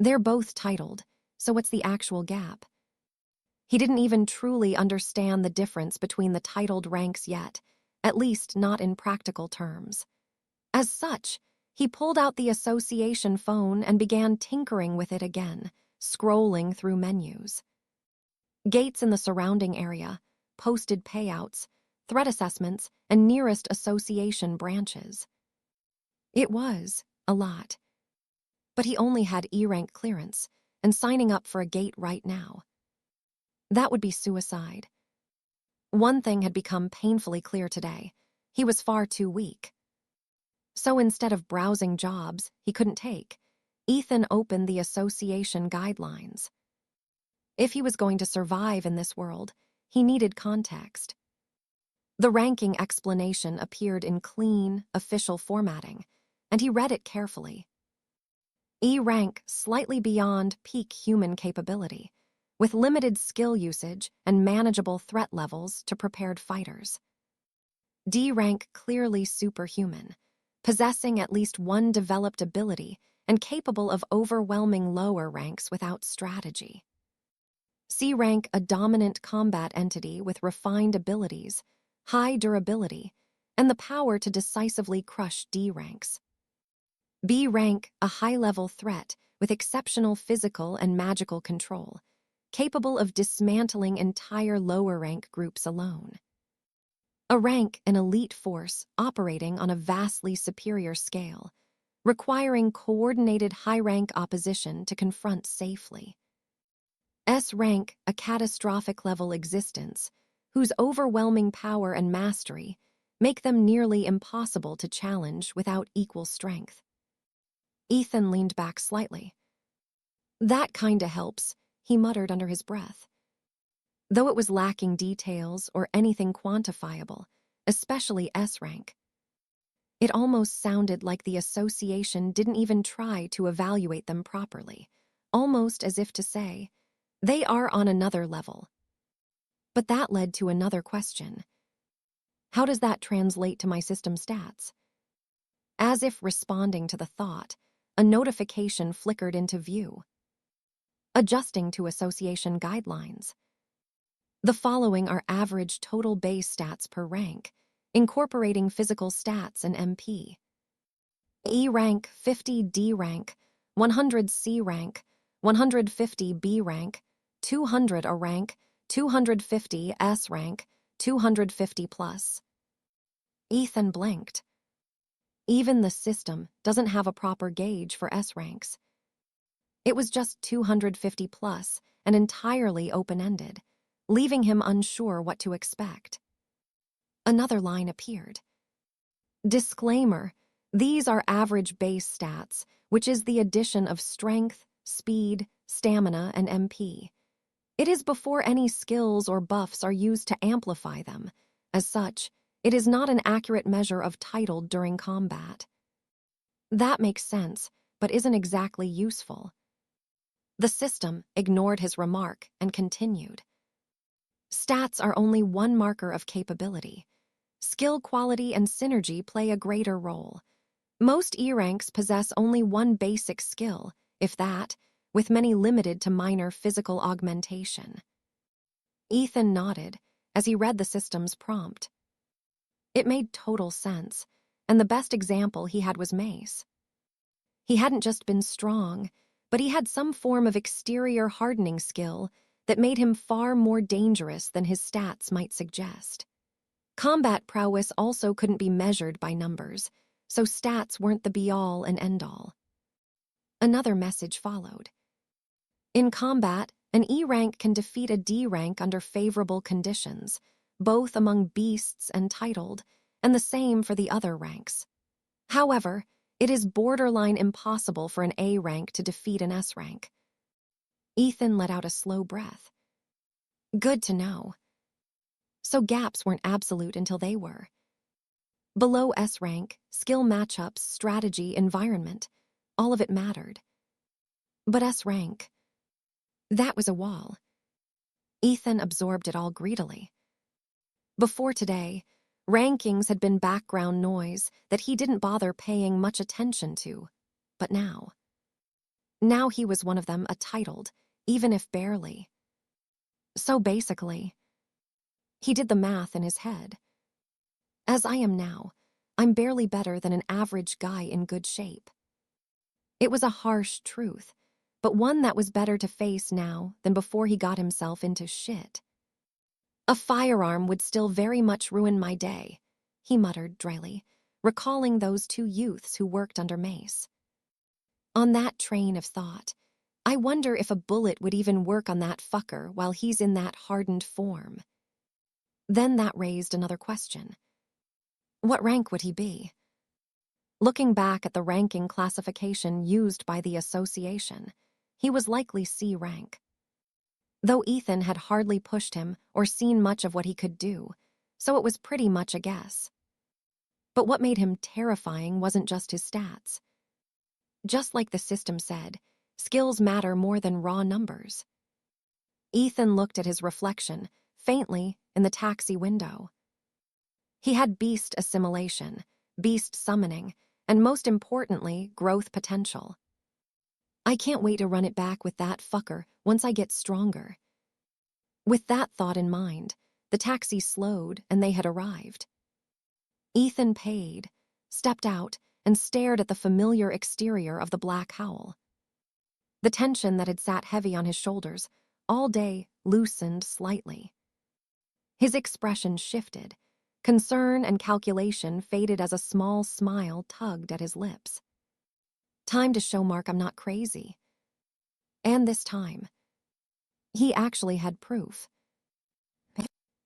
A: They're both titled, so what's the actual gap? He didn't even truly understand the difference between the titled ranks yet, at least not in practical terms. As such, he pulled out the association phone and began tinkering with it again, scrolling through menus. Gates in the surrounding area, posted payouts, threat assessments, and nearest association branches. It was a lot. But he only had E-rank clearance, and signing up for a gate right now. That would be suicide. One thing had become painfully clear today. He was far too weak. So instead of browsing jobs he couldn't take, Ethan opened the association guidelines. If he was going to survive in this world, he needed context. The ranking explanation appeared in clean, official formatting, and he read it carefully. E-rank slightly beyond peak human capability, with limited skill usage and manageable threat levels to prepared fighters. D-rank clearly superhuman, possessing at least one developed ability and capable of overwhelming lower ranks without strategy. C-rank a dominant combat entity with refined abilities, high durability, and the power to decisively crush D-ranks. B-rank a high-level threat with exceptional physical and magical control, capable of dismantling entire lower-rank groups alone. A rank an elite force operating on a vastly superior scale, requiring coordinated high-rank opposition to confront safely. S-rank a catastrophic-level existence, whose overwhelming power and mastery make them nearly impossible to challenge without equal strength. Ethan leaned back slightly. That kinda helps, he muttered under his breath. Though it was lacking details or anything quantifiable, especially S-rank. It almost sounded like the association didn't even try to evaluate them properly, almost as if to say, they are on another level. But that led to another question. How does that translate to my system stats? As if responding to the thought, a notification flickered into view. Adjusting to association guidelines. The following are average total base stats per rank, incorporating physical stats and MP. E rank 50 D rank, 100 C rank, 150 B rank, 200 A rank, 250 S rank, 250 plus. Ethan blinked. Even the system doesn't have a proper gauge for S ranks. It was just 250 plus and entirely open-ended, leaving him unsure what to expect. Another line appeared. Disclaimer: these are average base stats, which is the addition of strength, speed, stamina, and MP. It is before any skills or buffs are used to amplify them. As such, it is not an accurate measure of titled during combat. That makes sense, but isn't exactly useful. The system ignored his remark and continued. Stats are only one marker of capability. Skill quality and synergy play a greater role. Most E-ranks possess only one basic skill, if that, with many limited to minor physical augmentation. Ethan nodded as he read the system's prompt. It made total sense, and the best example he had was Mace. He hadn't just been strong, but he had some form of exterior hardening skill that made him far more dangerous than his stats might suggest. Combat prowess also couldn't be measured by numbers, so stats weren't the be-all and end-all. Another message followed. In combat, an E-rank can defeat a D-rank under favorable conditions, both among beasts and titled, and the same for the other ranks. However, it is borderline impossible for an A-rank to defeat an S-rank. Ethan let out a slow breath. Good to know. So gaps weren't absolute until they were. Below S rank, skill matchups, strategy, environment, all of it mattered. But S rank, that was a wall. Ethan absorbed it all greedily. Before today, rankings had been background noise that he didn't bother paying much attention to. But now he was one of them, a titled, even if barely. So basically, he did the math in his head. As I am now, I'm barely better than an average guy in good shape. It was a harsh truth, but one that was better to face now than before he got himself into shit. A firearm would still very much ruin my day, he muttered dryly, recalling those two youths who worked under Mace. On that train of thought, I wonder if a bullet would even work on that fucker while he's in that hardened form. Then that raised another question. What rank would he be? Looking back at the ranking classification used by the association, he was likely C rank. Though Ethan had hardly pushed him or seen much of what he could do, so it was pretty much a guess. But what made him terrifying wasn't just his stats. Just like the system said, skills matter more than raw numbers. Ethan looked at his reflection, faintly, in the taxi window. He had beast assimilation, beast summoning, and most importantly, growth potential. I can't wait to run it back with that fucker once I get stronger. With that thought in mind, the taxi slowed and they had arrived. Ethan paid, stepped out, and stared at the familiar exterior of the Black Howl. The tension that had sat heavy on his shoulders all day loosened slightly. His expression shifted. Concern and calculation faded as a small smile tugged at his lips. Time to show Mark I'm not crazy. And this time, he actually had proof.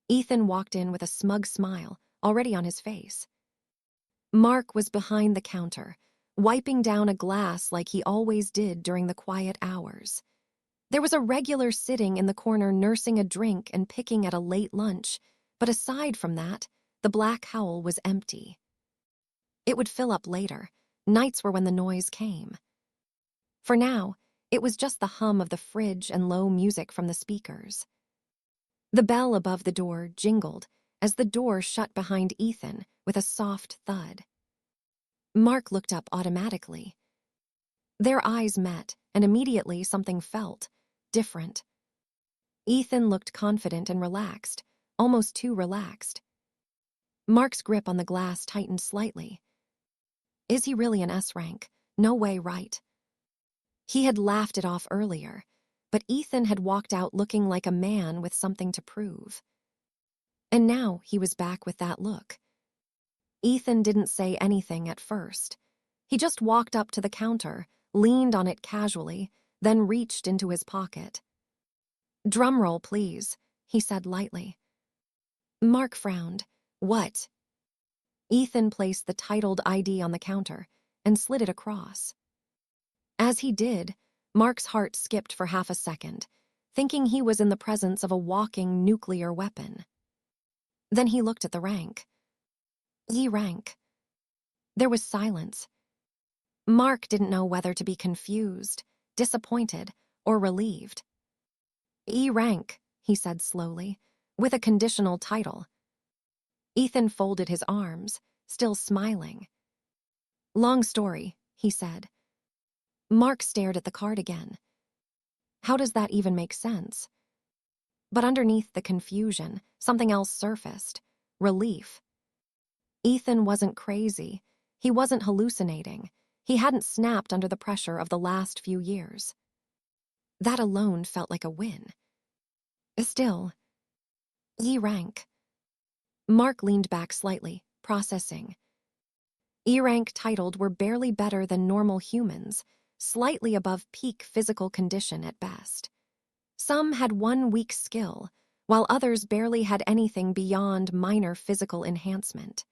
A: Ethan walked in with a smug smile already on his face. Mark was behind the counter, wiping down a glass like he always did during the quiet hours. There was a regular sitting in the corner nursing a drink and picking at a late lunch, but aside from that, the Black Howl was empty. It would fill up later. Nights were when the noise came. For now, it was just the hum of the fridge and low music from the speakers. The bell above the door jingled as the door shut behind Ethan with a soft thud. Mark looked up automatically. Their eyes met, and immediately something felt different. Ethan looked confident and relaxed, almost too relaxed. Mark's grip on the glass tightened slightly. Is he really an S rank? No way, right? He had laughed it off earlier, but Ethan had walked out looking like a man with something to prove. And now he was back with that look. Ethan didn't say anything at first. He just walked up to the counter, leaned on it casually, then reached into his pocket. "Drumroll, please," he said lightly. Mark frowned. "What?" Ethan placed the titled ID on the counter and slid it across. As he did, Mark's heart skipped for half a second, thinking he was in the presence of a walking nuclear weapon. Then he looked at the rank. E rank. There was silence. Mark didn't know whether to be confused, disappointed, or relieved. E rank, he said slowly, with a conditional title. Ethan folded his arms, still smiling. "Long story," he said. Mark stared at the card again. How does that even make sense? But underneath the confusion, something else surfaced. Relief. Ethan wasn't crazy. He wasn't hallucinating. He hadn't snapped under the pressure of the last few years. That alone felt like a win. Still, E rank. Mark leaned back slightly, processing. E rank titled were barely better than normal humans, slightly above peak physical condition at best. Some had one weak skill, while others barely had anything beyond minor physical enhancement.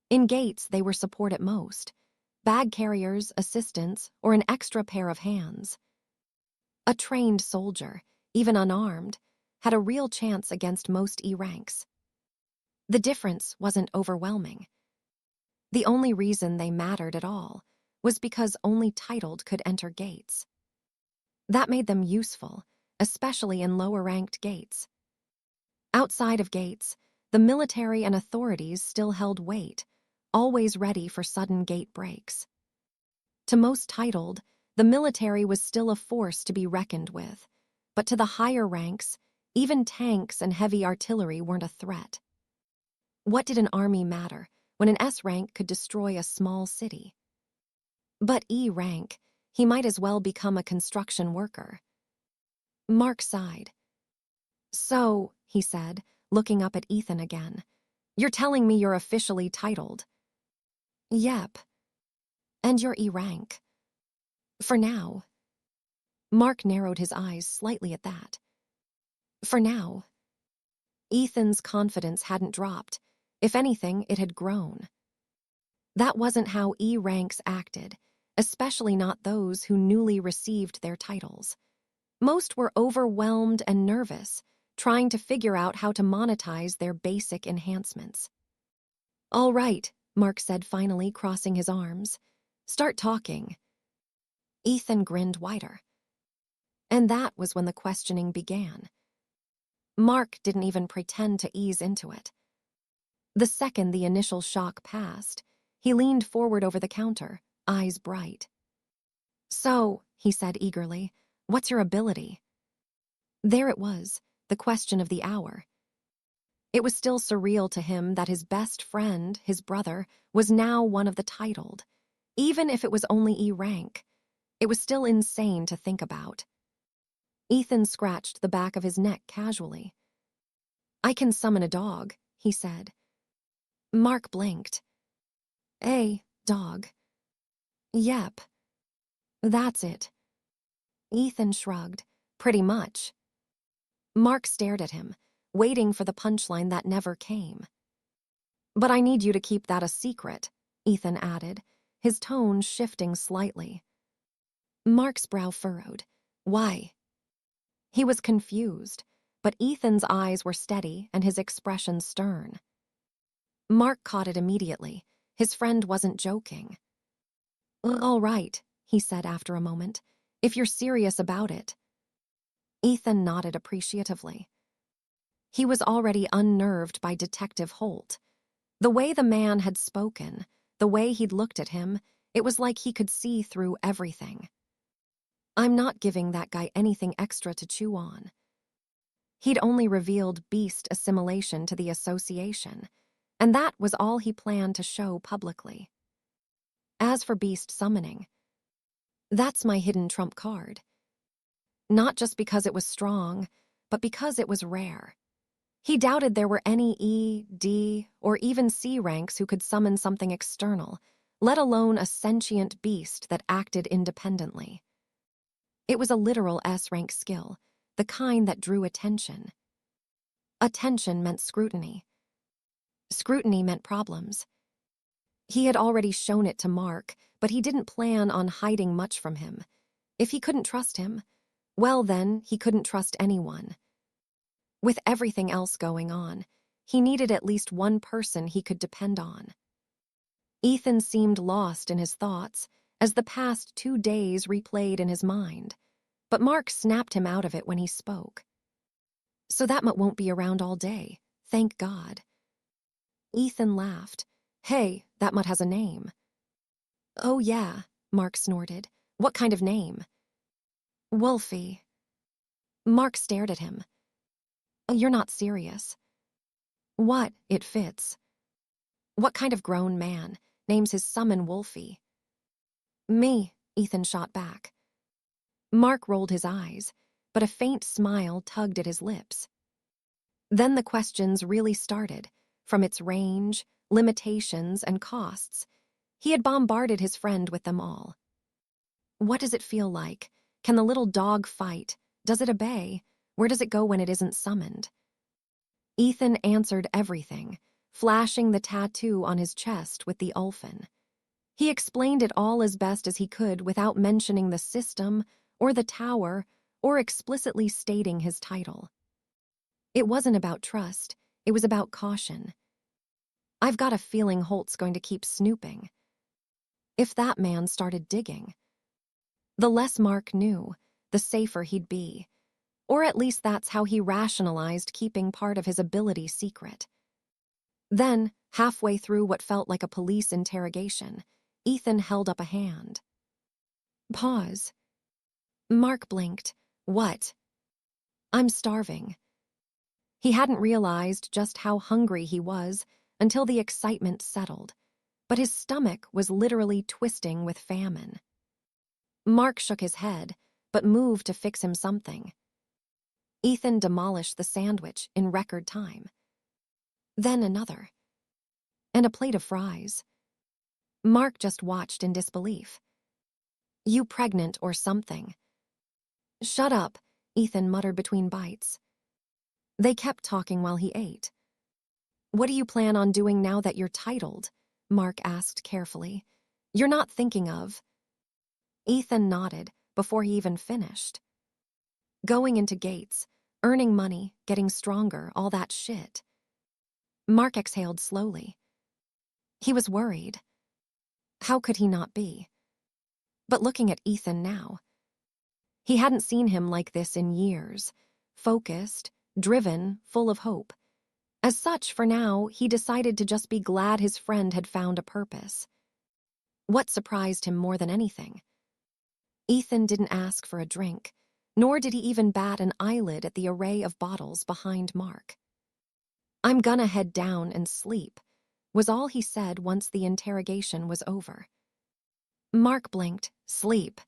A: In gates, they were support at most, bag carriers, assistants, or an extra pair of hands. A trained soldier, even unarmed, had a real chance against most E ranks. The difference wasn't overwhelming. The only reason they mattered at all was because only titled could enter gates. That made them useful, especially in lower-ranked gates. Outside of gates, the military and authorities still held weight, always ready for sudden gate breaks. To most titled, the military was still a force to be reckoned with, but to the higher ranks, even tanks and heavy artillery weren't a threat. What did an army matter when an S rank could destroy a small city? But E rank, he might as well become a construction worker. Mark sighed. So, he said, looking up at Ethan again, you're telling me you're officially titled? Yep. And you're E rank. For now. Mark narrowed his eyes slightly at that. For now. Ethan's confidence hadn't dropped. If anything, it had grown. That wasn't how E ranks acted, especially not those who newly received their titles. Most were overwhelmed and nervous, trying to figure out how to monetize their basic enhancements. All right, Mark said finally, crossing his arms. Start talking. Ethan grinned wider. And that was when the questioning began. Mark didn't even pretend to ease into it. The second the initial shock passed, he leaned forward over the counter, eyes bright. So, he said eagerly, what's your ability? There it was, the question of the hour. It was still surreal to him that his best friend, his brother, was now one of the titled. Even if it was only E rank, it was still insane to think about. Ethan scratched the back of his neck casually. I can summon a dog, he said. Mark blinked. A dog. Yep. That's it. Ethan shrugged. Pretty much. Mark stared at him, waiting for the punchline that never came. But I need you to keep that a secret, Ethan added, his tone shifting slightly. Mark's brow furrowed. Why? He was confused, but Ethan's eyes were steady and his expression stern. Mark caught it immediately. His friend wasn't joking. All right, he said after a moment, if you're serious about it. Ethan nodded appreciatively. He was already unnerved by Detective Holt. The way the man had spoken, the way he'd looked at him, it was like he could see through everything. I'm not giving that guy anything extra to chew on. He'd only revealed beast assimilation to the association, and that was all he planned to show publicly. As for beast summoning, that's my hidden trump card. Not just because it was strong, but because it was rare. He doubted there were any E, D, or even C ranks who could summon something external, let alone a sentient beast that acted independently. It was a literal S-rank skill, the kind that drew attention. Attention meant scrutiny. Scrutiny meant problems. He had already shown it to Mark, but he didn't plan on hiding much from him. If he couldn't trust him, well then, he couldn't trust anyone. With everything else going on, he needed at least one person he could depend on. Ethan seemed lost in his thoughts as the past 2 days replayed in his mind, but Mark snapped him out of it when he spoke. So that mutt won't be around all day, thank God. Ethan laughed. Hey, that mutt has a name. Oh yeah, Mark snorted. What kind of name? Wolfie. Mark stared at him. Oh, you're not serious. What? It fits. What kind of grown man names his summon Wolfie? Me, Ethan shot back. Mark rolled his eyes, but a faint smile tugged at his lips. Then the questions really started, from its range, limitations, and costs. He had bombarded his friend with them all. What does it feel like? Can the little dog fight? Does it obey? Where does it go when it isn't summoned? Ethan answered everything, flashing the tattoo on his chest with the ulfin. He explained it all as best as he could without mentioning the system, or the tower, or explicitly stating his title. It wasn't about trust, it was about caution. I've got a feeling Holt's going to keep snooping. If that man started digging, the less Mark knew, the safer he'd be. Or at least that's how he rationalized keeping part of his ability secret. Then, halfway through what felt like a police interrogation, Ethan held up a hand. Pause. Mark blinked. What? I'm starving. He hadn't realized just how hungry he was until the excitement settled, but his stomach was literally twisting with famine. Mark shook his head, but moved to fix him something. Ethan demolished the sandwich in record time. Then another. And a plate of fries. Mark just watched in disbelief. You pregnant or something? Shut up, Ethan muttered between bites. They kept talking while he ate. What do you plan on doing now that you're titled? Mark asked carefully. You're not thinking of... Ethan nodded before he even finished. Going into gates, earning money, getting stronger, all that shit. Mark exhaled slowly. He was worried. How could he not be? But looking at Ethan now, he hadn't seen him like this in years. Focused, driven, full of hope. As such, for now, he decided to just be glad his friend had found a purpose. What surprised him more than anything? Ethan didn't ask for a drink, nor did he even bat an eyelid at the array of bottles behind Mark. I'm gonna head down and sleep, was all he said once the interrogation was over. Mark blinked. Sleep?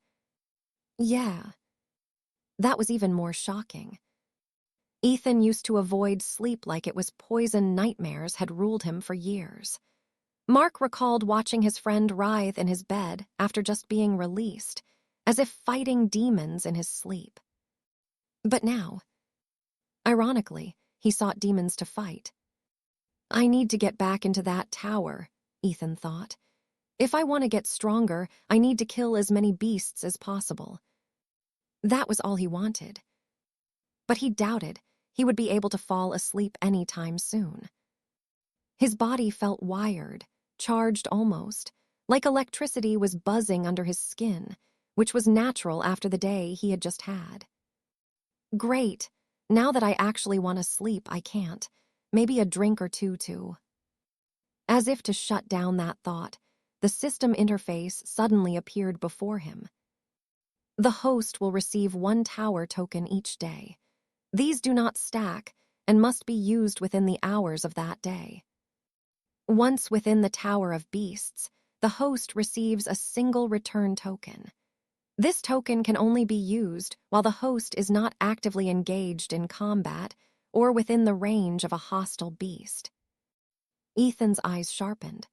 A: Yeah. That was even more shocking. Ethan used to avoid sleep like it was poison. Nightmares had ruled him for years. Mark recalled watching his friend writhe in his bed after just being released, as if fighting demons in his sleep. But now, ironically, he sought demons to fight. I need to get back into that tower, Ethan thought. If I want to get stronger, I need to kill as many beasts as possible. That was all he wanted. But he doubted he would be able to fall asleep anytime soon. His body felt wired, charged almost, like electricity was buzzing under his skin, which was natural after the day he had just had. Great, now that I actually want to sleep, I can't. Maybe a drink or two, too. As if to shut down that thought, the system interface suddenly appeared before him. The host will receive 1 tower token each day. These do not stack and must be used within the hours of that day. Once within the Tower of Beasts, the host receives a single return token. This token can only be used while the host is not actively engaged in combat or within the range of a hostile beast. Ethan's eyes sharpened.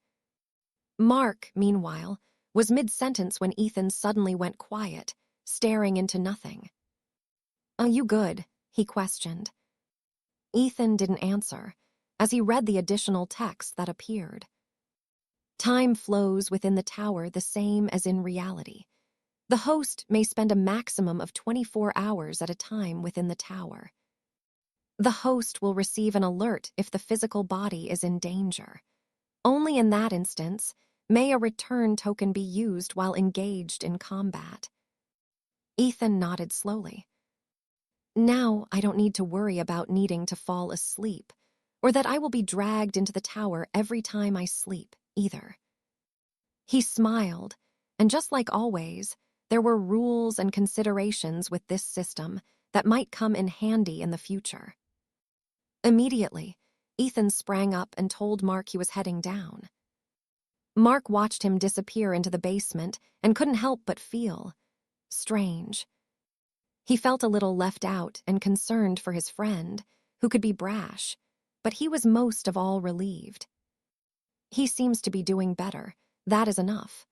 A: Mark, meanwhile, was mid-sentence when Ethan suddenly went quiet, staring into nothing. Are you good? He questioned. Ethan didn't answer, as he read the additional text that appeared. Time flows within the tower the same as in reality. The host may spend a maximum of 24 hours at a time within the tower. The host will receive an alert if the physical body is in danger. Only in that instance may a return token be used while engaged in combat. Ethan nodded slowly. Now I don't need to worry about needing to fall asleep, or that I will be dragged into the tower every time I sleep, either. He smiled, and just like always, there were rules and considerations with this system that might come in handy in the future. Immediately, Ethan sprang up and told Mark he was heading down. Mark watched him disappear into the basement and couldn't help but feel strange. He felt a little left out and concerned for his friend, who could be brash, but he was most of all relieved. He seems to be doing better. That is enough.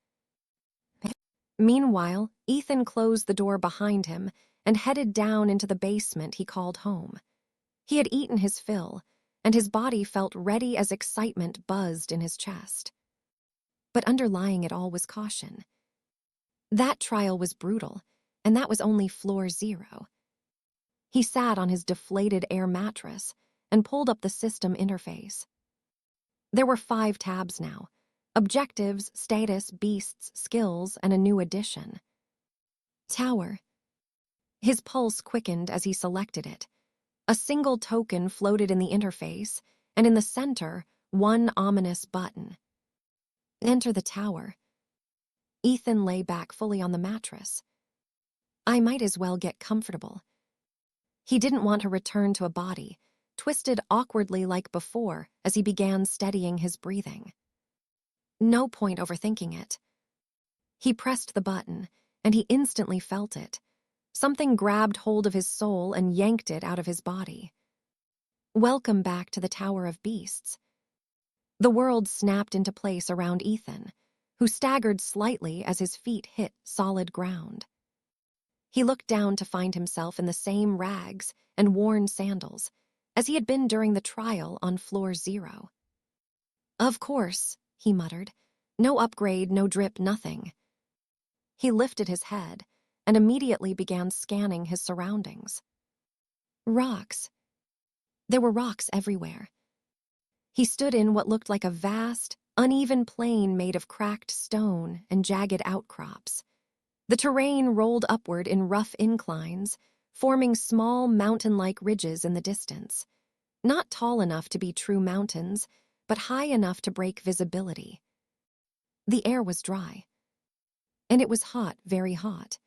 A: Meanwhile, Ethan closed the door behind him and headed down into the basement he called home. He had eaten his fill, and his body felt ready as excitement buzzed in his chest. But underlying it all was caution. That trial was brutal, and that was only floor 0. He sat on his deflated air mattress and pulled up the system interface. There were 5 tabs now: objectives, status, beasts, skills, and a new addition. Tower. His pulse quickened as he selected it. A single token floated in the interface, and in the center, one ominous button. Enter the tower. Ethan lay back fully on the mattress. I might as well get comfortable. He didn't want to return to a body, twisted awkwardly like before as he began steadying his breathing. No point overthinking it. He pressed the button, and he instantly felt it. Something grabbed hold of his soul and yanked it out of his body. Welcome back to the Tower of Beasts. The world snapped into place around Ethan, who staggered slightly as his feet hit solid ground. He looked down to find himself in the same rags and worn sandals as he had been during the trial on floor 0. Of course, he muttered. No upgrade, no drip, nothing. He lifted his head and immediately began scanning his surroundings. Rocks. There were rocks everywhere. He stood in what looked like a vast, uneven plain made of cracked stone and jagged outcrops. The terrain rolled upward in rough inclines, forming small mountain-like ridges in the distance. Not tall enough to be true mountains, but high enough to break visibility. The air was dry. And it was hot, very hot.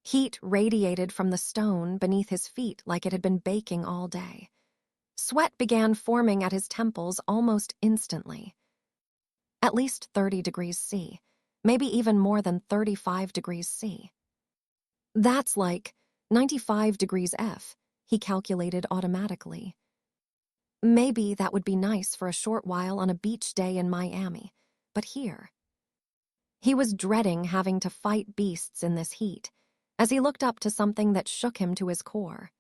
A: Heat radiated from the stone beneath his feet like it had been baking all day. Sweat began forming at his temples almost instantly. At least 30 degrees C, maybe even more than 35 degrees C. That's like 95 degrees F, he calculated automatically. Maybe that would be nice for a short while on a beach day in Miami, but here. He was dreading having to fight beasts in this heat, as he looked up to something that shook him to his core.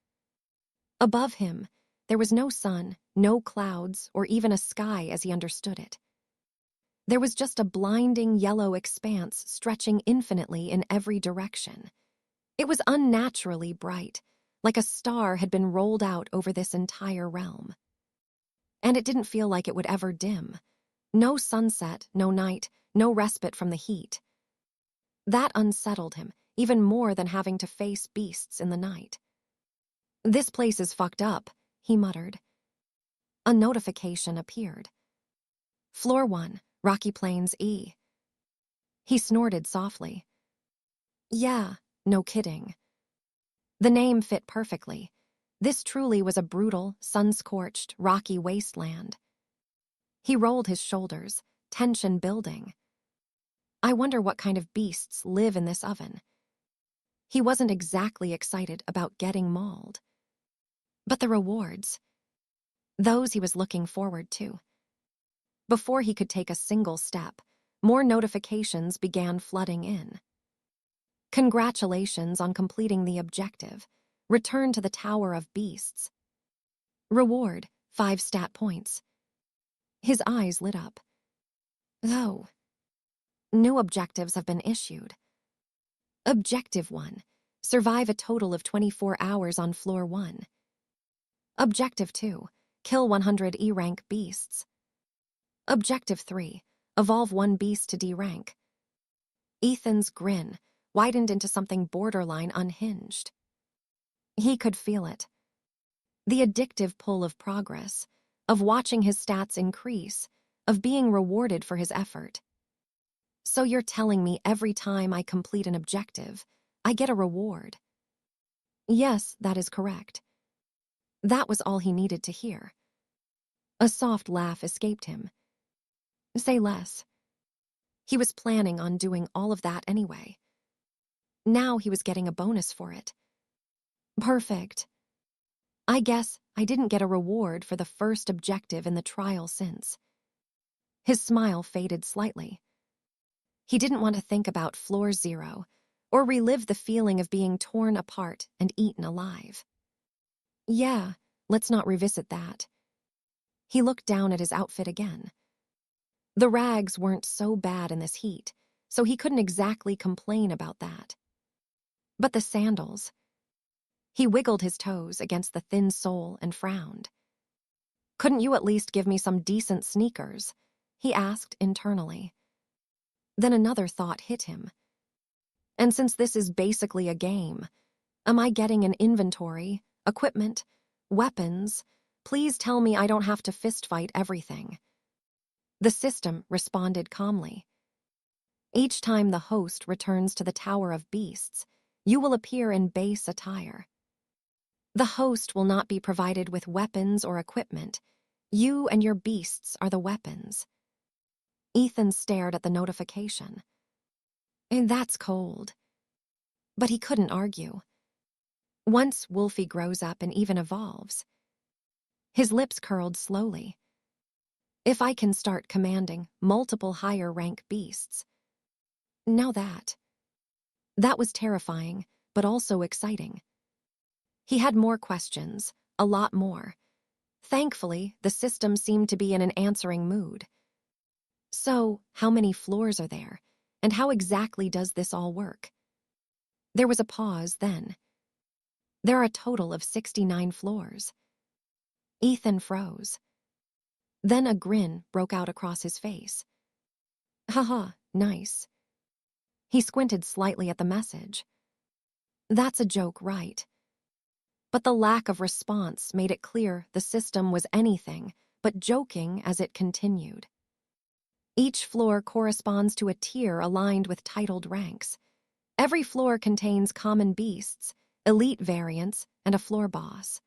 A: Above him, there was no sun, no clouds, or even a sky as he understood it. There was just a blinding yellow expanse stretching infinitely in every direction. It was unnaturally bright, like a star had been rolled out over this entire realm. And it didn't feel like it would ever dim. No sunset, no night, no respite from the heat. That unsettled him, even more than having to face beasts in the night. This place is fucked up, he muttered. A notification appeared. Floor 1, Rocky Plains E. He snorted softly. Yeah, no kidding. The name fit perfectly. This truly was a brutal, sun-scorched, rocky wasteland. He rolled his shoulders, tension building. I wonder what kind of beasts live in this oven. He wasn't exactly excited about getting mauled. But the rewards, those he was looking forward to. Before he could take a single step, more notifications began flooding in. Congratulations on completing the objective. Return to the Tower of Beasts. Reward, 5 stat points. His eyes lit up. Oh. New objectives have been issued. Objective 1. Survive a total of 24 hours on floor 1. Objective 2. Kill 100 E-rank beasts. Objective 3. Evolve 1 beast to D rank. Ethan's grin widened into something borderline unhinged. He could feel it. The addictive pull of progress, of watching his stats increase, of being rewarded for his effort. So you're telling me every time I complete an objective, I get a reward? Yes, that is correct. That was all he needed to hear. A soft laugh escaped him. Say less. He was planning on doing all of that anyway. Now he was getting a bonus for it. Perfect. I guess I didn't get a reward for the first objective in the trial since. His smile faded slightly. He didn't want to think about floor 0 or relive the feeling of being torn apart and eaten alive. Yeah, let's not revisit that. He looked down at his outfit again. The rags weren't so bad in this heat, so he couldn't exactly complain about that. But the sandals. He wiggled his toes against the thin sole and frowned. "Couldn't you at least give me some decent sneakers?" he asked internally. Then another thought hit him. And since this is basically a game, am I getting an inventory, equipment, weapons? Please tell me I don't have to fistfight everything. The system responded calmly. Each time the host returns to the Tower of Beasts, you will appear in base attire. The host will not be provided with weapons or equipment. You and your beasts are the weapons. Ethan stared at the notification. And that's cold. But he couldn't argue. Once Wolfie grows up and even evolves. His lips curled slowly. If I can start commanding multiple higher rank beasts. Now that was terrifying, but also exciting. He had more questions, a lot more. Thankfully, the system seemed to be in an answering mood. So, how many floors are there? And how exactly does this all work? There was a pause then. There are a total of 69 floors. Ethan froze. Then a grin broke out across his face. Haha, nice. He squinted slightly at the message. That's a joke, right? But the lack of response made it clear the system was anything but joking as it continued. Each floor corresponds to a tier aligned with titled ranks. Every floor contains common beasts, elite variants, and a floor boss.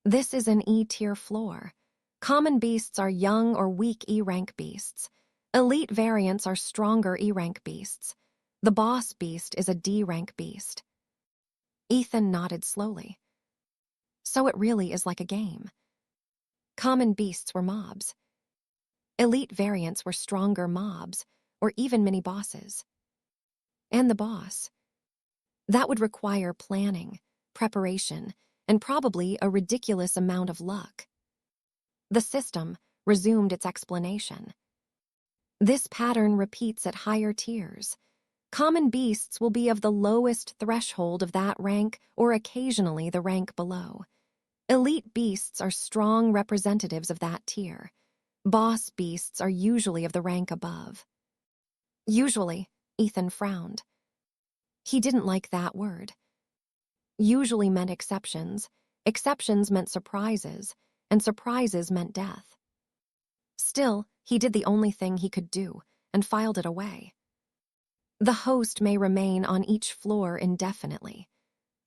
A: This is an E-tier floor. Common beasts are young or weak E-rank beasts. Elite variants are stronger E-rank beasts. The boss beast is a D-rank beast. Ethan nodded slowly. So it really is like a game. Common beasts were mobs. Elite variants were stronger mobs, or even mini-bosses. And the boss. That would require planning, preparation, and probably a ridiculous amount of luck. The system resumed its explanation. This pattern repeats at higher tiers. Common beasts will be of the lowest threshold of that rank or occasionally the rank below. Elite beasts are strong representatives of that tier. Boss beasts are usually of the rank above. Usually, Ethan frowned. He didn't like that word. Usually meant exceptions, exceptions meant surprises, and surprises meant death. Still, he did the only thing he could do and filed it away. The host may remain on each floor indefinitely.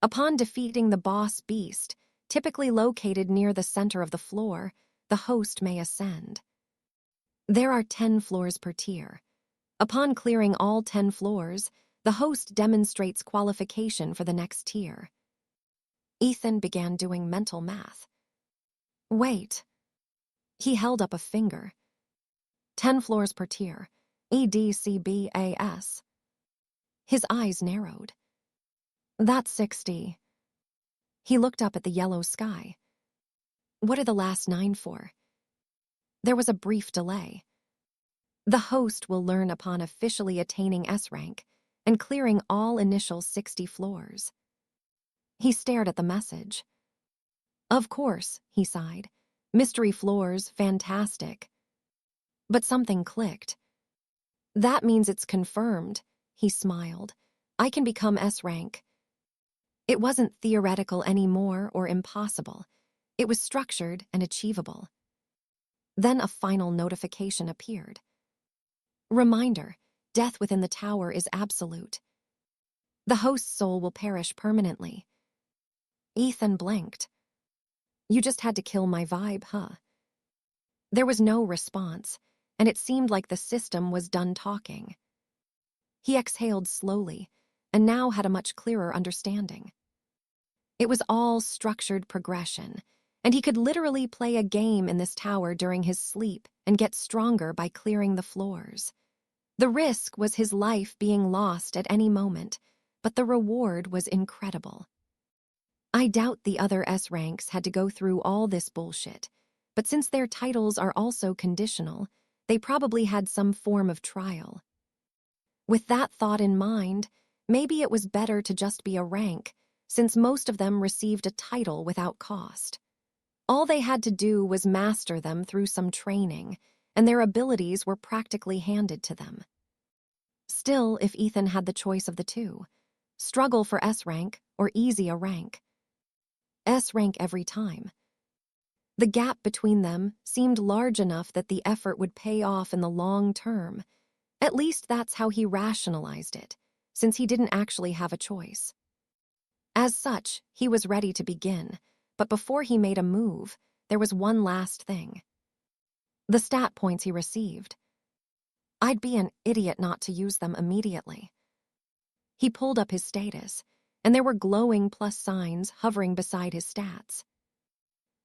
A: Upon defeating the boss beast, typically located near the center of the floor, the host may ascend. There are 10 floors per tier. Upon clearing all 10 floors, the host demonstrates qualification for the next tier. Ethan began doing mental math. Wait. He held up a finger. 10 floors per tier. EDCBAS. His eyes narrowed. That's 60. He looked up at the yellow sky. What are the last 9 for? There was a brief delay. The host will learn upon officially attaining S rank and clearing all initial 60 floors. He stared at the message. Of course, he sighed. Mystery floors, fantastic. But something clicked. That means it's confirmed, he smiled. I can become S rank. It wasn't theoretical anymore or impossible. It was structured and achievable. Then a final notification appeared. Reminder, death within the tower is absolute. The host's soul will perish permanently. Ethan blinked. You just had to kill my vibe, huh? There was no response, and it seemed like the system was done talking. He exhaled slowly, and now had a much clearer understanding. It was all structured progression, and he could literally play a game in this tower during his sleep and get stronger by clearing the floors. The risk was his life being lost at any moment, but the reward was incredible. I doubt the other S ranks had to go through all this bullshit, but since their titles are also conditional, they probably had some form of trial. With that thought in mind, maybe it was better to just be a rank, since most of them received a title without cost. All they had to do was master them through some training, and their abilities were practically handed to them. Still, if Ethan had the choice of the two, struggle for S rank or easy a rank, S rank every time. The gap between them seemed large enough that the effort would pay off in the long term. At least that's how he rationalized it, since he didn't actually have a choice. As such, he was ready to begin, but before he made a move, there was one last thing. The stat points he received. I'd be an idiot not to use them immediately. He pulled up his status, and there were glowing plus signs hovering beside his stats.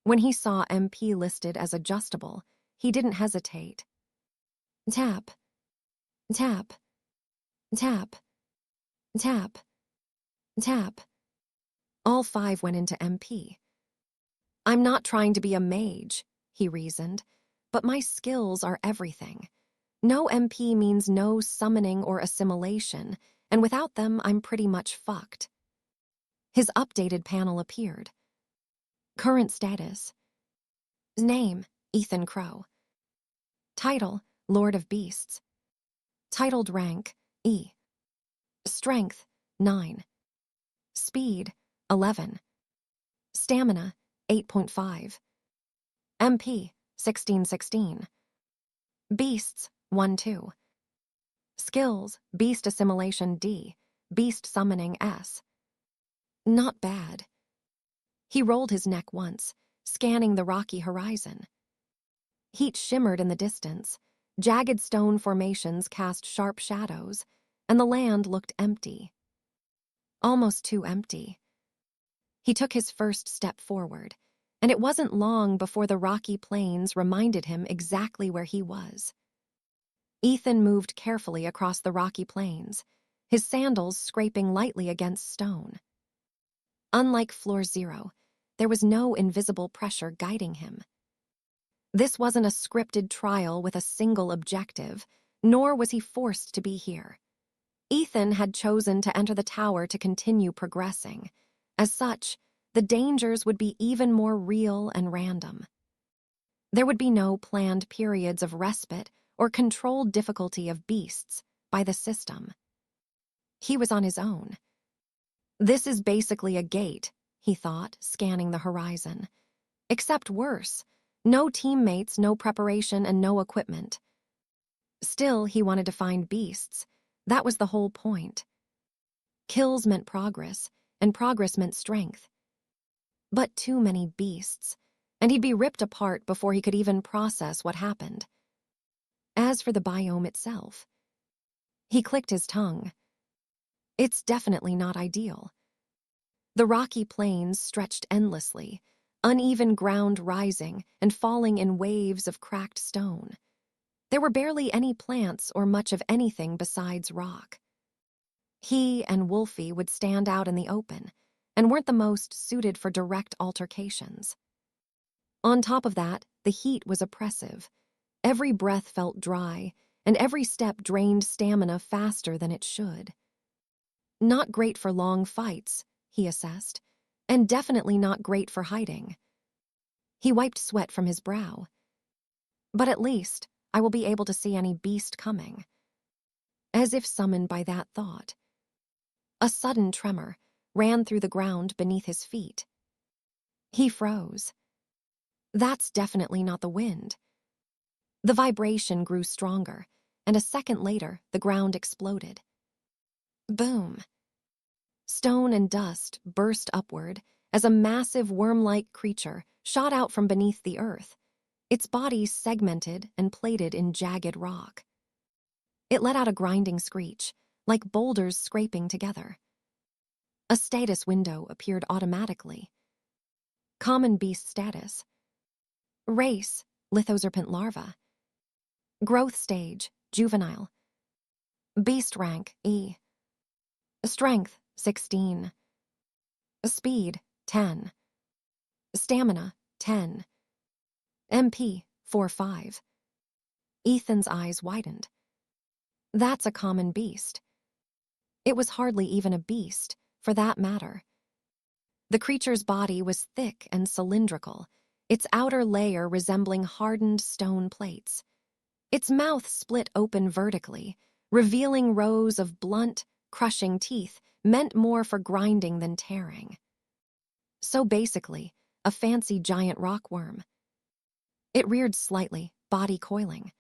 A: When he saw MP listed as adjustable, he didn't hesitate. Tap, tap, tap, tap, tap. All 5 went into MP. I'm not trying to be a mage, he reasoned, but my skills are everything. No MP means no summoning or assimilation, and without them, I'm pretty much fucked. His updated panel appeared. Current status. Name, Ethan Crowe. Title, Lord of Beasts. Titled rank, E. Strength, 9. Speed, 11. Stamina, 8.5. MP, 1616. Beasts, 1-2. Skills, Beast Assimilation D, Beast Summoning S. Not bad. He rolled his neck once, scanning the rocky horizon. Heat shimmered in the distance, jagged stone formations cast sharp shadows, and the land looked empty. Almost too empty. He took his first step forward, and it wasn't long before the rocky plains reminded him exactly where he was. Ethan moved carefully across the rocky plains, his sandals scraping lightly against stone. Unlike Floor Zero, there was no invisible pressure guiding him. This wasn't a scripted trial with a single objective, nor was he forced to be here. Ethan had chosen to enter the tower to continue progressing. As such, the dangers would be even more real and random. There would be no planned periods of respite or controlled difficulty of beasts by the system. He was on his own. This is basically a gate, he thought, scanning the horizon. Except worse, no teammates, no preparation, and no equipment. Still, he wanted to find beasts. That was the whole point. Kills meant progress, and progress meant strength. But too many beasts, and he'd be ripped apart before he could even process what happened. As for the biome itself, he clicked his tongue. It's definitely not ideal. The rocky plains stretched endlessly, uneven ground rising and falling in waves of cracked stone. There were barely any plants or much of anything besides rock. He and Wolfie would stand out in the open, and weren't the most suited for direct altercations. On top of that, the heat was oppressive. Every breath felt dry, and every step drained stamina faster than it should. Not great for long fights, he assessed, and definitely not great for hiding. He wiped sweat from his brow. But at least, I will be able to see any beast coming. As if summoned by that thought, a sudden tremor ran through the ground beneath his feet. He froze. That's definitely not the wind. The vibration grew stronger, and a second later, the ground exploded. Boom. Stone and dust burst upward as a massive worm-like creature shot out from beneath the earth, its body segmented and plated in jagged rock. It let out a grinding screech, like boulders scraping together. A status window appeared automatically. Common beast status. Race, Lithoserpent larva. Growth stage, juvenile. Beast rank, E. Strength, 16. Speed, 10. Stamina, 10. MP, 4-5. Ethan's eyes widened. That's a common beast. It was hardly even a beast, for that matter. The creature's body was thick and cylindrical, its outer layer resembling hardened stone plates. Its mouth split open vertically, revealing rows of blunt, crushing teeth meant more for grinding than tearing. So basically, a fancy giant rockworm. It reared slightly, body coiling.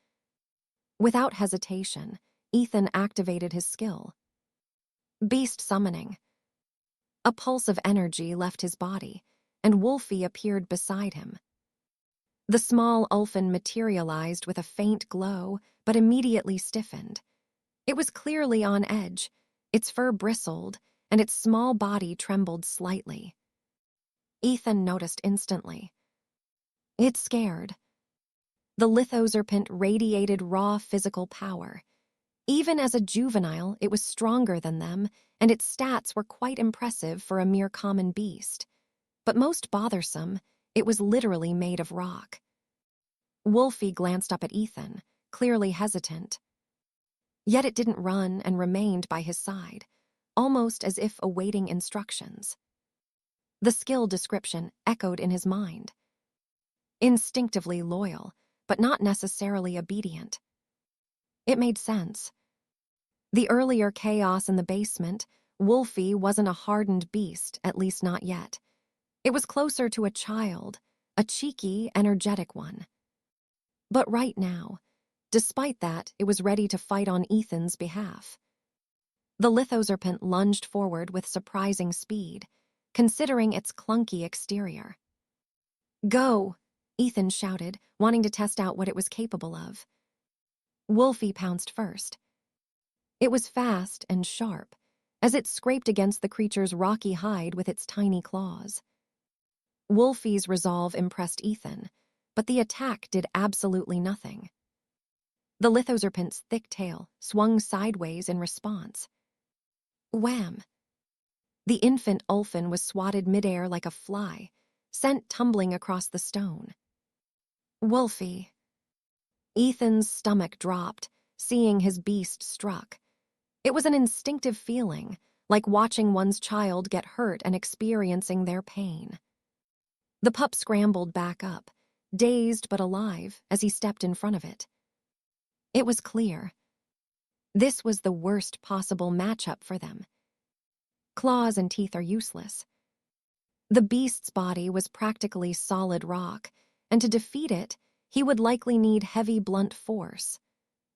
A: Without hesitation, Ethan activated his skill. Beast summoning. A pulse of energy left his body, and Wolfie appeared beside him. The small Ulfin materialized with a faint glow, but immediately stiffened. It was clearly on edge, its fur bristled, and its small body trembled slightly. Ethan noticed instantly. It scared. The Lithoserpent radiated raw physical power. Even as a juvenile, it was stronger than them, and its stats were quite impressive for a mere common beast. But most bothersome, it was literally made of rock. Wolfie glanced up at Ethan, clearly hesitant. Yet it didn't run and remained by his side, almost as if awaiting instructions. The skill description echoed in his mind. Instinctively loyal, but not necessarily obedient. It made sense. The earlier chaos in the basement, Wolfie wasn't a hardened beast, at least not yet. It was closer to a child, a cheeky, energetic one. But right now, despite that, it was ready to fight on Ethan's behalf. The Lithoserpent lunged forward with surprising speed, considering its clunky exterior. "Go!" Ethan shouted, wanting to test out what it was capable of. Wolfie pounced first. It was fast and sharp, as it scraped against the creature's rocky hide with its tiny claws. Wolfie's resolve impressed Ethan, but the attack did absolutely nothing. The Lithoserpent's thick tail swung sideways in response. Wham! The infant Ulfin was swatted midair like a fly, sent tumbling across the stone. Wolfie. Ethan's stomach dropped, seeing his beast struck. It was an instinctive feeling, like watching one's child get hurt and experiencing their pain. The pup scrambled back up, dazed but alive, as he stepped in front of it. It was clear. This was the worst possible matchup for them. Claws and teeth are useless. The beast's body was practically solid rock, and to defeat it, he would likely need heavy blunt force,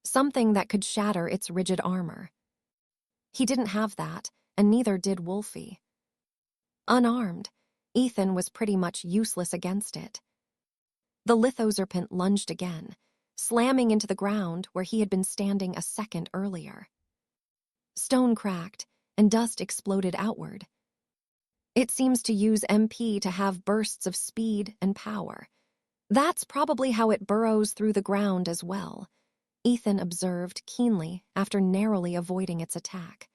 A: something that could shatter its rigid armor. He didn't have that, and neither did Wolfie. Unarmed, Ethan was pretty much useless against it. The Lithoserpent lunged again, slamming into the ground where he had been standing a second earlier. Stone cracked, and dust exploded outward. It seems to use MP to have bursts of speed and power. That's probably how it burrows through the ground as well, Ethan observed keenly after narrowly avoiding its attack.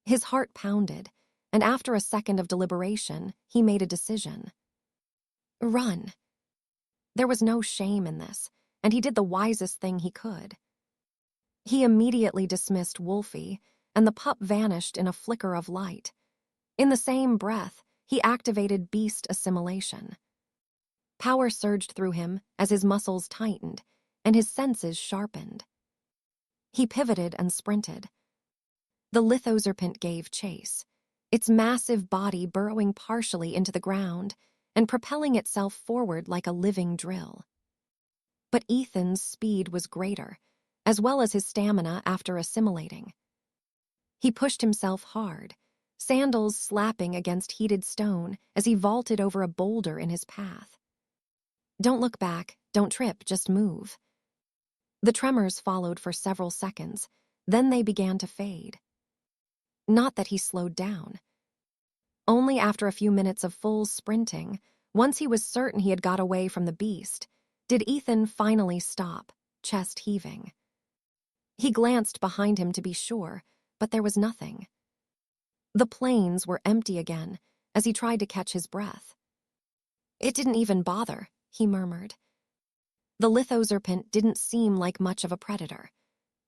A: His heart pounded, and after a second of deliberation, he made a decision. Run. There was no shame in this, and he did the wisest thing he could. He immediately dismissed Wolfie, and the pup vanished in a flicker of light. In the same breath, he activated beast assimilation. Power surged through him as his muscles tightened, and his senses sharpened. He pivoted and sprinted. The Lithoserpent gave chase, its massive body burrowing partially into the ground and propelling itself forward like a living drill. But Ethan's speed was greater, as well as his stamina after assimilating. He pushed himself hard, sandals slapping against heated stone as he vaulted over a boulder in his path. Don't look back, don't trip, just move. The tremors followed for several seconds, then they began to fade. Not that he slowed down. Only after a few minutes of full sprinting, once he was certain he had got away from the beast, did Ethan finally stop, chest heaving. He glanced behind him to be sure, but there was nothing. The plains were empty again as he tried to catch his breath. It didn't even bother, he murmured. The Lithoserpent didn't seem like much of a predator.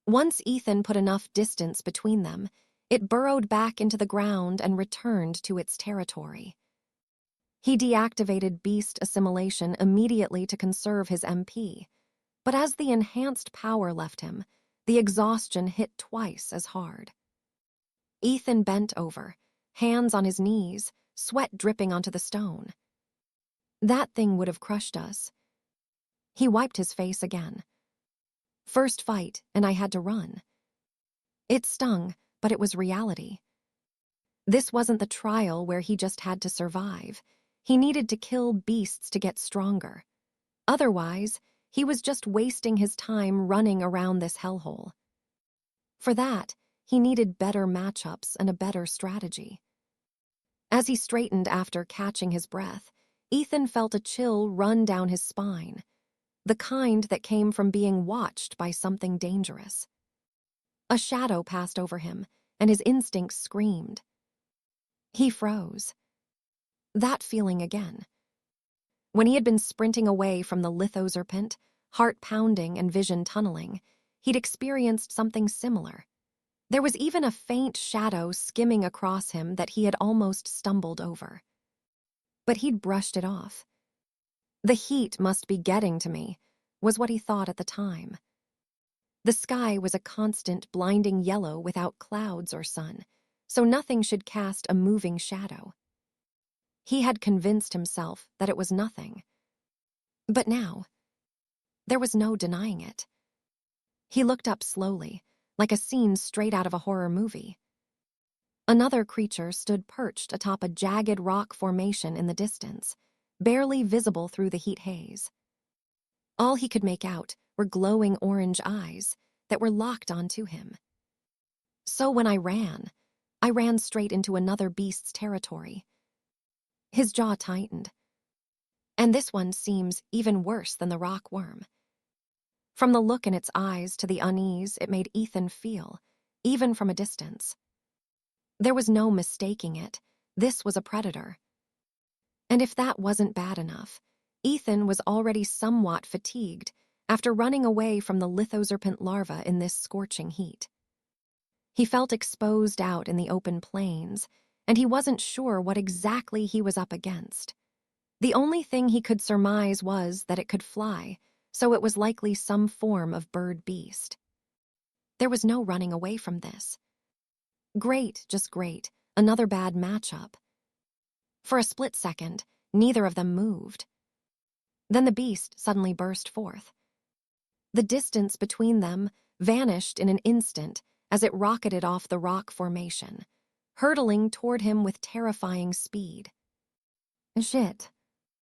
A: Once Ethan put enough distance between them, it burrowed back into the ground and returned to its territory. He deactivated beast assimilation immediately to conserve his MP, but as the enhanced power left him, the exhaustion hit twice as hard. Ethan bent over, hands on his knees, sweat dripping onto the stone. That thing would have crushed us. He wiped his face again. First fight, and I had to run. It stung, but it was reality. This wasn't the trial where he just had to survive. He needed to kill beasts to get stronger. Otherwise, he was just wasting his time running around this hellhole. For that, he needed better matchups and a better strategy. As he straightened after catching his breath, Ethan felt a chill run down his spine, the kind that came from being watched by something dangerous. A shadow passed over him, and his instincts screamed. He froze. That feeling again. When he had been sprinting away from the lithoserpent, heart pounding and vision tunneling, he'd experienced something similar. There was even a faint shadow skimming across him that he had almost stumbled over. But he'd brushed it off. The heat must be getting to me, was what he thought at the time. The sky was a constant blinding yellow without clouds or sun, so nothing should cast a moving shadow. He had convinced himself that it was nothing. But now, there was no denying it. He looked up slowly, like a scene straight out of a horror movie. Another creature stood perched atop a jagged rock formation in the distance, barely visible through the heat haze. All he could make out were glowing orange eyes that were locked onto him. So when I ran straight into another beast's territory. His jaw tightened. And this one seems even worse than the rock worm. From the look in its eyes to the unease it made Ethan feel, even from a distance. There was no mistaking it. This was a predator. And if that wasn't bad enough, Ethan was already somewhat fatigued after running away from the lithoserpent larva in this scorching heat. He felt exposed out in the open plains, and he wasn't sure what exactly he was up against. The only thing he could surmise was that it could fly, so it was likely some form of bird beast. There was no running away from this. Great, just great, another bad matchup. For a split second, neither of them moved. Then the beast suddenly burst forth. The distance between them vanished in an instant as it rocketed off the rock formation, hurtling toward him with terrifying speed. Shit,